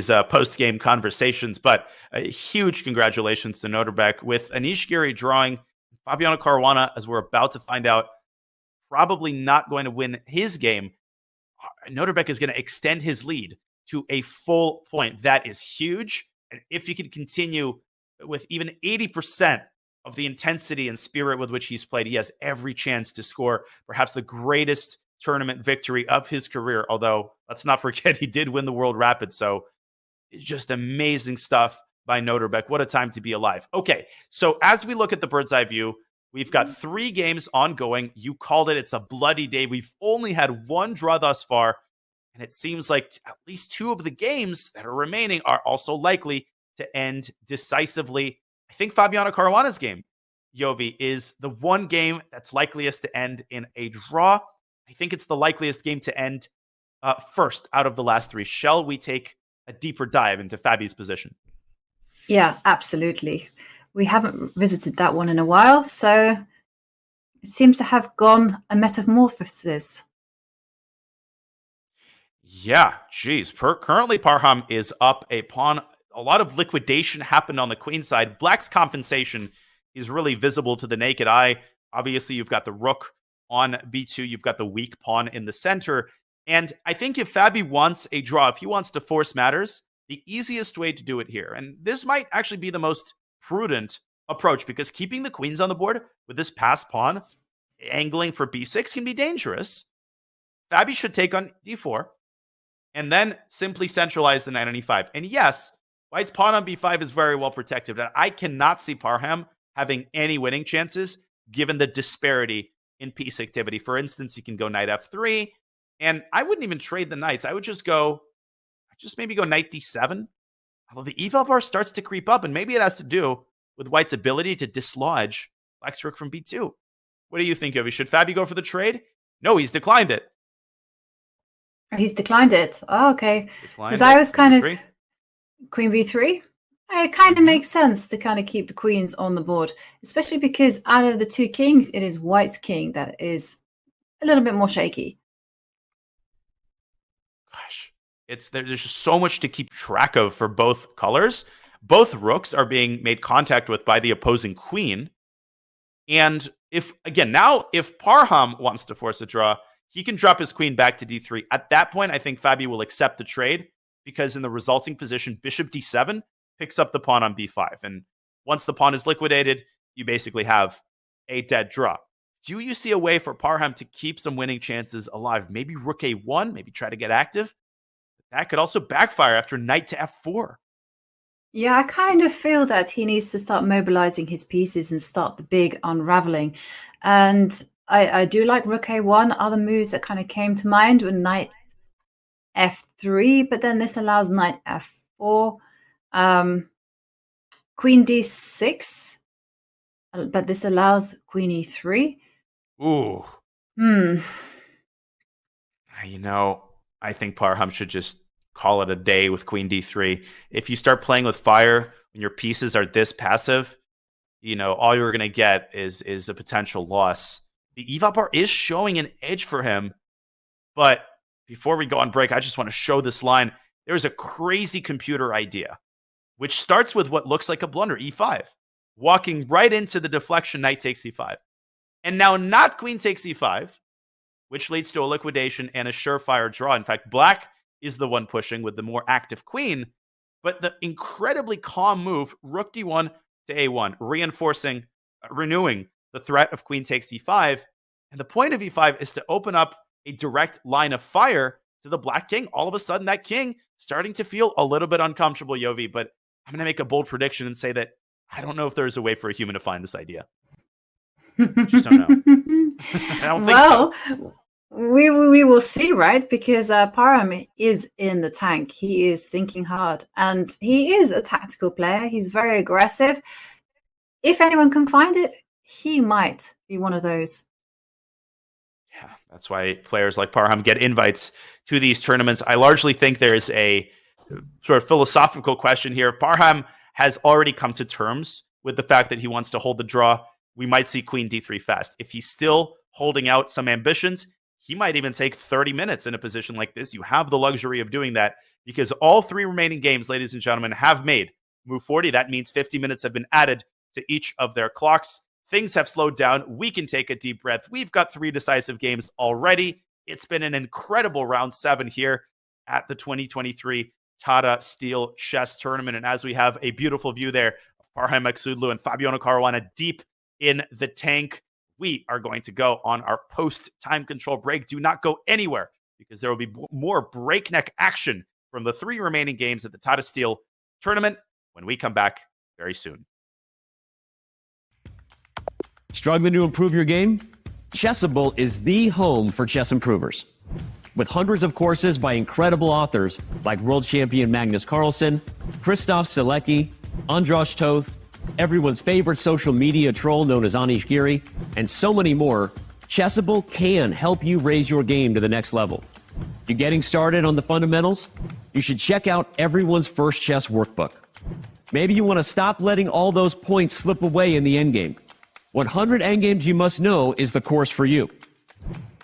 post-game conversations. But a huge congratulations to Nodirbek, with Anish Giri drawing Fabiano Caruana, as we're about to find out, probably not going to win his game. Nodirbek is going to extend his lead to a full point. That is huge. And if he can continue with even 80% of the intensity and spirit with which he's played, he has every chance to score perhaps the greatest tournament victory of his career. Although, let's not forget, he did win the World Rapid. So it's just amazing stuff by Nodirbek. What a time to be alive. Okay, so as we look at the bird's eye view, we've got 3 games ongoing. You called it. It's a bloody day. We've only had 1 draw thus far, and it seems like at least 2 of the games that are remaining are also likely to end decisively. I think Fabiano Caruana's game, Yovi, is the one game that's likeliest to end in a draw. I think it's the likeliest game to end first out of the last 3. Shall we take a deeper dive into Fabi's position? Yeah, absolutely. We haven't visited that one in a while, so it seems to have gone a metamorphosis. Yeah, geez. Currently, Parham is up a pawn. A lot of liquidation happened on the queen side. Black's compensation is really visible to the naked eye. Obviously, you've got the rook on b2. You've got the weak pawn in the center. And I think if Fabi wants a draw, if he wants to force matters, the easiest way to do it here, and this might actually be the most prudent approach, because keeping the queens on the board with this passed pawn angling for b6 can be dangerous. Fabi should take on d4 and then simply centralize the knight on e5. And yes, White's pawn on b5 is very well protected, but I cannot see Parham having any winning chances given the disparity in piece activity. For instance, you can go knight f3, and I wouldn't even trade the knights. I would just maybe go knight d7. Although the eval bar starts to creep up, and maybe it has to do with White's ability to dislodge Black's rook from b2. What do you think, Yovi? Should Fabi go for the trade? No, he's declined it. He's declined it. Oh, okay. Because I was kind of queen b3. It kind of makes sense to kind of keep the queens on the board, especially because out of the two kings, it is White's king that is a little bit more shaky. Gosh, there's just so much to keep track of for both colors. Both rooks are being made contact with by the opposing queen. And if Parham wants to force a draw, he can drop his queen back to d3. At that point, I think Fabi will accept the trade, because in the resulting position, bishop d7 picks up the pawn on b5. And once the pawn is liquidated, you basically have a dead draw. Do you see a way for Parham to keep some winning chances alive? Maybe rook a1, maybe try to get active. That could also backfire after knight to f4. Yeah, I kind of feel that he needs to start mobilizing his pieces and start the big unraveling. And I do like rook a1. Other moves that kind of came to mind were knight f3, but then this allows knight f4, queen d6, but this allows queen e3. Ooh. I think Parham should just call it a day with queen d3. If you start playing with fire when your pieces are this passive, all you're going to get is a potential loss. The eval bar is showing an edge for him, but before we go on break, I just want to show this line. There's a crazy computer idea, which starts with what looks like a blunder, e5, walking right into the deflection, knight takes e5. And now not queen takes e5, which leads to a liquidation and a surefire draw. In fact, Black is the one pushing with the more active queen, but the incredibly calm move, rook d1 to a1, renewing the threat of queen takes e5. And the point of e5 is to open up a direct line of fire to the Black king. All of a sudden, that king starting to feel a little bit uncomfortable, Yovi, but I'm going to make a bold prediction and say that I don't know if there's a way for a human to find this idea. Just don't know. I don't think so. We will see, right? Because Parham is in the tank. He is thinking hard, and he is a tactical player. He's very aggressive. If anyone can find it, he might be one of those. Yeah, that's why players like Parham get invites to these tournaments. I largely think there's a sort of philosophical question here. Parham has already come to terms with the fact that he wants to hold the draw. We might see queen d3 fast. If he's still holding out some ambitions, he might even take 30 minutes in a position like this. You have the luxury of doing that because all three remaining games, ladies and gentlemen, have made move 40. That means 50 minutes have been added to each of their clocks. Things have slowed down. We can take a deep breath. We've got 3 decisive games already. It's been an incredible round 7 here at the 2023 Tata Steel Chess Tournament. And as we have a beautiful view there of Parham Maghsoodloo and Fabiano Caruana deep in the tank, we are going to go on our post-time control break. Do not go anywhere because there will be more breakneck action from the 3 remaining games at the Tata Steel Tournament when we come back very soon. Struggling to improve your game? Chessable is the home for chess improvers. With hundreds of courses by incredible authors like world champion Magnus Carlsen, Christoph Selecki, Andras Toth, everyone's favorite social media troll known as Anish Giri, and so many more, Chessable can help you raise your game to the next level. You getting started on the fundamentals? You should check out everyone's first chess workbook. Maybe you want to stop letting all those points slip away in the endgame. 100 endgames you must know is the course for you.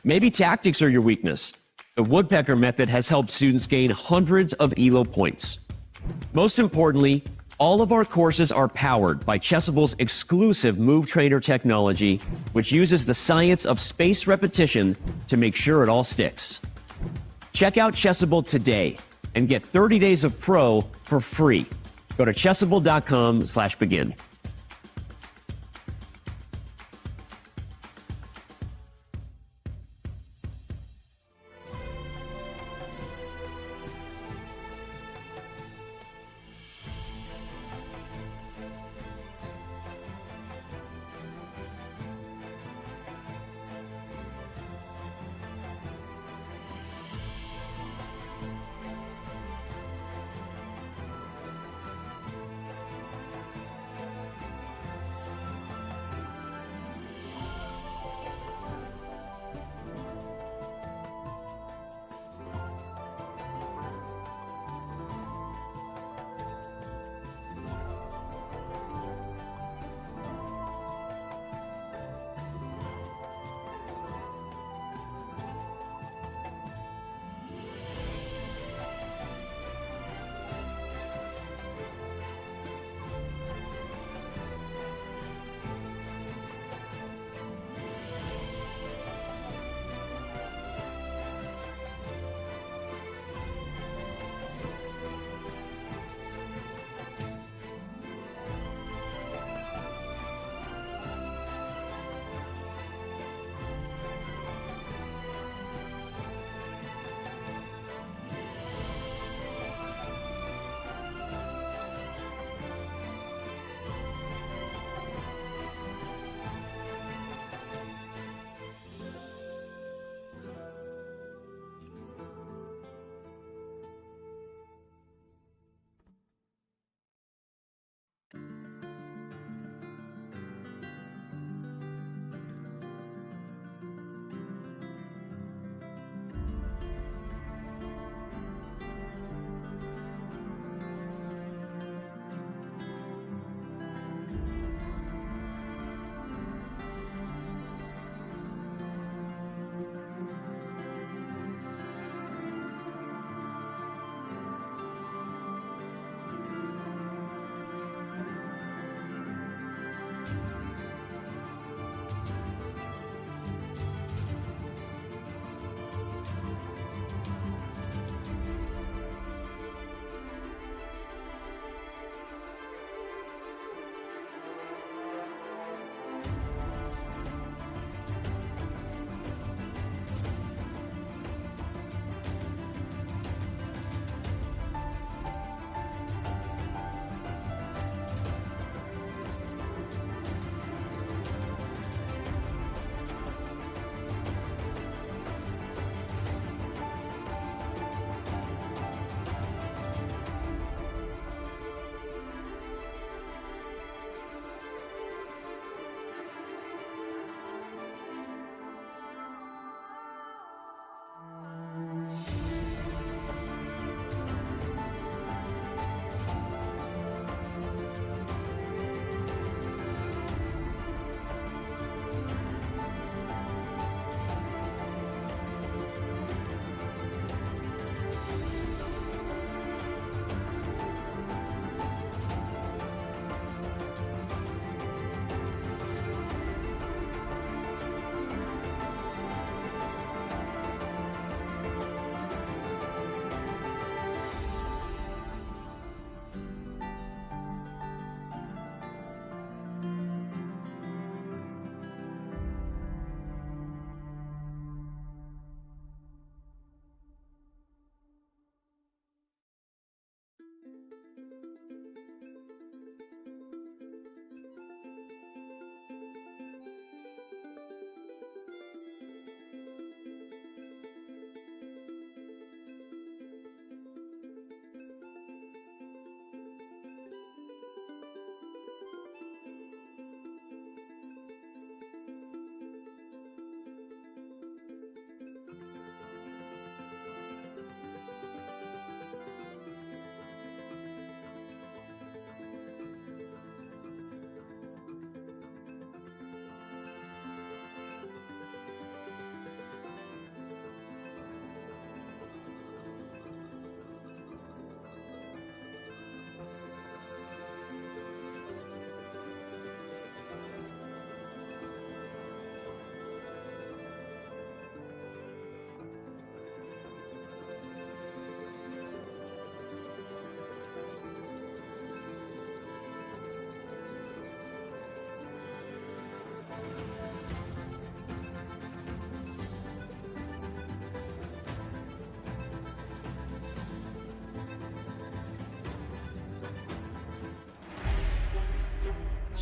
Maybe tactics are your weakness. The woodpecker method has helped students gain hundreds of ELO points. Most importantly, All of our courses are powered by Chessable's exclusive Move Trainer technology, which uses the science of spaced repetition to make sure it all sticks. Check out Chessable today and get 30 days of Pro for free. Go to chessable.com/begin.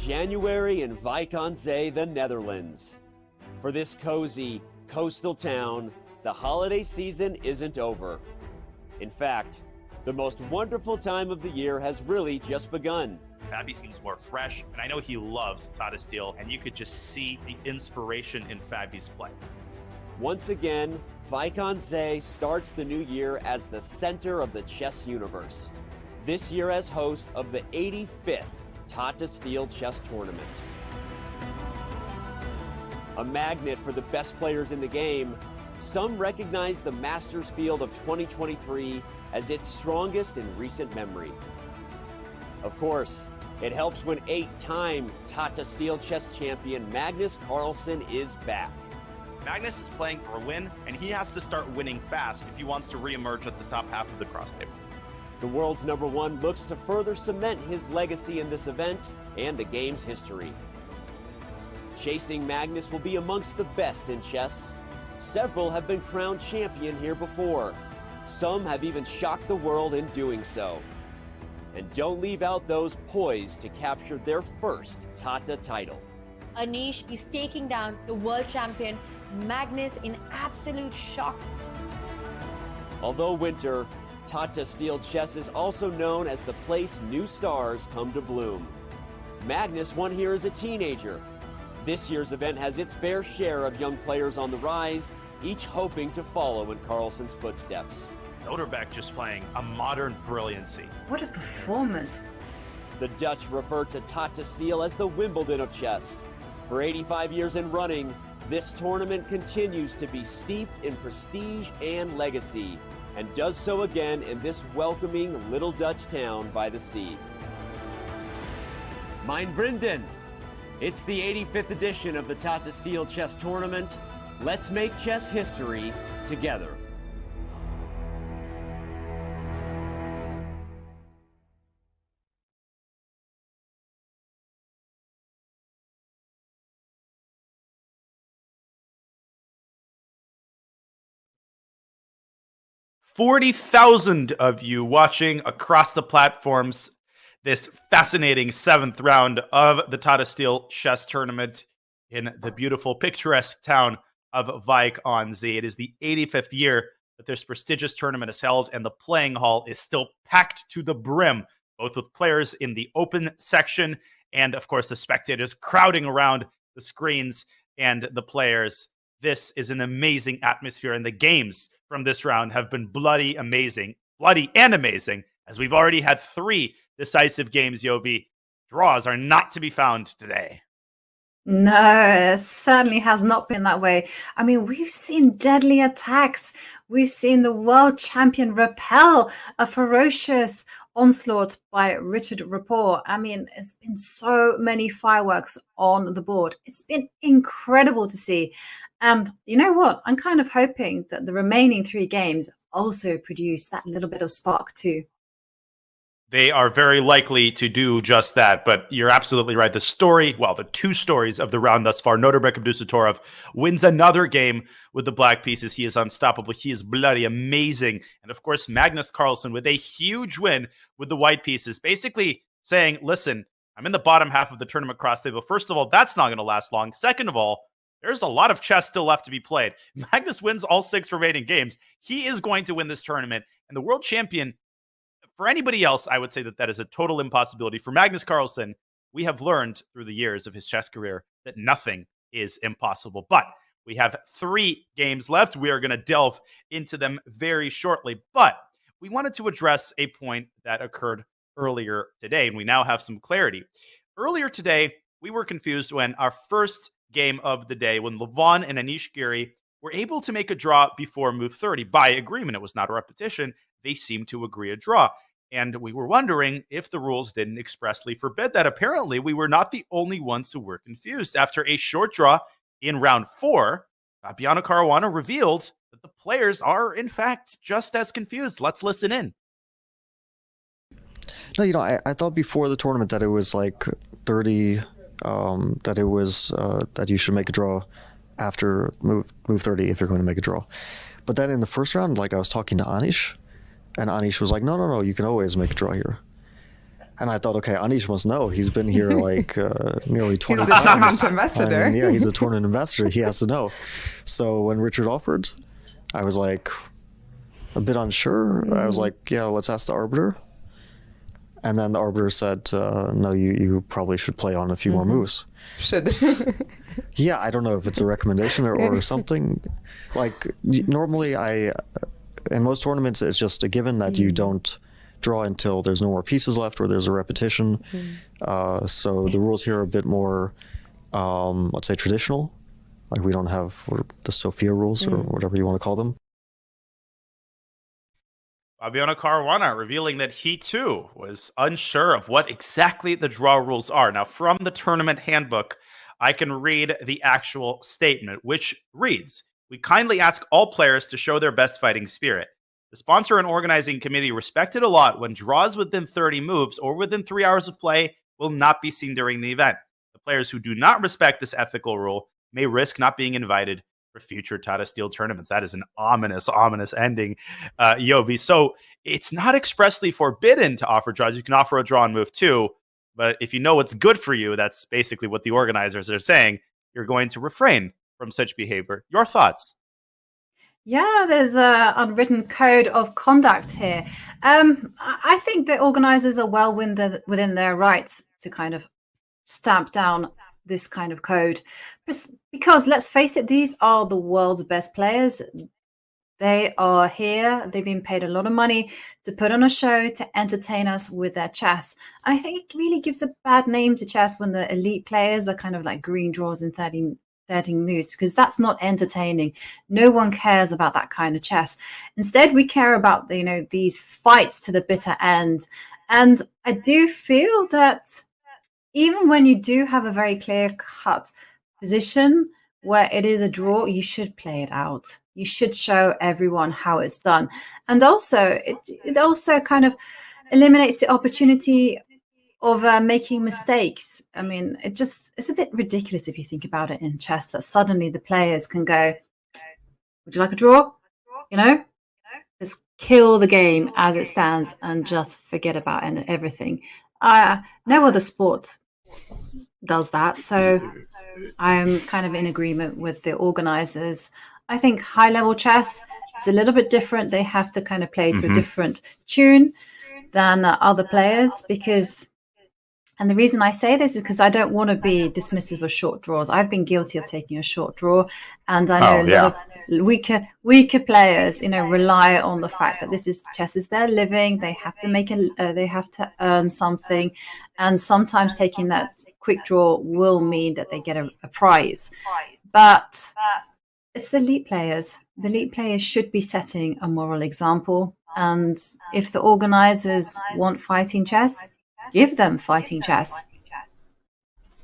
January in Wijk aan Zee, the Netherlands. For this cozy, coastal town, the holiday season isn't over. In fact, the most wonderful time of the year has really just begun. Fabi seems more fresh, and I know he loves Tata Steel, and you could just see the inspiration in Fabi's play. Once again, Wijk aan Zee starts the new year as the center of the chess universe. This year as host of the 85th Tata Steel Chess Tournament. A magnet for the best players in the game, some recognize the Masters field of 2023 as its strongest in recent memory. Of course, it helps when 8-time Tata Steel chess champion Magnus Carlsen is back. Magnus is playing for a win, and he has to start winning fast if he wants to reemerge at the top half of the cross table. The world's #1 looks to further cement his legacy in this event and the game's history. Chasing Magnus will be amongst the best in chess. Several have been crowned champion here before. Some have even shocked the world in doing so. And don't leave out those poised to capture their first Tata title. Anish is taking down the world champion Magnus in absolute shock. Although winter, Tata Steel Chess is also known as the place new stars come to bloom. Magnus won here as a teenager. This year's event has its fair share of young players on the rise, each hoping to follow in Carlsen's footsteps. Nodirbek just playing a modern brilliancy. What a performance. The Dutch refer to Tata Steel as the Wimbledon of chess. For 85 years and running, this tournament continues to be steeped in prestige and legacy, and does so again in this welcoming little Dutch town by the sea. Mijn vrienden, it's the 85th edition of the Tata Steel Chess Tournament. Let's make chess history together. $40,000 of you watching across the platforms this fascinating 7th round of the Tata Steel Chess Tournament in the beautiful, picturesque town of Wijk aan Zee. It is the 85th year that this prestigious tournament is held, and the playing hall is still packed to the brim, both with players in the open section and, of course, the spectators crowding around the screens and the players. This is an amazing atmosphere, and the games from this round have been bloody and amazing, as we've already had 3 decisive games, Yovi. Draws are not to be found today. No, it certainly has not been that way. I mean, we've seen deadly attacks. We've seen the world champion repel a ferocious onslaught by Richard Rapport. I mean, it's been so many fireworks on the board. It's been incredible to see. And you know what? I'm kind of hoping that the remaining 3 games also produce that little bit of spark too. They are very likely to do just that, but you're absolutely right. The 2 stories of the round thus far, Nodirbek Abdusattorov wins another game with the black pieces. He is unstoppable. He is bloody amazing. And of course, Magnus Carlsen with a huge win with the white pieces, basically saying, listen, I'm in the bottom half of the tournament cross table. First of all, that's not going to last long. Second of all, there's a lot of chess still left to be played. Magnus wins all 6 remaining games. He is going to win this tournament. And the world champion, for anybody else, I would say that is a total impossibility. For Magnus Carlsen, we have learned through the years of his chess career that nothing is impossible. But we have 3 games left. We are going to delve into them very shortly. But we wanted to address a point that occurred earlier today, and we now have some clarity. Earlier today, we were confused when our first game of the day, when Levon and Anish Giri were able to make a draw before move 30 by agreement. It was not a repetition. They seemed to agree a draw. And we were wondering if the rules didn't expressly forbid that. Apparently, we were not the only ones who were confused. After a short draw in round 4, Fabiano Caruana revealed that the players are, in fact, just as confused. Let's listen in. No, I thought before the tournament that it was like 30, that it was that you should make a draw after move 30 if you're going to make a draw. But then in the first round, I was talking to Anish, and Anish was like, no, you can always make a draw here. And I thought, okay, Anish must know. He's been here like nearly 20 He's times. a tournament ambassador. And, yeah, he's a tournament ambassador. He has to know. So when Richard offered, I was like a bit unsure. I was like, yeah, let's ask the arbiter. And then the arbiter said, no, you probably should play on a few more moves. Should. Yeah, I don't know if it's a recommendation or something. Like, normally in most tournaments, it's just a given that you don't draw until there's no more pieces left or there's a repetition. So the rules here are a bit more, let's say, traditional. Like, we don't have the Sophia rules or whatever you want to call them. Fabiano Caruana revealing that he too was unsure of what exactly the draw rules are. Now, from the tournament handbook, I can read the actual statement, which reads, "We kindly ask all players to show their best fighting spirit. The sponsor and organizing committee respect it a lot when draws within 30 moves or within 3 hours of play will not be seen during the event. The players who do not respect this ethical rule may risk not being invited for future Tata Steel tournaments." That is an ominous ending, Yovi. So it's not expressly forbidden to offer draws. You can offer a draw and move too, but if you know what's good for you, that's basically what the organizers are saying. You're going to refrain from such behavior. Your thoughts? Yeah, there's an unwritten code of conduct here. I think the organizers are well within their rights to kind of stamp down this kind of code. Because let's face it, these are the world's best players. They are here. They've been paid a lot of money to put on a show, to entertain us with their chess. And I think it really gives a bad name to chess when the elite players are kind of like green draws in 13 moves, because that's not entertaining. No one cares about that kind of chess. Instead, we care about these fights to the bitter end. And I do feel that even when you do have a very clear-cut position where it is a draw, you should play it out. You should show everyone how it's done. And also, it also kind of eliminates the opportunity of making mistakes. I mean, it's a bit ridiculous if you think about it in chess, that suddenly the players can go, would you like a draw? Just kill the game as it stands and just forget about everything. No other sport does that. So I'm kind of in agreement with the organizers. I think high-level chess, it's a little bit different. They have to kind of play to a different tune than other players and the reason I say this is because I don't want to be dismissive of short draws. I've been guilty of taking a short draw, and I know a lot of weaker players, rely on the fact that chess is their living. They have to they have to earn something, and sometimes taking that quick draw will mean that they get a prize. But it's the elite players. The elite players should be setting a moral example, and if the organizers want fighting chess, give them fighting chess.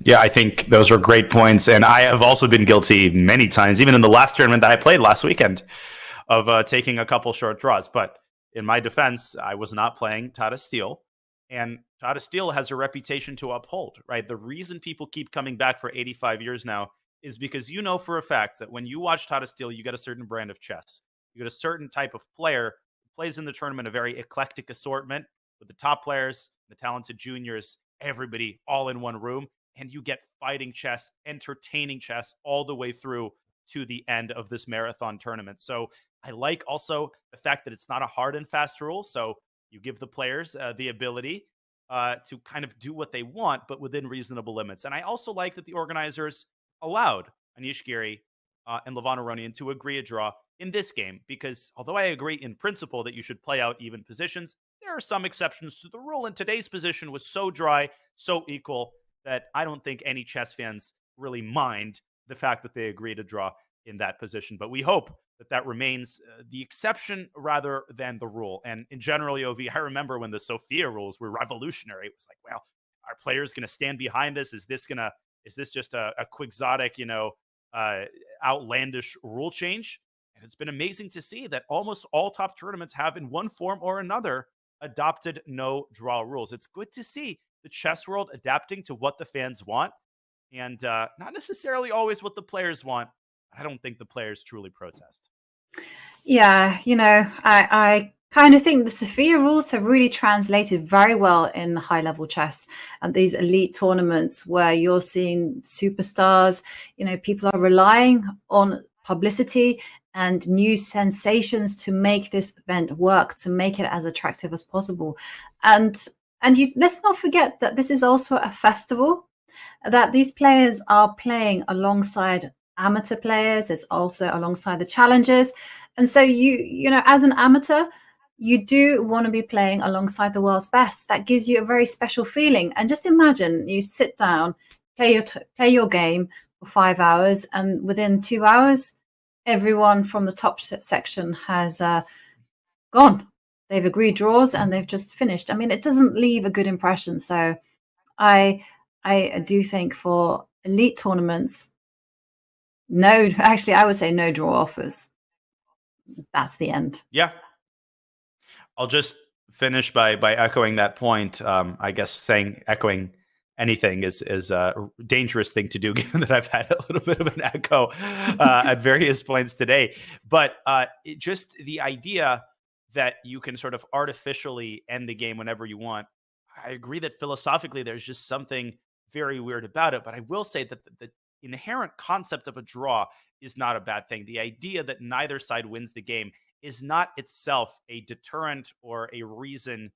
Yeah, I think those are great points. And I have also been guilty many times, even in the last tournament that I played last weekend, of taking a couple short draws. But in my defense, I was not playing Tata Steel. And Tata Steel has a reputation to uphold, right? The reason people keep coming back for 85 years now is because you know for a fact that when you watch Tata Steel, you get a certain brand of chess. You get a certain type of player who plays in the tournament, a very eclectic assortment with the top players, the talented juniors, everybody all in one room. And you get fighting chess, entertaining chess all the way through to the end of this marathon tournament. So I like also the fact that it's not a hard and fast rule. So you give the players the ability to kind of do what they want, but within reasonable limits. And I also like that the organizers allowed Anish Giri and Aronian to agree a draw in this game, because although I agree in principle that you should play out even positions, there are some exceptions to the rule. And today's position was so dry, so equal, that I don't think any chess fans really mind the fact that they agree to draw in that position. But we hope that that remains the exception rather than the rule. And in general, Yovi, I remember when the Sophia rules were revolutionary. It was like, well, are players going to stand behind this? Is this just a quixotic, outlandish rule change? And it's been amazing to see that almost all top tournaments have, in one form or another, adopted no draw rules. It's good to see the chess world adapting to what the fans want, and not necessarily always what the players want. I don't think the players truly protest. Yeah, I kind of think the Sophia rules have really translated very well in high-level chess and these elite tournaments where you're seeing superstars. You know, people are relying on publicity and new sensations to make this event work, to make it as attractive as possible. And let's not forget that this is also a festival, that these players are playing alongside amateur players. It's also alongside the challengers. And so you know, as an amateur, you do want to be playing alongside the world's best. That gives you a very special feeling. And just imagine you sit down, play your game for 5 hours, and within 2 hours, everyone from the top section has gone. They've agreed draws and they've just finished. I mean, it doesn't leave a good impression. So I do think for elite tournaments, I would say no draw offers. That's the end. Yeah. I'll just finish by echoing that point. I guess echoing anything is a dangerous thing to do, given that I've had a little bit of an echo at various points today. But just the idea that you can sort of artificially end the game whenever you want, I agree that philosophically there's just something very weird about it. But I will say that the inherent concept of a draw is not a bad thing. The idea that neither side wins the game is not itself a deterrent or a reason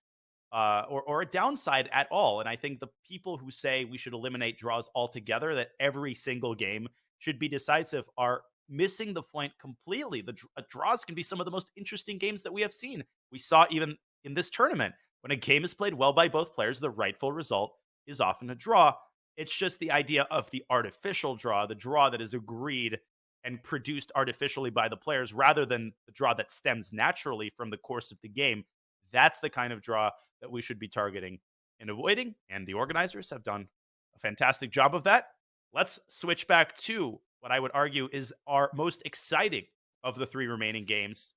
or a downside at all. And I think the people who say we should eliminate draws altogether, that every single game should be decisive, are missing the point completely. The draws can be some of the most interesting games that we have seen. We saw even in this tournament, when a game is played well by both players, the rightful result is often a draw. It's just the idea of the artificial draw, the draw that is agreed and produced artificially by the players, rather than the draw that stems naturally from the course of the game. That's the kind of draw that we should be targeting and avoiding, and the organizers have done a fantastic job of that. Let's switch back to what I would argue is our most exciting of the three remaining games.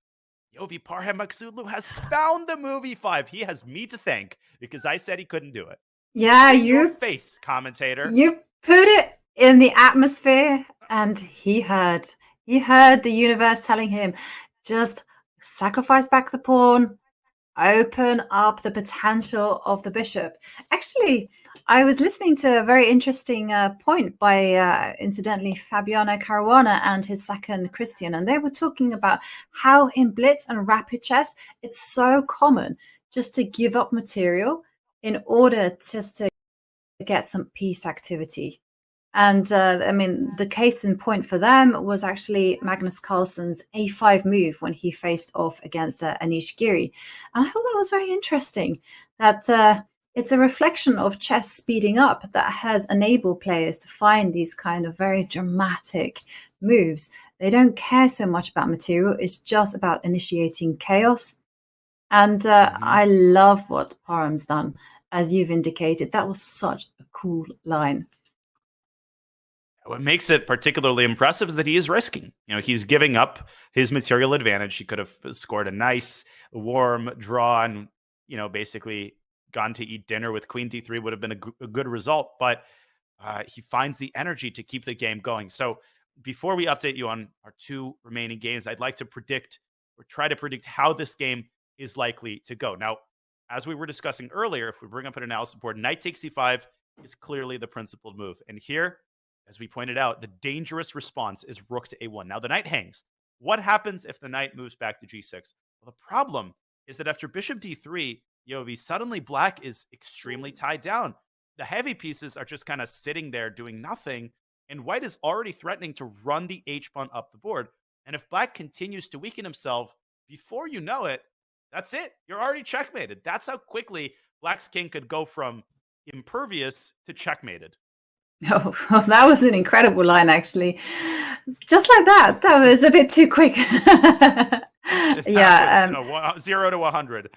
Yovi Parham Maghsoodloo has found the movie 5. He has me to thank, because I said he couldn't do it. Yeah, your face, commentator. You put it in the atmosphere, and he heard the universe telling him, just sacrifice back the pawn, open up the potential of the bishop. Actually, I was listening to a very interesting point by, incidentally, Fabiano Caruana and his second Christian, and they were talking about how in blitz and rapid chess, it's so common just to give up material in order just to get some piece activity. And I mean, the case in point for them was actually Magnus Carlsen's A5 move when he faced off against Anish Giri. And I thought that was very interesting, that it's a reflection of chess speeding up that has enabled players to find these kind of very dramatic moves. They don't care so much about material. It's just about initiating chaos. And I love what Parham's done. As you've indicated, that was such a cool line. What makes it particularly impressive is that he is risking. You know, he's giving up his material advantage. He could have scored a nice, warm draw and, you know, basically gone to eat dinner with Queen D3 would have been a good result. But he finds the energy to keep the game going. So before we update you on our two remaining games, I'd like to predict or try to predict how this game is likely to go. Now, as we were discussing earlier, if we bring up an analysis board, knight takes c5 is clearly the principled move. And here, as we pointed out, the dangerous response is rook to a1. Now, the knight hangs. What happens if the knight moves back to g6? Well, the problem is that after bishop d3, Yovi, suddenly black is extremely tied down. The heavy pieces are just kind of sitting there doing nothing, and white is already threatening to run the h-pawn up the board. And if black continues to weaken himself, before you know it, that's it. You're already checkmated. That's how quickly black's king could go from impervious to checkmated. Oh, well, that was an incredible line, actually. Just like that. That was a bit too quick. Yeah. 0 to 100.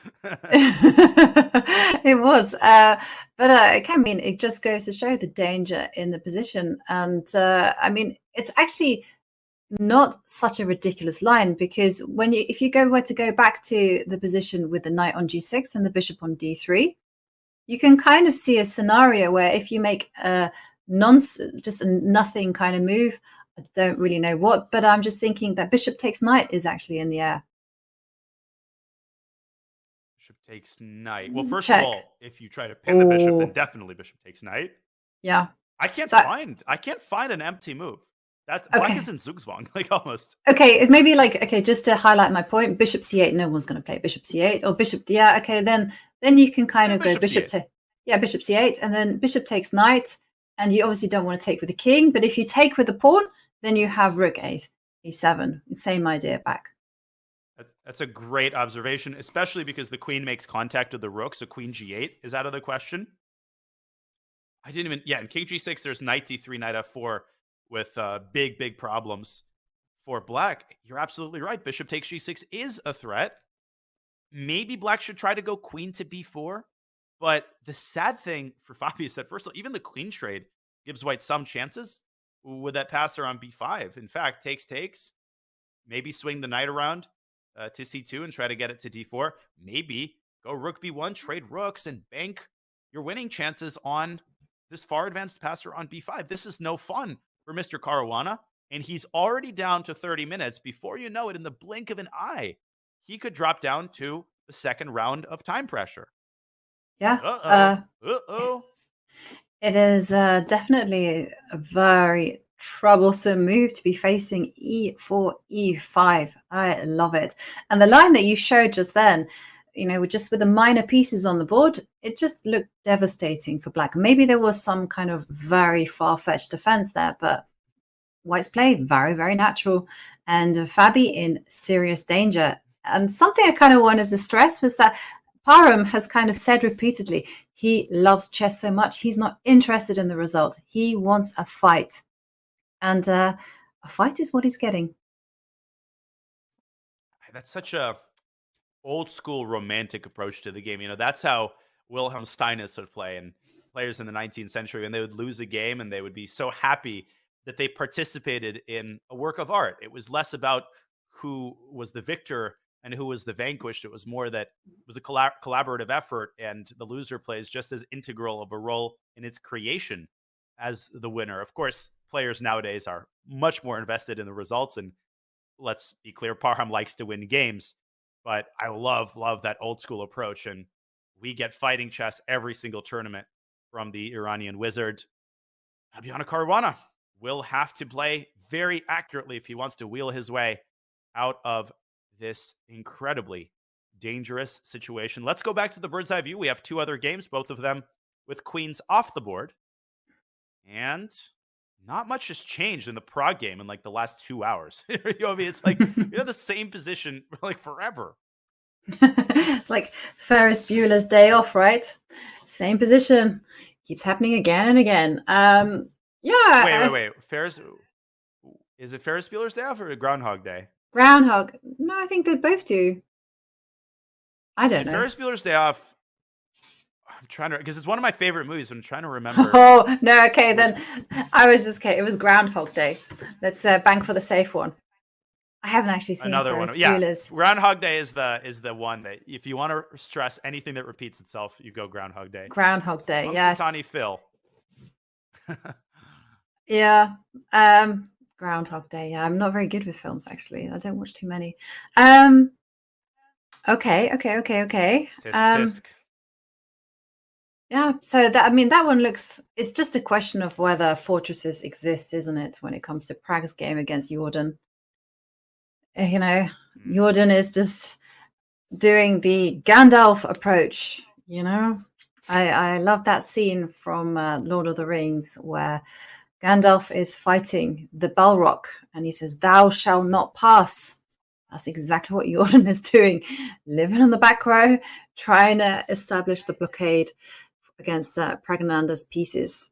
It was. But I mean, it just goes to show the danger in the position. And I mean, it's actually not such a ridiculous line, because if you were to go back to the position with the knight on g6 and the bishop on d3, you can kind of see a scenario where if you make just a nothing kind of move, I don't really know what, but I'm just thinking that bishop takes knight is actually in the air. Bishop takes knight. Well, first Check. of all, if you try to pin the bishop, Oh. then definitely bishop takes knight. Yeah. I can't So- find an empty move. That's black Okay. is in Zugzwang, like almost. Okay, it may be like, okay, just to highlight my point, bishop c8, no one's going to play bishop c8 or bishop, yeah, okay, then you can kind of go bishop bishop to, bishop c8, and then bishop takes knight, and you obviously don't want to take with the king, but if you take with the pawn, then you have rook e7, same idea back. That's a great observation, especially because the queen makes contact with the rook, so queen g8 is out of the question. I didn't even, in king g6, there's knight d3, knight f4 with big problems for black. You're absolutely right. Bishop takes g6 is a threat. Maybe black should try to go queen to b4, but the sad thing for Fabi is that, first of all, even the queen trade gives white some chances with that passer on b5. In fact, takes, maybe swing the knight around to c2 and try to get it to d4. Maybe go rook b1, trade rooks, and bank your winning chances on this far advanced passer on b5. This is no fun for Mr. Caruana, and he's already down to 30 minutes. Before you know it, in the blink of an eye, he could drop down to the second round of time pressure. Yeah. Uh-oh. It is definitely a very troublesome move to be facing e4, e5. I love it. And the line that you showed just then, just with the minor pieces on the board, it just looked devastating for black. Maybe there was some kind of very far-fetched defense there, but white's play, very, very natural. And Fabi in serious danger. And something I kind of wanted to stress was that Parham has kind of said repeatedly, he loves chess so much, he's not interested in the result. He wants a fight. And a fight is what he's getting. That's such a old school romantic approach to the game. That's how Wilhelm Steinitz would play, and players in the 19th century, when they would lose a game and they would be so happy that they participated in a work of art. It was less about who was the victor and who was the vanquished. It was more that it was a collaborative effort, and the loser plays just as integral of a role in its creation as the winner. Of course, players nowadays are much more invested in the results, and let's be clear, Parham likes to win games, but I love that old school approach, and we get fighting chess every single tournament from the Iranian wizard. Fabiano Caruana will have to play very accurately if he wants to wheel his way out of this incredibly dangerous situation. Let's go back to the bird's eye view. We have two other games, both of them with queens off the board. And not much has changed in the Prague game in like the last 2 hours. It's like you're the same position like forever. Like Ferris Bueller's Day Off, right? Same position. Keeps happening again and again. Wait. Is it Ferris Bueller's Day Off or Groundhog Day? Groundhog. No, I think they both do. I don't know. Ferris Bueller's Day Off. I'm trying to, because it's one of my favorite movies. I'm trying to remember. Oh, no. Okay, then I was just kidding. It was Groundhog Day. Let's bank for the safe one. I haven't actually seen another Ferris one. Yeah, Bueller's. Groundhog Day is the one that if you want to stress anything that repeats itself, you go Groundhog Day. Groundhog Day. Yes. Tani Phil. Yeah. Groundhog Day. Yeah, I'm not very good with films actually. I don't watch too many. Okay. Tisk. Yeah, so that one looks, it's just a question of whether fortresses exist, isn't it, when it comes to Prague's game against Jordan. Jordan is just doing the Gandalf approach, I love that scene from Lord of the Rings where Gandalf is fighting the Balrog and he says, "Thou shalt not pass." That's exactly what Jordan is doing, living on the back row, trying to establish the blockade against Praggnanandhaa's pieces.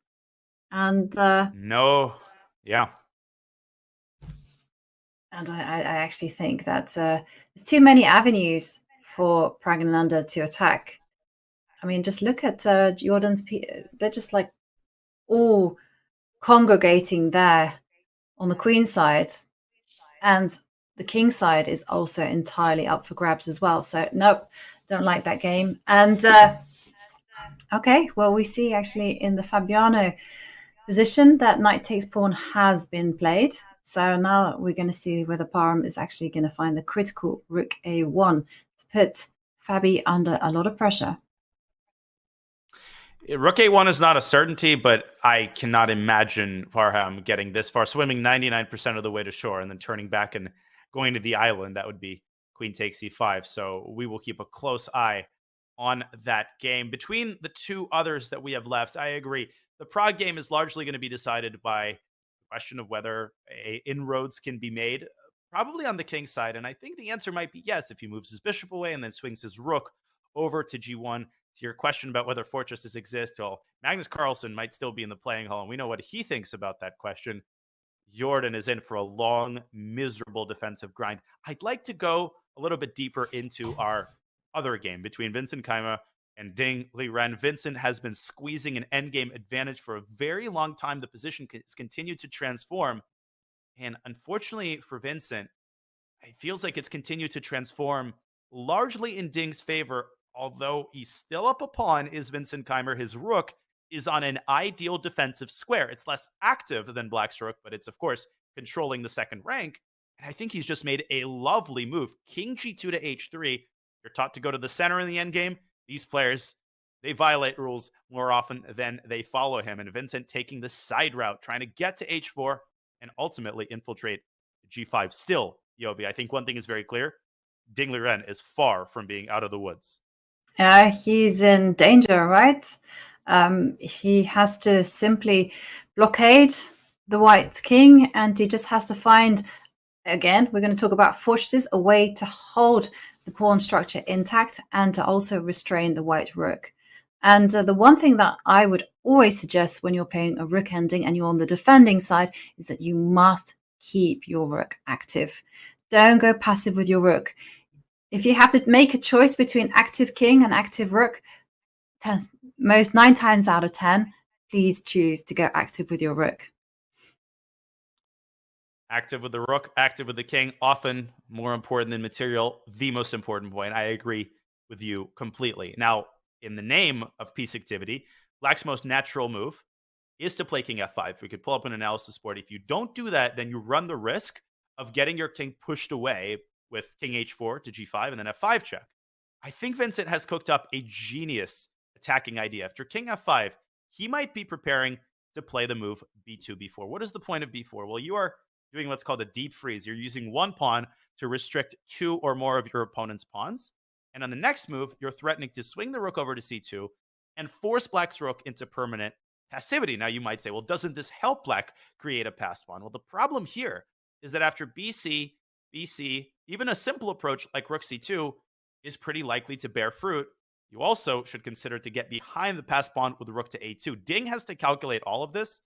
And And I actually think that there's too many avenues for Praggnanandhaa to attack. I mean, just look at Jordan's. They're just like all congregating there on the queen side, and the king side is also entirely up for grabs as well. So nope, don't like that game. And okay, well, we see actually in the Fabiano position that knight takes pawn has been played. So now we're going to see whether Parham is actually going to find the critical rook a1 to put Fabi under a lot of pressure. Rook A1 is not a certainty, but I cannot imagine Parham getting this far, swimming 99% of the way to shore and then turning back and going to the island. That would be queen takes e5. So we will keep a close eye on that game. Between the two others that we have left, I agree. The Prague game is largely going to be decided by the question of whether inroads can be made, probably on the king side. And I think the answer might be yes, if he moves his bishop away and then swings his rook over to g1. To your question about whether fortresses exist, well, Magnus Carlsen might still be in the playing hall, and we know what he thinks about that question. Jordan is in for a long, miserable defensive grind. I'd like to go a little bit deeper into our other game between Vincent Keymer and Ding Liren. Vincent has been squeezing an endgame advantage for a very long time. The position has continued to transform, and unfortunately for Vincent, it feels like it's continued to transform largely in Ding's favor. Although he's still up a pawn, is Vincent Keymer. His rook is on an ideal defensive square. It's less active than Black's rook, but it's, of course, controlling the second rank. And I think he's just made a lovely move. King g2 to h3. You're taught to go to the center in the endgame. These players, they violate rules more often than they follow him. And Vincent taking the side route, trying to get to h4 and ultimately infiltrate g5. Still, Yobi, I think one thing is very clear. Ding Liren is far from being out of the woods. He's in danger, right? He has to simply blockade the white king, and he just has to find, again, we're going to talk about fortresses, a way to hold the pawn structure intact and to also restrain the white rook. And the one thing that I would always suggest when you're playing a rook ending and you're on the defending side is that you must keep your rook active. Don't go passive with your rook. If you have to make a choice between active king and active rook, 9 times out of 10, please choose to go active with your rook. Active with the rook, active with the king, often more important than material. The most important point. I agree with you completely. Now, in the name of piece activity, Black's most natural move is to play king f5. We could pull up an analysis board. If you don't do that, then you run the risk of getting your king pushed away with king h4 to g5 and then f5 check. I think Vincent has cooked up a genius attacking idea. After king f5, he might be preparing to play the move b2, b4. What is the point of b4? Well, you are doing what's called a deep freeze. You're using one pawn to restrict 2 or more of your opponent's pawns. And on the next move, you're threatening to swing the rook over to c2 and force Black's rook into permanent passivity. Now, you might say, well, doesn't this help Black create a passed pawn? Well, the problem here is that after bc, bc, even a simple approach like rook c2 is pretty likely to bear fruit. You also should consider to get behind the passed pawn with rook to a2. Ding has to calculate all of this.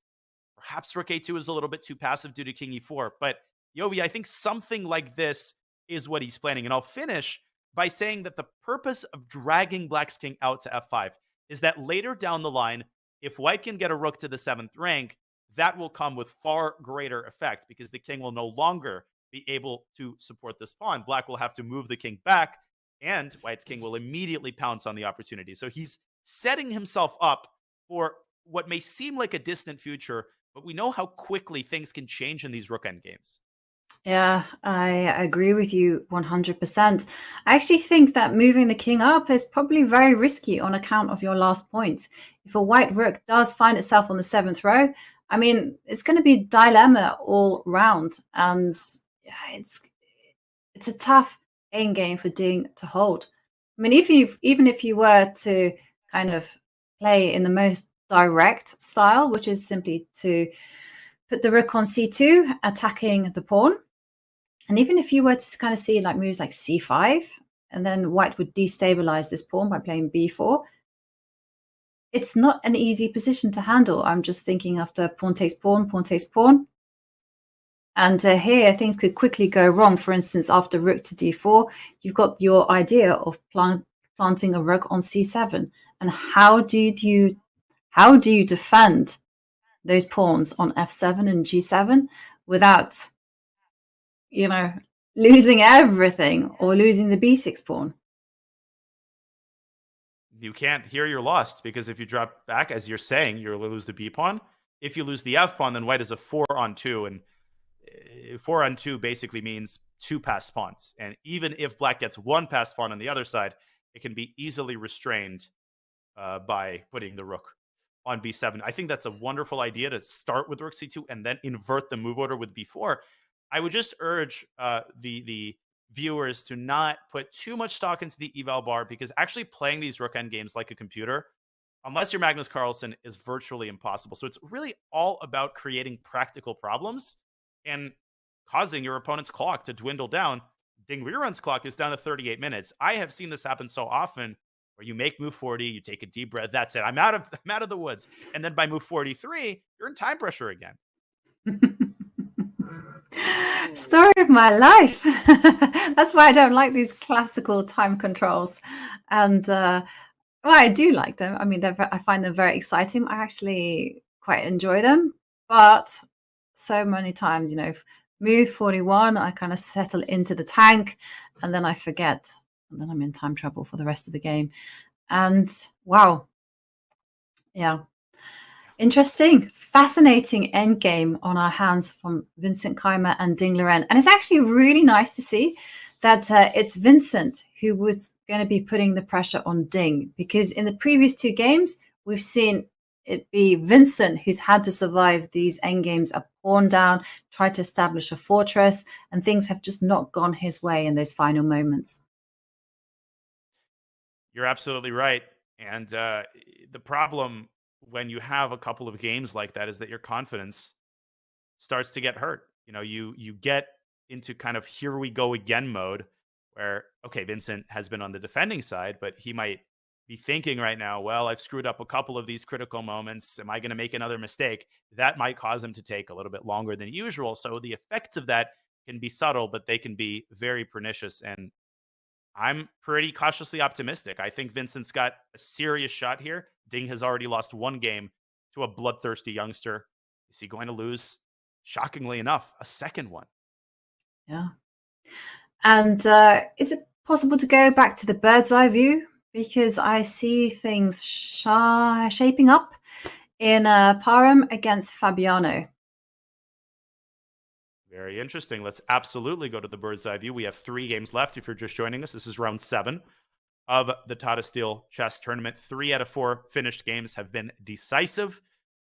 Perhaps rook a2 is a little bit too passive due to king e4. But, Yovi, I think something like this is what he's planning. And I'll finish by saying that the purpose of dragging Black's king out to f5 is that later down the line, if White can get a rook to the 7th rank, that will come with far greater effect because the king will no longer be able to support this pawn. Black will have to move the king back, and White's king will immediately pounce on the opportunity. So he's setting himself up for what may seem like a distant future, but we know how quickly things can change in these rook endgames. Yeah, I agree with you 100%. I actually think that moving the king up is probably very risky on account of your last point. If a white rook does find itself on the 7th row, I mean, it's going to be dilemma all round. And yeah, it's a tough endgame for Ding to hold. I mean, even if you were to kind of play in the most direct style, which is simply to put the rook on c2, attacking the pawn, and even if you were to kind of see like moves like c5, and then White would destabilize this pawn by playing b4, it's not an easy position to handle. I'm just thinking after pawn takes pawn, pawn takes pawn. And here things could quickly go wrong. For instance, after rook to d4, you've got your idea of planting a rook on c7. And how do you defend those pawns on f7 and g7 without, losing everything or losing the b6 pawn? You can't. Here you're lost because if you drop back, as you're saying, you'll lose the b pawn. If you lose the f pawn, then White is a 4-on-2, and 4-on-2 basically means 2 passed pawns. And even if Black gets 1 passed pawn on the other side, it can be easily restrained by putting the rook on b7. I think that's a wonderful idea to start with rook c2 and then invert the move order with b4. I would just urge the viewers to not put too much stock into the eval bar, because actually playing these rook end games like a computer, unless you're Magnus Carlsen, is virtually impossible. So it's really all about creating practical problems and causing your opponent's clock to dwindle down. Ding Liren's clock is down to 38 minutes. I have seen this happen so often, where you make move 40, you take a deep breath, that's it. I'm out of the woods. And then by move 43, you're in time pressure again. Story of my life. That's why I don't like these classical time controls. And well, I do like them. I mean, I find them very exciting. I actually quite enjoy them. But so many times, you know, move 41, I kind of settle into the tank and then I forget. And then I'm in time trouble for the rest of the game. And wow. Yeah. Interesting, fascinating endgame on our hands from Vincent Keymer and Ding Liren. And it's actually really nice to see that it's Vincent who was going to be putting the pressure on Ding, because in the previous two games, we've seen it be Vincent who's had to survive these endgames, a pawn down, try to establish a fortress, and things have just not gone his way in those final moments. You're absolutely right. And the problem when you have a couple of games like that is that your confidence starts to get hurt. You know, you get into kind of here we go again mode where, okay, Vincent has been on the defending side, but he might be thinking right now, well, I've screwed up a couple of these critical moments. Am I going to make another mistake? That might cause him to take a little bit longer than usual. So the effects of that can be subtle, but they can be very pernicious. And I'm pretty cautiously optimistic. I think Vincent's got a serious shot here. Ding has already lost one game to a bloodthirsty youngster. Is he going to lose, shockingly enough, a second one? Yeah. And is it possible to go back to the bird's eye view? Because I see things shaping up in Parham against Fabiano. Very interesting. Let's absolutely go to the bird's eye view. We have 3 games left. If you're just joining us, this is round 7 of the Tata Steel chess tournament. 3 out of 4 finished games have been decisive.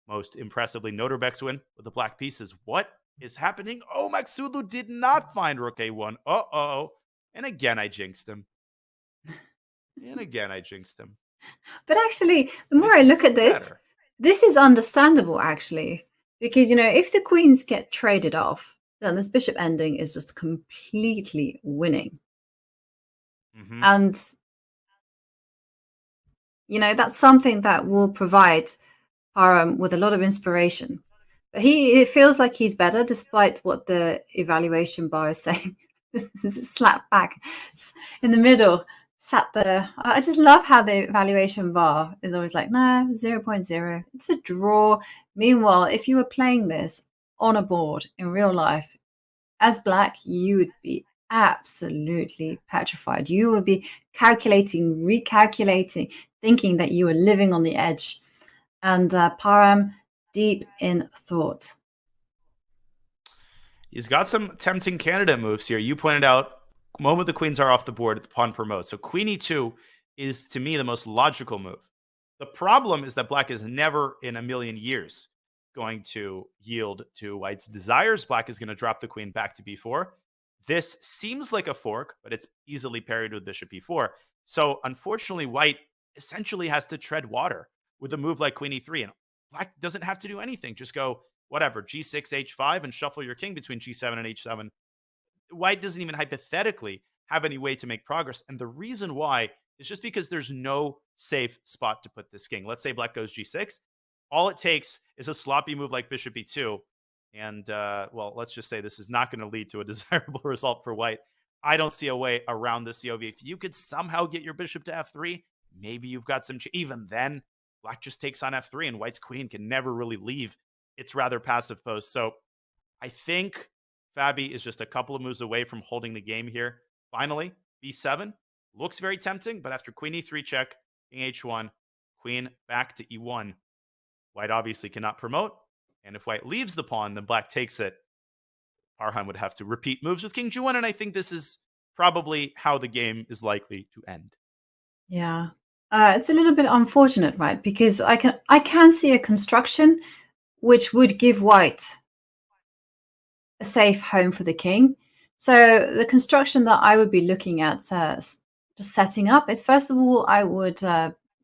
Most impressively, Nodirbek's win with the black pieces. What is happening? Oh, Maghsoodloo did not find rook a1. Uh-oh. And again, I jinxed him. But actually, the more I look at this, this is understandable, actually. Because, you know, if the queens get traded off, then this bishop ending is just completely winning. Mm-hmm. And, you know, that's something that will provide Parham with a lot of inspiration. But it feels like he's better, despite what the evaluation bar is saying. This is a slap back in the middle. Sat there. I just love how the evaluation bar is always like, no, 0.0. It's a draw. Meanwhile, if you were playing this on a board in real life, as black, you would be absolutely petrified. You would be calculating, recalculating, thinking that you were living on the edge. And Parham, deep in thought. He's got some tempting candidate moves here. You pointed out, the moment the queens are off the board, the pawn promotes. So queen e2 is, to me, the most logical move. The problem is that black is never in a million years going to yield to white's desires. Black is going to drop the queen back to b4. This seems like a fork, but it's easily parried with bishop e4. So unfortunately, white essentially has to tread water with a move like queen e3. And black doesn't have to do anything. Just go, whatever, g6, h5, and shuffle your king between g7 and h7. White doesn't even hypothetically have any way to make progress. And the reason why is just because there's no safe spot to put this king. Let's say black goes g6. All it takes is a sloppy move like bishop e2. And, well, let's just say this is not going to lead to a desirable result for white. I don't see a way around this COV. If you could somehow get your bishop to f3, maybe you've got some... Even then, black just takes on f3, and white's queen can never really leave its rather passive post. So I think Fabi is just a couple of moves away from holding the game here. Finally, b7 looks very tempting, but after queen e3 check, king h1, queen back to e1, white obviously cannot promote. And if white leaves the pawn, then black takes it. Parham would have to repeat moves with king g1, and I think this is probably how the game is likely to end. Yeah. It's a little bit unfortunate, right? Because I can see a construction which would give white a safe home for the king. So the construction that I would be looking at just setting up is, first of all, I would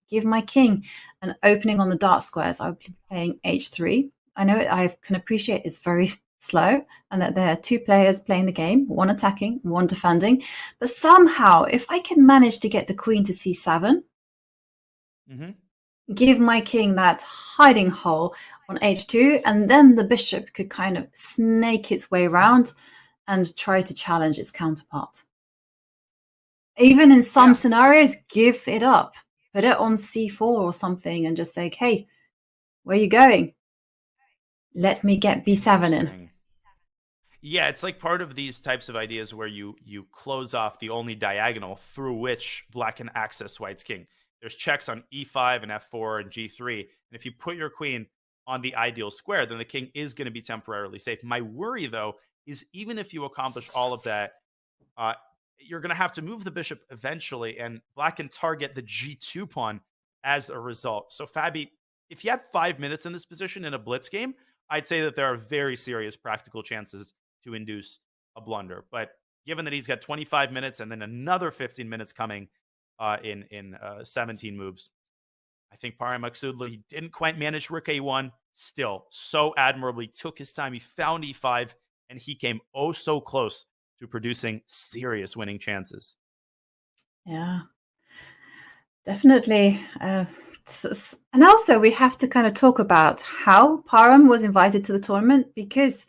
give my king an opening on the dark squares. I would be playing h3. I know I can appreciate it's very slow and that there are two players playing the game, one attacking, one defending. But somehow, if I can manage to get the queen to c7, give my king that hiding hole on h2, and then the bishop could kind of snake its way around and try to challenge its counterpart. Even in some scenarios, give it up. Put it on c4 or something and just say, hey, where are you going? Let me get b7 in. Yeah, it's like part of these types of ideas where you close off the only diagonal through which black can access white's king. There's checks on e5 and f4 and g3. And if you put your queen on the ideal square, then the king is going to be temporarily safe. My worry, though, is even if you accomplish all of that, you're going to have to move the bishop eventually, and black can target the g2 pawn as a result. So, Fabi, if you had 5 minutes in this position in a blitz game, I'd say that there are very serious practical chances to induce a blunder. But given that he's got 25 minutes and then another 15 minutes coming in 17 moves, I think Maghsoodloo, he didn't quite manage rook a1. Still, so admirably took his time. He found e5, and he came oh so close to producing serious winning chances. Yeah, definitely. And also, we have to kind of talk about how Parham was invited to the tournament, because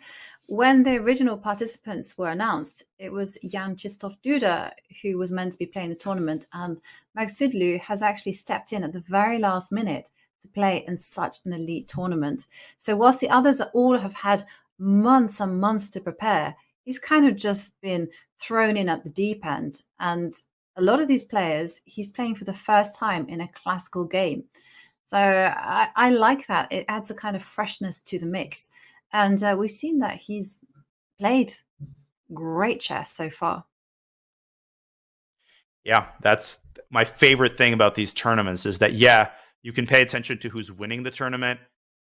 when the original participants were announced, it was Jan Krzysztof Duda who was meant to be playing the tournament, and Maghsoodloo has actually stepped in at the very last minute to play in such an elite tournament. So whilst the others all have had months and months to prepare, he's kind of just been thrown in at the deep end. And a lot of these players, he's playing for the first time in a classical game. So I like that. It adds a kind of freshness to the mix. And we've seen that he's played great chess so far. Yeah, that's my favorite thing about these tournaments is that, yeah, you can pay attention to who's winning the tournament,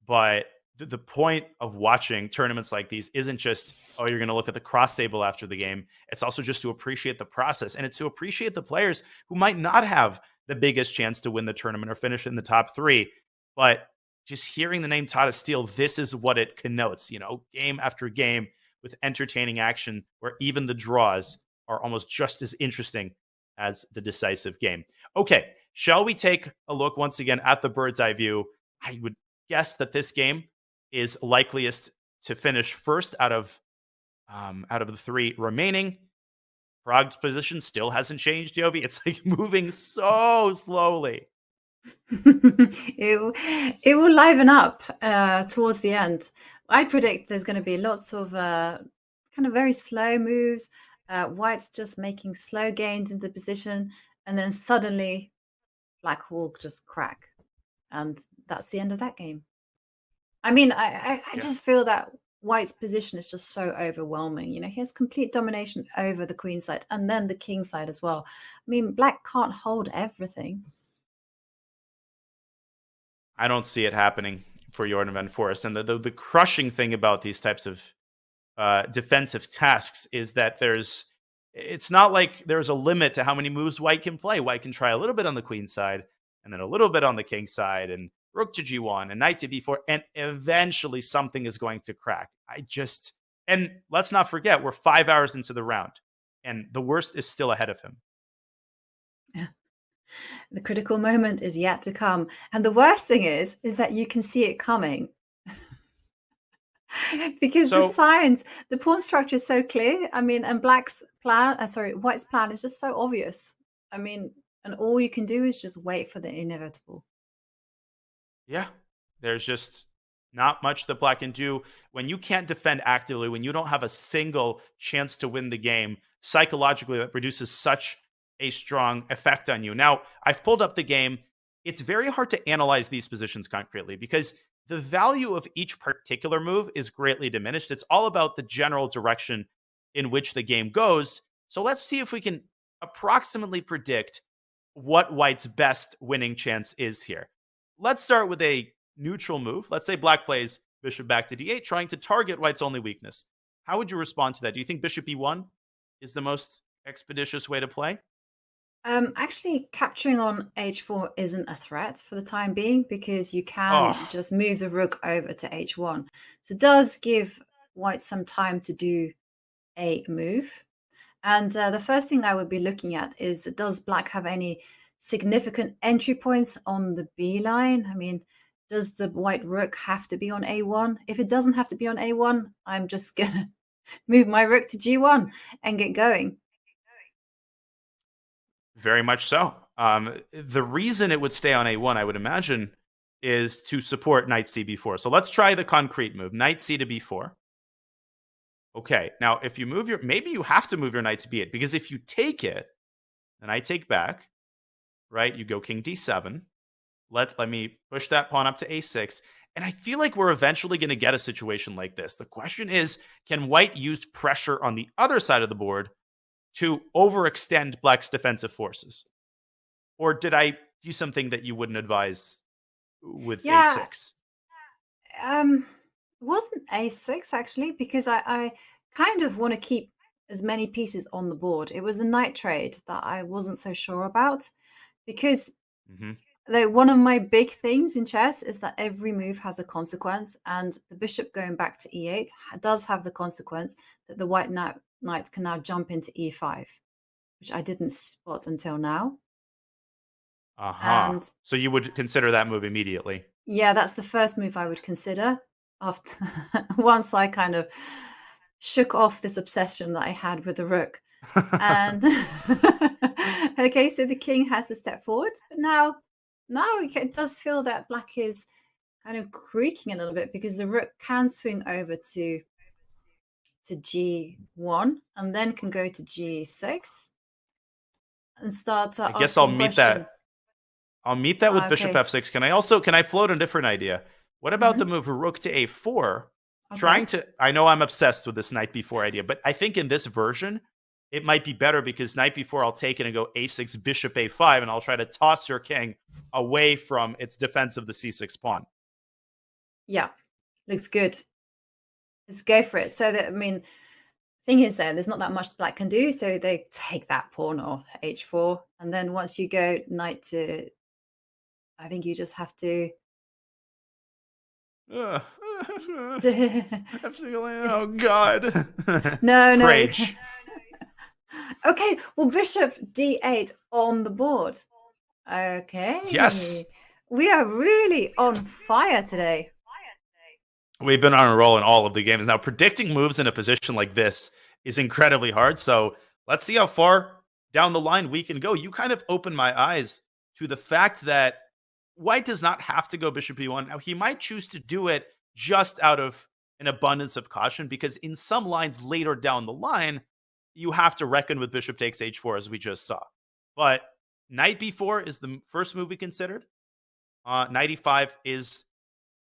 but the point of watching tournaments like these isn't just, oh, you're going to look at the cross table after the game. It's also just to appreciate the process, and it's to appreciate the players who might not have the biggest chance to win the tournament or finish in the top three. But just hearing the name Tata Steel, this is what it connotes, game after game with entertaining action where even the draws are almost just as interesting as the decisive game. Okay, shall we take a look once again at the bird's eye view? I would guess that this game is likeliest to finish first out of the three remaining. Prague's position still hasn't changed, Yovi. It's like moving so slowly. It will liven up towards the end. I predict there's going to be lots of kind of very slow moves. White's just making slow gains into the position, and then suddenly black will just crack, and that's the end of that game. I mean, I just feel that White's position is just so overwhelming. He has complete domination over the queen side and then the king side as well. I mean, black can't hold everything. I don't see it happening for Jordan van Foreest. And the crushing thing about these types of defensive tasks is that it's not like there's a limit to how many moves White can play. White can try a little bit on the queen side and then a little bit on the king side and rook to g1 and knight to b4, and eventually something is going to crack. And let's not forget, we're 5 hours into the round, and the worst is still ahead of him. Yeah. The critical moment is yet to come. And the worst thing is that you can see it coming. Because the pawn structure is so clear. I mean, and White's plan is just so obvious. I mean, and all you can do is just wait for the inevitable. Yeah, there's just not much that black can do. When you can't defend actively, when you don't have a single chance to win the game, psychologically, that produces such a strong effect on you. Now, I've pulled up the game. It's very hard to analyze these positions concretely because the value of each particular move is greatly diminished. It's all about the general direction in which the game goes. So let's see if we can approximately predict what White's best winning chance is here. Let's start with a neutral move. Let's say Black plays bishop back to d8, trying to target White's only weakness. How would you respond to that? Do you think bishop e1 is the most expeditious way to play? Actually, capturing on h4 isn't a threat for the time being because you can just move the rook over to h1. So it does give White some time to do a move. And the first thing I would be looking at is, does Black have any significant entry points on the B line? I mean, does the White rook have to be on a1? If it doesn't have to be on a1, I'm just going to move my rook to g1 and get going. Very much so. The reason it would stay on a1, I would imagine, is to support knight cb4. So let's try the concrete move, knight c to b4. Okay, now if you move maybe you have to move your knight to b8, because if you take it, then I take back, right? You go king d7. Let me push that pawn up to a6. And I feel like we're eventually going to get a situation like this. The question is, can White use pressure on the other side of the board to overextend Black's defensive forces? Or did I do something that you wouldn't advise with a6? It wasn't a6 actually, because I kind of want to keep as many pieces on the board. It was the knight trade that I wasn't so sure about, because one of my big things in chess is that every move has a consequence, and the bishop going back to e8 does have the consequence that the white knight can now jump into e5, which I didn't spot until now. And so you would consider that move immediately? Yeah, that's the first move I would consider after once I kind of shook off this obsession that I had with the rook. And okay, so the king has to step forward, but now it does feel that Black is kind of creaking a little bit, because the rook can swing over to g1 and then can go to g6 and start. I guess I'll meet that. I'll meet that with bishop f6. Can I float a different idea? What about the move rook to a4? I know I'm obsessed with this knight b4 idea, but I think in this version, it might be better, because knight b4, I'll take it and go a6, bishop a5, and I'll try to toss your king away from its defense of the c6 pawn. Yeah, looks good. Let's go for it. So that, I mean, thing is there's not that much Black can do, so they take that pawn off h4, and then once you go knight to, I think you just have to. Oh God! No. Rage. Okay, well, bishop d8 on the board. Okay. Yes. We are really on fire today. We've been on a roll in all of the games. Now, predicting moves in a position like this is incredibly hard. So let's see how far down the line we can go. You kind of opened my eyes to the fact that White does not have to go bishop e1. Now, he might choose to do it just out of an abundance of caution, because in some lines later down the line, you have to reckon with bishop takes h4, as we just saw. But knight b4 is the first move we considered. Knight e5 is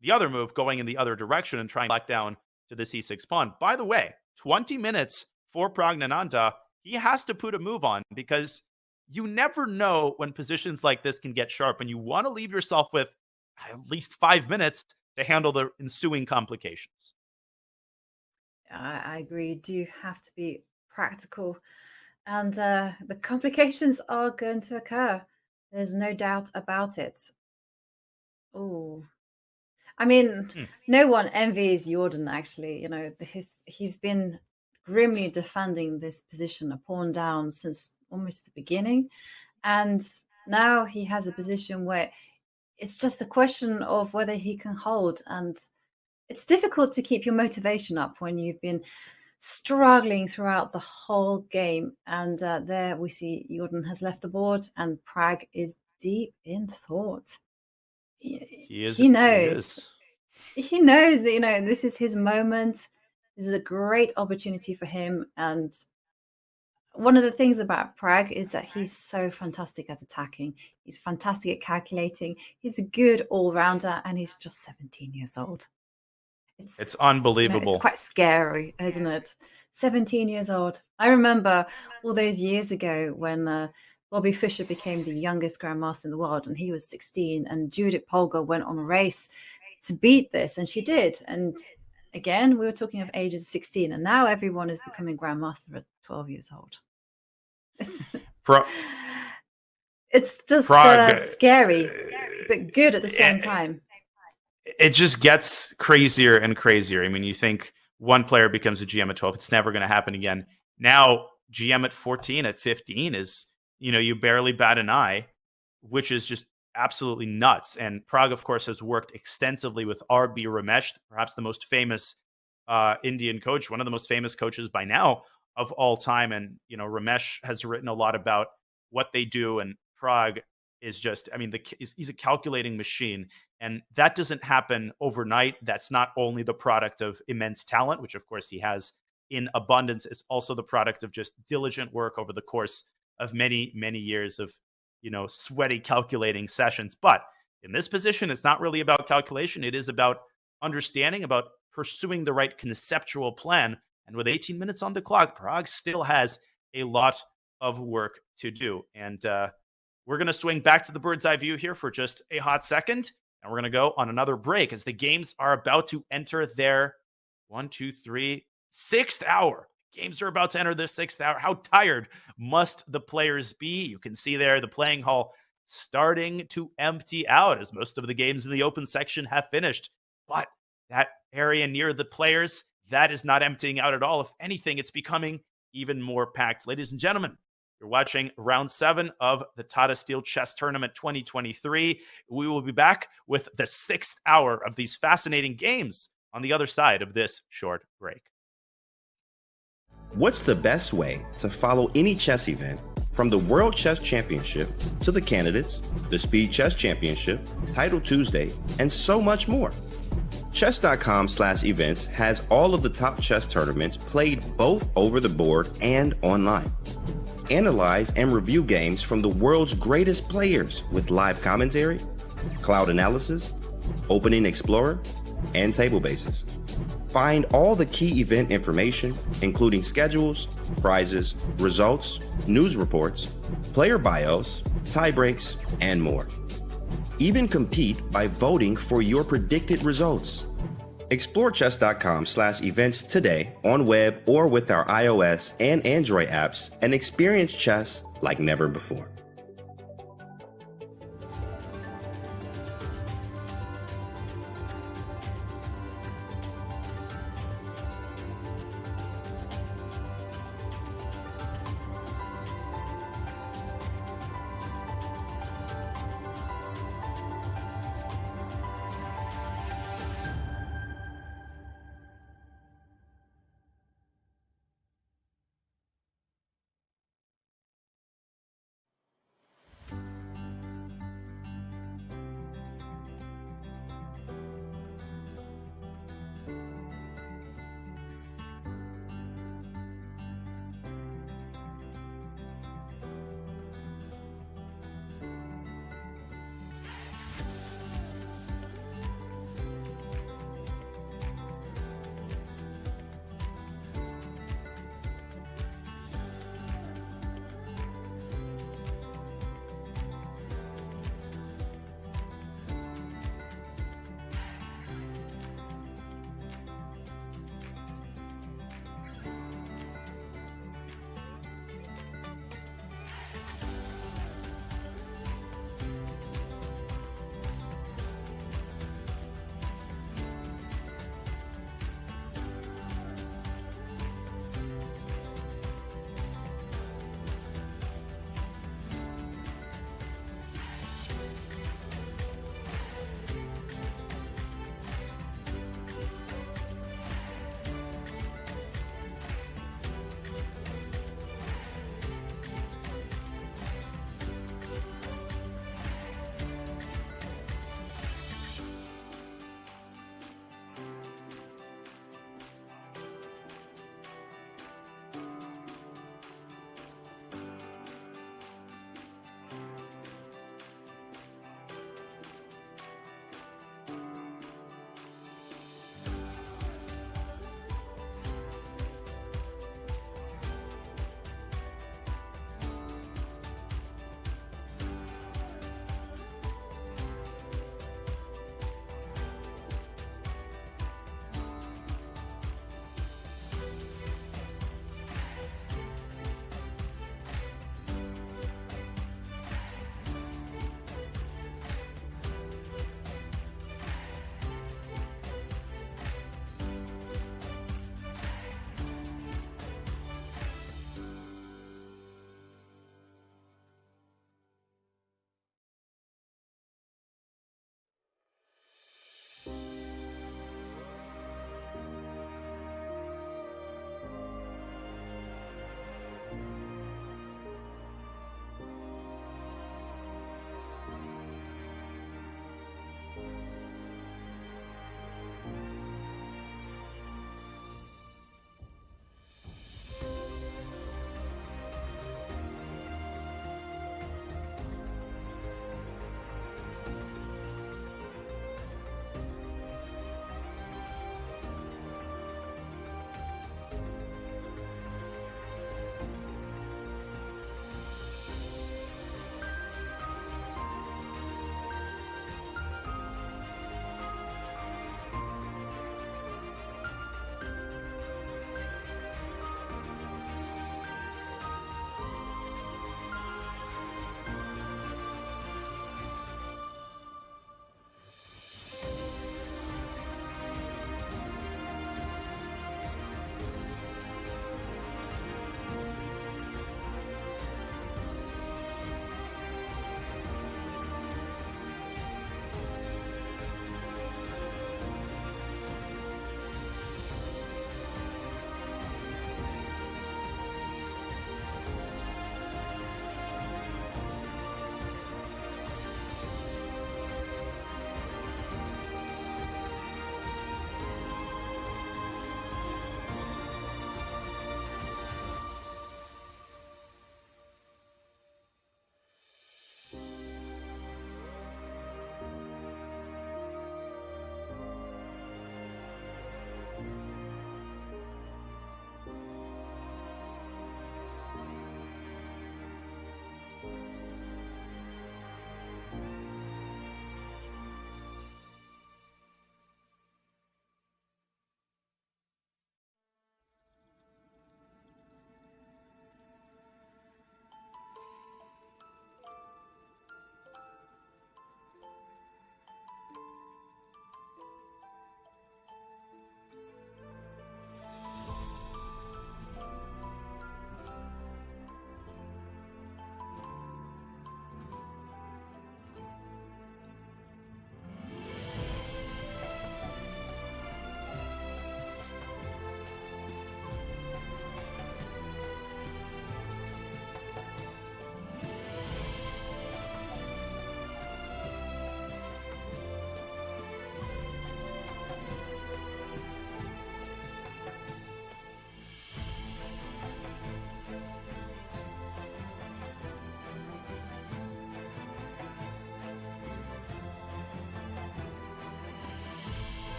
the other move, going in the other direction and trying Black down to the c6 pawn. By the way, 20 minutes for Praggnanandhaa. He has to put a move on, because you never know when positions like this can get sharp, and you want to leave yourself with at least 5 minutes to handle the ensuing complications. I agree. You do have to be practical, and the complications are going to occur. There's no doubt about it. Oh, I mean, no one envies Jordan, actually. You know, he's been grimly defending this position, a pawn down, since almost the beginning. And now he has a position where it's just a question of whether he can hold. And it's difficult to keep your motivation up when you've been struggling throughout the whole game. And there we see Jordan has left the board, and Pragg is deep in thought. He knows. He knows that, you know, this is his moment. This is a great opportunity for him. And one of the things about Pragg is that he's so fantastic at attacking. He's fantastic at calculating. He's a good all-rounder, and he's just 17 years old. It's unbelievable. You know, it's quite scary, isn't it? 17 years old. I remember all those years ago when Bobby Fischer became the youngest grandmaster in the world, and he was 16. And Judith Polgar went on a race to beat this, and she did. And again, we were talking of ages 16, and now everyone is becoming grandmaster at 12 years old. It's just scary, but good at the same time. It just gets crazier and crazier. I mean, you think one player becomes a GM at 12, it's never going to happen again. Now, GM at 14, at 15 is, you barely bat an eye, which is just absolutely nuts. And Pragg, of course, has worked extensively with R.B. Ramesh, perhaps the most famous Indian coach, one of the most famous coaches by now of all time. And, Ramesh has written a lot about what they do, and Pragg is just, he's a calculating machine. And that doesn't happen overnight. That's not only the product of immense talent, which of course he has in abundance. It's also the product of just diligent work over the course of many, many years of, sweaty calculating sessions. But in this position, it's not really about calculation. It is about understanding, about pursuing the right conceptual plan. And with 18 minutes on the clock, Pragg still has a lot of work to do. And we're going to swing back to the bird's eye view here for just a hot second. And we're going to go on another break as the games are about to enter their 6th hour. Games are about to enter their 6th hour. How tired must the players be? You can see there the playing hall starting to empty out as most of the games in the open section have finished. But that area near the players, that is not emptying out at all. If anything, it's becoming even more packed. Ladies and gentlemen, you're watching round 7 of the Tata Steel Chess Tournament 2023. We will be back with the 6th hour of these fascinating games on the other side of this short break. What's the best way to follow any chess event, from the World Chess Championship to the Candidates, the Speed Chess Championship, Title Tuesday, and so much more? Chess.com/events has all of the top chess tournaments played both over the board and online. Analyze and review games from the world's greatest players with live commentary, cloud analysis, opening explorer, and table bases. Find all the key event information, including schedules, prizes, results, news reports, player bios, tie breaks, and more. Even compete by voting for your predicted results. Explore chess.com/events today on web or with our iOS and Android apps and experience chess like never before.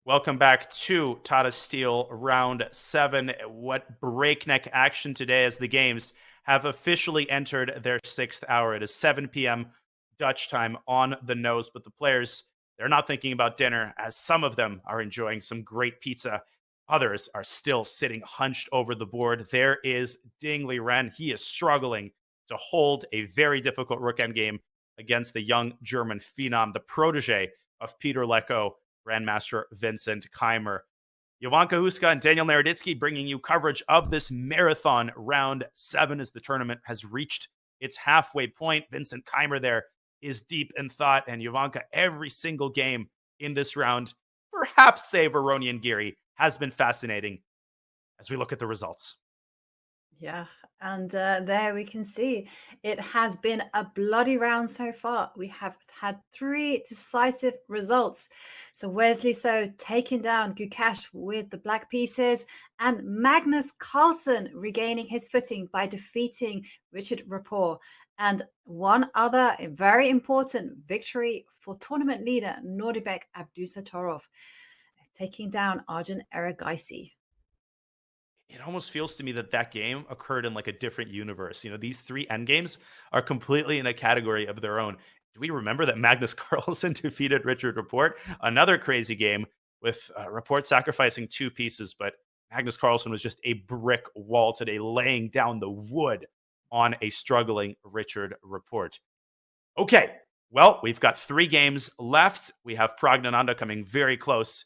Welcome back to Tata Steel Round 7. What breakneck action today as the games have officially entered their 6th hour. It is 7 p.m. Dutch time on the nose, but the players, they're not thinking about dinner, as some of them are enjoying some great pizza. Others are still sitting hunched over the board. There is Ding Liren. He is struggling to hold a very difficult rook endgame against the young German phenom, the protege of Peter Lecko, Grandmaster Vincent Keymer. Jovanka Huska and Daniel Naroditsky bringing you coverage of this marathon round 7 as the tournament has reached its halfway point. Vincent Keymer there is deep in thought, and Jovanka, every single game in this round, perhaps save Aronian Giri, has been fascinating as we look at the results. Yeah, and there we can see it has been a bloody round so far. We have had 3 decisive results. So Wesley So taking down Gukash with the black pieces, and Magnus Carlsen regaining his footing by defeating Richard Rapport. And one other very important victory for tournament leader Nodirbek Abdusattorov, taking down Arjun Erigaisi. It almost feels to me that that game occurred in like a different universe. You know, these 3 endgames are completely in a category of their own. Do we remember that Magnus Carlsen defeated Richard Rapport? Another crazy game with Rapport sacrificing 2 pieces, but Magnus Carlsen was just a brick wall today, laying down the wood on a struggling Richard Rapport. Okay, well, we've got 3 games left. We have Praggnanandhaa coming very close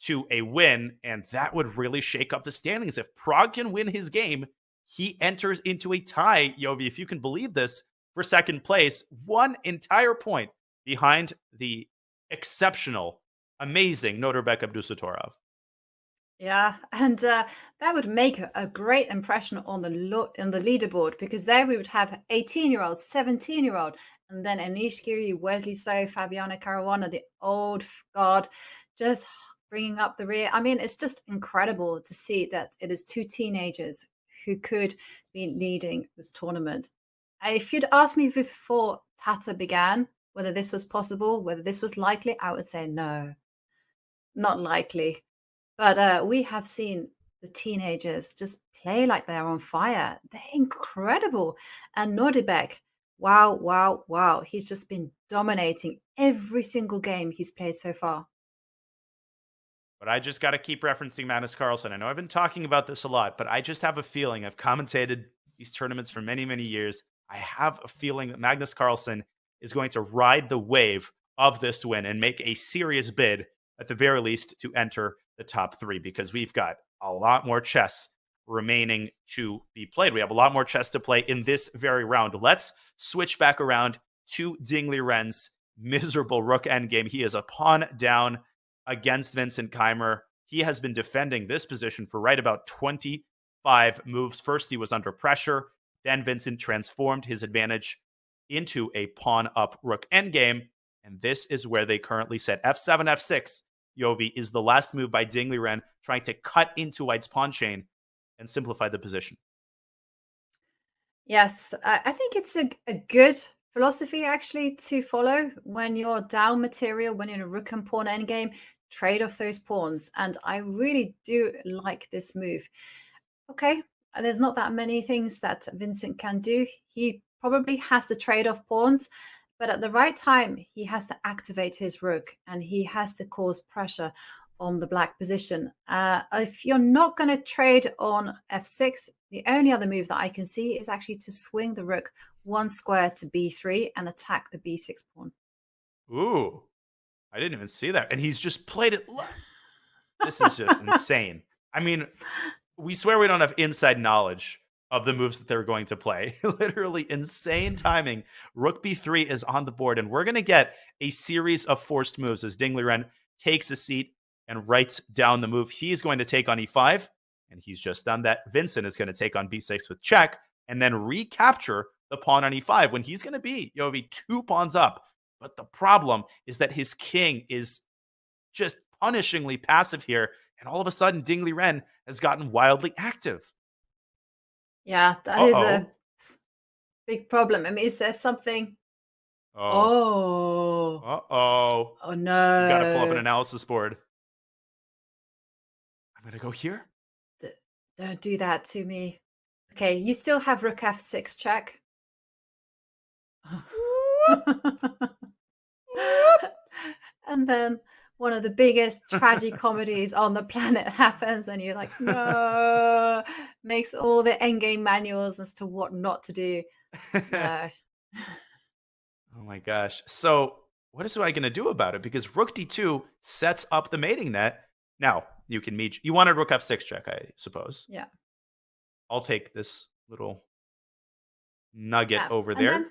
to a win, and that would really shake up the standings. If Pragg can win his game, he enters into a tie, Yovi, if you can believe this, for second place, 1 entire point behind the exceptional, amazing Nodirbek Abdusattorov. Yeah, and that would make a great impression on the leaderboard, because there we would have 18-year-old, 17-year-old, and then Anish Giri, Wesley So, Fabiano Caruana, the old guard, just bringing up the rear. I mean, it's just incredible to see that it is 2 teenagers who could be leading this tournament. If you'd asked me before Tata began whether this was possible, whether this was likely, I would say no, not likely. But we have seen the teenagers just play like they're on fire. They're incredible. And Nodirbek, wow, wow, wow. He's just been dominating every single game he's played so far. But I just got to keep referencing Magnus Carlsen. I know I've been talking about this a lot, but I just have a feeling, I've commentated these tournaments for many, many years. I have a feeling that Magnus Carlsen is going to ride the wave of this win and make a serious bid, at the very least, to enter the top 3, because we've got a lot more chess remaining to be played. We have a lot more chess to play in this very round. Let's switch back around to Ding Liren's miserable rook endgame. He is a pawn down against Vincent Keymer. He has been defending this position for right about 25 moves. First, he was under pressure. Then Vincent transformed his advantage into a pawn up rook endgame. And this is where they currently set f7, f6. Yovi is the last move by Ding Liren, trying to cut into White's pawn chain and simplify the position. Yes, I think it's a good philosophy actually to follow when you're down material, when you're in a rook and pawn endgame. Trade off those pawns, and I really do like this move. Okay, there's not that many things that Vincent can do. He probably has to trade off pawns, but at the right time he has to activate his rook and he has to cause pressure on the black position. If you're not going to trade on f6, the only other move that I can see is actually to swing the rook 1 square to b3 and attack the b6 pawn. Ooh, I didn't even see that. And he's just played it. This is just insane. I mean, we swear we don't have inside knowledge of the moves that they're going to play. Literally insane timing. Rook b3 is on the board, and we're going to get a series of forced moves as Ding Liren takes a seat and writes down the move. He's going to take on e5, and he's just done that. Vincent is going to take on b6 with check, and then recapture the pawn on e5 when he's going to be, Yovi, 2 pawns up. But the problem is that his king is just punishingly passive here, and all of a sudden Ding Liren has gotten wildly active. Yeah, that is a big problem. I mean, is there something? Oh no. no. You got to pull up an analysis board. I'm going to go here. Don't do that to me. Okay, you still have rook f6 check. And then one of the biggest tragicomedies on the planet happens, and you're like, no, makes all the endgame manuals as to what not to do. No. Oh my gosh. So what is I going to do about it? Because rook d2 sets up the mating net. Now, you can meet. You wanted rook f6 check, I suppose. Yeah. I'll take this little nugget over there.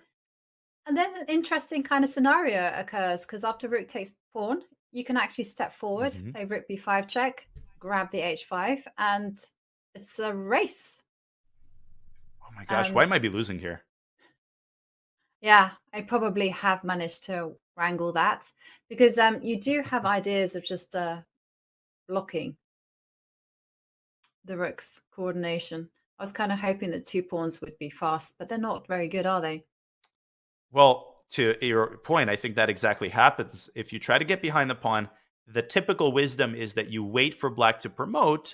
And then an interesting kind of scenario occurs, because after rook takes pawn, you can actually step forward, play rook b5 check, grab the h5, and it's a race. Oh my gosh, why might I be losing here? Yeah, I probably have managed to wrangle that, because you do have ideas of just blocking the rook's coordination. I was kind of hoping that 2 pawns would be fast, but they're not very good, are they? Well, to your point, I think that exactly happens. If you try to get behind the pawn, the typical wisdom is that you wait for black to promote,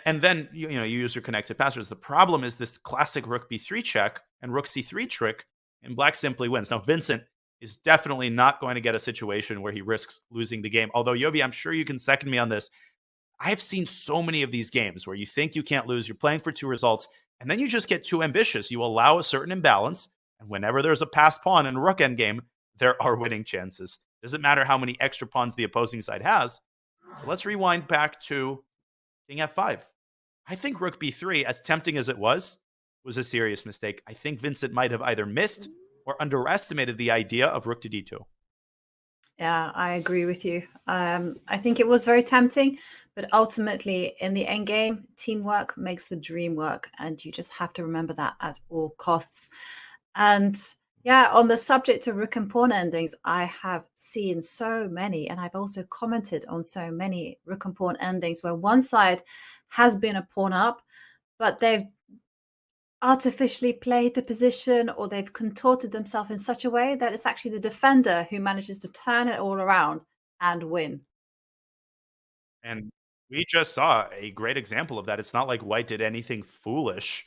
and then you use your connected passwords. The problem is this classic rook b3 check and rook c3 trick, and black simply wins. Now, Vincent is definitely not going to get a situation where he risks losing the game. Although, Yovi, I'm sure you can second me on this. I've seen so many of these games where you think you can't lose, you're playing for 2 results, and then you just get too ambitious. You allow a certain imbalance, and whenever there's a passed pawn in a rook endgame, there are winning chances. Doesn't matter how many extra pawns the opposing side has. So let's rewind back to king f5. I think rook b3, as tempting as it was a serious mistake. I think Vincent might have either missed or underestimated the idea of rook to d2. Yeah, I agree with you. I think it was very tempting, but ultimately in the end game, teamwork makes the dream work, and you just have to remember that at all costs. And yeah, on the subject of rook and pawn endings, I have seen so many, and I've also commented on so many rook and pawn endings where one side has been a pawn up, but they've artificially played the position, or they've contorted themselves in such a way that it's actually the defender who manages to turn it all around and win. And we just saw a great example of that. It's not like White did anything foolish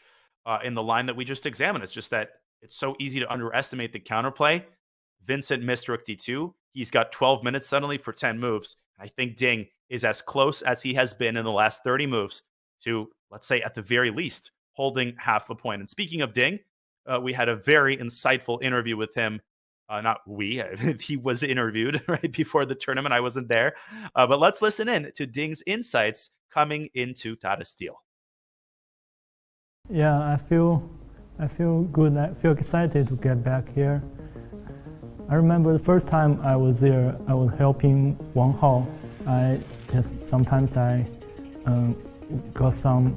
in the line that we just examined. It's just that it's so easy to underestimate the counterplay. Vincent missed rook d2. He's got 12 minutes suddenly for 10 moves. I think Ding is as close as he has been in the last 30 moves to, let's say, at the very least, holding half a point. And speaking of Ding, we had a very insightful interview with him. Not we, he was interviewed right before the tournament. I wasn't there. But let's listen in to Ding's insights coming into Tata Steel. Yeah, I feel good. I feel excited to get back here. I remember the first time I was there, I was helping Wang Hao. Sometimes I got some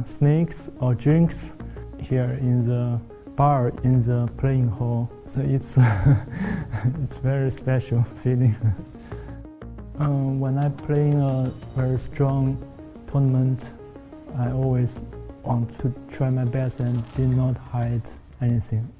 snacks or drinks here in the bar in the playing hall. So it's it's very special feeling. When I play in a very strong tournament, I always want to try my best and did not hide anything.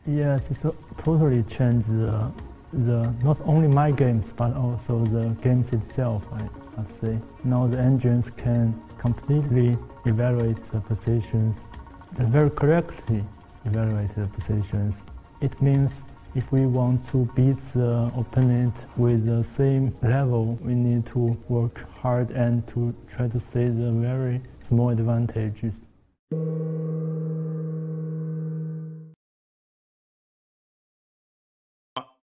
Yes, it's totally changed the not only my games but also the games itself, I must say. Now the engines can completely evaluate the positions, very correctly evaluate the positions. It means if we want to beat the opponent with the same level, we need to work hard and to try to save the very small advantages.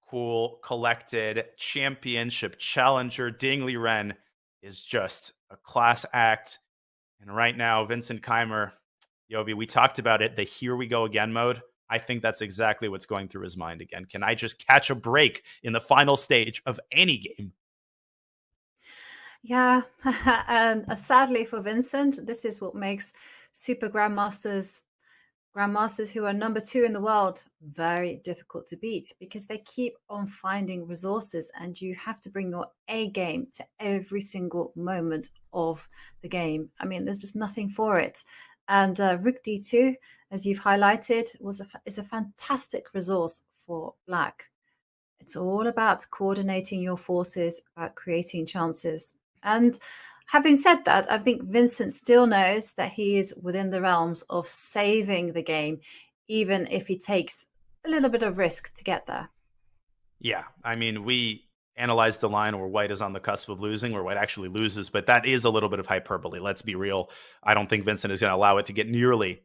Cool, collected, championship challenger Ding Liren is just a class act. And right now, Vincent Keymer, Yovi, we talked about it, the here we go again mode. I think that's exactly what's going through his mind again. Can I just catch a break in the final stage of any game? Yeah, and sadly for Vincent, this is what makes super grandmasters who are number 2 in the world very difficult to beat, because they keep on finding resources, and you have to bring your A game to every single moment of the game. I mean, there's just nothing for it. And rook d2, as you've highlighted, is a fantastic resource for black. It's all about coordinating your forces, about creating chances. And Having said that, I think Vincent still knows that he is within the realms of saving the game, even if he takes a little bit of risk to get there. Yeah, I mean, we analyzed the line where White is on the cusp of losing, where White actually loses, but that is a little bit of hyperbole. Let's be real. I don't think Vincent is going to allow it to get nearly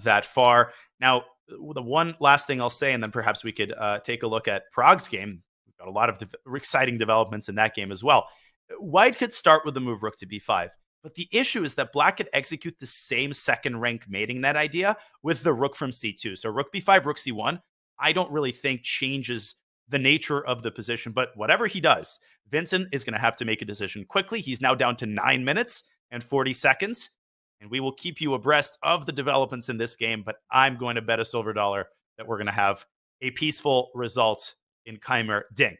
that far. Now, the one last thing I'll say, and then perhaps we could take a look at Prague's game. We've got a lot of exciting developments in that game as well. White could start with the move rook to b5, but the issue is that Black could execute the same second rank mating net idea with the rook from c2. So rook b5, rook c1, I don't really think changes the nature of the position, but whatever he does, Vincent is going to have to make a decision quickly. He's now down to 9 minutes and 40 seconds, and we will keep you abreast of the developments in this game, but I'm going to bet a silver dollar that we're going to have a peaceful result in Keymer Ding.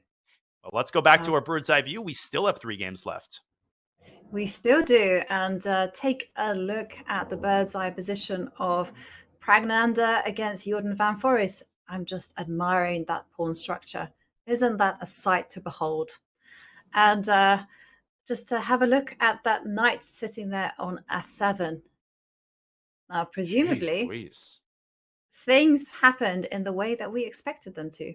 Well, let's go back to our bird's eye view. We still have 3 games left. We still do. And take a look at the bird's eye position of Praggnanandhaa against Jordan van Foreest. I'm just admiring that pawn structure. Isn't that a sight to behold? And just to have a look at that knight sitting there on f7. Now, presumably, things happened in the way that we expected them to.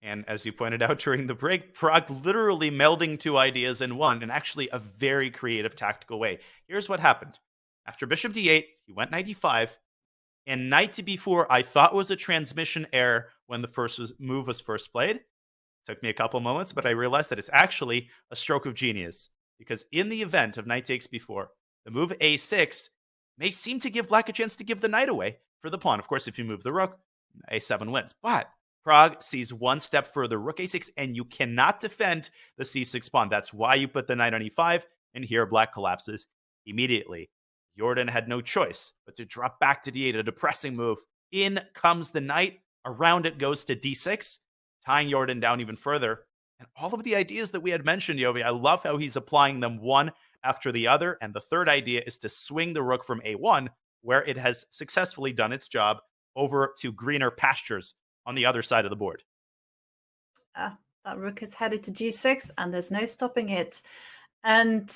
And as you pointed out during the break, Prague literally melding 2 ideas in one, and actually a very creative tactical way. Here's what happened. After bishop d8, he went knight e5, and knight to b4 I thought was a transmission error when the move was first played. It took me a couple moments, but I realized that it's actually a stroke of genius, because in the event of knight takes b4, the move a6 may seem to give Black a chance to give the knight away for the pawn. Of course, if you move the rook, a7 wins. But Prague sees one step further, rook a6, and you cannot defend the c6 pawn. That's why you put the knight on e5, and here Black collapses immediately. Jordan had no choice but to drop back to d8, a depressing move. In comes the knight, around it goes to d6, tying Jordan down even further. And all of the ideas that we had mentioned, Yovi, I love how he's applying them one after the other, and the third idea is to swing the rook from a1, where it has successfully done its job, over to greener pastures on the other side of the board. That rook is headed to g6, and there's no stopping it. And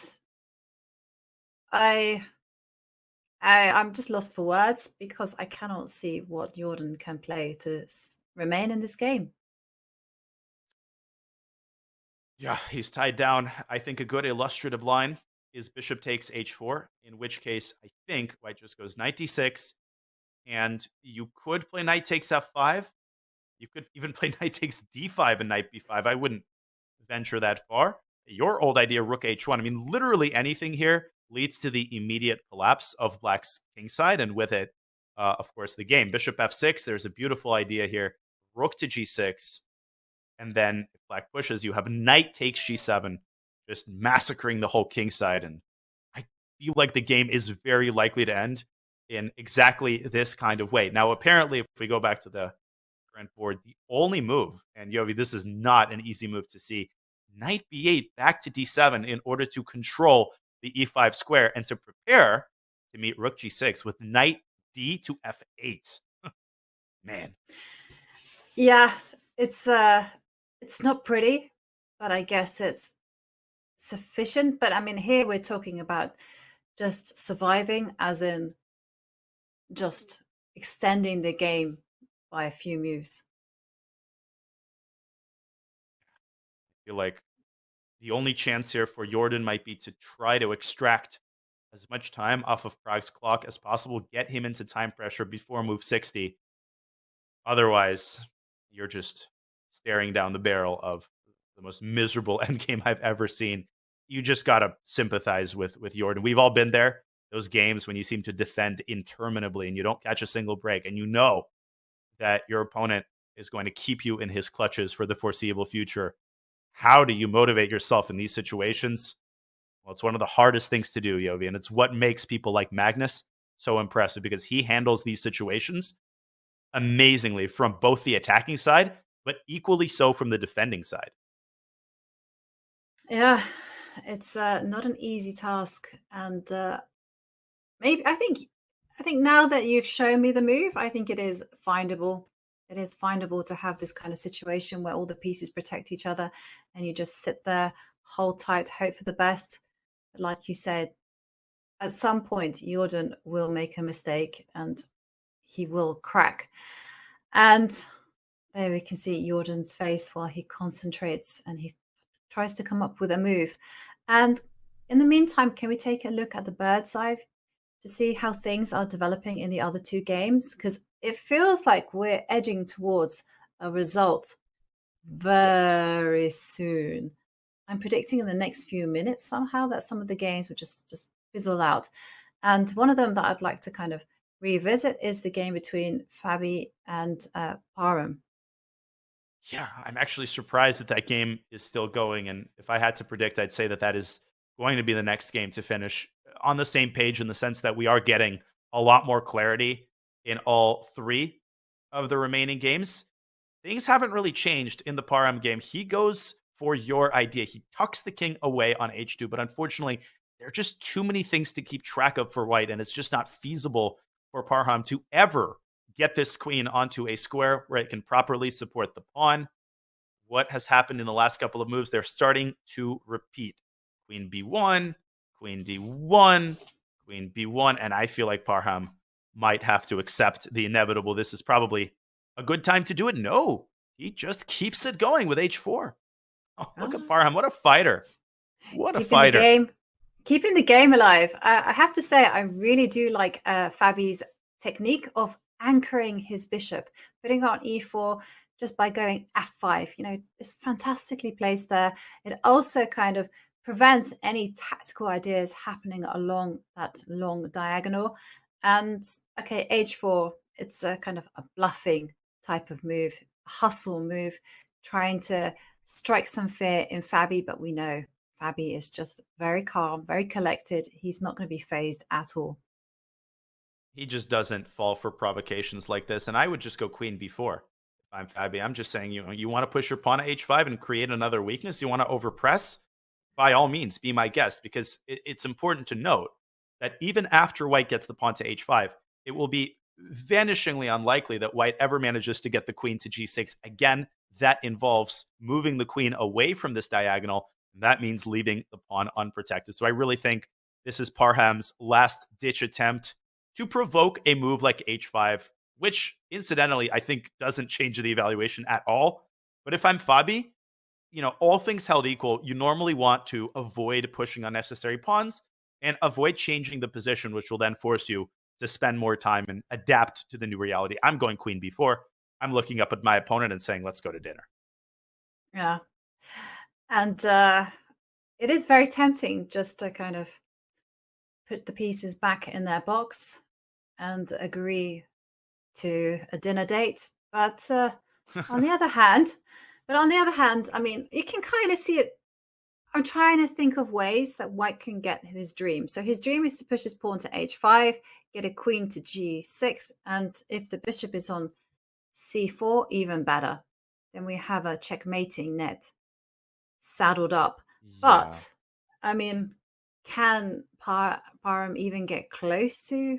I'm just lost for words, because I cannot see what Jordan can play to remain in this game. Yeah, he's tied down. I think a good illustrative line is bishop takes h4, in which case I think White just goes knight d6, and you could play knight takes f5. You could even play knight takes d5 and knight b5. I wouldn't venture that far. Your old idea, rook h1. I mean, literally anything here leads to the immediate collapse of Black's kingside, and with it, of course, the game. Bishop f6, there's a beautiful idea here. Rook to g6, and then if Black pushes, you have knight takes g7, just massacring the whole kingside. And I feel like the game is very likely to end in exactly this kind of way. Now, apparently, if we go back to the current board, the only move, and Yovi, this is not an easy move to see, knight b8 back to d7 in order to control the e5 square and to prepare to meet rook g6 with knight d to f8. Man. Yeah, it's not pretty, but I guess it's sufficient. But I mean, here we're talking about just surviving, as in just extending the game by a few moves. I feel like the only chance here for Jordan might be to try to extract as much time off of Prague's clock as possible, get him into time pressure before move 60. Otherwise, you're just staring down the barrel of the most miserable endgame I've ever seen. You just got to sympathize with Jordan. We've all been there. Those games when you seem to defend interminably and you don't catch a single break, and you know that your opponent is going to keep you in his clutches for the foreseeable future. How do you motivate yourself in these situations? Well, it's one of the hardest things to do, Yovi, and it's what makes people like Magnus so impressive, because he handles these situations amazingly from both the attacking side, but equally so from the defending side. Yeah, it's not an easy task, and maybe I think now that you've shown me the move, I think it is findable. It is findable to have this kind of situation where all the pieces protect each other, and you just sit there, hold tight, hope for the best. Like you said, at some point, Jordan will make a mistake and he will crack. And there we can see Jordan's face while he concentrates and he tries to come up with a move. And in the meantime, can we take a look at the bird's eye to see how things are developing in the other two games? Because it feels like we're edging towards a result very soon. I'm predicting in the next few minutes somehow that some of the games will just fizzle out. And one of them that I'd like to kind of revisit is the game between Fabi and Parham. Yeah, I'm actually surprised that game is still going. And if I had to predict, I'd say that is going to be the next game to finish on the same page, in the sense that we are getting a lot more clarity in all three of the remaining games. Things haven't really changed in the Parham game. He goes for your idea. He tucks the king away on h2, but unfortunately, there are just too many things to keep track of for white, and it's just not feasible for Parham to ever get this queen onto a square where it can properly support the pawn. What has happened in the last couple of moves? They're starting to repeat. Queen b1, queen d1, queen b1, and I feel like Parham might have to accept the inevitable. This is probably a good time to do it. No, he just keeps it going with h4. Oh, look at Parham. What a fighter. What a fighter. Keeping the game alive. I have to say, I really do like Fabi's technique of anchoring his bishop, putting on e4 just by going f5. You know, it's fantastically placed there. It also kind of prevents any tactical ideas happening along that long diagonal. And okay, h4, it's a kind of a bluffing type of move, a hustle move, trying to strike some fear in Fabi, but we know Fabi is just very calm, very collected. He's not going to be phased at all. He just doesn't fall for provocations like this. And I would just go queen b4. If I'm Fabi, I'm just saying, you want to push your pawn to h5 and create another weakness? You want to overpress? By all means, be my guest, because it's important to note that even after white gets the pawn to h5, it will be vanishingly unlikely that white ever manages to get the queen to g6. Again, that involves moving the queen away from this diagonal. And that means leaving the pawn unprotected. So I really think this is Parham's last-ditch attempt to provoke a move like h5, which, incidentally, I think doesn't change the evaluation at all. But if I'm Fabi, all things held equal, you normally want to avoid pushing unnecessary pawns and avoid changing the position, which will then force you to spend more time and adapt to the new reality. I'm going queen b4. I'm looking up at my opponent and saying, let's go to dinner. Yeah. And it is very tempting just to kind of put the pieces back in their box and agree to a dinner date. But on the other hand, I mean, you can kind of see it. I'm trying to think of ways that white can get his dream. So his dream is to push his pawn to h5, get a queen to g6, and if the bishop is on c4, even better. Then we have a checkmating net saddled up. Yeah. But, I mean, can Parham even get close to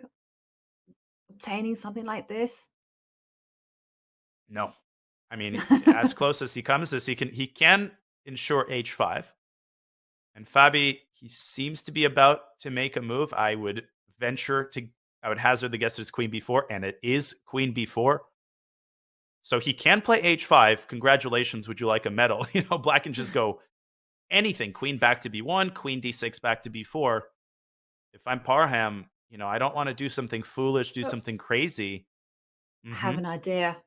obtaining something like this? No. I mean, as close as he comes, he can ensure h5. And Fabi, he seems to be about to make a move. I would hazard the guess that it's queen b4, and it is queen b4. So he can play h5. Congratulations. Would you like a medal? Black can just go anything. Queen back to b1, queen d6 back to b4. If I'm Parham, I don't want to do something foolish, do something crazy. I have an idea.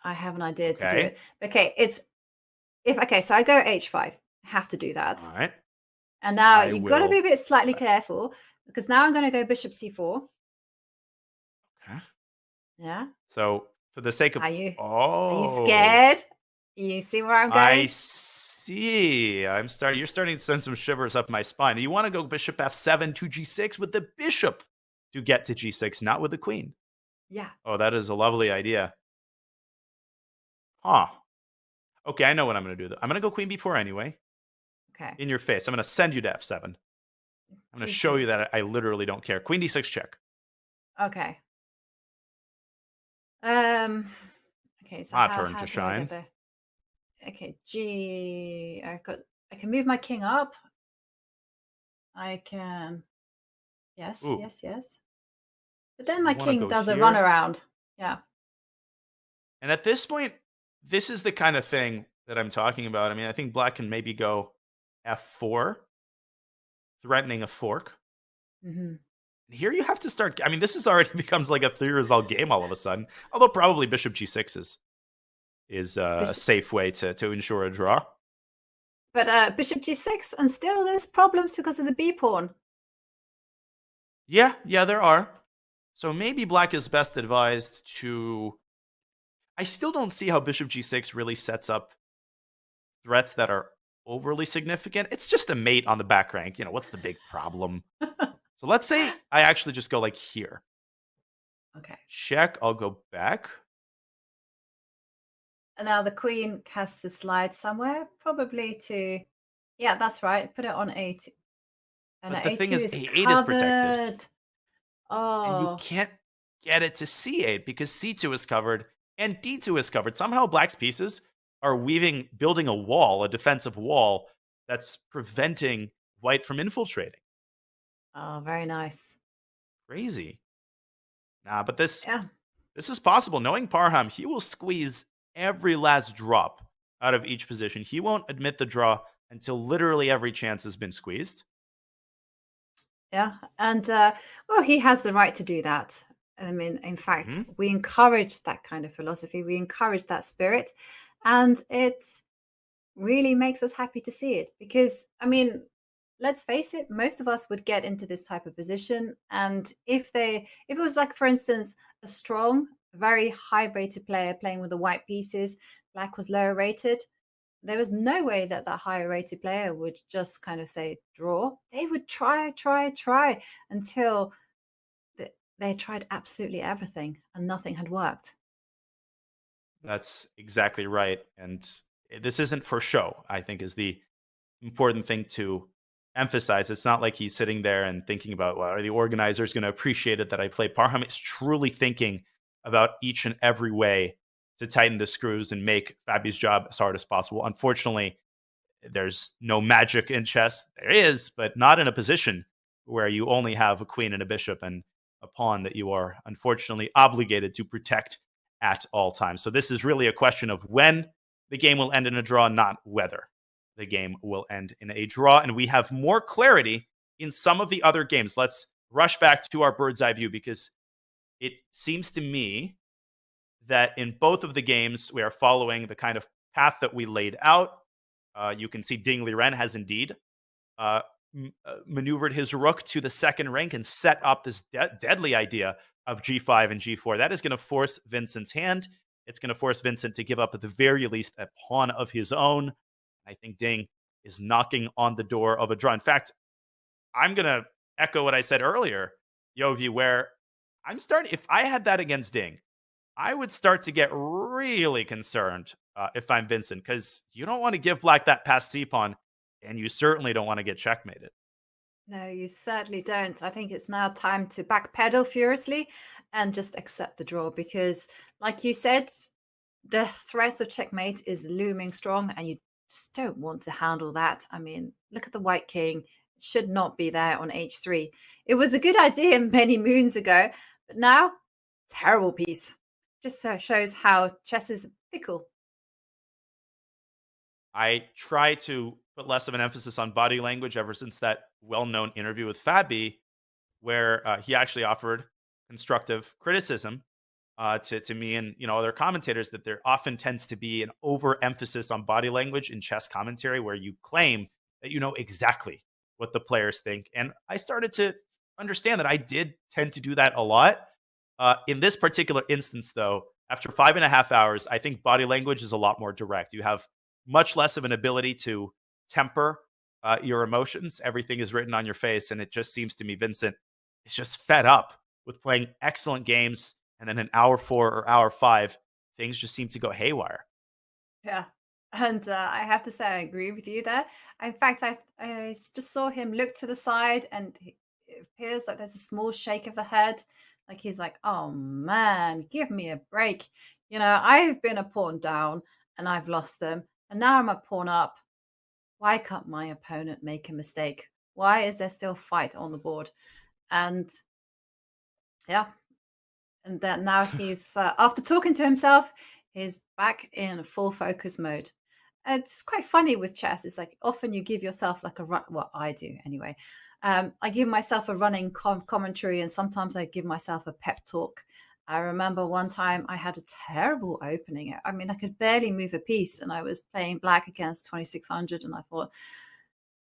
To do it. Okay, so I go h5. I have to do that. All right. And now you've got to be a bit slightly careful, because now I'm going to go bishop c4. Okay. Yeah. So for the sake of... Are you scared? You see where I'm going? I see. You're starting to send some shivers up my spine. You want to go bishop f7 to g6 with the bishop to get to g6, not with the queen. Yeah. Oh, that is a lovely idea. Huh. Okay, I know what I'm going to do. I'm going to go queen b4 anyway. Okay. In your face. I'm going to send you to f7. I'm going to show you that I literally don't care. Queen d6 check. Okay. Okay, so my turn to shine. Okay, I can move my king up. I can. Yes, Ooh. yes. But then my You wanna king go does a here? runaround. Yeah. And at this point, this is the kind of thing that I'm talking about. I mean, I think black can maybe go f4, threatening a fork. hmm Here you have to start. I mean, this is already becomes like a 3-result game all of a sudden. Although probably bishop g6 is a safe way to ensure a draw. But bishop g6, and still there's problems because of the b pawn. Yeah, there are. So maybe black is best advised to... I still don't see how bishop g6 really sets up threats that are overly significant. It's just a mate on the back rank. What's the big problem? So let's say I actually just go like here. Okay. Check, I'll go back. And now the queen has to slide somewhere, probably to... Yeah, that's right. Put it on a2. And But the a2 thing is, is a8 is protected. covered. Oh. And you can't get it to c8 because c2 is covered and d2 is covered. Somehow black's pieces are building a wall, a defensive wall, that's preventing white from infiltrating. Oh, very nice. Crazy. Nah, but this is possible. Knowing Parham, he will squeeze every last drop out of each position. He won't admit the draw until literally every chance has been squeezed. Yeah, and well, he has the right to do that. I mean, in fact, we encourage that kind of philosophy. We encourage that spirit, and it really makes us happy to see it. Because, I mean, let's face it, most of us would get into this type of position, and if it was like, for instance, a strong, very high-rated player playing with the white pieces, black was lower rated, there was no way that higher rated player would just kind of say draw. They would try until they tried absolutely everything and nothing had worked. That's exactly right. And this isn't for show, I think, is the important thing to emphasize. It's not like he's sitting there and thinking about, well, are the organizers going to appreciate it that I play Parham? It's truly thinking about each and every way to tighten the screws and make Fabi's job as hard as possible. Unfortunately, there's no magic in chess. There is, but not in a position where you only have a queen and a bishop and a pawn that you are unfortunately obligated to protect at all times. So this is really a question of when the game will end in a draw, not whether the game will end in a draw. And we have more clarity in some of the other games. Let's rush back to our bird's eye view because it seems to me that in both of the games, we are following the kind of path that we laid out. You can see Ding Liren has indeed maneuvered his rook to the second rank and set up this deadly idea of g5 and g4. That is going to force Vincent's hand. It's going to force Vincent to give up at the very least a pawn of his own. I think Ding is knocking on the door of a draw. In fact, I'm going to echo what I said earlier, Yovi, where I'm starting, if I had that against Ding, I would start to get really concerned if I'm Vincent, because you don't want to give black that passed c-pawn, and you certainly don't want to get checkmated. No, you certainly don't. I think it's now time to backpedal furiously and just accept the draw because, like you said, the threat of checkmate is looming strong and you just don't want to handle that. I mean, look at the white king. It should not be there on h3. It was a good idea many moons ago, but now, terrible piece. Just shows how chess is fickle. I try to put less of an emphasis on body language ever since that well-known interview with Fabi, where he actually offered constructive criticism to me and other commentators that there often tends to be an overemphasis on body language in chess commentary, where you claim that you know exactly what the players think. And I started to understand that I did tend to do that a lot. In this particular instance, though, after 5.5 hours, I think body language is a lot more direct. You have much less of an ability to temper your emotions. Everything is written on your face. And it just seems to me Vincent is just fed up with playing excellent games. And then in hour 4 or hour 5, things just seem to go haywire. Yeah. And I have to say, I agree with you there. In fact, I just saw him look to the side and it appears like there's a small shake of the head. Like he's like, oh man, give me a break. I've been a pawn down and I've lost them. And now I'm a pawn up. Why can't my opponent make a mistake? Why is there still fight on the board? And yeah, and then now he's after talking to himself, he's back in full focus mode. It's quite funny with chess. It's like often you give yourself like a run. Well, I do anyway. I give myself a running commentary, and sometimes I give myself a pep talk. I remember one time I had a terrible opening. I mean, I could barely move a piece, and I was playing black against 2600, and I thought,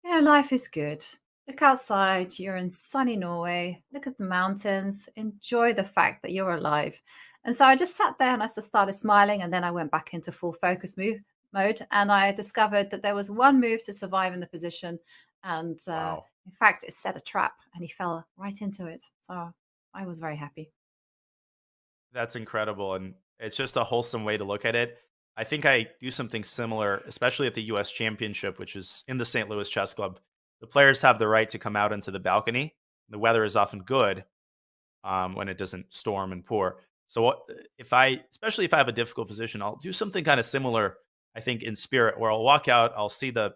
you know, life is good. Look outside. You're in sunny Norway. Look at the mountains. Enjoy the fact that you're alive. And so I just sat there and I just started smiling, and then I went back into full focus mode, and I discovered that there was one move to survive in the position, and in fact it set a trap and he fell right into it. So I was very happy. That's incredible, and it's just a wholesome way to look at it. I think I do something similar, especially at the US Championship, which is in the St. Louis Chess Club. The players have the right to come out into the balcony. The weather is often good when it doesn't storm and pour. So especially if I have a difficult position, I'll do something kind of similar, I think, in spirit, where I'll walk out, I'll see the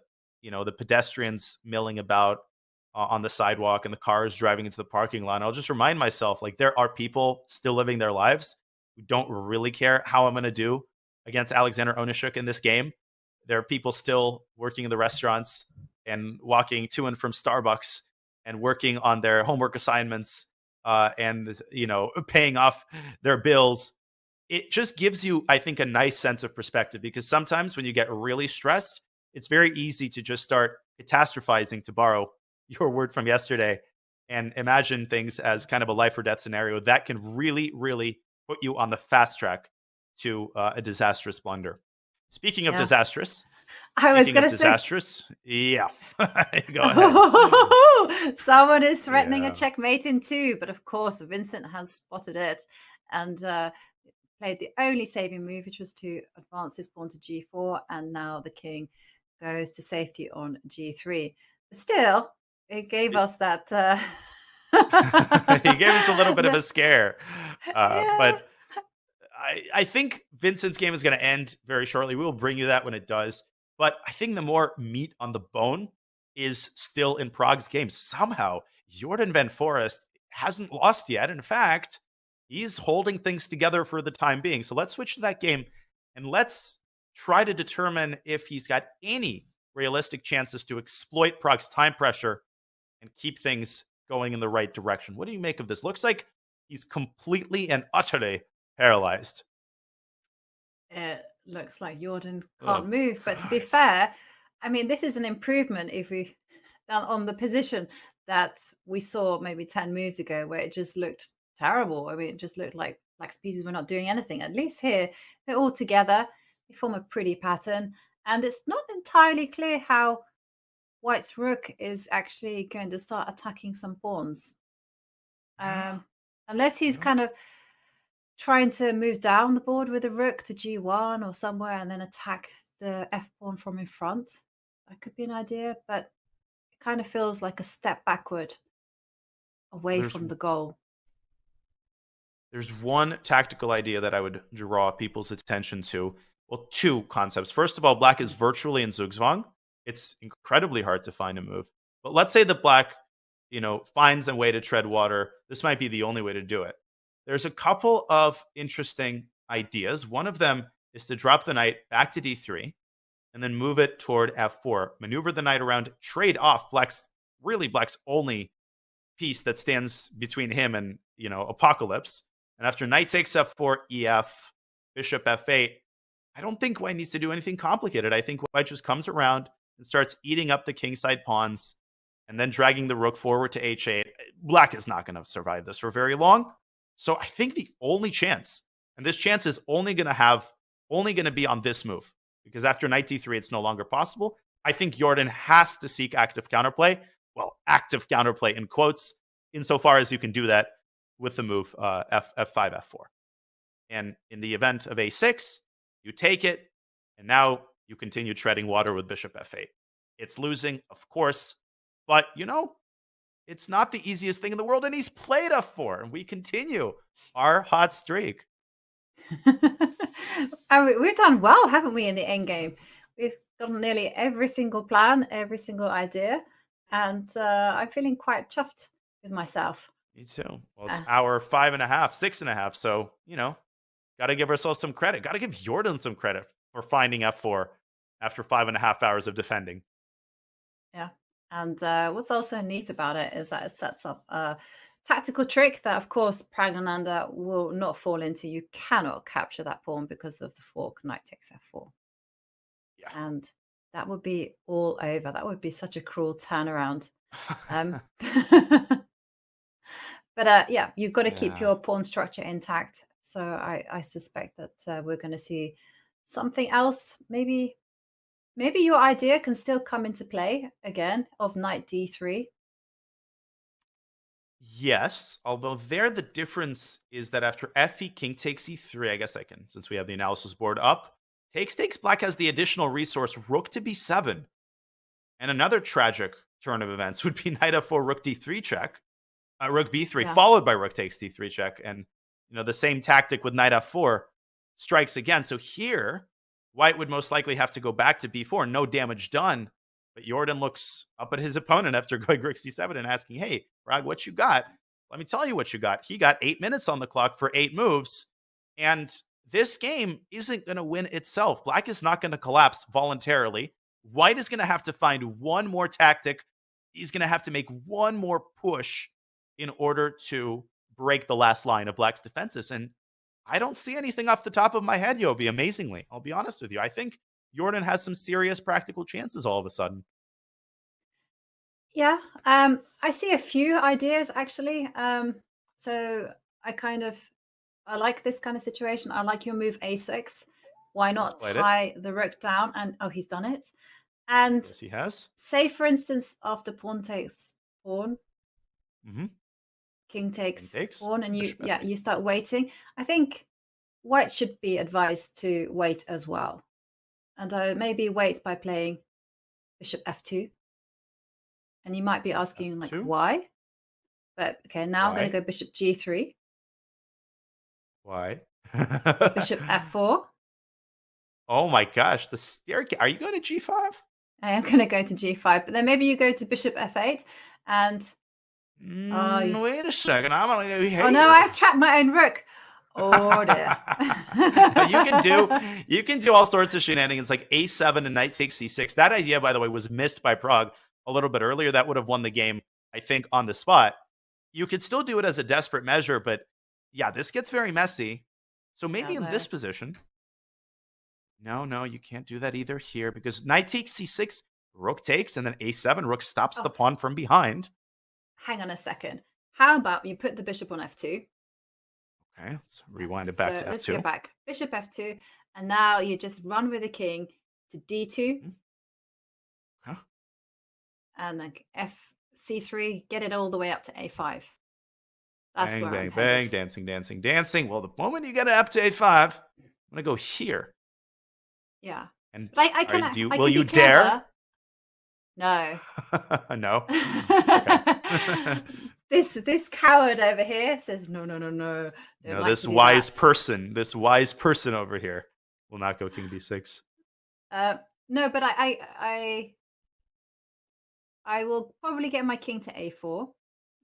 pedestrians milling about on the sidewalk and the cars driving into the parking lot. And I'll just remind myself, like, there are people still living their lives who don't really care how I'm going to do against Alexander Onishuk in this game. There are people still working in the restaurants and walking to and from Starbucks and working on their homework assignments and, paying off their bills. It just gives you, I think, a nice sense of perspective, because sometimes when you get really stressed, it's very easy to just start catastrophizing, to borrow your word from yesterday, and imagine things as kind of a life or death scenario that can really, really put you on the fast track to a disastrous blunder. Speaking of disastrous, I was going to say disastrous. Yeah, go ahead. Someone is threatening a checkmate in 2, but of course Vincent has spotted it and played the only saving move, which was to advance his pawn to g4, and now the king goes to safety on g3. But still, it gave us that. He gave us a little bit of a scare, but I think Vincent's game is going to end very shortly. We will bring you that when it does. But I think the more meat on the bone is still in Prag's game. Somehow, Jordan van Foreest hasn't lost yet. In fact, he's holding things together for the time being. So let's switch to that game, and let's try to determine if he's got any realistic chances to exploit Prag's time pressure and keep things going in the right direction. What do you make of this? Looks like he's completely and utterly paralyzed. It looks like Jordan can't move. But to be fair, I mean, this is an improvement if we on the position that we saw maybe 10 moves ago, where it just looked terrible. I mean, it just looked like black's pieces were not doing anything. At least here, they're all together. They form a pretty pattern. And it's not entirely clear how White's rook is actually going to start attacking some pawns. Unless he's kind of trying to move down the board with a rook to g1 or somewhere and then attack the f-pawn from in front. That could be an idea, but it kind of feels like a step backward away from the goal. There's one tactical idea that I would draw people's attention to. Well, 2 concepts. First of all, black is virtually in Zugzwang. It's incredibly hard to find a move. But let's say that black, finds a way to tread water. This might be the only way to do it. There's a couple of interesting ideas. One of them is to drop the knight back to d3 and then move it toward f4. Maneuver the knight around, trade off black's only piece that stands between him and, apocalypse. And after knight takes f4, ef, bishop f8, I don't think White needs to do anything complicated. I think White just comes around and starts eating up the kingside pawns and then dragging the rook forward to h8. Black is not going to survive this for very long. So I think the only chance, and this chance is only going to be on this move, because after knight d3, it's no longer possible. I think Jordan has to seek active counterplay. Well, active counterplay in quotes, insofar as you can do that with the move f5, f4. And in the event of a6, you take it, and now you continue treading water with bishop f8. It's losing, of course, but, it's not the easiest thing in the world, and he's played f4, and we continue our hot streak. We've done well, haven't we, in the endgame? We've got nearly every single plan, every single idea. And I'm feeling quite chuffed with myself. Me too. Well, it's hour 5.5, 6.5. So, got to give ourselves some credit. Got to give Jordan some credit for finding F4 after 5.5 hours of defending. Yeah. And what's also neat about it is that it sets up a tactical trick that, of course, Praggnanandhaa will not fall into. You cannot capture that pawn because of the fork, knight takes F4. Yeah. And that would be all over. That would be such a cruel turnaround. But yeah, you've got to keep your pawn structure intact. So I suspect that we're going to see something else. Maybe your idea can still come into play again of knight d3. Yes, although there the difference is that after fe, king takes e3, I guess I can, since we have the analysis board up, takes, black has the additional resource, rook to b7. And another tragic turn of events would be knight f4, rook d3 check, rook b3, followed by rook takes d3 check. And, the same tactic with knight f4 strikes again. So here, white would most likely have to go back to b4, no damage done. But Jordan looks up at his opponent after going rook c7 and asking, hey, Pragg, what you got? Let me tell you what you got. He got 8 minutes on the clock for 8 moves. And this game isn't going to win itself. Black is not going to collapse voluntarily. White is going to have to find one more tactic. He's going to have to make one more push in order to break the last line of Black's defenses. And I don't see anything off the top of my head, Yobi, amazingly. I'll be honest with you. I think Jordan has some serious practical chances all of a sudden. Yeah, I see a few ideas actually. So I like this kind of situation. I like your move a6. Why not tie the rook down? And he's done it. And yes, he has. Say, for instance, after pawn takes pawn, mm-hmm. king takes pawn, and you start waiting. I think white should be advised to wait as well. And maybe wait by playing bishop f2. And you might be asking, like, why? But, okay, now I'm going to go bishop g3. Why? Bishop f4. Oh, my gosh. The staircase. Are you going to g5? I am going to go to g5. But then maybe you go to bishop f8. And... wait a second. I'm going to go Oh, no, I've trapped my own rook. Oh dear. you can do all sorts of shenanigans like a7 and knight takes c6. That idea, by the way, was missed by Pragg a little bit earlier. That would have won the game, I think, on the spot. You could still do it as a desperate measure, but yeah, this gets very messy. So maybe in this position. No, you can't do that either here because knight takes c6, rook takes, and then a7, rook stops the pawn from behind. Hang on a second. How about you put the bishop on f2? Okay, let's rewind it back to f2. Let's go back. Bishop f2, and now you just run with the king to d2. Okay. And then c3, get it all the way up to a5. That's bang, where bang, I'm bang, headed. dancing. Well, the moment you get it up to a5, I'm going to go here. Yeah. And but I can, will you dare? No. No. This coward over here says no. No, this wise person over here will not go king b6. No, but I will probably get my king to a4.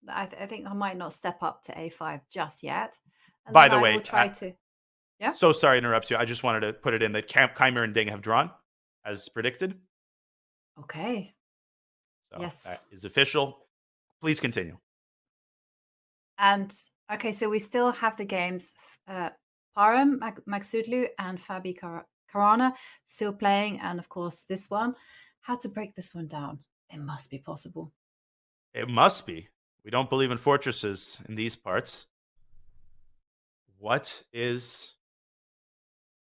I think I might not step up to a5 just yet. And By the way, yeah. So sorry to interrupt you. I just wanted to put it in that Keymer and Ding have drawn, as predicted. Okay. So yes, that is official. Please continue. And okay, so we still have the games. Param, Maghsoodloo, and Fabiano Caruana still playing, and of course this one. How to break this one down? It must be possible. It must be. We don't believe in fortresses in these parts. What is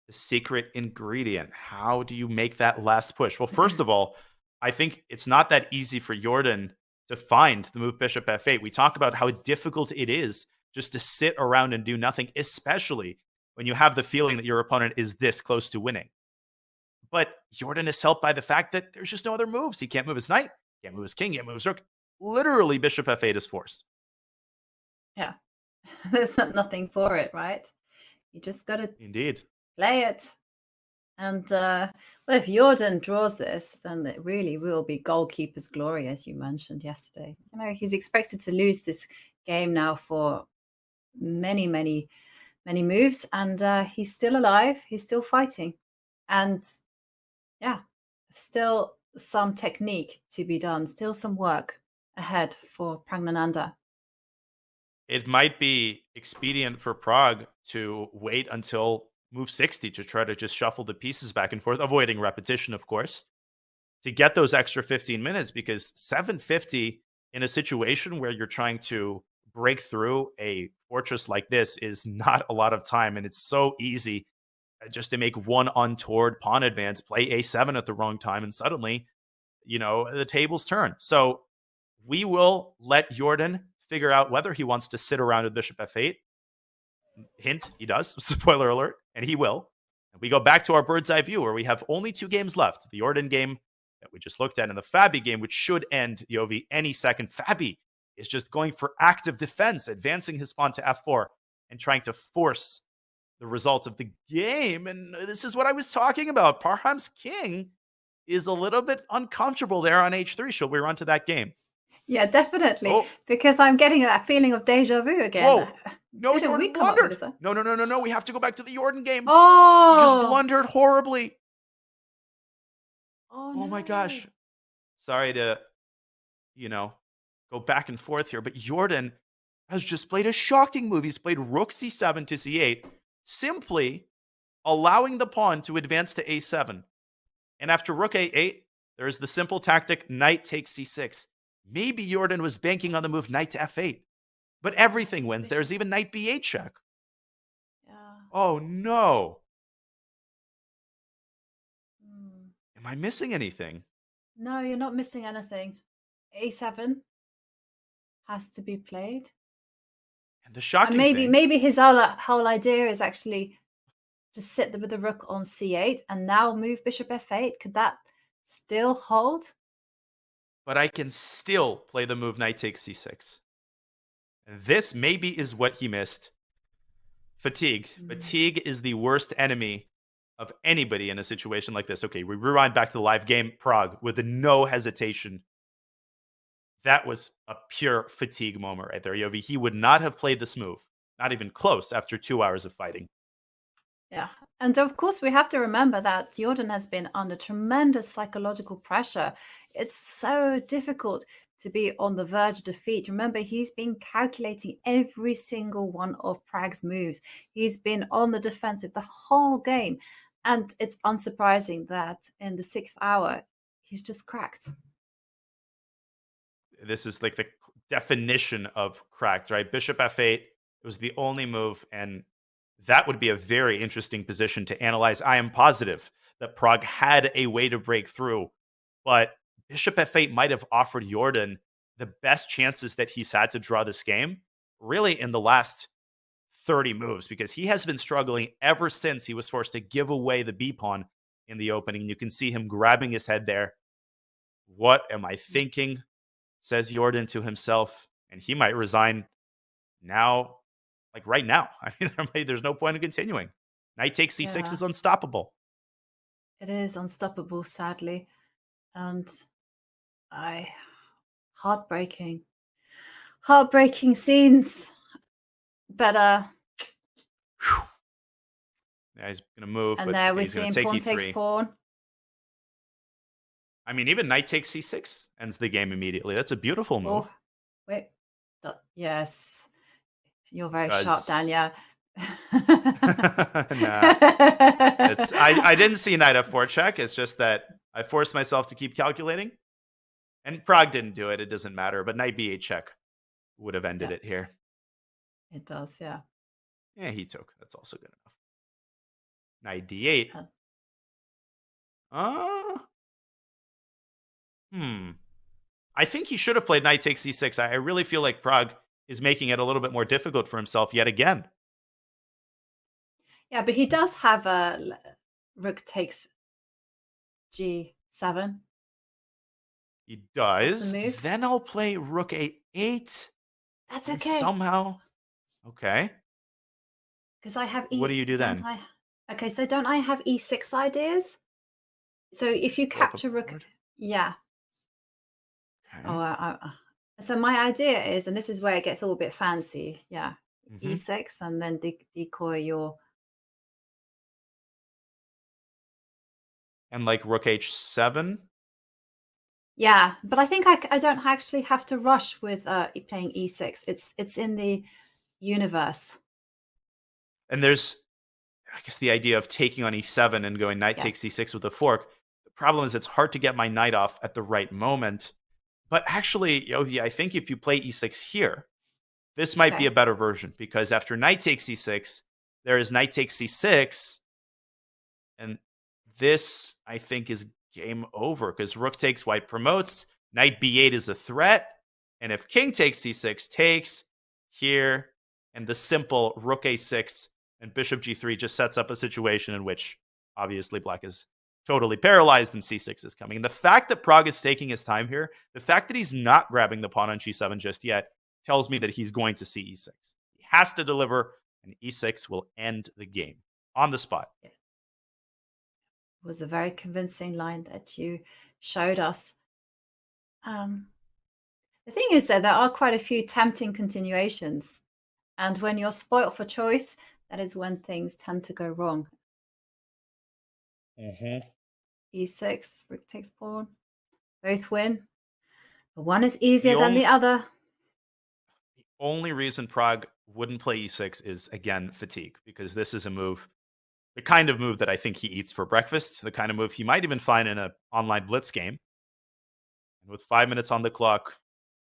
the secret ingredient? How do you make that last push? Well, first of all, I think it's not that easy for Jordan to find the move bishop f8. We talk about how difficult it is just to sit around and do nothing, especially when you have the feeling that your opponent is this close to winning. But Jordan is helped by the fact that there's just no other moves. He can't move his knight, can't move his king, can't move his rook. Literally, bishop f8 is forced. Yeah. There's nothing for it, right? You just got to Indeed. play it. And well, if Jordan draws this, then it really will be goalkeeper's glory, as you mentioned yesterday. You know, he's expected to lose this game now for many, many, many moves, and he's still alive. He's still fighting, and yeah, still some technique to be done. Still some work ahead for Praggnanandhaa. It might be expedient for Prague to wait until move 60 to try to just shuffle the pieces back and forth, avoiding repetition, of course, to get those extra 15 minutes, because 750 in a situation where you're trying to break through a fortress like this is not a lot of time. And it's so easy just to make one untoward pawn advance, play a7 at the wrong time, and suddenly, you know, the tables turn. So we will let Jordan figure out whether he wants to sit around with bishop f8. Hint, he does. Spoiler alert. And he will. And we go back to our bird's eye view where we have only 2 games left. The Jordan game that we just looked at and the Fabi game, which should end, Yovi, any second. Fabi is just going for active defense, advancing his pawn to f4 and trying to force the result of the game. And this is what I was talking about. Parham's king is a little bit uncomfortable there on h3. Shall we run to that game? Yeah, definitely. Because I'm getting that feeling of deja vu again. Whoa. No, Didn't Jordan we come up with blundered. this? No. We have to go back to the Jordan game. Oh! He just blundered horribly. Oh, Oh my gosh. Sorry to, you know, go back and forth here, but Jordan has just played a shocking move. He's played rook c7 to c8, simply allowing the pawn to advance to a7. And after rook a8, there is the simple tactic, knight takes c6. Maybe Jordan was banking on the move knight to f8, but everything wins. There's even knight b8 check. Yeah. Oh no. Am I missing anything? No, you're not missing anything. a7 has to be played. And the shocking And thing, maybe his whole idea is actually to sit with the rook on c8 and now move bishop f8. Could that still hold? but I can still play the move knight takes c6. And this maybe is what he missed. Fatigue. Fatigue is the worst enemy of anybody in a situation like this. Okay, we rewind back to the live game. Prague with no hesitation. That was a pure fatigue moment right there, Yovi. He would not have played this move. Not even close after 2 hours of fighting. Yeah. And of course, we have to remember that Jordan has been under tremendous psychological pressure. It's so difficult to be on the verge of defeat. Remember, he's been calculating every single one of Prague's moves. He's been on the defensive the whole game. And it's unsurprising that in the 6th hour, he's just cracked. This is like the definition of cracked, right? Bishop f8, it was the only move, and that would be a very interesting position to analyze. I am positive that Prague had a way to break through, but bishop f8 might have offered Jordan the best chances that he's had to draw this game, really in the last 30 moves, because he has been struggling ever since he was forced to give away the b-pawn in the opening. You can see him grabbing his head there. What am I thinking? Says Jordan to himself, and he might resign now, like right now. I mean, there's no point in continuing. Knight takes c6 is unstoppable. It is unstoppable, sadly. And heartbreaking scenes. But yeah, he's gonna move, and but there we're he's gonna seeing take pawn e3. takes pawn. I mean, even knight takes c6 ends the game immediately. That's a beautiful move. Oh, wait. Yes. You're very sharp, Danya. I didn't see knight f4 check. It's just that I forced myself to keep calculating. And Prague didn't do it. It doesn't matter. But knight b8 check would have ended it here. It does, yeah. Yeah, he took. That's also good enough. Knight d8. I think he should have played knight takes c6. I really feel like Prague is making it a little bit more difficult for himself yet again. Yeah, but he does have a rook takes g7. He does. That's a move. Then I'll play rook a8. That's and okay. Somehow. Okay. Because I have What do you do then? Okay, so don't I have e6 ideas? So if you capture rook, yeah. Okay. Oh, so my idea is, and this is where it gets all a bit fancy. Yeah, Mhm. e6, and then decoy your. And like rook h7. Yeah, but I think I don't actually have to rush with playing e6. It's in the universe. And there's, I guess, the idea of taking on e7 and going knight takes c6 with a fork. The problem is it's hard to get my knight off at the right moment. But actually, Yogi, I think if you play e6 here, this might be a better version, because after knight takes c6, there is knight takes c6. And this, I think, is game over, because rook takes, white promotes. Knight b8 is a threat. And if king takes c6, takes here. And the simple rook a6 and bishop g3 just sets up a situation in which obviously black is totally paralyzed and c6 is coming. And the fact that Pragg is taking his time here, the fact that he's not grabbing the pawn on g7 just yet, tells me that he's going to see e6. He has to deliver, and e6 will end the game on the spot. It was a very convincing line that you showed us. The thing is that there are quite a few tempting continuations. And when you're spoilt for choice, that is when things tend to go wrong. E6, rook takes pawn. Both win. But one is easier than the other. The only reason Pragg wouldn't play e6 is, again, fatigue, because this is a move, the kind of move that I think he eats for breakfast, the kind of move he might even find in an online blitz game. And with 5 minutes on the clock,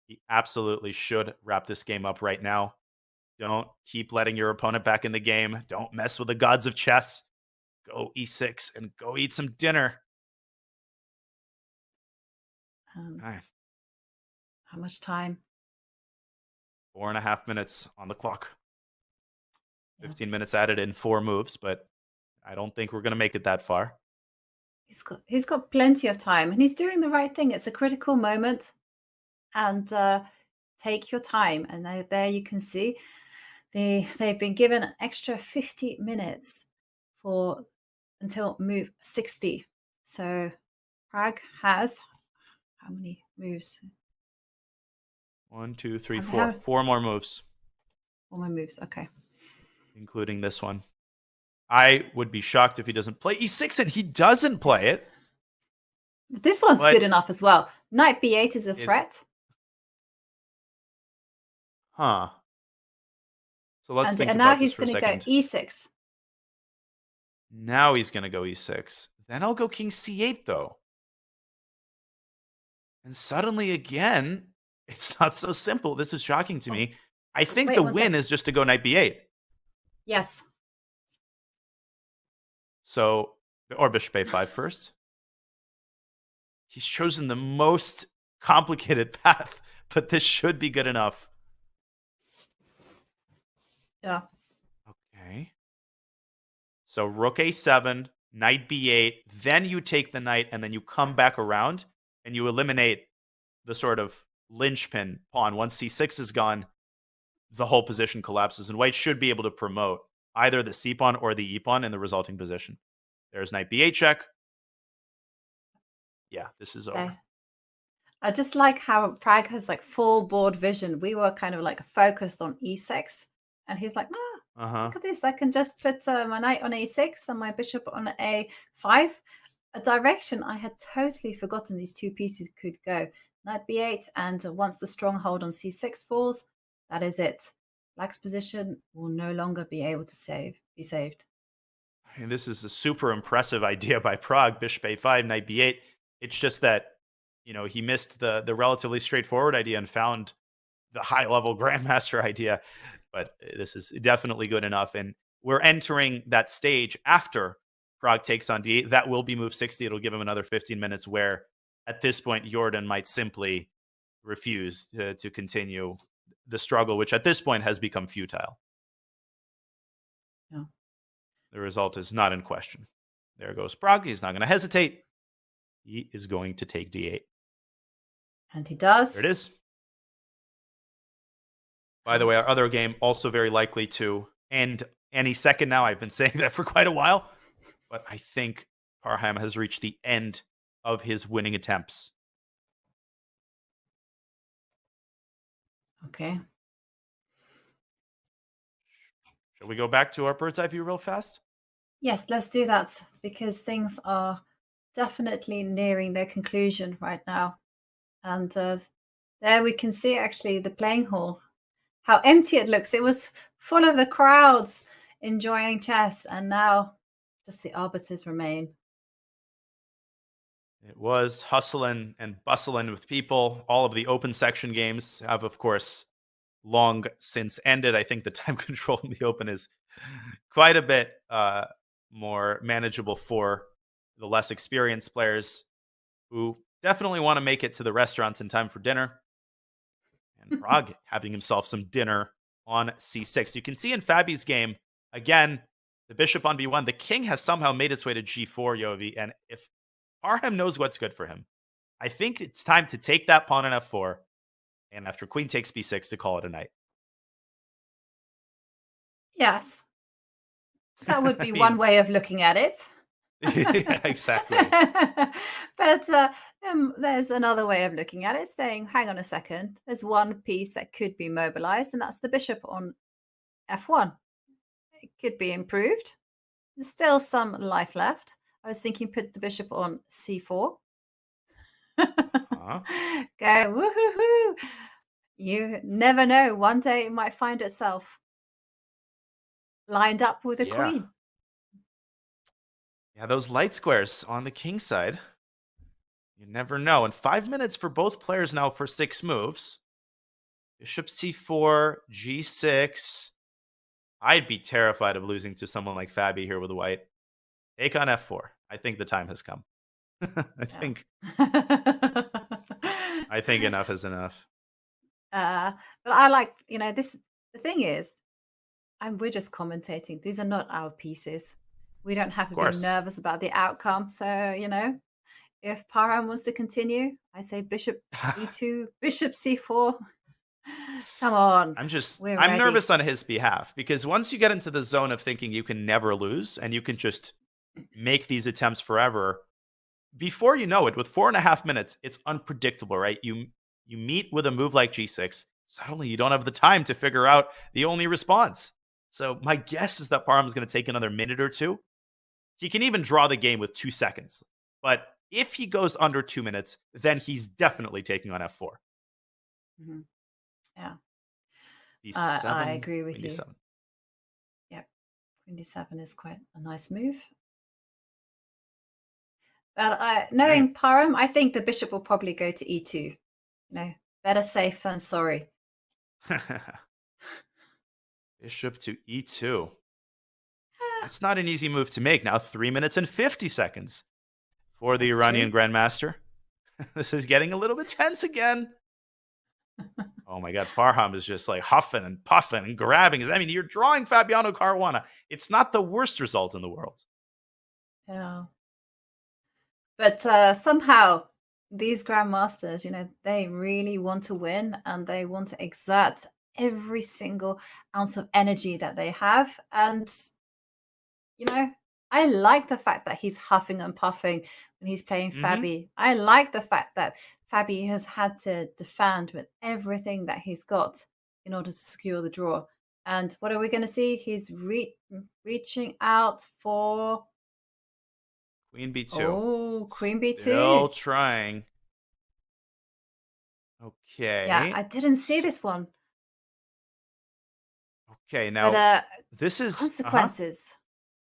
he absolutely should wrap this game up right now. Don't keep letting your opponent back in the game. Don't mess with the gods of chess. Go e6 and go eat some dinner. Okay. How much time? 4.5 minutes on the clock. 15 minutes added in 4 moves, but I don't think we're going to make it that far. He's got plenty of time, and he's doing the right thing. It's a critical moment, and take your time. And there you can see they've been given an extra 50 minutes until move 60. So Pragg has how many moves? 1, 2, 3, 4. 4 more moves. 4 more moves. Okay. Including this one. I would be shocked if he doesn't play e6, and he doesn't play it. This one's good enough as well. Knight b8 is a threat. Huh. So let's think and about now this he's for a going to go second. e6. Now he's going to go e6. Then I'll go king c8, though. And suddenly, again, it's not so simple. This is shocking to me. I think the win is just to go knight b8. Yes. So, or bishop a5 first. He's chosen the most complicated path, but this should be good enough. Yeah. Okay. So rook a7, knight b8, then you take the knight, and then you come back around, and you eliminate the sort of linchpin pawn. Once c6 is gone, the whole position collapses, and white should be able to promote either the c pawn or the e pawn in the resulting position. There's knight b8 check. Yeah, this is over. I just like how Pragg has like full board vision. We were kind of like focused on e6, and he's like, no, look at this. I can just put my knight on a6 and my bishop on a5. A direction I had totally forgotten these two pieces could go. Knight b8, and once the stronghold on c6 falls, that is it. Black's position will no longer be able to be saved. And this is a super impressive idea by Pragg. Bishop a5, knight b8. It's just that, you know, he missed the relatively straightforward idea and found the high-level grandmaster idea. But this is definitely good enough. And we're entering that stage after Pragg takes on d8. That will be move 60. It'll give him another 15 minutes where, at this point, Jordan might simply refuse to continue the struggle, which at this point has become futile. Yeah. The result is not in question. There goes Pragg. He's not going to hesitate. He is going to take d8. And he does. There it is. By the way, our other game also very likely to end any second now. I've been saying that for quite a while. But I think Parham has reached the end of his winning attempts. Okay. Shall we go back to our bird's eye view real fast? Yes, let's do that, because things are definitely nearing their conclusion right now. And there we can see actually the playing hall, how empty it looks. It was full of the crowds enjoying chess, and now just the arbiters remain. It was hustling and bustling with people. All of the open section games have, of course, long since ended. I think the time control in the open is quite a bit more manageable for the less experienced players who definitely want to make it to the restaurants in time for dinner. And Pragg having himself some dinner on c6. You can see in Fabi's game, again, the bishop on b1. The king has somehow made its way to g4, Yovi. And if Parham knows what's good for him, I think it's time to take that pawn on f4. And after queen takes b6 to call it a night. Yes. That would be one way of looking at it. Yeah, exactly. But there's another way of looking at it, saying, hang on a second, there's one piece that could be mobilized, and that's the bishop on f1. It could be improved. There's still some life left. I was thinking put the bishop on c4. Go, woohoo! You never know. One day it might find itself lined up with a queen. Yeah, those light squares on the king side. You never know. And 5 minutes for both players now for 6 moves. Bishop c4, g6. I'd be terrified of losing to someone like Fabi here with a white. Take on f4. I think the time has come. I think enough is enough. But I like, this. The thing is, we're just commentating. These are not our pieces. We don't have to be nervous about the outcome. So, if Parham wants to continue, I say bishop e2, bishop c4. Come on. I'm nervous on his behalf, because once you get into the zone of thinking you can never lose and you can just make these attempts forever, before you know it, with 4.5 minutes, it's unpredictable, right? You meet with a move like g6, suddenly you don't have the time to figure out the only response. So my guess is that Parham is going to take another minute or two. He can even draw the game with 2 seconds. But if he goes under 2 minutes, then he's definitely taking on f4. Mm-hmm. Yeah. D7, I agree with queen you. D7. Yeah. Queen d7 is quite a nice move. But knowing Parham, I think the bishop will probably go to e2. Better safe than sorry. Bishop to e2. That's not an easy move to make. Now 3 minutes and 50 seconds for the Iranian Grandmaster. This is getting a little bit tense again. Oh my God, Parham is just like huffing and puffing and grabbing. I mean, you're drawing Fabiano Caruana. It's not the worst result in the world. Yeah. But somehow these grandmasters, they really want to win, and they want to exert every single ounce of energy that they have. And, I like the fact that he's huffing and puffing when he's playing Fabi. I like the fact that Fabi has had to defend with everything that he's got in order to secure the draw. And what are we going to see? He's reaching out for Queen b2. Oh, queen b2. Still trying. Okay. Yeah, I didn't see this one. Okay, now But this is consequences.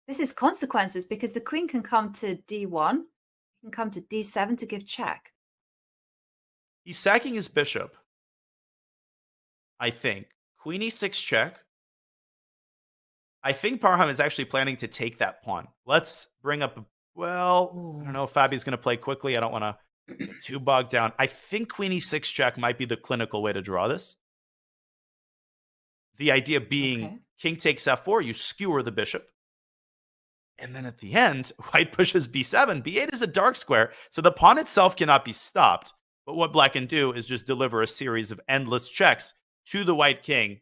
This is consequences, because the queen can come to d1, can come to d7 to give check. He's sacking his bishop, I think. Queen e6 check. I think Parham is actually planning to take that pawn. Let's bring up, I don't know if Fabi's going to play quickly. I don't want to get too bogged down. I think Queen e6 check might be the clinical way to draw this. The idea being king takes f4, you skewer the bishop. And then at the end, white pushes b7. b8 is a dark square, so the pawn itself cannot be stopped. But what black can do is just deliver a series of endless checks to the white king,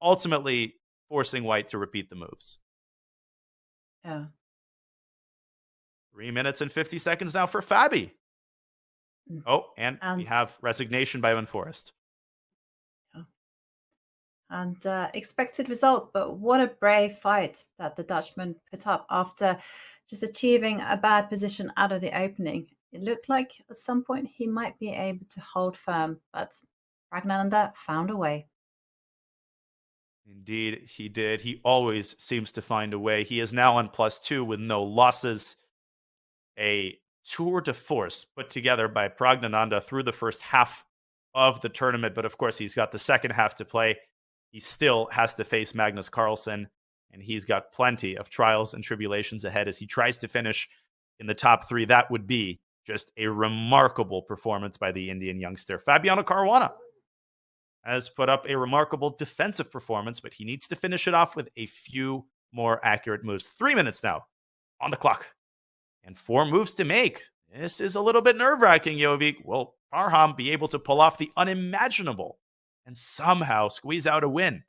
ultimately forcing white to repeat the moves. Yeah. 3 minutes and 50 seconds now for Fabi. Oh, and we have resignation by Foreest. And expected result, but what a brave fight that the Dutchman put up after just achieving a bad position out of the opening. It looked like at some point he might be able to hold firm, but Praggnanandhaa found a way. Indeed, he did. He always seems to find a way. He is now on +2 with no losses. A tour de force put together by Praggnanandhaa through the first half of the tournament, but of course he's got the second half to play. He still has to face Magnus Carlsen, and he's got plenty of trials and tribulations ahead as he tries to finish in the top 3. That would be just a remarkable performance by the Indian youngster. Fabiano Caruana has put up a remarkable defensive performance, but he needs to finish it off with a few more accurate moves. 3 minutes now on the clock and 4 moves to make. This is a little bit nerve-wracking, Jovik. Will Parham be able to pull off the unimaginable and somehow squeeze out a win?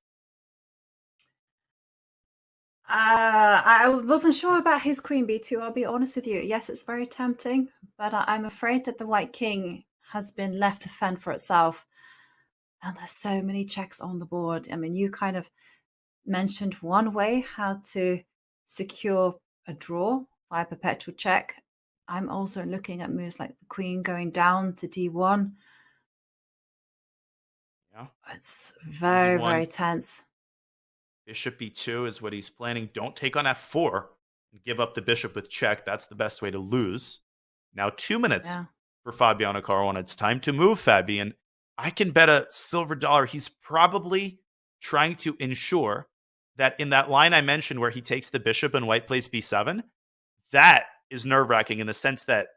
I wasn't sure about his queen b2, I'll be honest with you. Yes, it's very tempting, but I'm afraid that the white king has been left to fend for itself. And there's so many checks on the board. I mean, you kind of mentioned one way how to secure a draw by perpetual check. I'm also looking at moves like the queen going down to d1. Yeah. It's very, D1. very tense. Bishop b2 is what he's planning. Don't take on f4 and give up the bishop with check. That's the best way to lose. Now 2 minutes for Fabiano Caruana. It's time to move, Fabi. And I can bet a silver dollar he's probably trying to ensure that in that line I mentioned where he takes the bishop and white plays b7, that is nerve-wracking in the sense that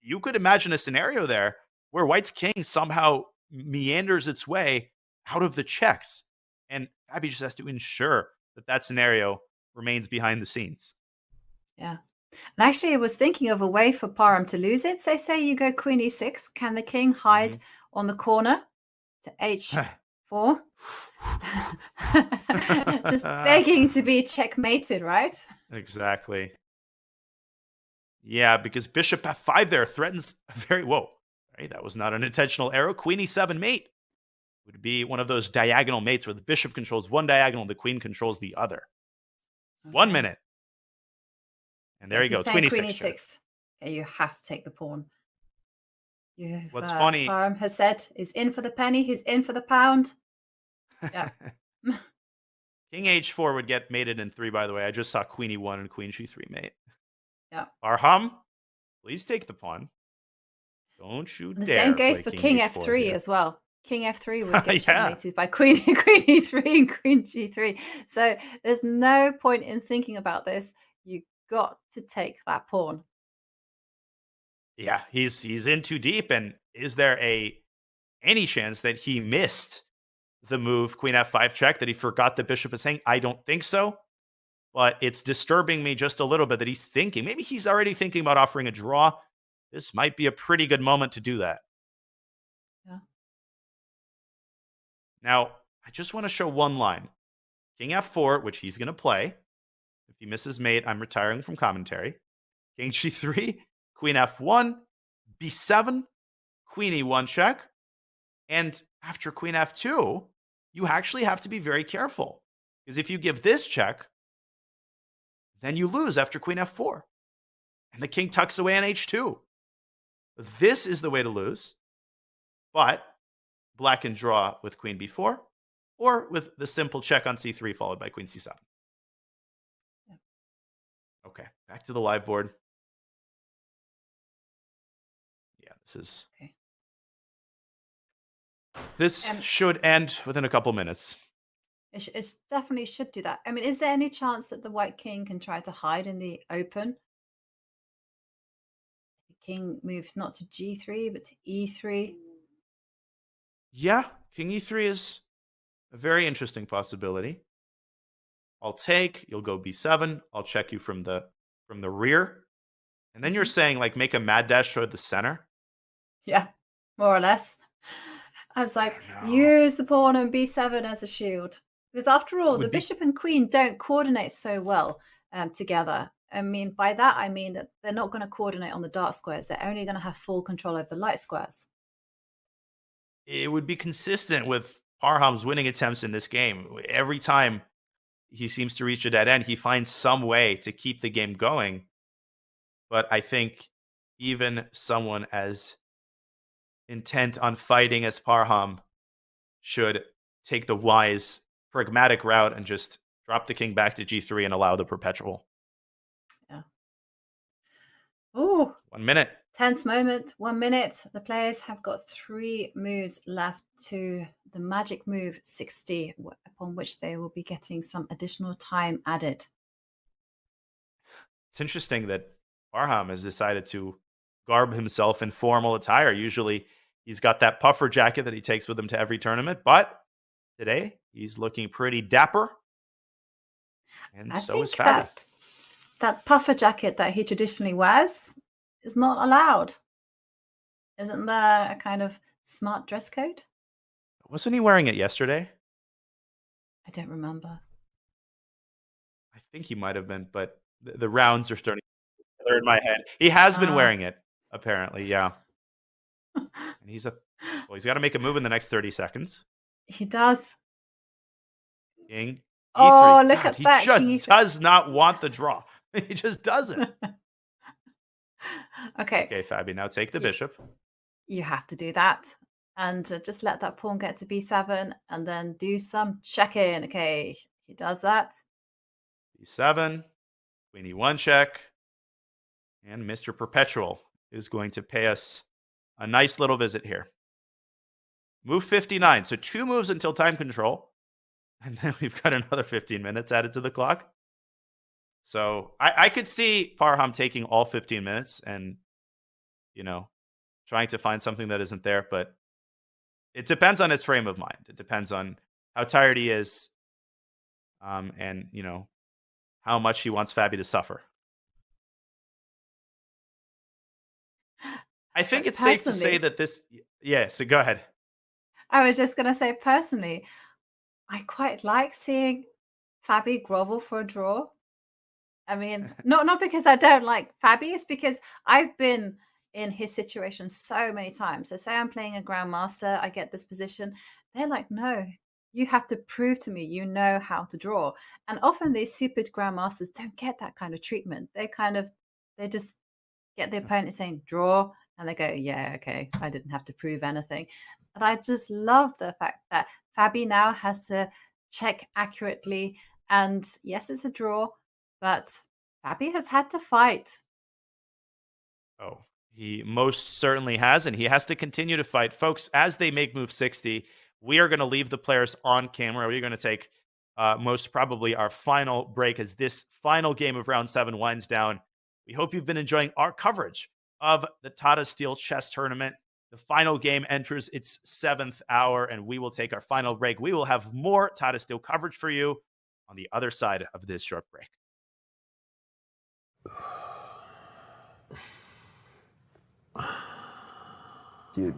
you could imagine a scenario there where white's king somehow meanders its way out of the checks. And Fabi just has to ensure that that scenario remains behind the scenes. Yeah. And actually, I was thinking of a way for Parham to lose it. So say you go queen e6. Can the king hide on the corner to h4? Just begging to be checkmated, right? Exactly. Yeah, because bishop f5 there threatens a very... Whoa. Right, that was not an intentional arrow. Queen e7 mate would be one of those diagonal mates where the bishop controls one diagonal, the queen controls the other. 1 minute. And there you go. It's queen e6. Okay, you have to take the pawn. What's funny... Parham has said he's in for the penny, he's in for the pound. Yeah. King h4 would get mated in 3, by the way. I just saw queen e1 and queen g3 mate. Yeah. Parham, please take the pawn. Don't you And the dare. same goes for king f3 here. as well. King f3 would get checkmated by queen e3 and queen g3. So there's no point in thinking about this. You got to take that pawn. Yeah, he's in too deep. And is there any chance that he missed the move queen f5 check, that he forgot the bishop is hanging? I don't think so. But it's disturbing me just a little bit that he's thinking. Maybe he's already thinking about offering a draw. This might be a pretty good moment to do that. Yeah. Now, I just want to show one line. King f4, which he's going to play. If he misses mate, I'm retiring from commentary. King g3, queen f1, b7, queen e1 check. And after queen f2, you actually have to be very careful. Because if you give this check, then you lose after queen f4. And the king tucks away on h2. This is the way to lose. But black can draw with queen b4 or with the simple check on c3 followed by queen c7. Yeah. Okay, back to the live board. Yeah, this is... Okay. This should end within a couple minutes. It definitely should do that. I mean, is there any chance that the white king can try to hide in the open? The king moves not to g3, but to e3. Yeah, king e3 is a very interesting possibility. I'll take, you'll go b7, I'll check you from the rear. And then you're saying, like, make a mad dash toward the center? Yeah, more or less. I was like, use the pawn on b7 as a shield. Because after all, the would be- bishop and queen don't coordinate so well together. I mean, by that, I mean that they're not going to coordinate on the dark squares. They're only going to have full control over the light squares. It would be consistent with Parham's winning attempts in this game. Every time he seems to reach a dead end, he finds some way to keep the game going. But I think even someone as intent on fighting as Parham should take the wise, pragmatic route and just drop the king back to g3 and allow the perpetual. Yeah. Oh, 1 minute. tense moment. 1 minute. The players have got 3 moves left to the magic move 60, upon which they will be getting some additional time added. It's interesting that Parham has decided to garb himself in formal attire. Usually he's got that puffer jacket that he takes with him to every tournament, but today he's looking pretty dapper. And I so think is Fabi. that puffer jacket that he traditionally wears is not allowed. Isn't there a kind of smart dress code? Wasn't he wearing it yesterday? I don't remember. I think he might have been, but the rounds are starting to clear in my head. He has been wearing it, apparently, yeah. And he's got to make a move in the next 30 seconds. He does. King. Oh, E3. look God, at he that. just King does not want the draw. He just doesn't. Okay. Okay, Fabi, now take the bishop. You have to do that. And just let that pawn get to b7 and then do some check-in. Okay, he does that. B7, Queen E1 check. And Mr. Perpetual is going to pay us a nice little visit here. Move 59. So 2 moves until time control. And then we've got another 15 minutes added to the clock. So I could see Parham taking all 15 minutes and, trying to find something that isn't there. But it depends on his frame of mind. It depends on how tired he is and, how much he wants Fabi to suffer. I think it's safe to say that this... Yeah, so go ahead. I was just going to say, personally, I quite like seeing Fabi grovel for a draw. I mean, not because I don't like Fabi, it's because I've been in his situation so many times. So say I'm playing a grandmaster, I get this position. They're like, no, you have to prove to me you know how to draw. And often these super grandmasters don't get that kind of treatment. They just get the opponent saying draw, and they go, yeah, okay, I didn't have to prove anything. And I just love the fact that Fabi now has to check accurately. And yes, it's a draw, but Fabi has had to fight. Oh, he most certainly has, and he has to continue to fight. Folks, as they make move 60, we are going to leave the players on camera. We're going to take most probably our final break as this final game of round 7 winds down. We hope you've been enjoying our coverage of the Tata Steel chess tournament. The final game enters its 7th hour, and we will take our final break. We will have more Tata Steel coverage for you on the other side of this short break. Dude,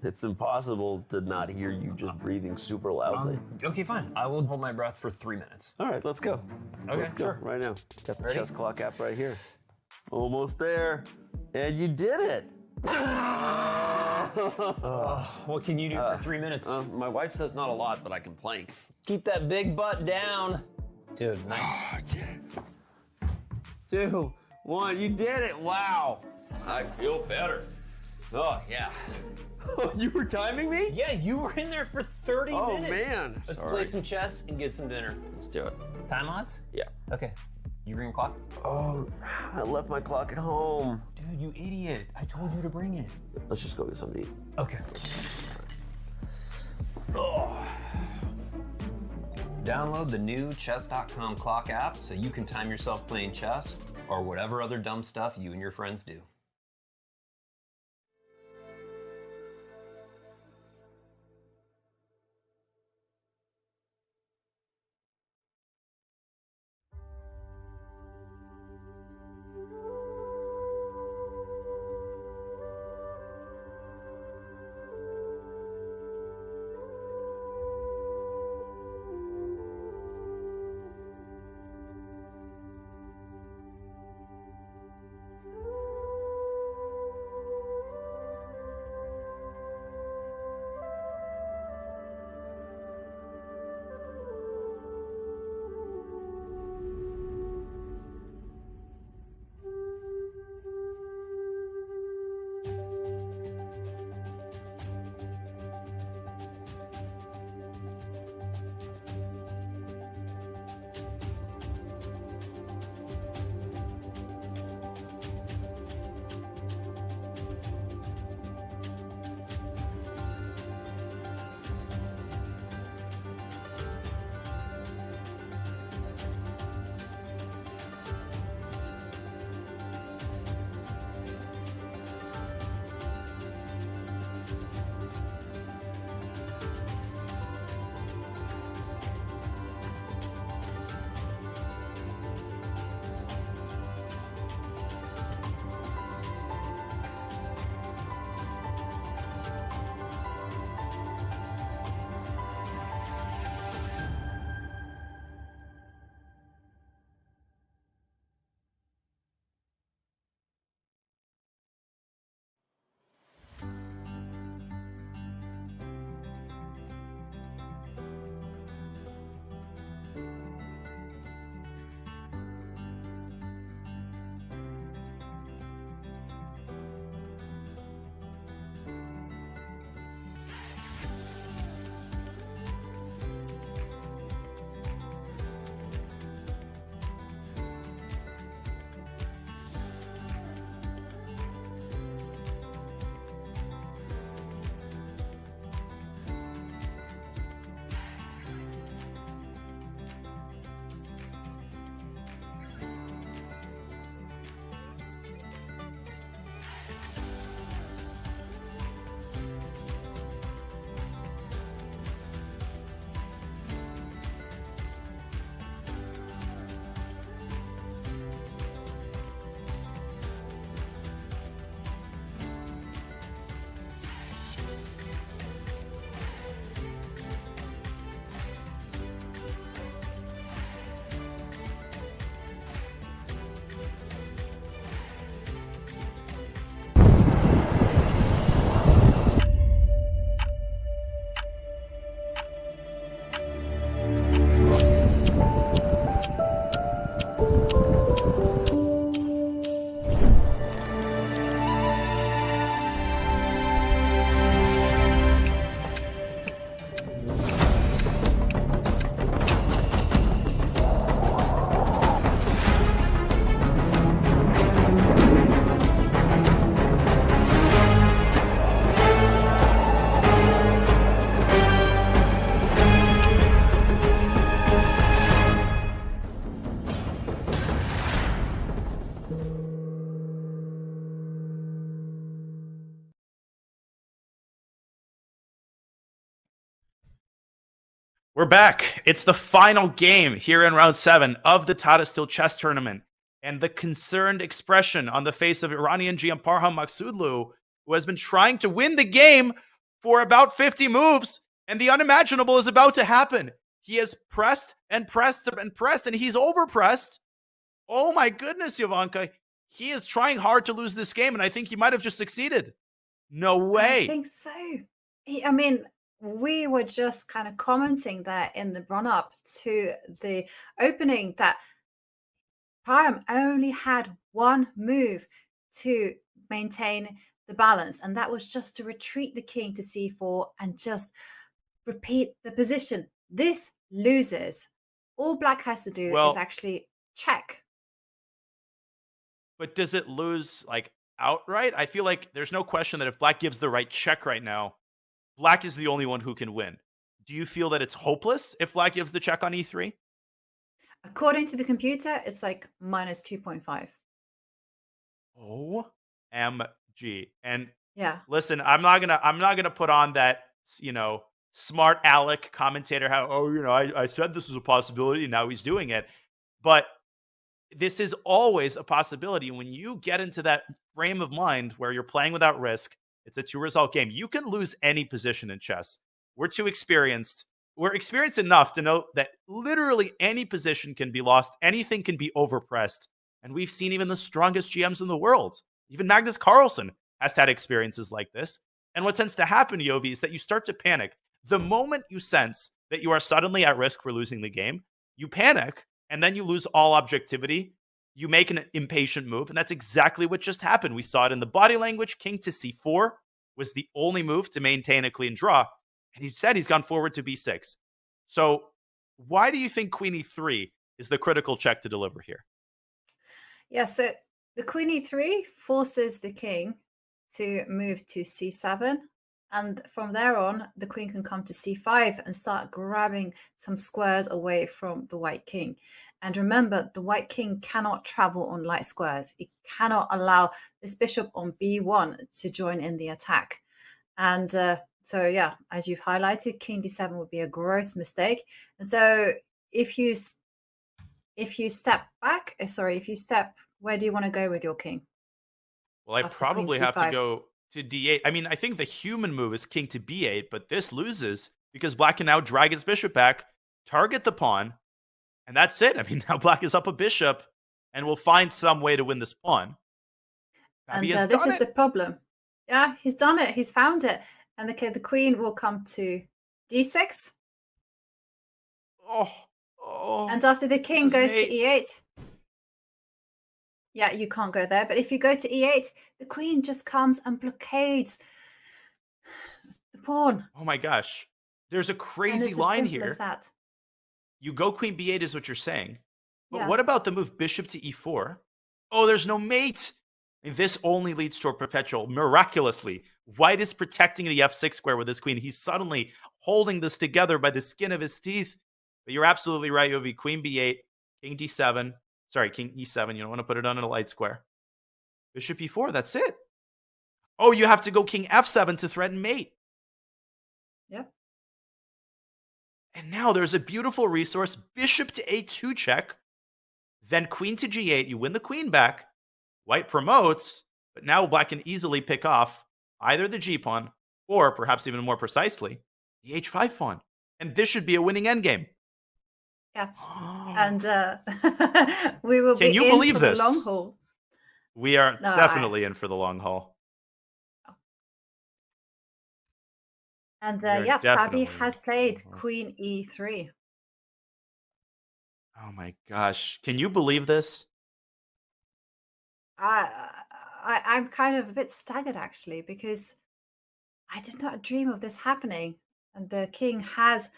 it's impossible to not hear you just breathing super loudly. Okay, fine. I will hold my breath for 3 minutes. All right, let's go. Okay, let's go sure. right now. Got the Ready? chess clock app right here. Almost there. And you did it. What can you do for 3 minutes? My wife says not a lot, but I can plank. Keep that big butt down. Dude, nice. 2, 1, you did it. Wow. I feel better. Oh, yeah. You were timing me? Yeah, you were in there for 30 minutes. Oh, man. Let's Sorry. play some chess and get some dinner. Let's do it. Time odds? Yeah. Okay. You bring your clock? Oh, I left my clock at home. Dude, you idiot. I told you to bring it. Let's just go get something to eat. Okay. Oh. Download the new Chess.com clock app so you can time yourself playing chess or whatever other dumb stuff you and your friends do. We're back. It's the final game here in round 7 of the Tata Steel chess tournament. And the concerned expression on the face of Iranian GM Parham Maghsoodloo, who has been trying to win the game for about 50 moves, and the unimaginable is about to happen. He has pressed and pressed and pressed, and he's overpressed. Oh my goodness, Jovanka. He is trying hard to lose this game, and I think he might have just succeeded. No way. I think so. I mean, we were just kind of commenting there in the run-up to the opening that Parham only had one move to maintain the balance, and that was just to retreat the king to c4 and just repeat the position. This loses. All black has to do is actually check. But does it lose like outright? I feel like there's no question that if black gives the right check right now, black is the only one who can win. Do you feel that it's hopeless if black gives the check on e3? According to the computer, it's like minus 2.5. OMG. And yeah, listen, I'm not gonna put on that, smart aleck commentator, I said this was a possibility and now he's doing it. But this is always a possibility. When you get into that frame of mind where you're playing without risk, it's a 2-result game. You can lose any position in chess. We're too experienced. We're experienced enough to know that literally any position can be lost. Anything can be overpressed. And we've seen even the strongest GMs in the world. Even Magnus Carlsen has had experiences like this. And what tends to happen, Yovi, is that you start to panic. The moment you sense that you are suddenly at risk for losing the game, you panic, and then you lose all objectivity. You make an impatient move, and that's exactly what just happened. We saw it in the body language. King to c4 was the only move to maintain a clean draw, and he said he's gone forward to b6. So why do you think queen e3 is the critical check to deliver here? Yeah, so the queen e3 forces the king to move to c7, and from there on, the queen can come to c5 and start grabbing some squares away from the white king. And remember, the white king cannot travel on light squares. It cannot allow this bishop on b1 to join in the attack. And so, yeah, as you've highlighted, king d7 would be a gross mistake. And so if you step back, where do you want to go with your king? Well, I probably have to go to d8. I mean, I think the human move is king to b8, but this loses because black can now drag his bishop back, target the pawn, and that's it. I mean, now black is up a bishop, and we'll find some way to win this pawn. And this is the problem. Yeah, he's done it. He's found it. And the queen will come to d6. And after the king goes to e8. Yeah, you can't go there. But if you go to e8, the queen just comes and blockades the pawn. Oh my gosh. There's a crazy line here. That. You go queen b8 is what you're saying. But Yeah. what about the move bishop to e4? Oh, there's no mate. And this only leads to a perpetual. Miraculously, white is protecting the f6 square with his queen. He's suddenly holding this together by the skin of his teeth. But you're absolutely right, Yovi. Queen b8, king d7. Sorry, king e7. You don't want to put it on a light square. Bishop e4, that's it. Oh, you have to go king f7 to threaten mate. Yep. And now there's a beautiful resource. Bishop to a2 check. Then queen to g8. You win the queen back. White promotes, but now black can easily pick off either the g-pawn or, perhaps even more precisely, the h5 pawn. And this should be a winning endgame. Yeah. And we will Can be you in believe for this? the long haul. We are No, definitely in for the long haul. And We are yeah, definitely Fabi has played queen e3. Oh my gosh. Can you believe this? I'm kind of a bit staggered actually, because I did not dream of this happening. And the king has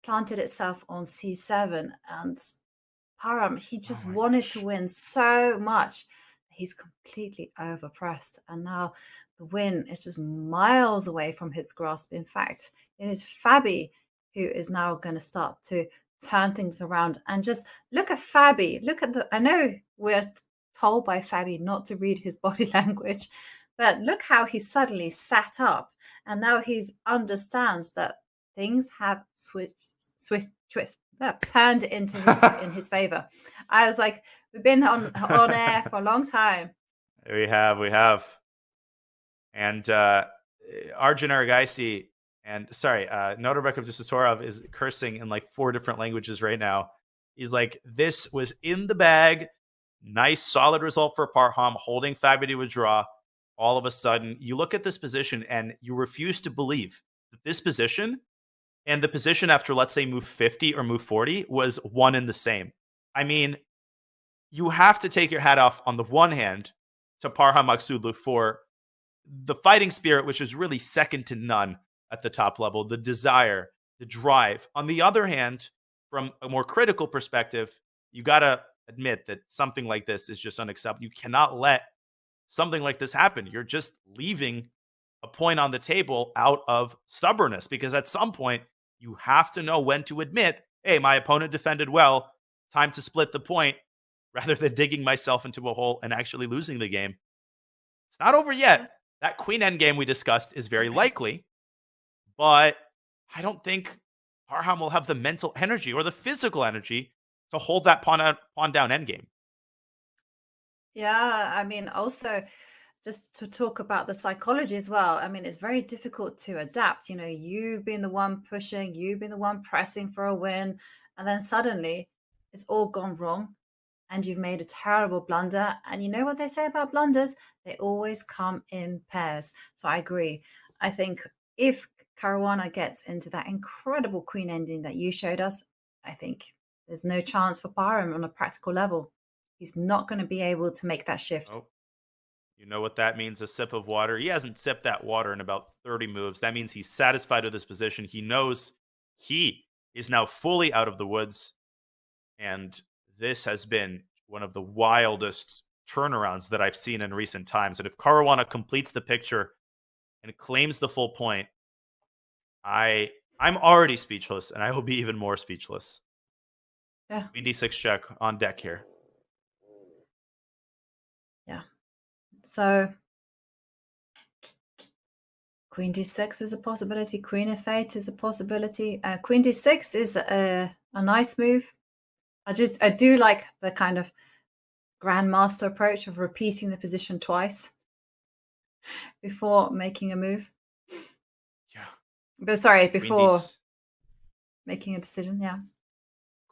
planted itself on c7, and Parham, he just wanted to win so much. He's completely overpressed, and now the win is just miles away from his grasp. In fact, it is Fabi who is now going to start to turn things around. And just look at Fabi. Look at I know we're told by Fabi not to read his body language, but look how he suddenly sat up, and now he understands that things have turned into his, in his favor. I was like, we've been on air for a long time. We have. And Arjun Erigaisi and Nodirbek Abdusattorov is cursing in like 4 different languages right now. He's like, this was in the bag. Nice, solid result for Parham, holding Fabi to a draw. All of a sudden, you look at this position and you refuse to believe that this position and the position after, let's say, move 50 or move 40 was one and the same. I mean, you have to take your hat off on the one hand to Parham Maghsoodloo for the fighting spirit, which is really second to none at the top level, the desire, the drive. On the other hand, from a more critical perspective, you got to admit that something like this is just unacceptable. You cannot let something like this happen. You're just leaving a point on the table out of stubbornness, because at some point you have to know when to admit, hey, my opponent defended well, time to split the point, rather than digging myself into a hole and actually losing the game. It's not over yet. That queen endgame we discussed is very likely, but I don't think Parham will have the mental energy or the physical energy to hold that pawn down endgame. Yeah, I mean, also just to talk about the psychology as well. I mean, it's very difficult to adapt. You know, you've been the one pushing, you've been the one pressing for a win, and then suddenly it's all gone wrong and you've made a terrible blunder. And you know what they say about blunders? They always come in pairs. So I agree. I think if Caruana gets into that incredible queen ending that you showed us, I think there's no chance for Parham on a practical level. He's not going to be able to make that shift. Oh, you know what that means? A sip of water. He hasn't sipped that water in about 30 moves. That means he's satisfied with his position. He knows he is now fully out of the woods. And this has been one of the wildest turnarounds that I've seen in recent times. And if Caruana completes the picture and claims the full point, I'm already speechless, and I will be even more speechless. Yeah. Queen d6 check on deck here. Yeah. So queen d6 is a possibility. Queen f8 is a possibility. Queen d6 is a nice move. I do like the kind of grandmaster approach of repeating the position twice before making a move. Yeah. But sorry, before making a decision. Yeah.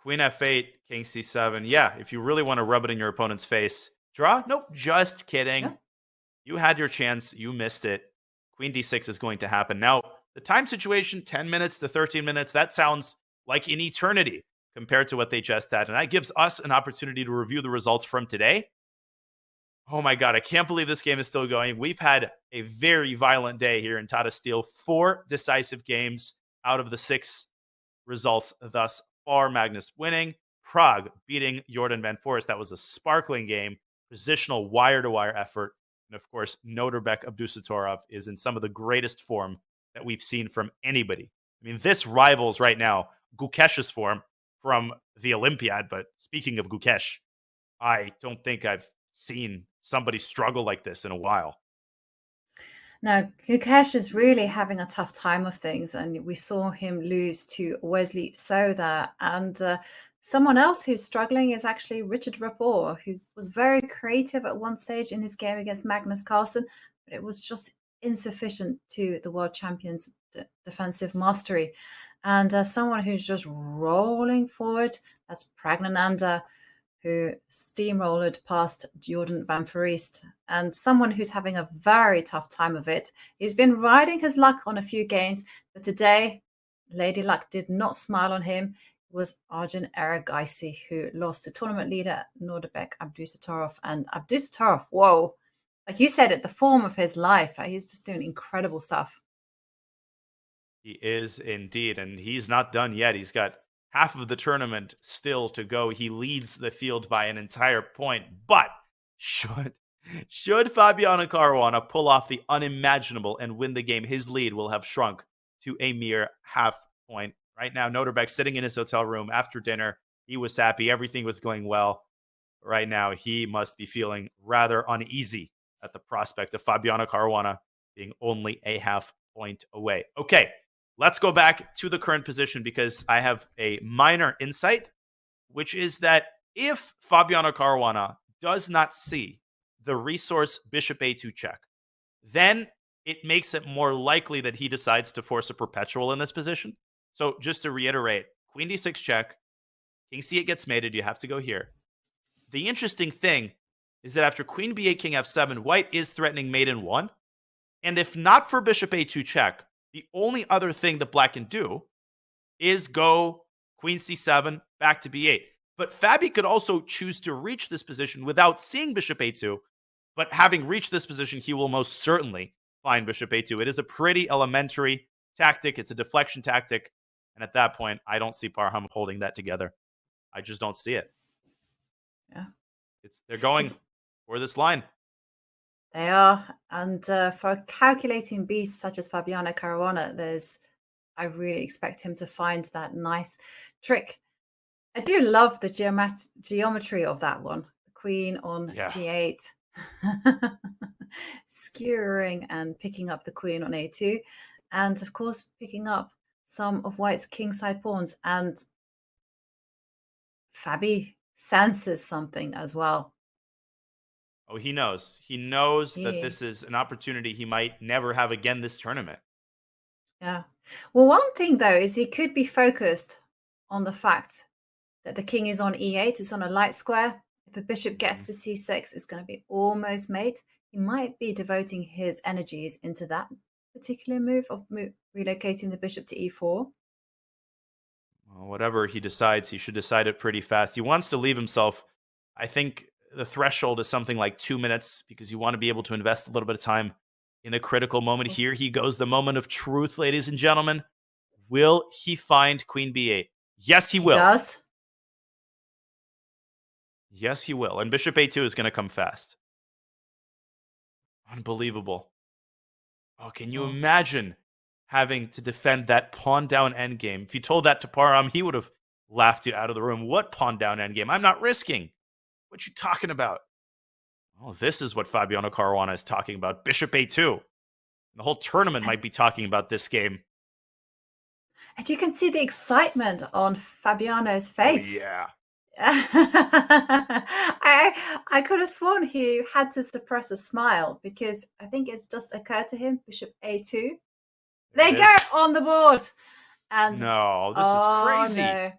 Queen f8, king c7. Yeah, if you really want to rub it in your opponent's face. Draw? Nope, just kidding. Yeah. You had your chance. You missed it. Queen d6 is going to happen. Now, the time situation, 10 minutes to 13 minutes, that sounds like an eternity compared to what they just had. And that gives us an opportunity to review the results from today. Oh my God, I can't believe this game is still going. We've had a very violent day here in Tata Steel. 4 decisive games out of the 6 results thus far. Magnus winning, Prague beating Jordan van Foreest. That was a sparkling game. Positional wire-to-wire effort. And of course, Nodirbek Abdusattorov is in some of the greatest form that we've seen from anybody. I mean, this rivals right now Gukesh's form from the Olympiad. But speaking of Gukesh, I don't think I've seen somebody struggle like this in a while. Now, Gukesh is really having a tough time of things, and we saw him lose to Wesley Soda. And someone else who's struggling is actually Richard Rapport, who was very creative at one stage in his game against Magnus Carlsen, but it was just insufficient to the world champion's defensive mastery. And someone who's just rolling forward, that's Praggnanandhaa, who steamrolled past Jordan van Foreest, and someone who's having a very tough time of it. He's been riding his luck on a few games, but today, Lady Luck did not smile on him. It was Arjun Erigaisi who lost to tournament leader Nodirbek Abdusattorov. And Abdusattorov, whoa, like you said, at the form of his life, he's just doing incredible stuff. He is indeed, and he's not done yet. He's got half of the tournament still to go. He leads the field by an entire point. But should Fabiano Caruana pull off the unimaginable and win the game, his lead will have shrunk to a mere half point. Right now, Nodirbek sitting in his hotel room after dinner. He was happy. Everything was going well. Right now, he must be feeling rather uneasy at the prospect of Fabiano Caruana being only a half point away. Okay, let's go back to the current position because I have a minor insight, which is that if Fabiano Caruana does not see the resource bishop a2 check, then it makes it more likely that he decides to force a perpetual in this position. So just to reiterate, queen d6 check, king c8 gets mated, you have to go here. The interesting thing is that after queen b8, king f7, white is threatening mate in 1. And if not for bishop a2 check, the only other thing that black can do is go queen c7 back to b8. But Fabi could also choose to reach this position without seeing bishop a2. But having reached this position, he will most certainly find bishop a2. It is a pretty elementary tactic. It's a deflection tactic. And at that point, I don't see Parham holding that together. I just don't see it. Yeah. They're going for this line. They are. And for a calculating beast such as Fabiano Caruana, I really expect him to find that nice trick. I do love the geometry of that one. The queen on g8. Skewering and picking up the queen on a2. And of course, picking up some of white's kingside pawns. And Fabi senses something as well. Oh, he knows. He knows that this is an opportunity he might never have again this tournament. Yeah. Well, one thing, though, is he could be focused on the fact that the king is on e8. It's on a light square. If the bishop gets to c6, it's going to be almost mate. He might be devoting his energies into that particular move of relocating the bishop to e4. Well, whatever he decides, he should decide it pretty fast. He wants to leave himself, I think the threshold is something like 2 minutes because you want to be able to invest a little bit of time in a critical moment. Here he goes, the moment of truth, ladies and gentlemen. Will he find queen b8? Yes, he will. He does. Yes, he will. And bishop a2 is going to come fast. Unbelievable. Oh, can you imagine having to defend that pawn down endgame? If you told that to Parham, he would have laughed you out of the room. What pawn down endgame? I'm not risking. What you talking about? Oh, this is what Fabiano Caruana is talking about. Bishop a2. The whole tournament might be talking about this game. And you can see the excitement on Fabiano's face. Oh, yeah. I could have sworn he had to suppress a smile because I think it's just occurred to him, bishop a2. They go on the board. And no, this is crazy. No.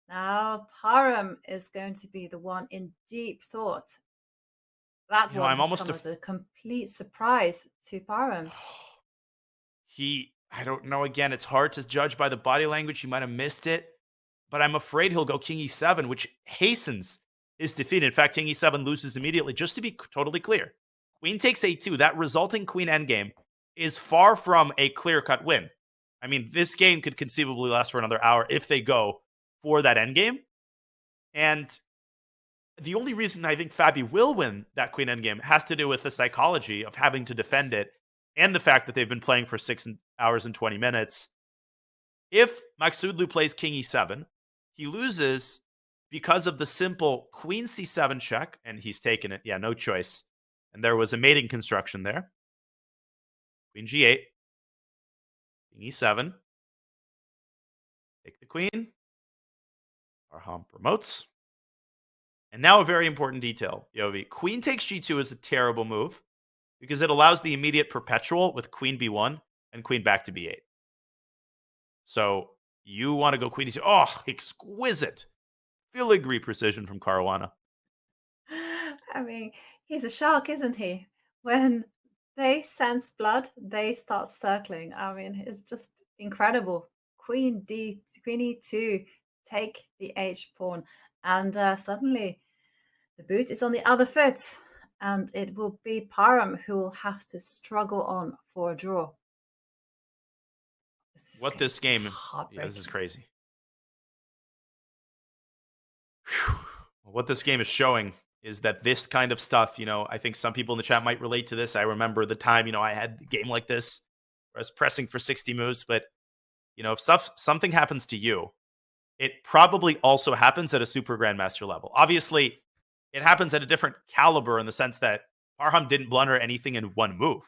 Now Parham is going to be the one in deep thought. That one has come as a complete surprise to Parham. I don't know, again, it's hard to judge by the body language. He might have missed it. But I'm afraid he'll go king e7, which hastens his defeat. In fact, king e7 loses immediately. Just to be totally clear, queen takes a2. That resulting queen endgame is far from a clear-cut win. I mean, this game could conceivably last for another hour if they go for that endgame. And the only reason I think Fabi will win that queen endgame has to do with the psychology of having to defend it and the fact that they've been playing for 6 hours and 20 minutes. If Maghsoodloo plays king e7, he loses because of the simple queen c7 check, and he's taken it. Yeah, no choice. And there was a mating construction there. Queen g8. King e7. Take the queen. Parham promotes. And now a very important detail, Yovi. Queen takes g2 is a terrible move because it allows the immediate perpetual with queen b1 and queen back to b8. So you want to go queen e2. Oh, exquisite. Filigree precision from Caruana. I mean, he's a shark, isn't he? When they sense blood, they start circling. I mean, it's just incredible. Queen e2, take the h pawn. And suddenly the boot is on the other foot. And it will be Parham who will have to struggle on for a draw. This game, this is crazy. Whew. What this game is showing is that this kind of stuff, I think some people in the chat might relate to this. I remember the time, I had a game like this where I was pressing for 60 moves, but, if something happens to you, it probably also happens at a super grandmaster level. Obviously, it happens at a different caliber in the sense that Parham didn't blunder anything in one move.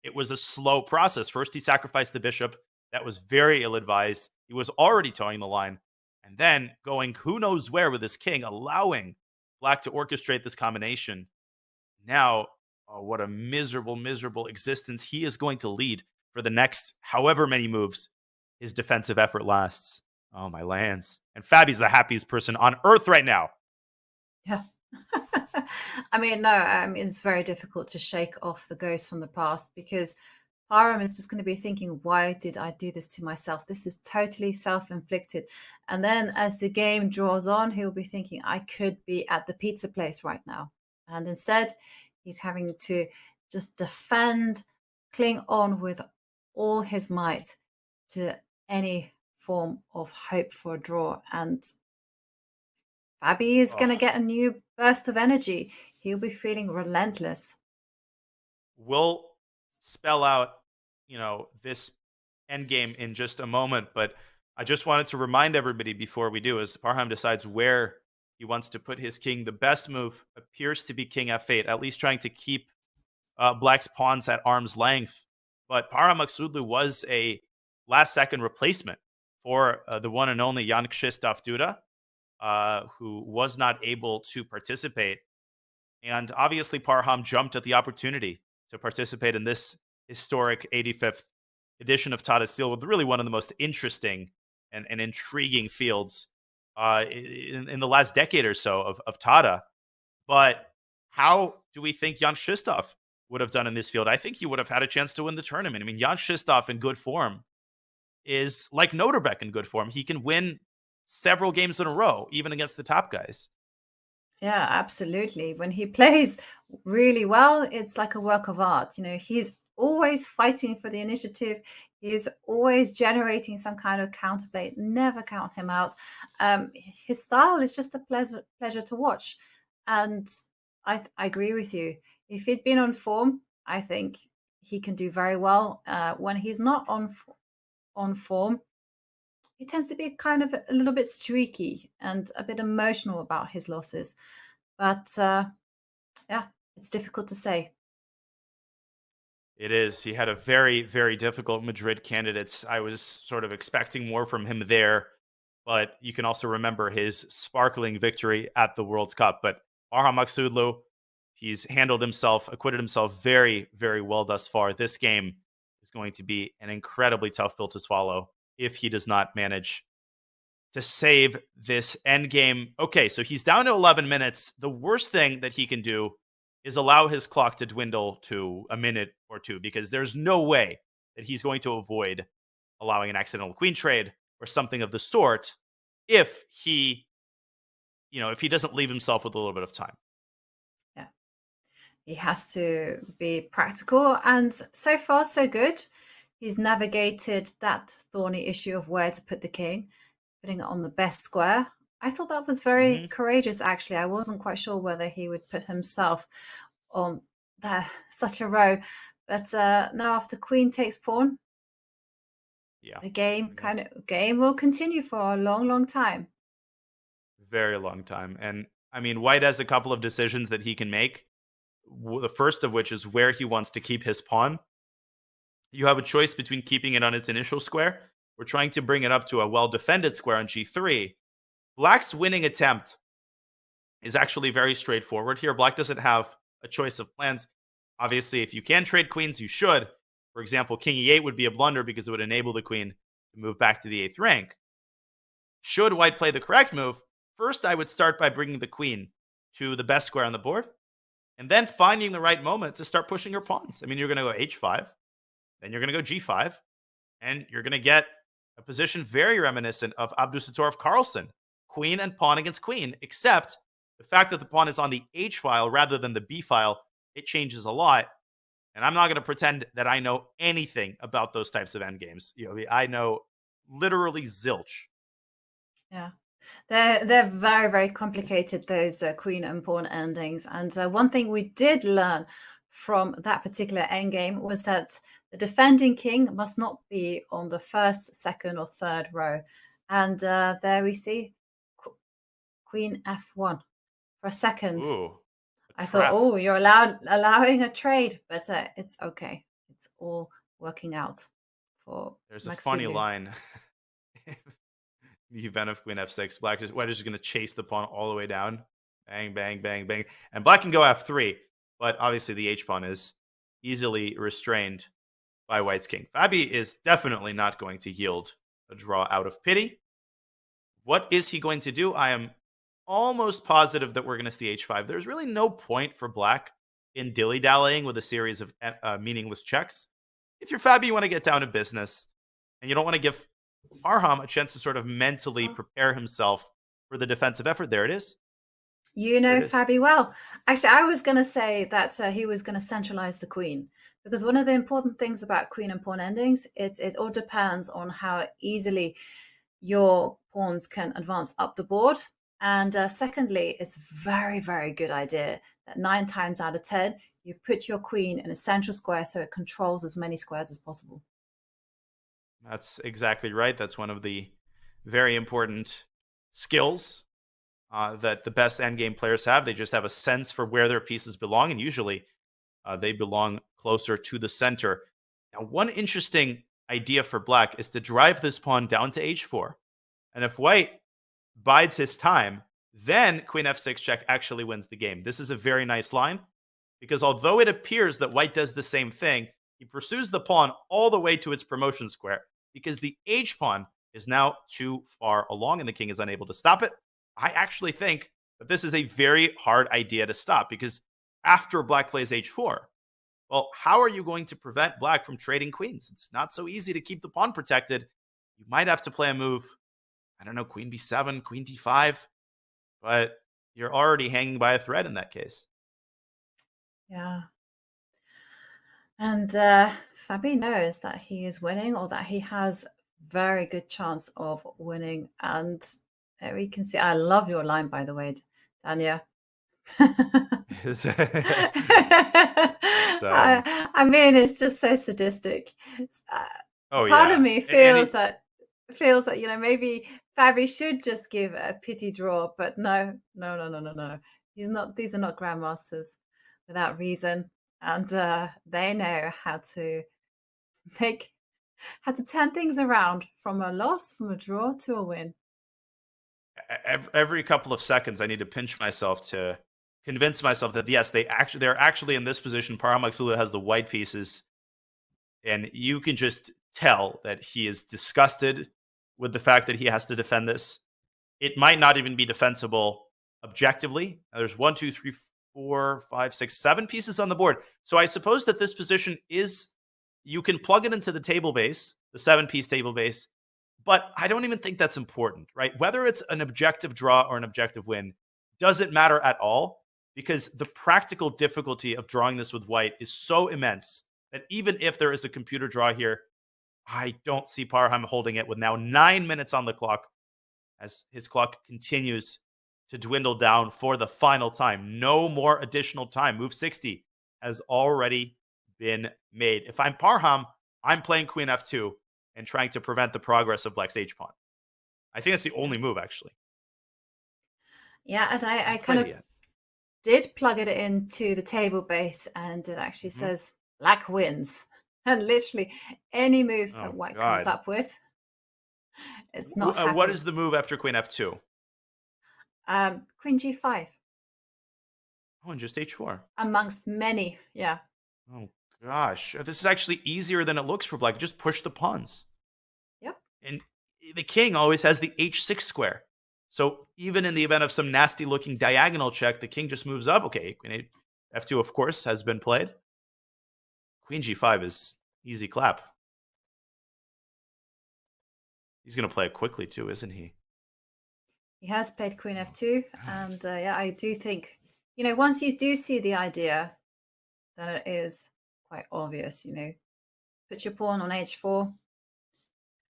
It was a slow process. First, he sacrificed the bishop. That was very ill-advised. He was already towing the line, and then going who knows where with his king, allowing Black to orchestrate this combination. Now, oh, what a miserable, miserable existence he is going to lead for the next however many moves his defensive effort lasts. Oh, my lands. And Fabi's the happiest person on earth right now. Yeah. I mean, no, it's very difficult to shake off the ghosts from the past, because Parham is just going to be thinking, why did I do this to myself? This is totally self-inflicted. And then as the game draws on, he'll be thinking, I could be at the pizza place right now. And instead, he's having to just defend, cling on with all his might to any form of hope for a draw. And Fabi is going to get a new burst of energy. He'll be feeling relentless. We'll spell out, this endgame in just a moment, but I just wanted to remind everybody before we do, as Parham decides where he wants to put his king, the best move appears to be king f8, at least trying to keep Black's pawns at arm's length. But Parham Maghsoodloo was a last-second replacement for the one and only Jan Krzysztof Duda, who was not able to participate. And obviously Parham jumped at the opportunity to participate in this historic 85th edition of Tata Steel with really one of the most interesting and intriguing fields in the last decade or so of Tata. But how do we think Jan Krzysztof would have done in this field? I think he would have had a chance to win the tournament. I mean, Jan Krzysztof in good form is like Nodirbek in good form. He can win several games in a row, even against the top guys. Yeah, absolutely. When he plays really well, it's like a work of art. He's always fighting for the initiative. He's always generating some kind of counterplay. Never count him out. His style is just a pleasure to watch. And I agree with you. If he'd been on form, I think he can do very well. When he's not on form, he tends to be kind of a little bit streaky and a bit emotional about his losses. But yeah, it's difficult to say. It is. He had a very, very difficult Madrid candidates. I was sort of expecting more from him there, but you can also remember his sparkling victory at the World Cup. But Parham Maghsoodloo, he's acquitted himself very, very well thus far. This game is going to be an incredibly tough pill to swallow if he does not manage to save this endgame. Okay, so he's down to 11 minutes. The worst thing that he can do is allow his clock to dwindle to a minute or two, because there's no way that he's going to avoid allowing an accidental queen trade or something of the sort if he doesn't leave himself with a little bit of time. Yeah. He has to be practical, and so far so good. He's navigated that thorny issue of where to put the king, putting it on the best square. I thought that was very courageous, actually. I wasn't quite sure whether he would put himself on such a row. But now after queen takes pawn, the game will continue for a long, long time. Very long time. And I mean, White has a couple of decisions that he can make. The first of which is where he wants to keep his pawn. You have a choice between keeping it on its initial square or trying to bring it up to a well-defended square on g3. Black's winning attempt is actually very straightforward here. Black doesn't have a choice of plans. Obviously, if you can trade queens, you should. For example, king e8 would be a blunder because it would enable the queen to move back to the 8th rank. Should White play the correct move, first I would start by bringing the queen to the best square on the board, and then finding the right moment to start pushing your pawns. I mean, you're going to go h5, then you're going to go g5, and you're going to get a position very reminiscent of Abdusattorov Carlsen. Queen and pawn against queen, except the fact that the pawn is on the H file rather than the B file, it changes a lot. And I'm not going to pretend that I know anything about those types of endgames. I know literally zilch. Yeah, they're very, very complicated, those queen and pawn endings. And one thing we did learn from that particular endgame was that the defending king must not be on the first, second, or third row. And there we see Queen f1 for a second. Ooh, I thought, oh, you're allowing a trade, but it's okay. It's all working out for There's a funny Maghsoodloo. line. The event of queen f6. White is just going to chase the pawn all the way down. Bang, bang, bang, bang. And black can go f3, but obviously the h-pawn is easily restrained by white's king. Fabi is definitely not going to yield a draw out of pity. What is he going to do? I am almost positive that we're going to see h5. There's really no point for black in dilly-dallying with a series of meaningless checks. If you're Fabi, you want to get down to business, and you don't want to give Parham a chance to sort of mentally prepare himself for the defensive effort. There it is. You know Fabi well. Actually, I was going to say that he was going to centralize the queen, because one of the important things about queen and pawn endings, it all depends on how easily your pawns can advance up the board. And secondly, it's a very, very good idea that 9 times out of 10, you put your queen in a central square so it controls as many squares as possible. That's exactly right. That's one of the very important skills that the best endgame players have. They just have a sense for where their pieces belong, and usually they belong closer to the center. Now, one interesting idea for black is to drive this pawn down to h4. And if white bides his time, then queen f6 check actually wins the game. This is a very nice line, because although it appears that white does the same thing, he pursues the pawn all the way to its promotion square because the h-pawn is now too far along and the king is unable to stop it. I actually think that this is a very hard idea to stop, because after black plays h4, well, how are you going to prevent black from trading queens? It's not so easy to keep the pawn protected. You might have to play a move, I don't know, queen b7, queen d5, but you're already hanging by a thread in that case. Yeah. And Fabi knows that he is winning, or that he has very good chance of winning. And there we can see, I love your line, by the way, Dania. I mean, it's just so sadistic. Part of me feels that you know, maybe Fabi should just give a pity draw, but no. He's not. These are not grandmasters without reason, and they know how to turn things around from a loss, from a draw to a win. Every couple of seconds, I need to pinch myself to convince myself that yes, they're actually in this position. Parham Maghsoodloo has the white pieces, and you can just tell that he is disgusted with the fact that he has to defend this. It might not even be defensible objectively. There's 1, 2, 3, 4, 5, 6, 7 pieces on the board. So I suppose that this position is, you can plug it into the table base, the 7-piece table base, but I don't even think that's important, right? Whether it's an objective draw or an objective win doesn't matter at all, because the practical difficulty of drawing this with white is so immense that even if there is a computer draw here, I don't see Parham holding it with now 9 minutes on the clock as his clock continues to dwindle down for the final time. No more additional time. Move 60 has already been made. If I'm Parham, I'm playing queen f2 and trying to prevent the progress of black's h-pawn. I think that's the only move, actually. Yeah, and I kind of did plug it into the table base, and it actually says black wins. And literally any move that white comes up with, it's not what is the move after queen f2? Queen g5. Oh, and just h4. Amongst many, yeah. Oh, gosh. This is actually easier than it looks for black. Just push the pawns. Yep. And the king always has the h6 square. So even in the event of some nasty-looking diagonal check, the king just moves up. Okay, queen f2, of course, has been played. Queen g5 is easy clap. He's going to play it quickly too, isn't he? He has played queen f2, and yeah, I do think, you know, once you do see the idea, then it is quite obvious, you know. Put your pawn on h4,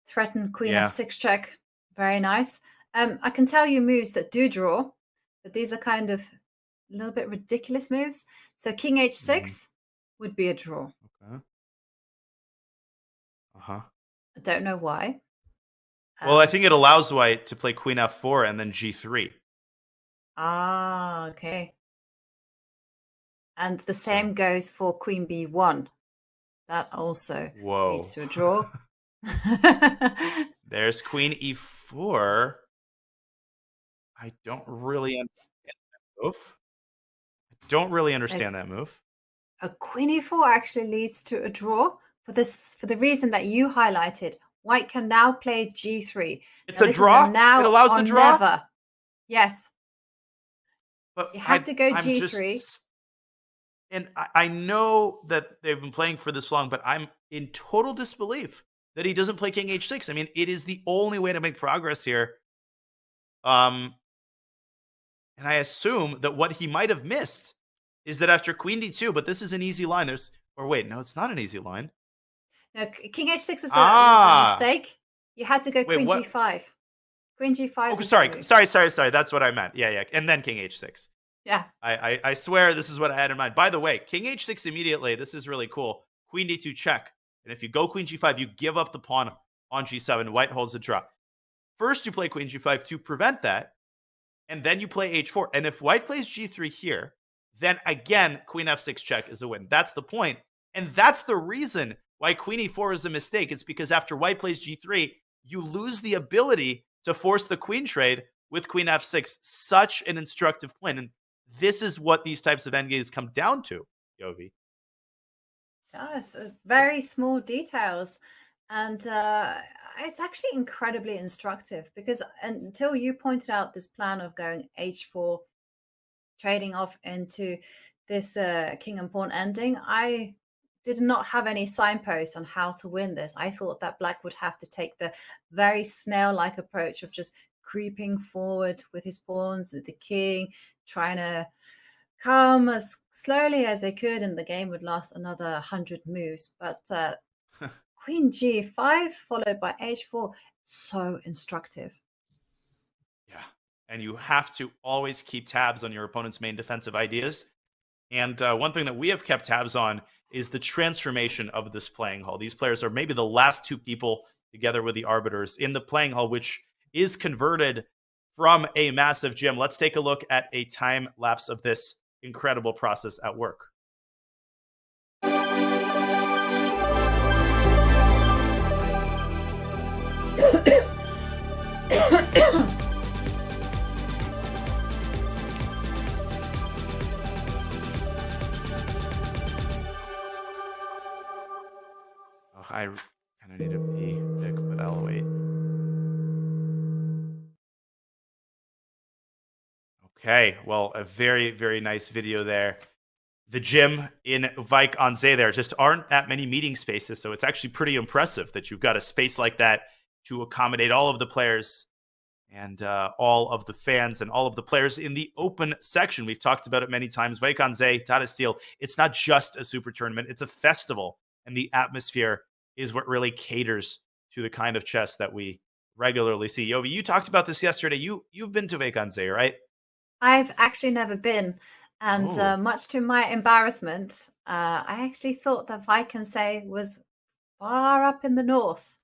threaten queen f6 check, very nice. I can tell you moves that do draw, but these are kind of a little bit ridiculous moves. So king h6 would be a draw. Okay. I don't know why. Well, I think it allows white to play queen f4 and then g3. Ah, okay. And the same goes for queen b1. That also leads to a draw. There's queen e4. I don't really understand that move. Don't really understand that move. A queen e4 actually leads to a draw for the reason that you highlighted. White can now play g3. It's a draw? It allows the draw? Never. Yes. But you have to go I'm g3. And I know that they've been playing for this long, but I'm in total disbelief that he doesn't play king h6. I mean, it is the only way to make progress here. And I assume that what he might have missed is that after queen d2, but this is an easy line. Or wait, no, it's not an easy line. No, king h6 was a mistake. You had to go queen g5. Queen g5. Oh, sorry. That's what I meant. Yeah. And then king h6. Yeah. I swear this is what I had in mind. By the way, king h6 immediately. This is really cool. Queen d2 check. And if you go queen g5, you give up the pawn on g7. White holds a draw. First, you play queen g5 to prevent that. And then you play h4. And if white plays g3 here, then again, queen f6 check is a win. That's the point. And that's the reason why queen e4 is a mistake. It's because after white plays g3, you lose the ability to force the queen trade with queen f6. Such an instructive point. And this is what these types of endgames come down to, Yovi. Yes, very small details. And it's actually incredibly instructive because until you pointed out this plan of going h4, trading off into this king and pawn ending, I did not have any signposts on how to win this. I thought that black would have to take the very snail-like approach of just creeping forward with his pawns, with the king, trying to come as slowly as they could, and the game would last another 100 moves. But queen g5 followed by h4, so instructive. Yeah, and you have to always keep tabs on your opponent's main defensive ideas. And one thing that we have kept tabs on is the transformation of this playing hall. These players are maybe the last two people together with the arbiters in the playing hall, which is converted from a massive gym. Let's take a look at a time lapse of this incredible process at work. I kind of need to pee, Dick, but I'll wait. Okay, well, a very, very nice video there. The gym in Wijk aan Zee there just aren't that many meeting spaces, so it's actually pretty impressive that you've got a space like that to accommodate all of the players and all of the fans and all of the players in the open section. We've talked about it many times. Wijk aan Zee, Tata Steel, it's not just a super tournament, it's a festival, and the atmosphere is what really caters to the kind of chess that we regularly see. Yovi, you talked about this yesterday. You've been to Wijk aan Zee, right? I've actually never been. And much to my embarrassment, I actually thought that Wijk aan Zee was far up in the north.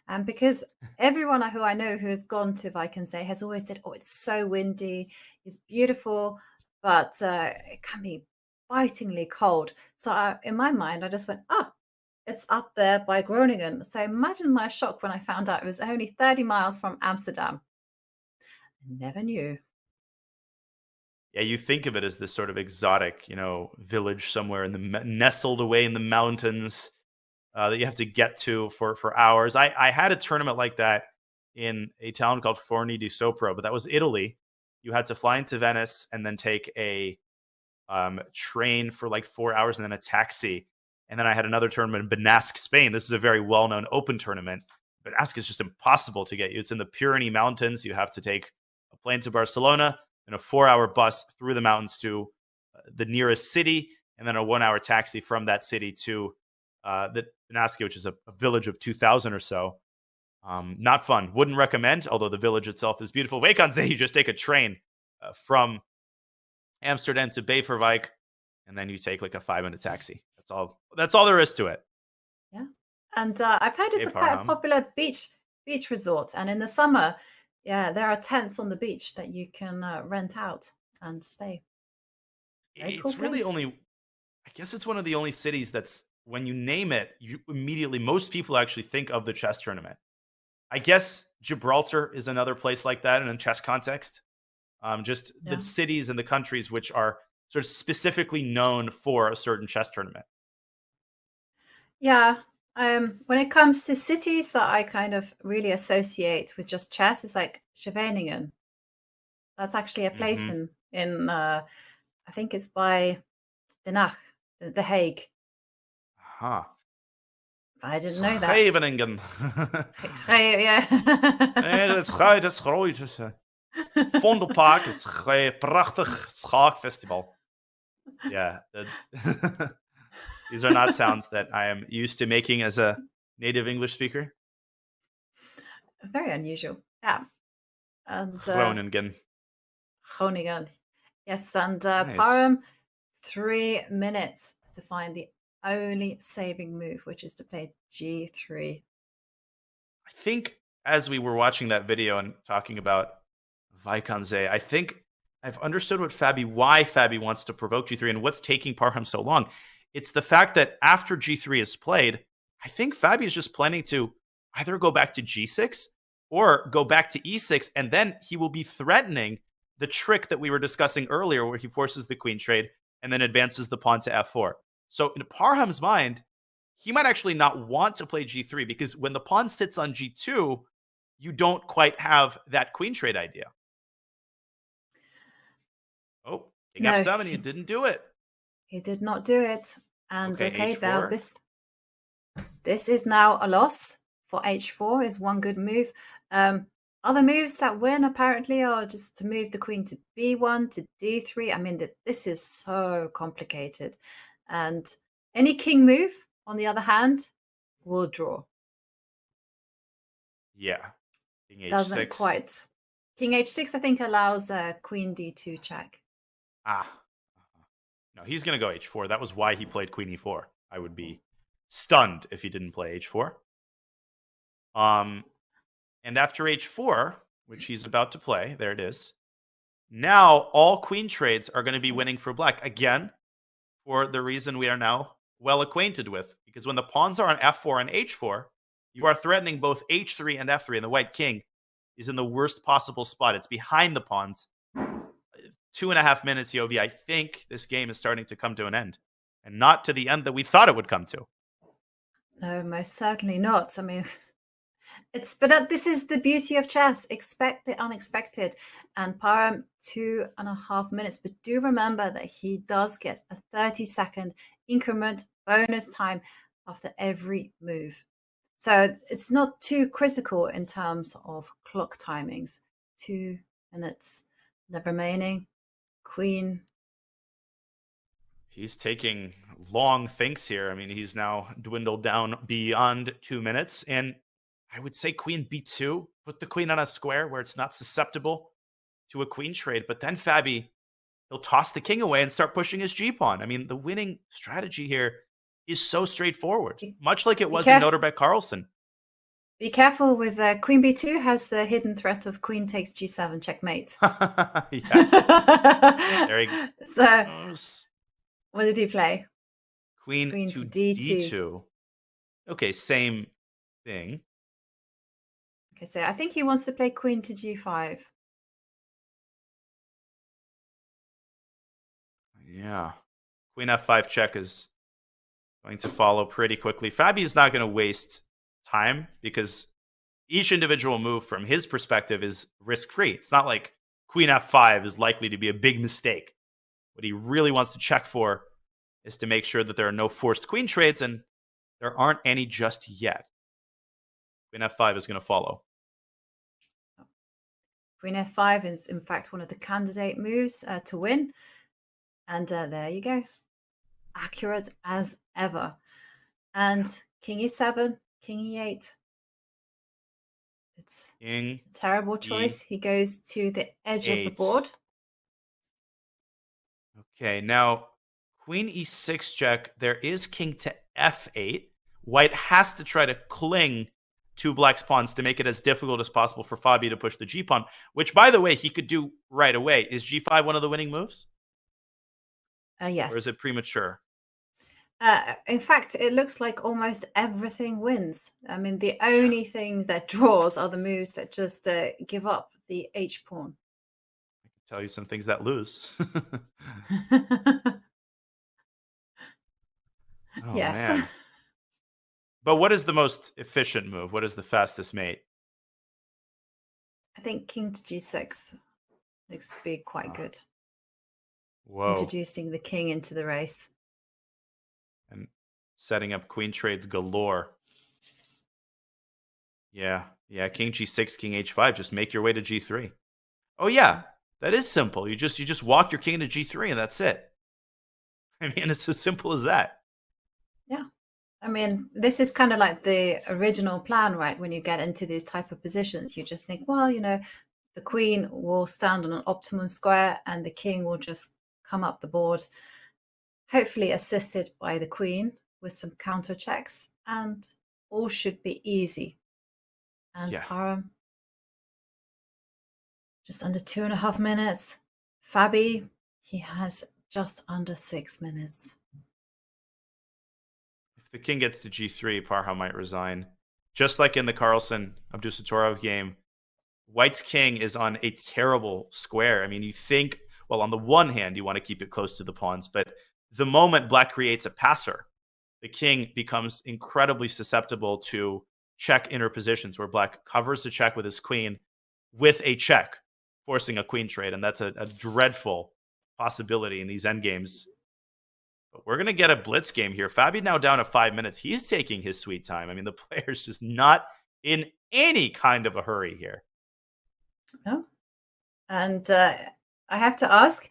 And because everyone who I know who has gone to Wijk aan Zee has always said, oh, it's so windy, it's beautiful, but it can be bitingly cold. So in my mind, I just went, it's up there by Groningen. So imagine my shock when I found out it was only 30 miles from Amsterdam. I never knew. Yeah, you think of it as this sort of exotic, village somewhere in the nestled away in the mountains that you have to get to for hours. I had a tournament like that in a town called Forni di Sopra, but that was Italy. You had to fly into Venice and then take a train for like 4 hours and then a taxi. And then I had another tournament in Benasque, Spain. This is a very well-known open tournament. Benasque is just impossible to get you. It's in the Pyrenees Mountains. You have to take a plane to Barcelona, and a 4-hour bus through the mountains to the nearest city, and then a 1-hour taxi from that city to the Benasque, which is a village of 2,000 or so. Not fun. Wouldn't recommend, although the village itself is beautiful. Wijk aan Zee, you just take a train from Amsterdam to Beverwijk, and then you take like a 5-minute taxi. That's all there is to it. Yeah. And I've heard it's quite a popular beach resort. And in the summer, there are tents on the beach that you can rent out and stay. It's really only, I guess it's one of the only cities that's when you name it, you immediately, most people actually think of the chess tournament. I guess Gibraltar is another place like that in a chess context. Just the cities and the countries which are sort of specifically known for a certain chess tournament. Yeah. When it comes to cities that I kind of really associate with just chess, it's like Scheveningen. That's actually a place in I think it's by Den Haag, The Hague. Huh. I didn't know that. Scheveningen. Yeah. Het is groot. Vondelpark is een prachtig schaakfestival. Yeah. These are not sounds that I am used to making as a native English speaker. Very unusual. Yeah. And Groningen. Groningen. Yes, and Nice. Parham, 3 minutes to find the only saving move, which is to play G3. I think as we were watching that video and talking about Wijk, I think I've understood why Fabi wants to provoke G3 and what's taking Parham so long. It's the fact that after G3 is played, I think Fabi is just planning to either go back to G6 or go back to E6, and then he will be threatening the trick that we were discussing earlier where he forces the queen trade and then advances the pawn to F4. So in Parham's mind, he might actually not want to play G3 because when the pawn sits on G2, you don't quite have that queen trade idea. Oh, King F7, he didn't do it. He did not do it. And okay, now H4. this is now a loss for H4 is one good move. Other moves that win apparently are just to move the queen to B1 to D3. I mean, this is so complicated. And any king move, on the other hand, will draw. Yeah. King H6. Doesn't quite. King H6, I think, allows queen D2 check. No, he's going to go H4. That was why he played Queen E4. I would be stunned if he didn't play H4. And after H4, which he's about to play, there it is. Now all queen trades are going to be winning for black again, for the reason we are now well acquainted with. Because when the pawns are on F4 and H4, you are threatening both H3 and F3, and the white king is in the worst possible spot. It's behind the pawns. 2.5 minutes, Yovi. I think this game is starting to come to an end, and not to the end that we thought it would come to. No, most certainly not. I mean, this is the beauty of chess. Expect the unexpected. And Parham, 2.5 minutes. But do remember that he does get a 30-second increment bonus time after every move. So it's not too critical in terms of clock timings. 2 minutes. The remaining. Queen. He's taking long thinks here. I mean, he's now dwindled down beyond 2 minutes. And I would say queen B2, put the queen on a square where it's not susceptible to a queen trade. But then Fabi, he'll toss the king away and start pushing his G-pawn. I mean, the winning strategy here is so straightforward, much like it was in Nodirbek Carlsen. Be careful with queen B2 has the hidden threat of queen takes G7 checkmate. There he So, goes. what did he play? Queen to D2. Okay, same thing. Okay, so I think he wants to play queen to G5. Yeah. Queen F5 check is going to follow pretty quickly. Fabi is not going to waste time because each individual move from his perspective is risk-free. It's not like Queen F5 is likely to be a big mistake. What he really wants to check for is to make sure that there are no forced queen trades, and there aren't any just yet. Queen F5 is going to follow. Queen F5 is, in fact, one of the candidate moves to win. And there you go. Accurate as ever. And King E7, King E8. It's King a terrible choice. He goes to the edge of the board. Okay, now Queen E6 check. There is King to F8. White has to try to cling to Black's pawns to make it as difficult as possible for Fabi to push the G-pawn, which, by the way, he could do right away. Is G5 one of the winning moves? Yes. Or is it premature? In fact, it looks like almost everything wins. I mean, the only things that draws are the moves that just give up the H pawn. Tell you some things that lose. Oh, Yes. man. But what is the most efficient move? What is the fastest mate? I think king to g6 looks to be quite good. Whoa. Introducing the king into the race. And setting up queen trades galore. Yeah. King g6, king h5. Just make your way to g3. Oh yeah, that is simple. You just walk your king to g3 and that's it. I mean, it's as simple as that. Yeah. I mean, this is kind of like the original plan, right? When you get into these type of positions, you just think, well, the queen will stand on an optimum square and the king will just come up the board, hopefully assisted by the queen with some counter checks, and all should be easy. And Parham, just under 2.5 minutes. Fabi, he has just under 6 minutes. If the king gets to g3, Parham might resign. Just like in the Carlsen Abdusattorov game, White's king is on a terrible square. I mean, you think, well, on the one hand, you want to keep it close to the pawns, but the moment Black creates a passer, the king becomes incredibly susceptible to check interpositions where Black covers the check with his queen with a check, forcing a queen trade. And that's a dreadful possibility in these endgames. But we're going to get a blitz game here. Fabi now down to 5 minutes. He's taking his sweet time. I mean, the player's just not in any kind of a hurry here. No. And I have to ask,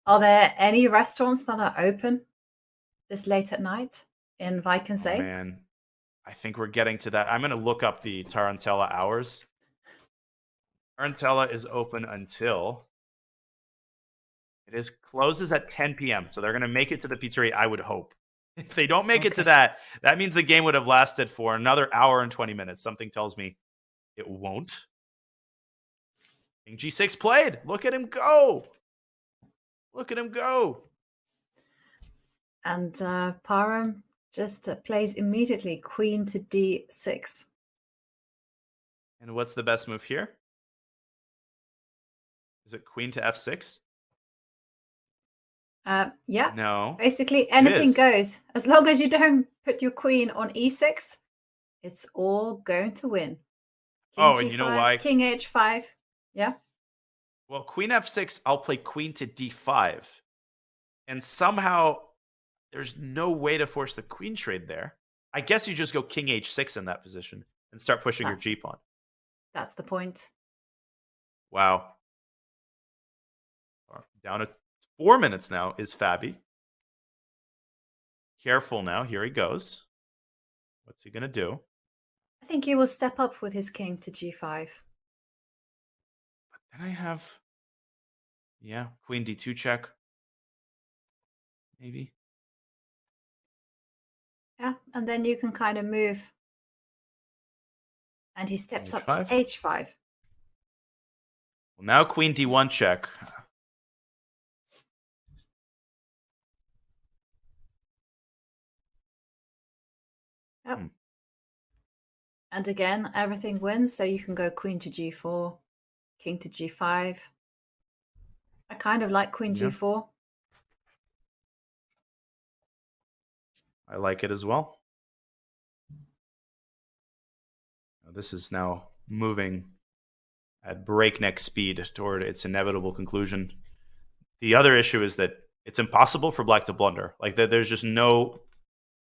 are there any restaurants that are open this late at night in Wijk and Oh, man, I think we're getting to that. I'm going to look up the Tarantella hours. Tarantella is open until closes at 10 p.m. So they're going to make it to the pizzeria, I would hope. If they don't make it to that means the game would have lasted for another hour and 20 minutes. Something tells me it won't. King g6 played. Look at him go. Look at him go. And Parham just plays immediately queen to d6. And what's the best move here? Is it queen to f6? Yeah. No. Basically, anything goes. As long as you don't put your queen on e6, it's all going to win. King and G5, you know why? King h5. Yeah. Well, queen f6, I'll play queen to d5. And somehow there's no way to force the queen trade there. I guess you just go king h6 in that position and start pushing your g-pawn. That's the point. Wow. Down to 4 minutes now is Fabi. Careful now. Here he goes. What's he going to do? I think he will step up with his king to g5. But then I have, queen d2 check. Maybe. Yeah, and then you can kind of move. And he steps up to h5. Well, now queen d1 check. Yep. And again, everything wins, so you can go queen to g4, king to g5. I kind of like queen g4. I like it as well. This is now moving at breakneck speed toward its inevitable conclusion. The other issue is that it's impossible for Black to blunder. Like, there's just no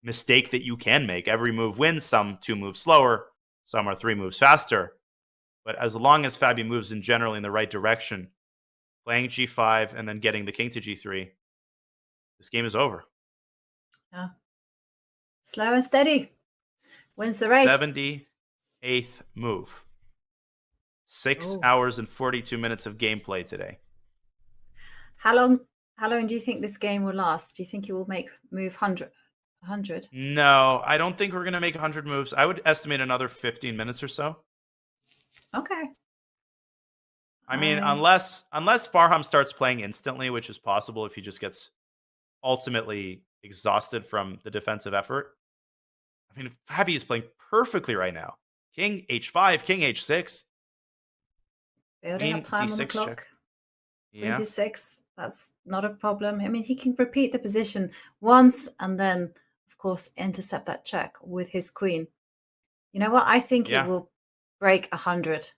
mistake that you can make. Every move wins. Some 2 moves slower, some are 3 moves faster. But as long as Fabi moves in generally in the right direction, playing g5 and then getting the king to g3, this game is over. Yeah. Slow and steady wins the race. 78th move. 6 hours and 42 minutes of gameplay today. How long do you think this game will last? Do you think it will move 100? No, I don't think we're going to make 100 moves. I would estimate another 15 minutes or so. Okay. I mean, unless Farham starts playing instantly, which is possible if he just gets ultimately exhausted from the defensive effort. I mean, Fabi is playing perfectly right now. King h5, king h6. Building Queen up time on the d6 clock. check. Queen Yeah. d6, that's not a problem. I mean, he can repeat the position once and then, of course, intercept that check with his queen. You know what? I think he Yeah. will break 100.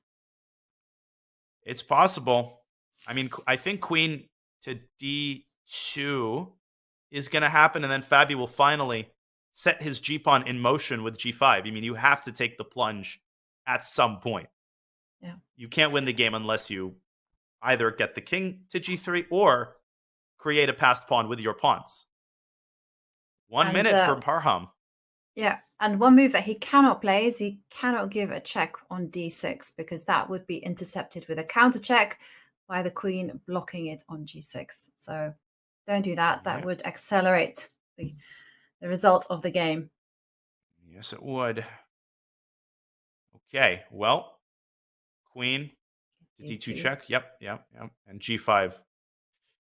It's possible. I mean, I think queen to d2 is going to happen, and then Fabi will finally set his g-pawn in motion with g5. I mean, you have to take the plunge at some point. Yeah. You can't win the game unless you either get the king to g3 or create a passed pawn with your pawns. 1 And, minute for Parham. Yeah, and one move that he cannot play is he cannot give a check on d6 because that would be intercepted with a counter check by the queen blocking it on g6. So don't do that. That would accelerate the result of the game. Yes, it would. Okay, well, queen to d2 check. Yep. And g5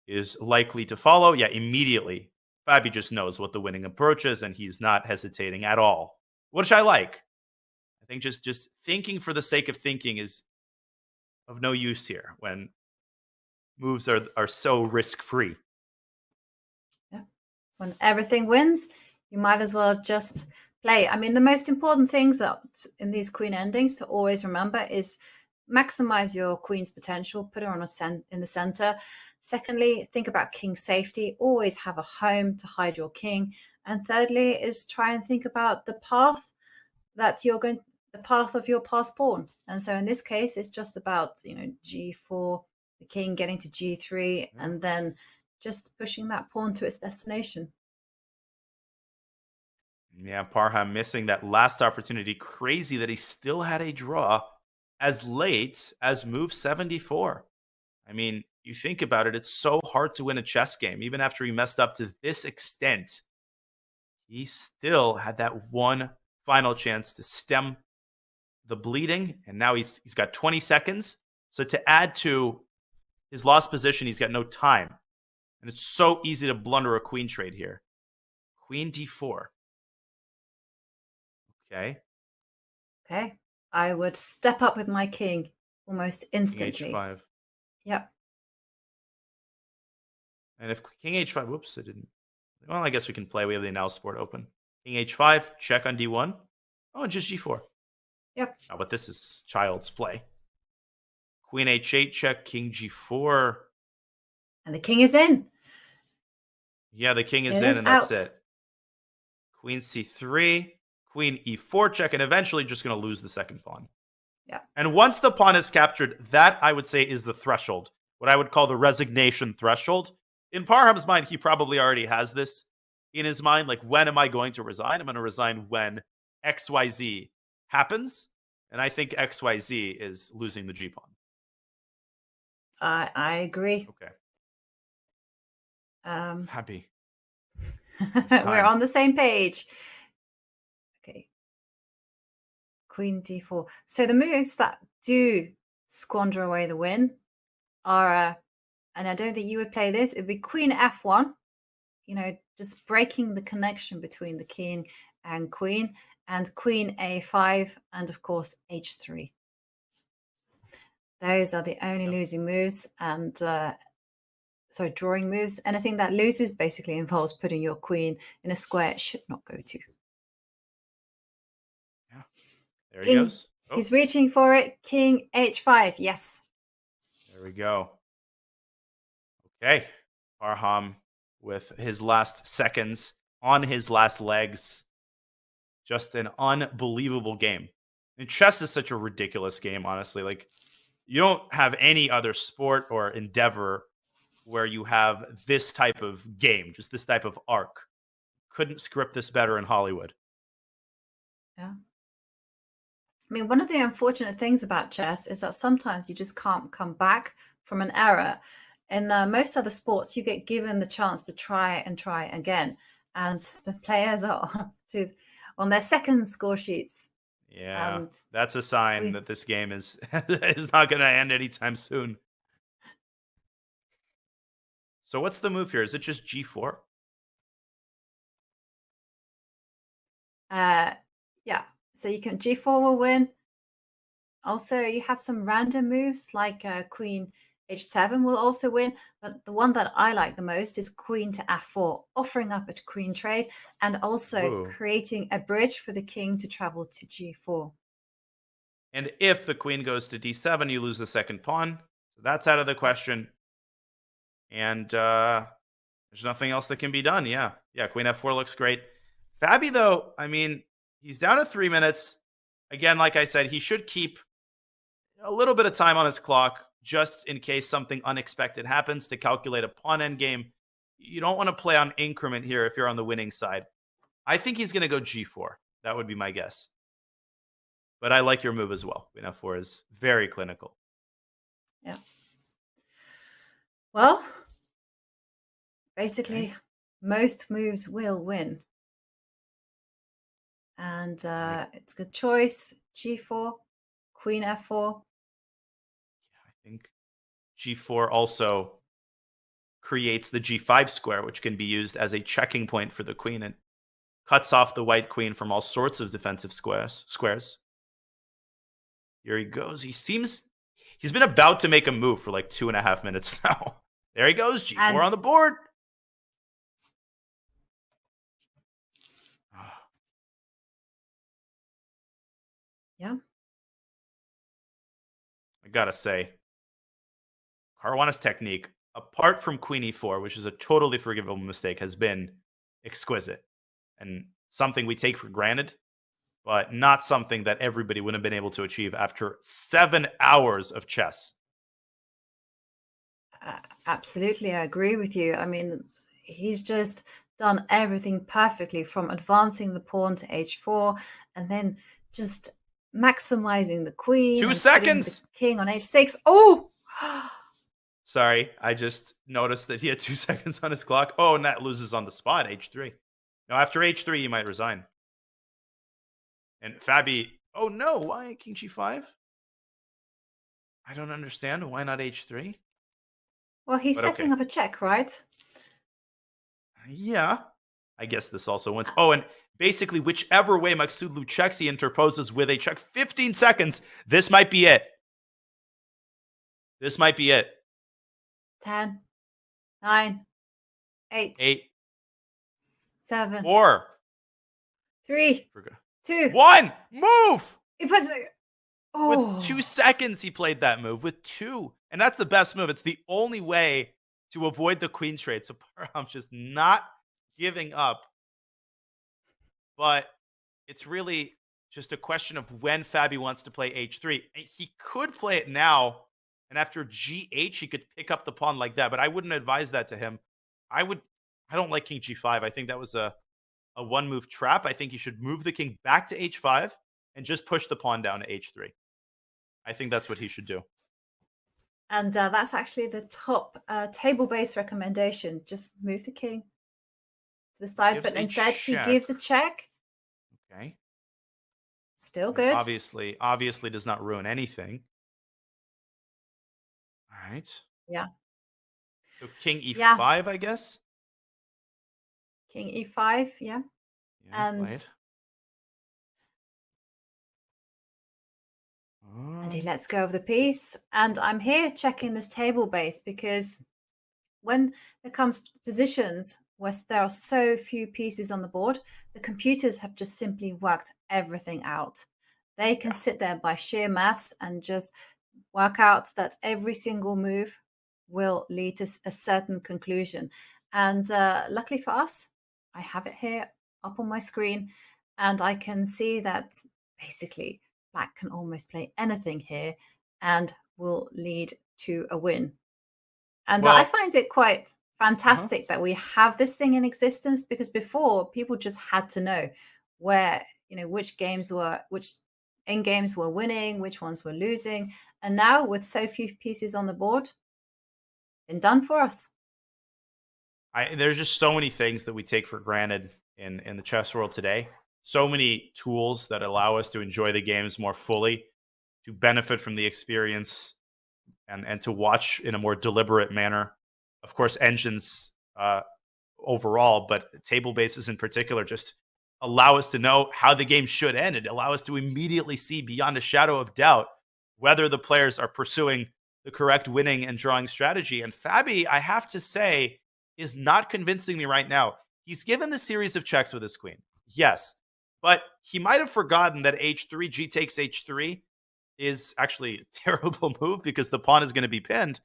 is likely to follow. Yeah, immediately. Fabi just knows what the winning approach is, and he's not hesitating at all, which I like. I think just thinking for the sake of thinking is of no use here when moves are so risk-free. Yeah. When everything wins, you might as well just play. I mean, the most important things that in these queen endings to always remember is maximize your queen's potential, put her on in the center. Secondly, think about king safety. Always have a home to hide your king. And thirdly is try and think about the path that the path of your passed pawn. And so in this case, it's just about, g4, the king getting to g3, and then just pushing that pawn to its destination. Yeah, Parham missing that last opportunity. Crazy that he still had a draw as late as move 74. I mean, you think about it, it's so hard to win a chess game. Even after he messed up to this extent, he still had that one final chance to stem the bleeding. And now he's got 20 seconds. So to add to his lost position, he's got no time. And it's so easy to blunder a queen trade here. Queen d4. Okay. I would step up with my king almost instantly. King h5. Yep. And if king h5, whoops, it didn't. Well, I guess we can play. We have the analysis board open. King h5, check on d1. Oh, and just g4. Yep. Oh, but this is child's play. Queen h8, check, king g4. And the king is in. Yeah, the king is in, and that's it. Queen c3, queen e4 check, and eventually just going to lose the second pawn. Yeah. And once the pawn is captured, that I would say is the threshold, what I would call the resignation threshold. In Parham's mind, he probably already has this in his mind. Like, when am I going to resign? I'm going to resign when XYZ happens. And I think XYZ is losing the G pawn. I agree. Okay. Happy. Time. We're on the same page. Okay. Queen d4. So the moves that do squander away the win are, and I don't think you would play this, it'd be queen f1, just breaking the connection between the king and queen queen a5, and of course h3. Those are the only losing moves, and drawing moves. Anything that loses basically involves putting your queen in a square it should not go to. Yeah, there he goes. Oh. He's reaching for it. King h5. Yes. There we go. Okay, Parham with his last seconds on his last legs. Just an unbelievable game. And chess is such a ridiculous game, honestly. Like, you don't have any other sport or endeavor where you have this type of game, just this type of arc. Couldn't script this better in Hollywood. Yeah. I mean, one of the unfortunate things about chess is that sometimes you just can't come back from an error. In most other sports, you get given the chance to try and try again. And the players are on their second score sheets. Yeah, and that's a sign that this game is not going to end anytime soon. So what's the move here? Is it just g4? Yeah, so you can G4 will win. Also, you have some random moves like Queen H7 will also win, but the one that I like the most is Queen to F4, offering up a queen trade and also creating a bridge for the king to travel to G4. And if the queen goes to D7, you lose the second pawn. So that's out of the question. And there's nothing else that can be done. Yeah, Queen F4 looks great. Fabi, though, I mean, he's down to 3 minutes. Again, like I said, he should keep a little bit of time on his clock just in case something unexpected happens to calculate a pawn endgame. You don't want to play on increment here if you're on the winning side. I think he's going to go G4. That would be my guess. But I like your move as well. Queen F4 is very clinical. Yeah. Well, basically, most moves will win. And it's a good choice. G4, Queen F4. I think G4 also creates the G5 square, which can be used as a checking point for the queen and cuts off the white queen from all sorts of defensive squares. Here he goes. He's been about to make a move for like 2.5 minutes now. There he goes. G4 on the board. Yeah. I gotta say, Caruana's technique, apart from Queen E4, which is a totally forgivable mistake, has been exquisite and something we take for granted, but not something that everybody would have been able to achieve after 7 hours of chess. Absolutely, I agree with you. I mean, he's just done everything perfectly, from advancing the pawn to H4 and then just maximizing the queen. 2 seconds. The king on H6. Oh! Sorry, I just noticed that he had 2 seconds on his clock. Oh, and that loses on the spot, H3. No, after H3, you might resign. And Fabi, oh no, why King G5? I don't understand. Why not H3? Well, he's setting up a check, right? Yeah. I guess this also wins. Oh, and basically, whichever way Maghsoodloo checks, he interposes with a check. 15 seconds. This might be it. 10, 9, 8, 7, 4, 3, 2, 1. Move! He puts it. Oh. With 2 seconds, he played that move. With 2. And that's the best move. It's the only way to avoid the queen trade. So Parham's just not giving up. But it's really just a question of when Fabi wants to play H3. He could play it now, and after GH, he could pick up the pawn like that. But I wouldn't advise that to him. I don't like King G5. I think that was a one-move trap. I think you should move the king back to H5 and just push the pawn down to H3. I think that's what he should do. And that's actually the top table-based recommendation. Just move the king to the side, but instead he gives a check. Okay. Still good. Obviously does not ruin anything. All right. Yeah. So King E5, Yeah. I guess. King E5, yeah. And he lets go of the piece. And I'm here checking this table base because when it comes to positions where there are so few pieces on the board, the computers have just simply worked everything out. They can sit there by sheer maths and just work out that every single move will lead to a certain conclusion. And luckily for us, I have it here up on my screen, and I can see that basically Black can almost play anything here and will lead to a win. And I find it quite fantastic that we have this thing in existence, because before people just had to know where, which end games were winning, which ones were losing. And now with so few pieces on the board, been done for us. There's just so many things that we take for granted in the chess world today. So many tools that allow us to enjoy the games more fully, to benefit from the experience, and to watch in a more deliberate manner. Of course, engines overall, but table bases in particular just allow us to know how the game should end. It allow us to immediately see beyond a shadow of doubt whether the players are pursuing the correct winning and drawing strategy. And Fabi, I have to say, is not convincing me right now. He's given the series of checks with his queen. Yes, but he might have forgotten that h3, g takes h3 is actually a terrible move because the pawn is going to be pinned.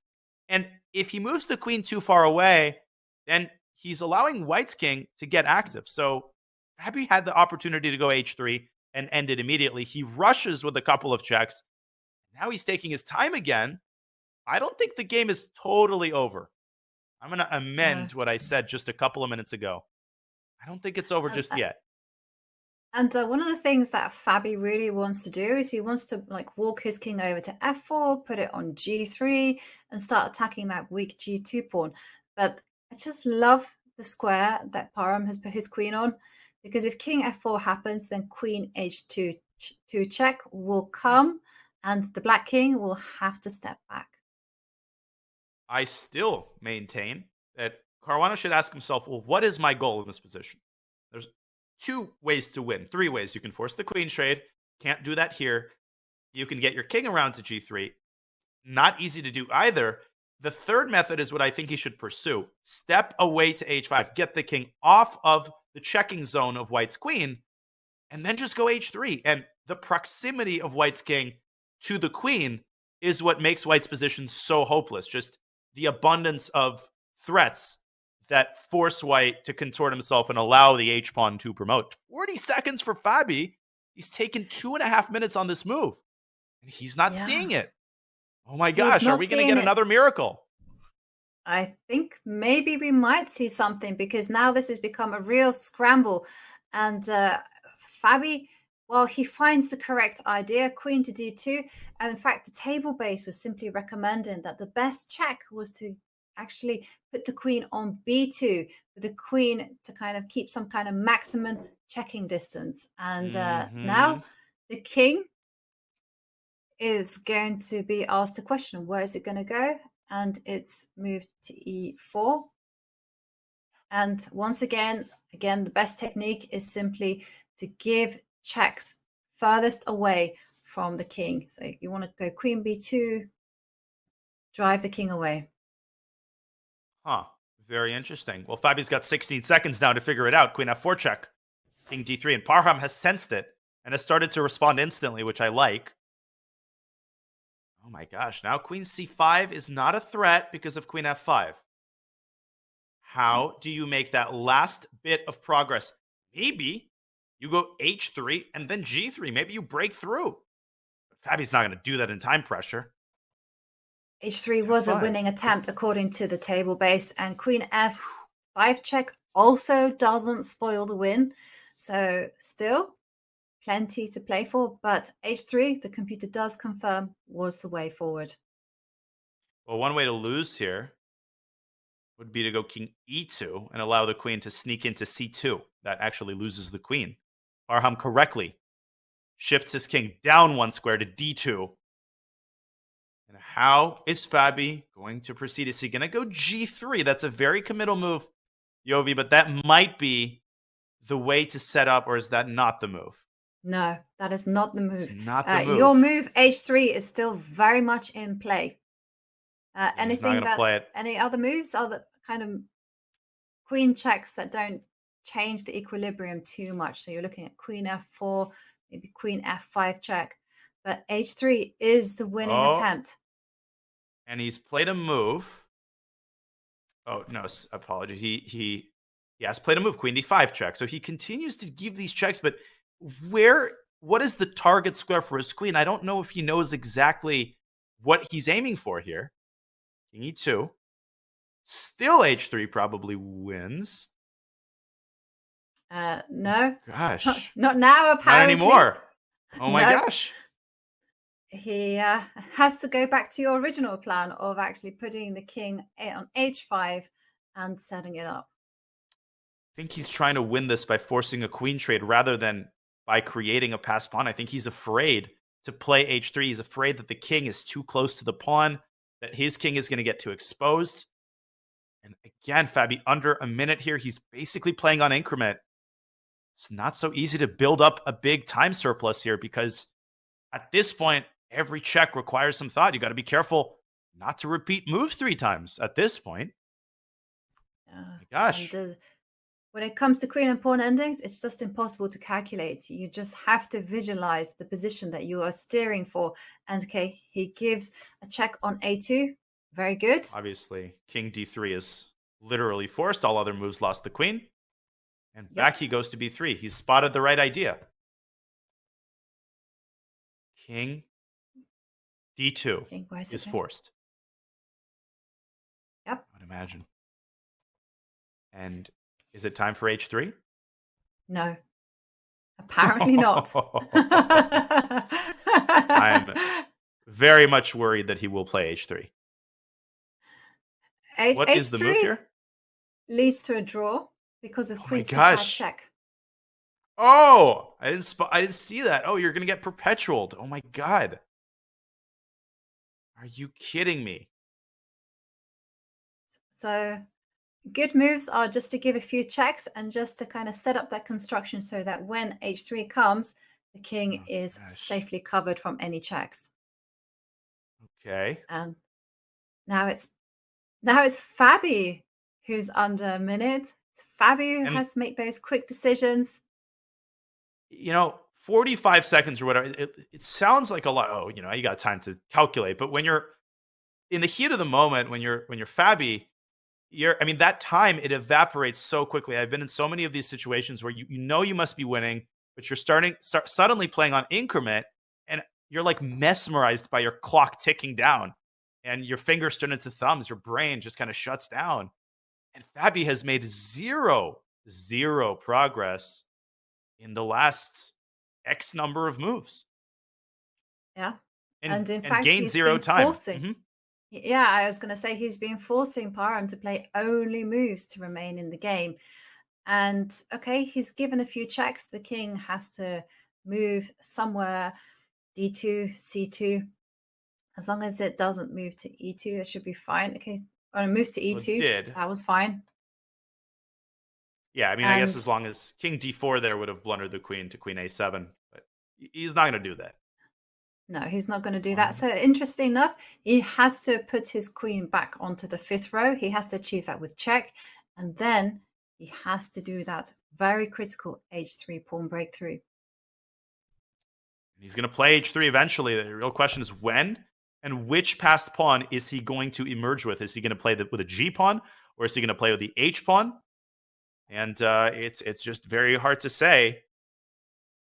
And if he moves the queen too far away, then he's allowing White's king to get active. So Fabi had the opportunity to go h3 and end it immediately. He rushes with a couple of checks. Now he's taking his time again. I don't think the game is totally over. I'm going to amend what I said just a couple of minutes ago. I don't think it's over just yet. And one of the things that Fabi really wants to do is he wants to like walk his king over to f4, put it on g3, and start attacking that weak g2 pawn. But I just love the square that Parham has put his queen on, because if king f4 happens, then queen h2 check will come, and the black king will have to step back. I still maintain that Caruana should ask himself, well, what is my goal in this position? There's two ways to win, three ways. You can force the queen trade. Can't do that here. You can get your king around to g3. Not easy to do either. The third method is what I think he should pursue. Step away to h5. Get the king off of the checking zone of White's queen, and then just go h3. And the proximity of White's king to the queen is what makes White's position so hopeless. Just the abundance of threats that force White to contort himself and allow the h-pawn to promote. 40 seconds for Fabi. He's taken 2.5 minutes on this move, and he's not seeing it. Oh my gosh, are we going to get another miracle? I think maybe we might see something, because now this has become a real scramble. And Fabi, well, he finds the correct idea, queen to d2. And in fact, the table base was simply recommending that the best check was to actually put the queen on b2, with the queen to kind of keep some kind of maximum checking distance. And now the king is going to be asked a question. Where is it going to go? And it's moved to e4. And once again, the best technique is simply to give checks furthest away from the king. So you want to go queen b2, drive the king away. Huh. Very interesting. Well, Fabi's got 16 seconds now to figure it out. Queen f4 check. King d3. And Parham has sensed it and has started to respond instantly, which I like. Oh my gosh. Now queen c5 is not a threat because of queen f5. How do you make that last bit of progress? Maybe you go h3 and then g3. Maybe you break through. But Fabi's not going to do that in time pressure. h3 was a winning attempt according to the table base, and queen f5 check also doesn't spoil the win. So still plenty to play for, but h3, the computer does confirm, was the way forward. Well, one way to lose here would be to go king e2 and allow the queen to sneak into c2. That actually loses the queen. Parham correctly shifts his king down one square to d2. And how is Fabi going to proceed? Is he going to go g3? That's a very committal move, Yovi, but that might be the way to set up, or is that not the move? No, that is not the move. It's not the move. Your move h3 is still very much in play. Anything that play it. Any other moves are the kind of queen checks that don't change the equilibrium too much. So you're looking at queen f4, maybe queen f5 check, but h3 is the winning attempt. And he's played a move. Oh no, apology. He has played a move, queen d5 check. So he continues to give these checks, but what is the target square for his queen? I don't know if he knows exactly what he's aiming for here. King e2. Still h3 probably wins. No. Gosh. Not now, apparently. Not anymore. Oh my gosh. He has to go back to your original plan of actually putting the king on h5 and setting it up. I think he's trying to win this by forcing a queen trade rather than by creating a passed pawn. I think he's afraid to play h3. He's afraid that the king is too close to the pawn, that his king is going to get too exposed. And again, Fabi, under a minute here, he's basically playing on increment. it's not so easy to build up a big time surplus here, because at this point, every check requires some thought. You got to be careful not to repeat moves 3 times at this point. Yeah. Oh my gosh. And, when it comes to queen and pawn endings, it's just impossible to calculate. You just have to visualize the position that you are steering for. And okay, he gives a check on a2. Very good. Obviously, king d3 is literally forced. All other moves lost the queen. And back he goes to b3. He's spotted the right idea. King d2 is forced. Yep. I would imagine. And is it time for h3? No. Apparently not. I'm very much worried that he will play h3. What is the move here? Leads to a draw because of queen c5 gosh. check. Oh, I didn't see that. Oh, you're going to get perpetualed. Oh my god. Are you kidding me? So good moves are just to give a few checks and just to kind of set up that construction so that when h3 comes, the king is safely covered from any checks. Okay. And now it's Fabi who's under a minute. It's Fabi who has to make those quick decisions. 45 seconds or whatever, it sounds like a lot. Oh, you got time to calculate. But when you're in the heat of the moment, when you're Fabi, that time, it evaporates so quickly. I've been in so many of these situations where you must be winning, but you're suddenly playing on increment, and you're like mesmerized by your clock ticking down, and your fingers turn into thumbs. Your brain just kind of shuts down. And Fabi has made zero progress in the last X number of moves. Yeah. And in fact, gained he's 0 been time. Forcing. Yeah, I was going to say he's been forcing Parham to play only moves to remain in the game. And okay, he's given a few checks. The king has to move somewhere, d2, c2. As long as it doesn't move to e2, that should be fine. Okay, or move to e2. Well, it did. That was fine. Yeah, I guess as long as king d4 there would have blundered the queen to queen a7. But he's not going to do that. No, he's not going to do that. So interesting enough, he has to put his queen back onto the 5th row. He has to achieve that with check. And then he has to do that very critical h3 pawn breakthrough. He's going to play h3 eventually. The real question is when and which passed pawn is he going to emerge with? Is he going to play with a g pawn, or is he going to play with the h pawn? And it's just very hard to say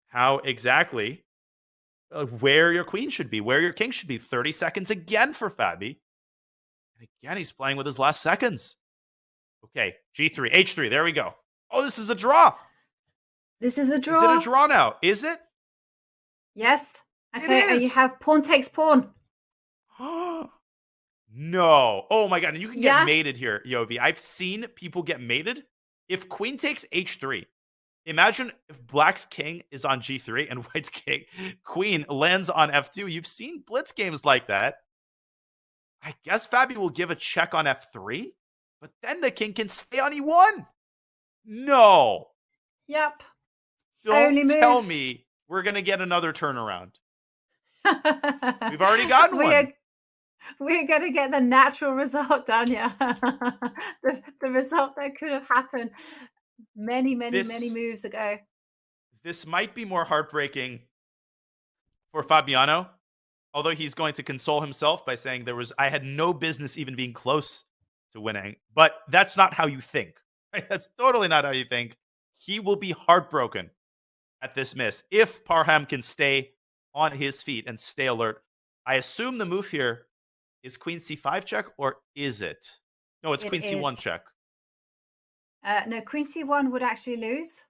how exactly where your queen should be, where your king should be. 30 seconds again for Fabi. And again, he's playing with his last seconds. Okay, g3, h3, there we go. Oh, this is a draw. This is a draw. Is it a draw now? Is it? Yes. Okay, and you have pawn takes pawn. No. Oh my god, and you can get mated here, Yovi. I've seen people get mated. If queen takes h3, imagine if black's king is on g3 and white's queen lands on f2. You've seen blitz games like that. I guess Fabi will give a check on f3, but then the king can stay on e1. No. Yep. Don't tell me we're going to get another turnaround. We've already gotten one. We're going to get the natural result, Danya. the result that could have happened many moves ago. This might be more heartbreaking for Fabiano, although he's going to console himself by saying I had no business even being close to winning. But that's not how you think. Right? That's totally not how you think. He will be heartbroken at this miss if Parham can stay on his feet and stay alert. I assume the move here is queen c5 check, or is it? No, it's queen c1 check. No, queen c1 would actually lose.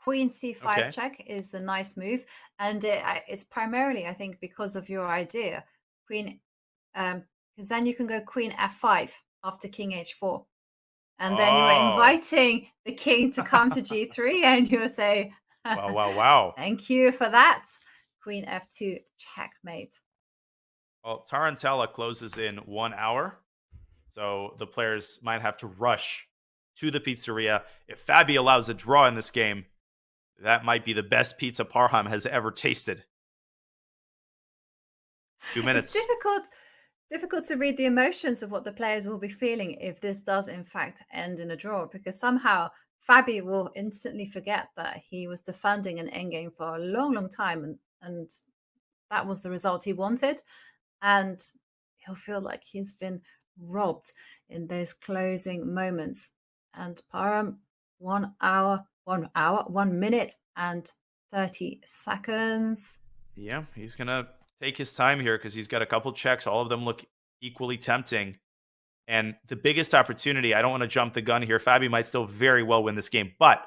Queen c5 check is the nice move, and it's primarily, I think, because of your idea, queen, because then you can go queen f5 after king h4, and then you're inviting the king to come to g3, and you'll say, "Wow! Thank you for that." Queen f2 checkmate. Well, Tarantella closes in 1 hour, so the players might have to rush to the pizzeria. If Fabi allows a draw in this game, that might be the best pizza Parham has ever tasted. 2 minutes. It's difficult to read the emotions of what the players will be feeling if this does in fact end in a draw, because somehow Fabi will instantly forget that he was defending an endgame for a long time, and that was the result he wanted, and he'll feel like he's been robbed in those closing moments. And Parham, 1 minute and 30 seconds. Yeah, he's gonna take his time here because he's got a couple checks. All of them look equally tempting. And the biggest opportunity, I don't want to jump the gun here. Fabi might still very well win this game, but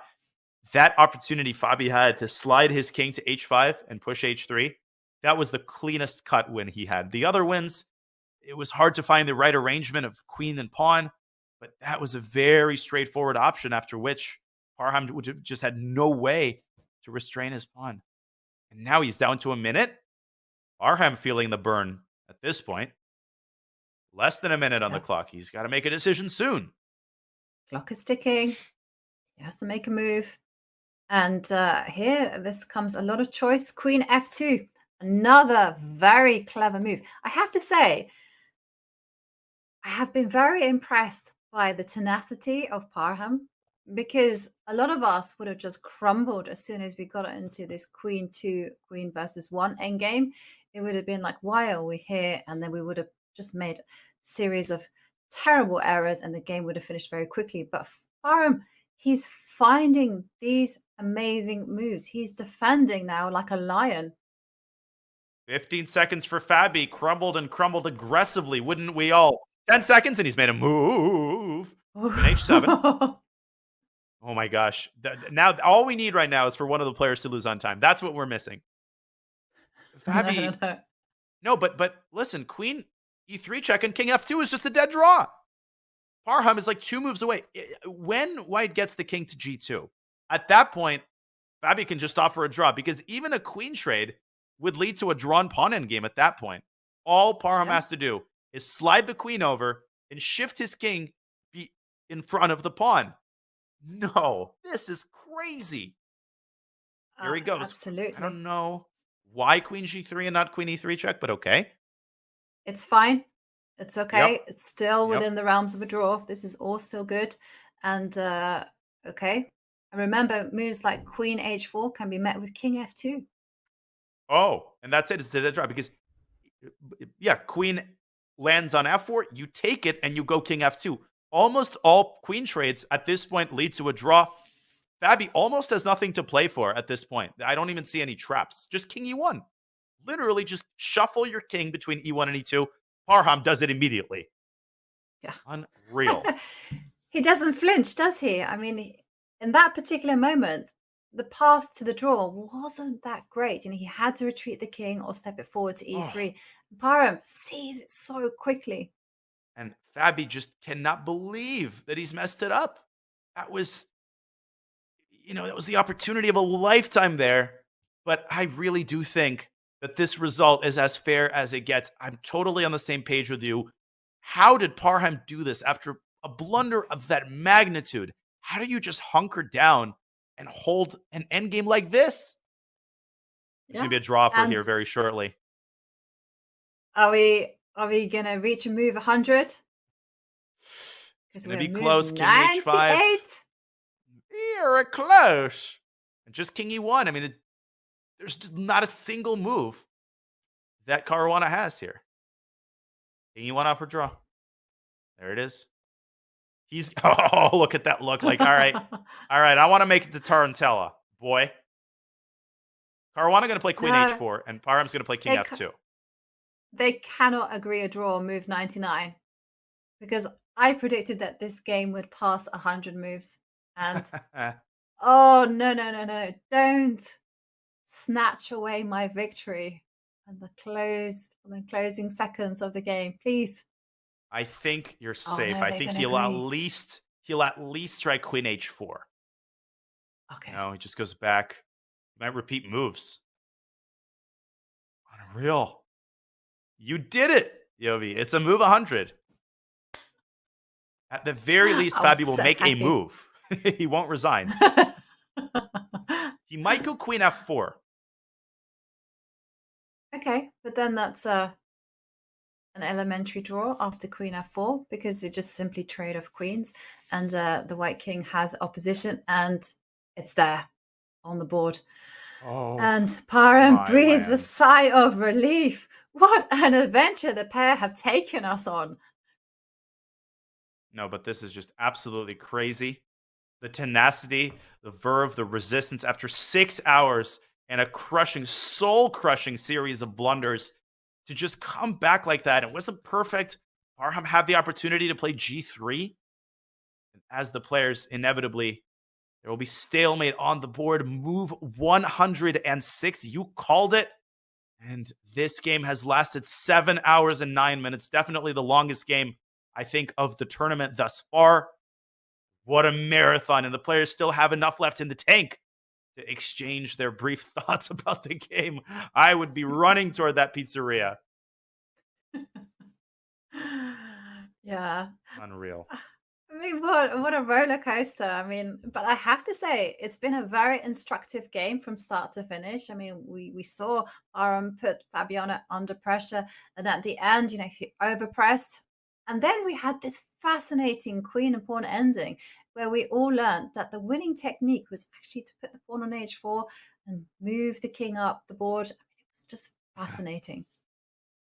that opportunity Fabi had to slide his king to h5 and push h3, that was the cleanest cut win he had. The other wins, it was hard to find the right arrangement of queen and pawn, but that was a very straightforward option, after which Parham would have just had no way to restrain his pawn. And now he's down to a minute. Parham feeling the burn at this point. Less than a minute on the clock. He's got to make a decision soon. Clock is ticking. He has to make a move. And here, this comes a lot of choice. Queen f2. Another very clever move. I have to say, I have been very impressed by the tenacity of Parham, because a lot of us would have just crumbled as soon as we got into this queen 2, queen versus 1 endgame. It would have been like, why are we here? And then we would have just made a series of terrible errors and the game would have finished very quickly. But Parham, he's finding these amazing moves. He's defending now like a lion. 15 seconds for Fabi. Crumbled and crumbled aggressively, wouldn't we all? 10 seconds and he's made a move. In h7. Oh my gosh. Now all we need right now is for one of the players to lose on time. That's what we're missing. Fabi. No, but listen, queen e3 check and king f2 is just a dead draw. Parham is like 2 moves away. When White gets the king to g2, at that point, Fabi can just offer a draw, because even a queen trade would lead to a drawn pawn endgame at that point. All Parham has to do is slide the queen over and shift his king in front of the pawn. No, this is crazy. Here he goes. Absolutely. I don't know why queen g3 and not queen e3 check, but okay. It's fine. It's okay. Yep. It's still within the realms of a draw. This is all still good. And okay. And remember, moves like queen h4 can be met with king f2. Oh, and that's it. It's a dead draw because, queen lands on f4, you take it, and you go king f2. Almost all queen trades at this point lead to a draw. Fabi almost has nothing to play for at this point. I don't even see any traps. Just king e1. Literally just shuffle your king between e1 and e2. Parham does it immediately. Yeah. Unreal. He doesn't flinch, does he? I mean, in that particular moment, the path to the draw wasn't that great. He had to retreat the king or step it forward to e3. Parham sees it so quickly. And Fabi just cannot believe that he's messed it up. That was, that was the opportunity of a lifetime there. But I really do think that this result is as fair as it gets. I'm totally on the same page with you. How did Parham do this after a blunder of that magnitude? How do you just hunker down and hold an endgame like this? There's going to be a draw for here very shortly. Are we going to reach a move 100? It's going to be close. King h5. You're close. And just king e1. I mean, there's just not a single move that Caruana has here. King e1 off for draw. There it is. Look at that look. Like, all right, I want to make it to Tarantella, boy. Caruana going to play queen h4, and Parham's going to play king f2. They cannot agree a draw move 99, because I predicted that this game would pass 100 moves. And oh, no. Don't snatch away my victory and the closing seconds of the game, please. I think you're safe. No, I think he'll at least try queen h4. Okay. No, he just goes back. He might repeat moves. Unreal. You did it, Yovi. It's a move 100. At the very least, Fabi will make a move. He won't resign. He might go queen f4. Okay, but then that's an elementary draw after queen f4 because it just simply trade off queens, and the white king has opposition, and it's there on the board. Oh, and Parham my breathes a lands. sigh of relief. What an adventure the pair have taken us on. No, but this is just absolutely crazy. The tenacity, the verve, the resistance after 6 hours and a crushing, soul-crushing series of blunders to just come back like that. It wasn't perfect. Parham had the opportunity to play g3. And as the players inevitably, there will be stalemate on the board. Move 106. You called it. And this game has lasted 7 hours and 9 minutes. Definitely the longest game, I think, of the tournament thus far. What a marathon. And the players still have enough left in the tank to exchange their brief thoughts about the game. I would be running toward that pizzeria. Yeah. Unreal. I mean, what a roller coaster. I mean, but I have to say, it's been a very instructive game from start to finish. I mean, we saw Parham put Fabiano under pressure, and at the end, he overpressed. And then we had this fascinating queen and pawn ending where we all learned that the winning technique was actually to put the pawn on h4 and move the king up the board. I mean, it was just fascinating.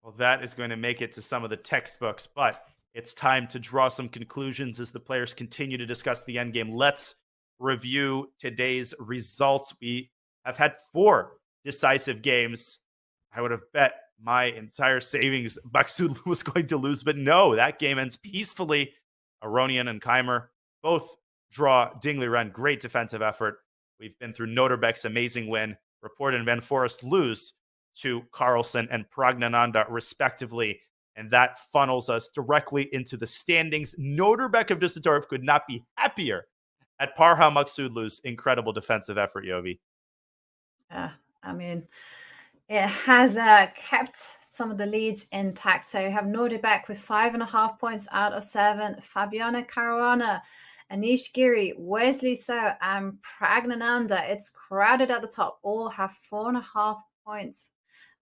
Well, that is going to make it to some of the textbooks, but it's time to draw some conclusions as the players continue to discuss the endgame. Let's review today's results. We have had 4 decisive games. I would have bet my entire savings Maghsoodloo was going to lose, but no, that game ends peacefully. Aronian and Keymer both draw Ding Liren. Great defensive effort. We've been through Nodirbek's amazing win. Rapport and Foreest lose to Carlsen and Praggnanandhaa, respectively. And that funnels us directly into the standings. Nodirbek of Abdusattorov could not be happier at Parham Maghsoodloo's incredible defensive effort, Yovi. Yeah, I mean, it has kept some of the leads intact. So you have Nodirbek with 5.5 points out of 7. Fabiano Caruana, Anish Giri, Wesley So, and Praggnanandhaa. It's crowded at the top. All have 4.5 points.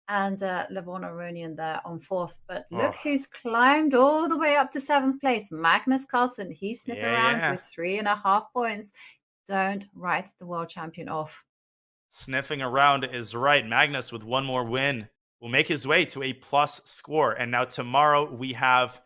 And Aronian there on 4th. But look who's climbed all the way up to 7th place. Magnus Carlsen. He's sniffing around with 3.5 points. Don't write the world champion off. Sniffing around is right. Magnus, with one more win, will make his way to a plus score. And now tomorrow we have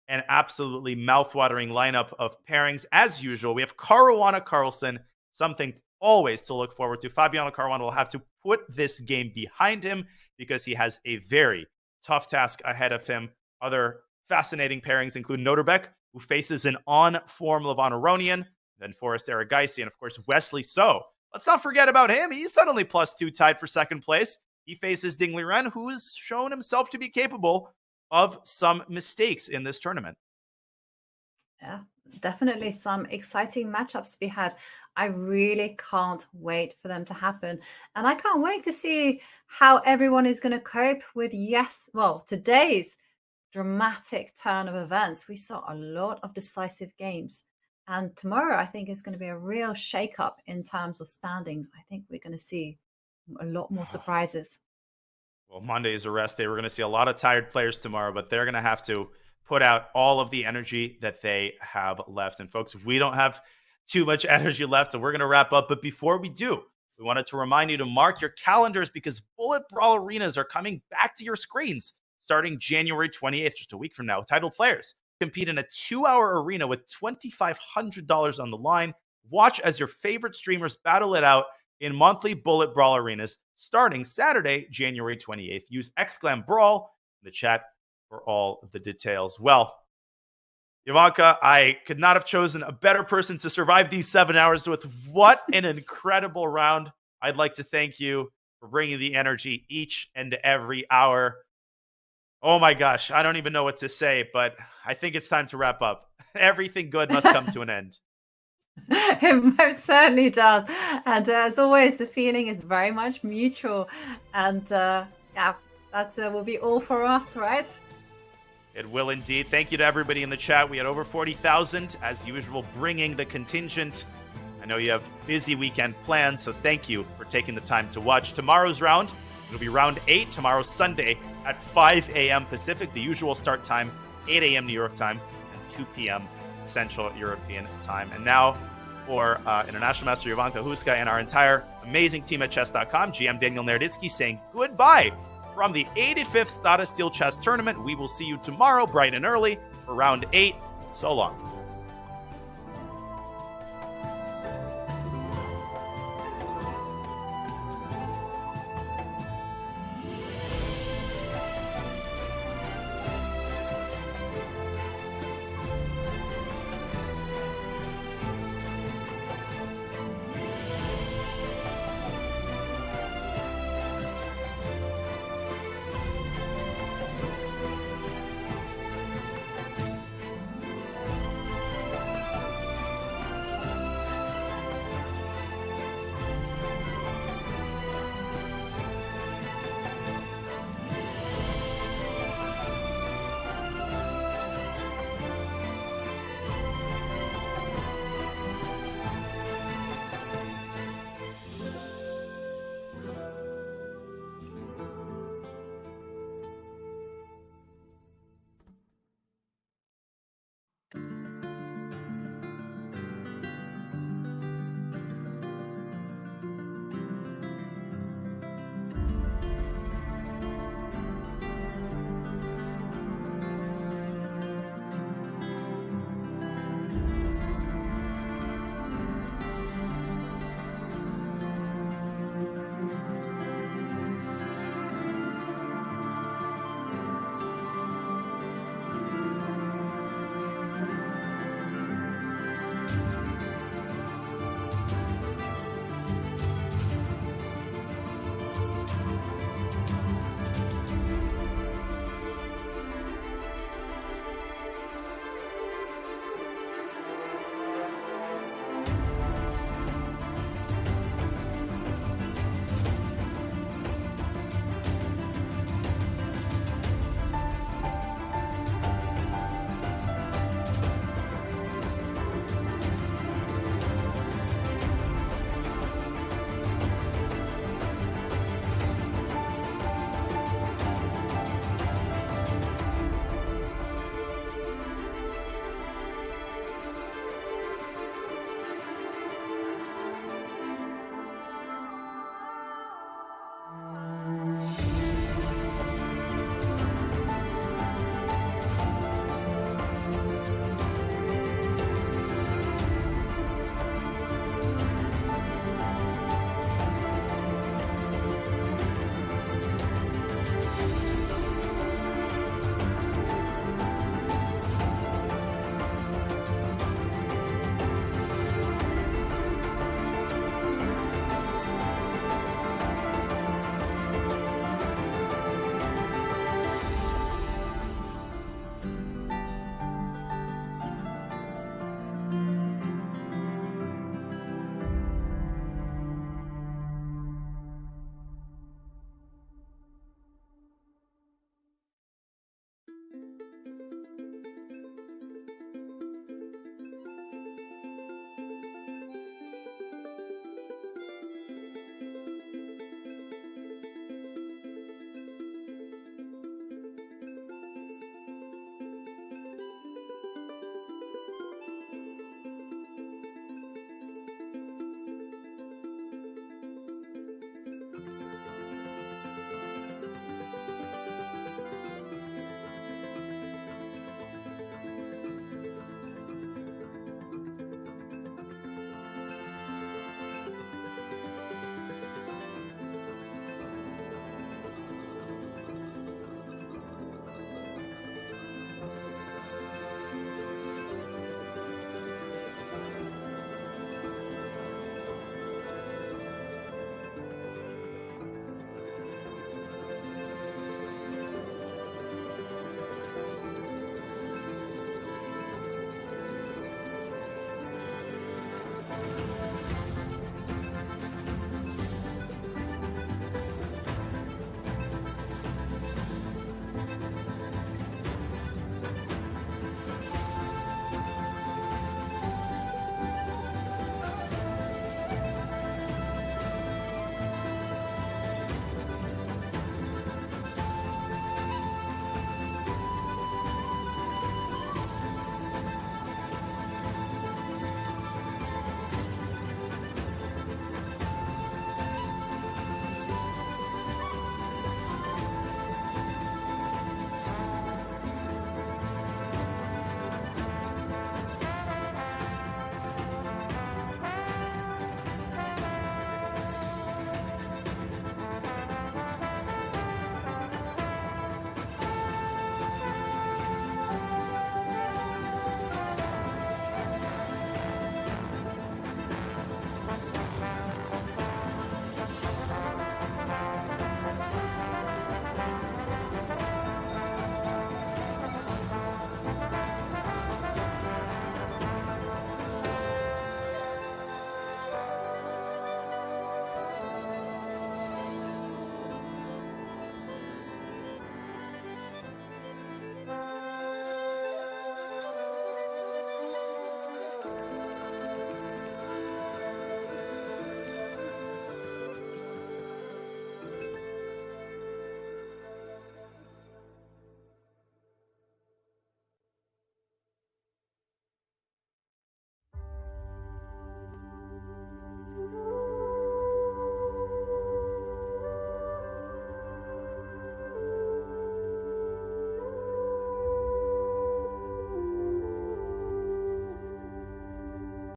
an absolutely mouthwatering lineup of pairings. As usual, we have Caruana Carlsen, something always to look forward to. Fabiano Caruana will have to put this game behind him because he has a very tough task ahead of him. Other fascinating pairings include Nodirbek, who faces an on-form Levon Aronian, then Foreest Erigaisi, and of course Wesley So. Let's not forget about him. He's suddenly +2 tied for 2nd place. He faces Ding Liren, who has shown himself to be capable of some mistakes in this tournament. Yeah, definitely some exciting matchups to be had. I really can't wait for them to happen. And I can't wait to see how everyone is going to cope with, today's dramatic turn of events. We saw a lot of decisive games. And tomorrow, I think, is going to be a real shake-up in terms of standings. I think we're going to see a lot more surprises. Well, Monday is a rest day. We're going to see a lot of tired players tomorrow, but they're going to have to put out all of the energy that they have left. And folks, we don't have too much energy left, so we're going to wrap up. But before we do, we wanted to remind you to mark your calendars because Bullet Brawl arenas are coming back to your screens starting January 28th, just a week from now. Title players compete in a 2-hour arena with $2,500 on the line. Watch as your favorite streamers battle it out in monthly Bullet Brawl arenas starting Saturday, January 28th. Use !Brawl in the chat for all the details. Well, Ivanka, I could not have chosen a better person to survive these 7 hours with. What an incredible round. I'd like to thank you for bringing the energy each and every hour. Oh my gosh, I don't even know what to say, but I think it's time to wrap up. Everything good must come to an end. It most certainly does. And as always, the feeling is very much mutual. And that will be all for us, right? It will indeed. Thank you to everybody in the chat. We had over 40,000, as usual, bringing the contingent. know you have busy weekend plans, so thank you for taking the time to watch. Tomorrow's round, it'll be round 8, tomorrow Sunday at 5 a.m. Pacific, the usual start time, 8 a.m. New York time, and 2 p.m. Central European time. And now for International Master Jovanka Huska and our entire amazing team at Chess.com, GM Daniel Naroditsky saying goodbye from the 85th Tata Steel Chess Tournament. We will see you tomorrow bright and early for round 8. So long.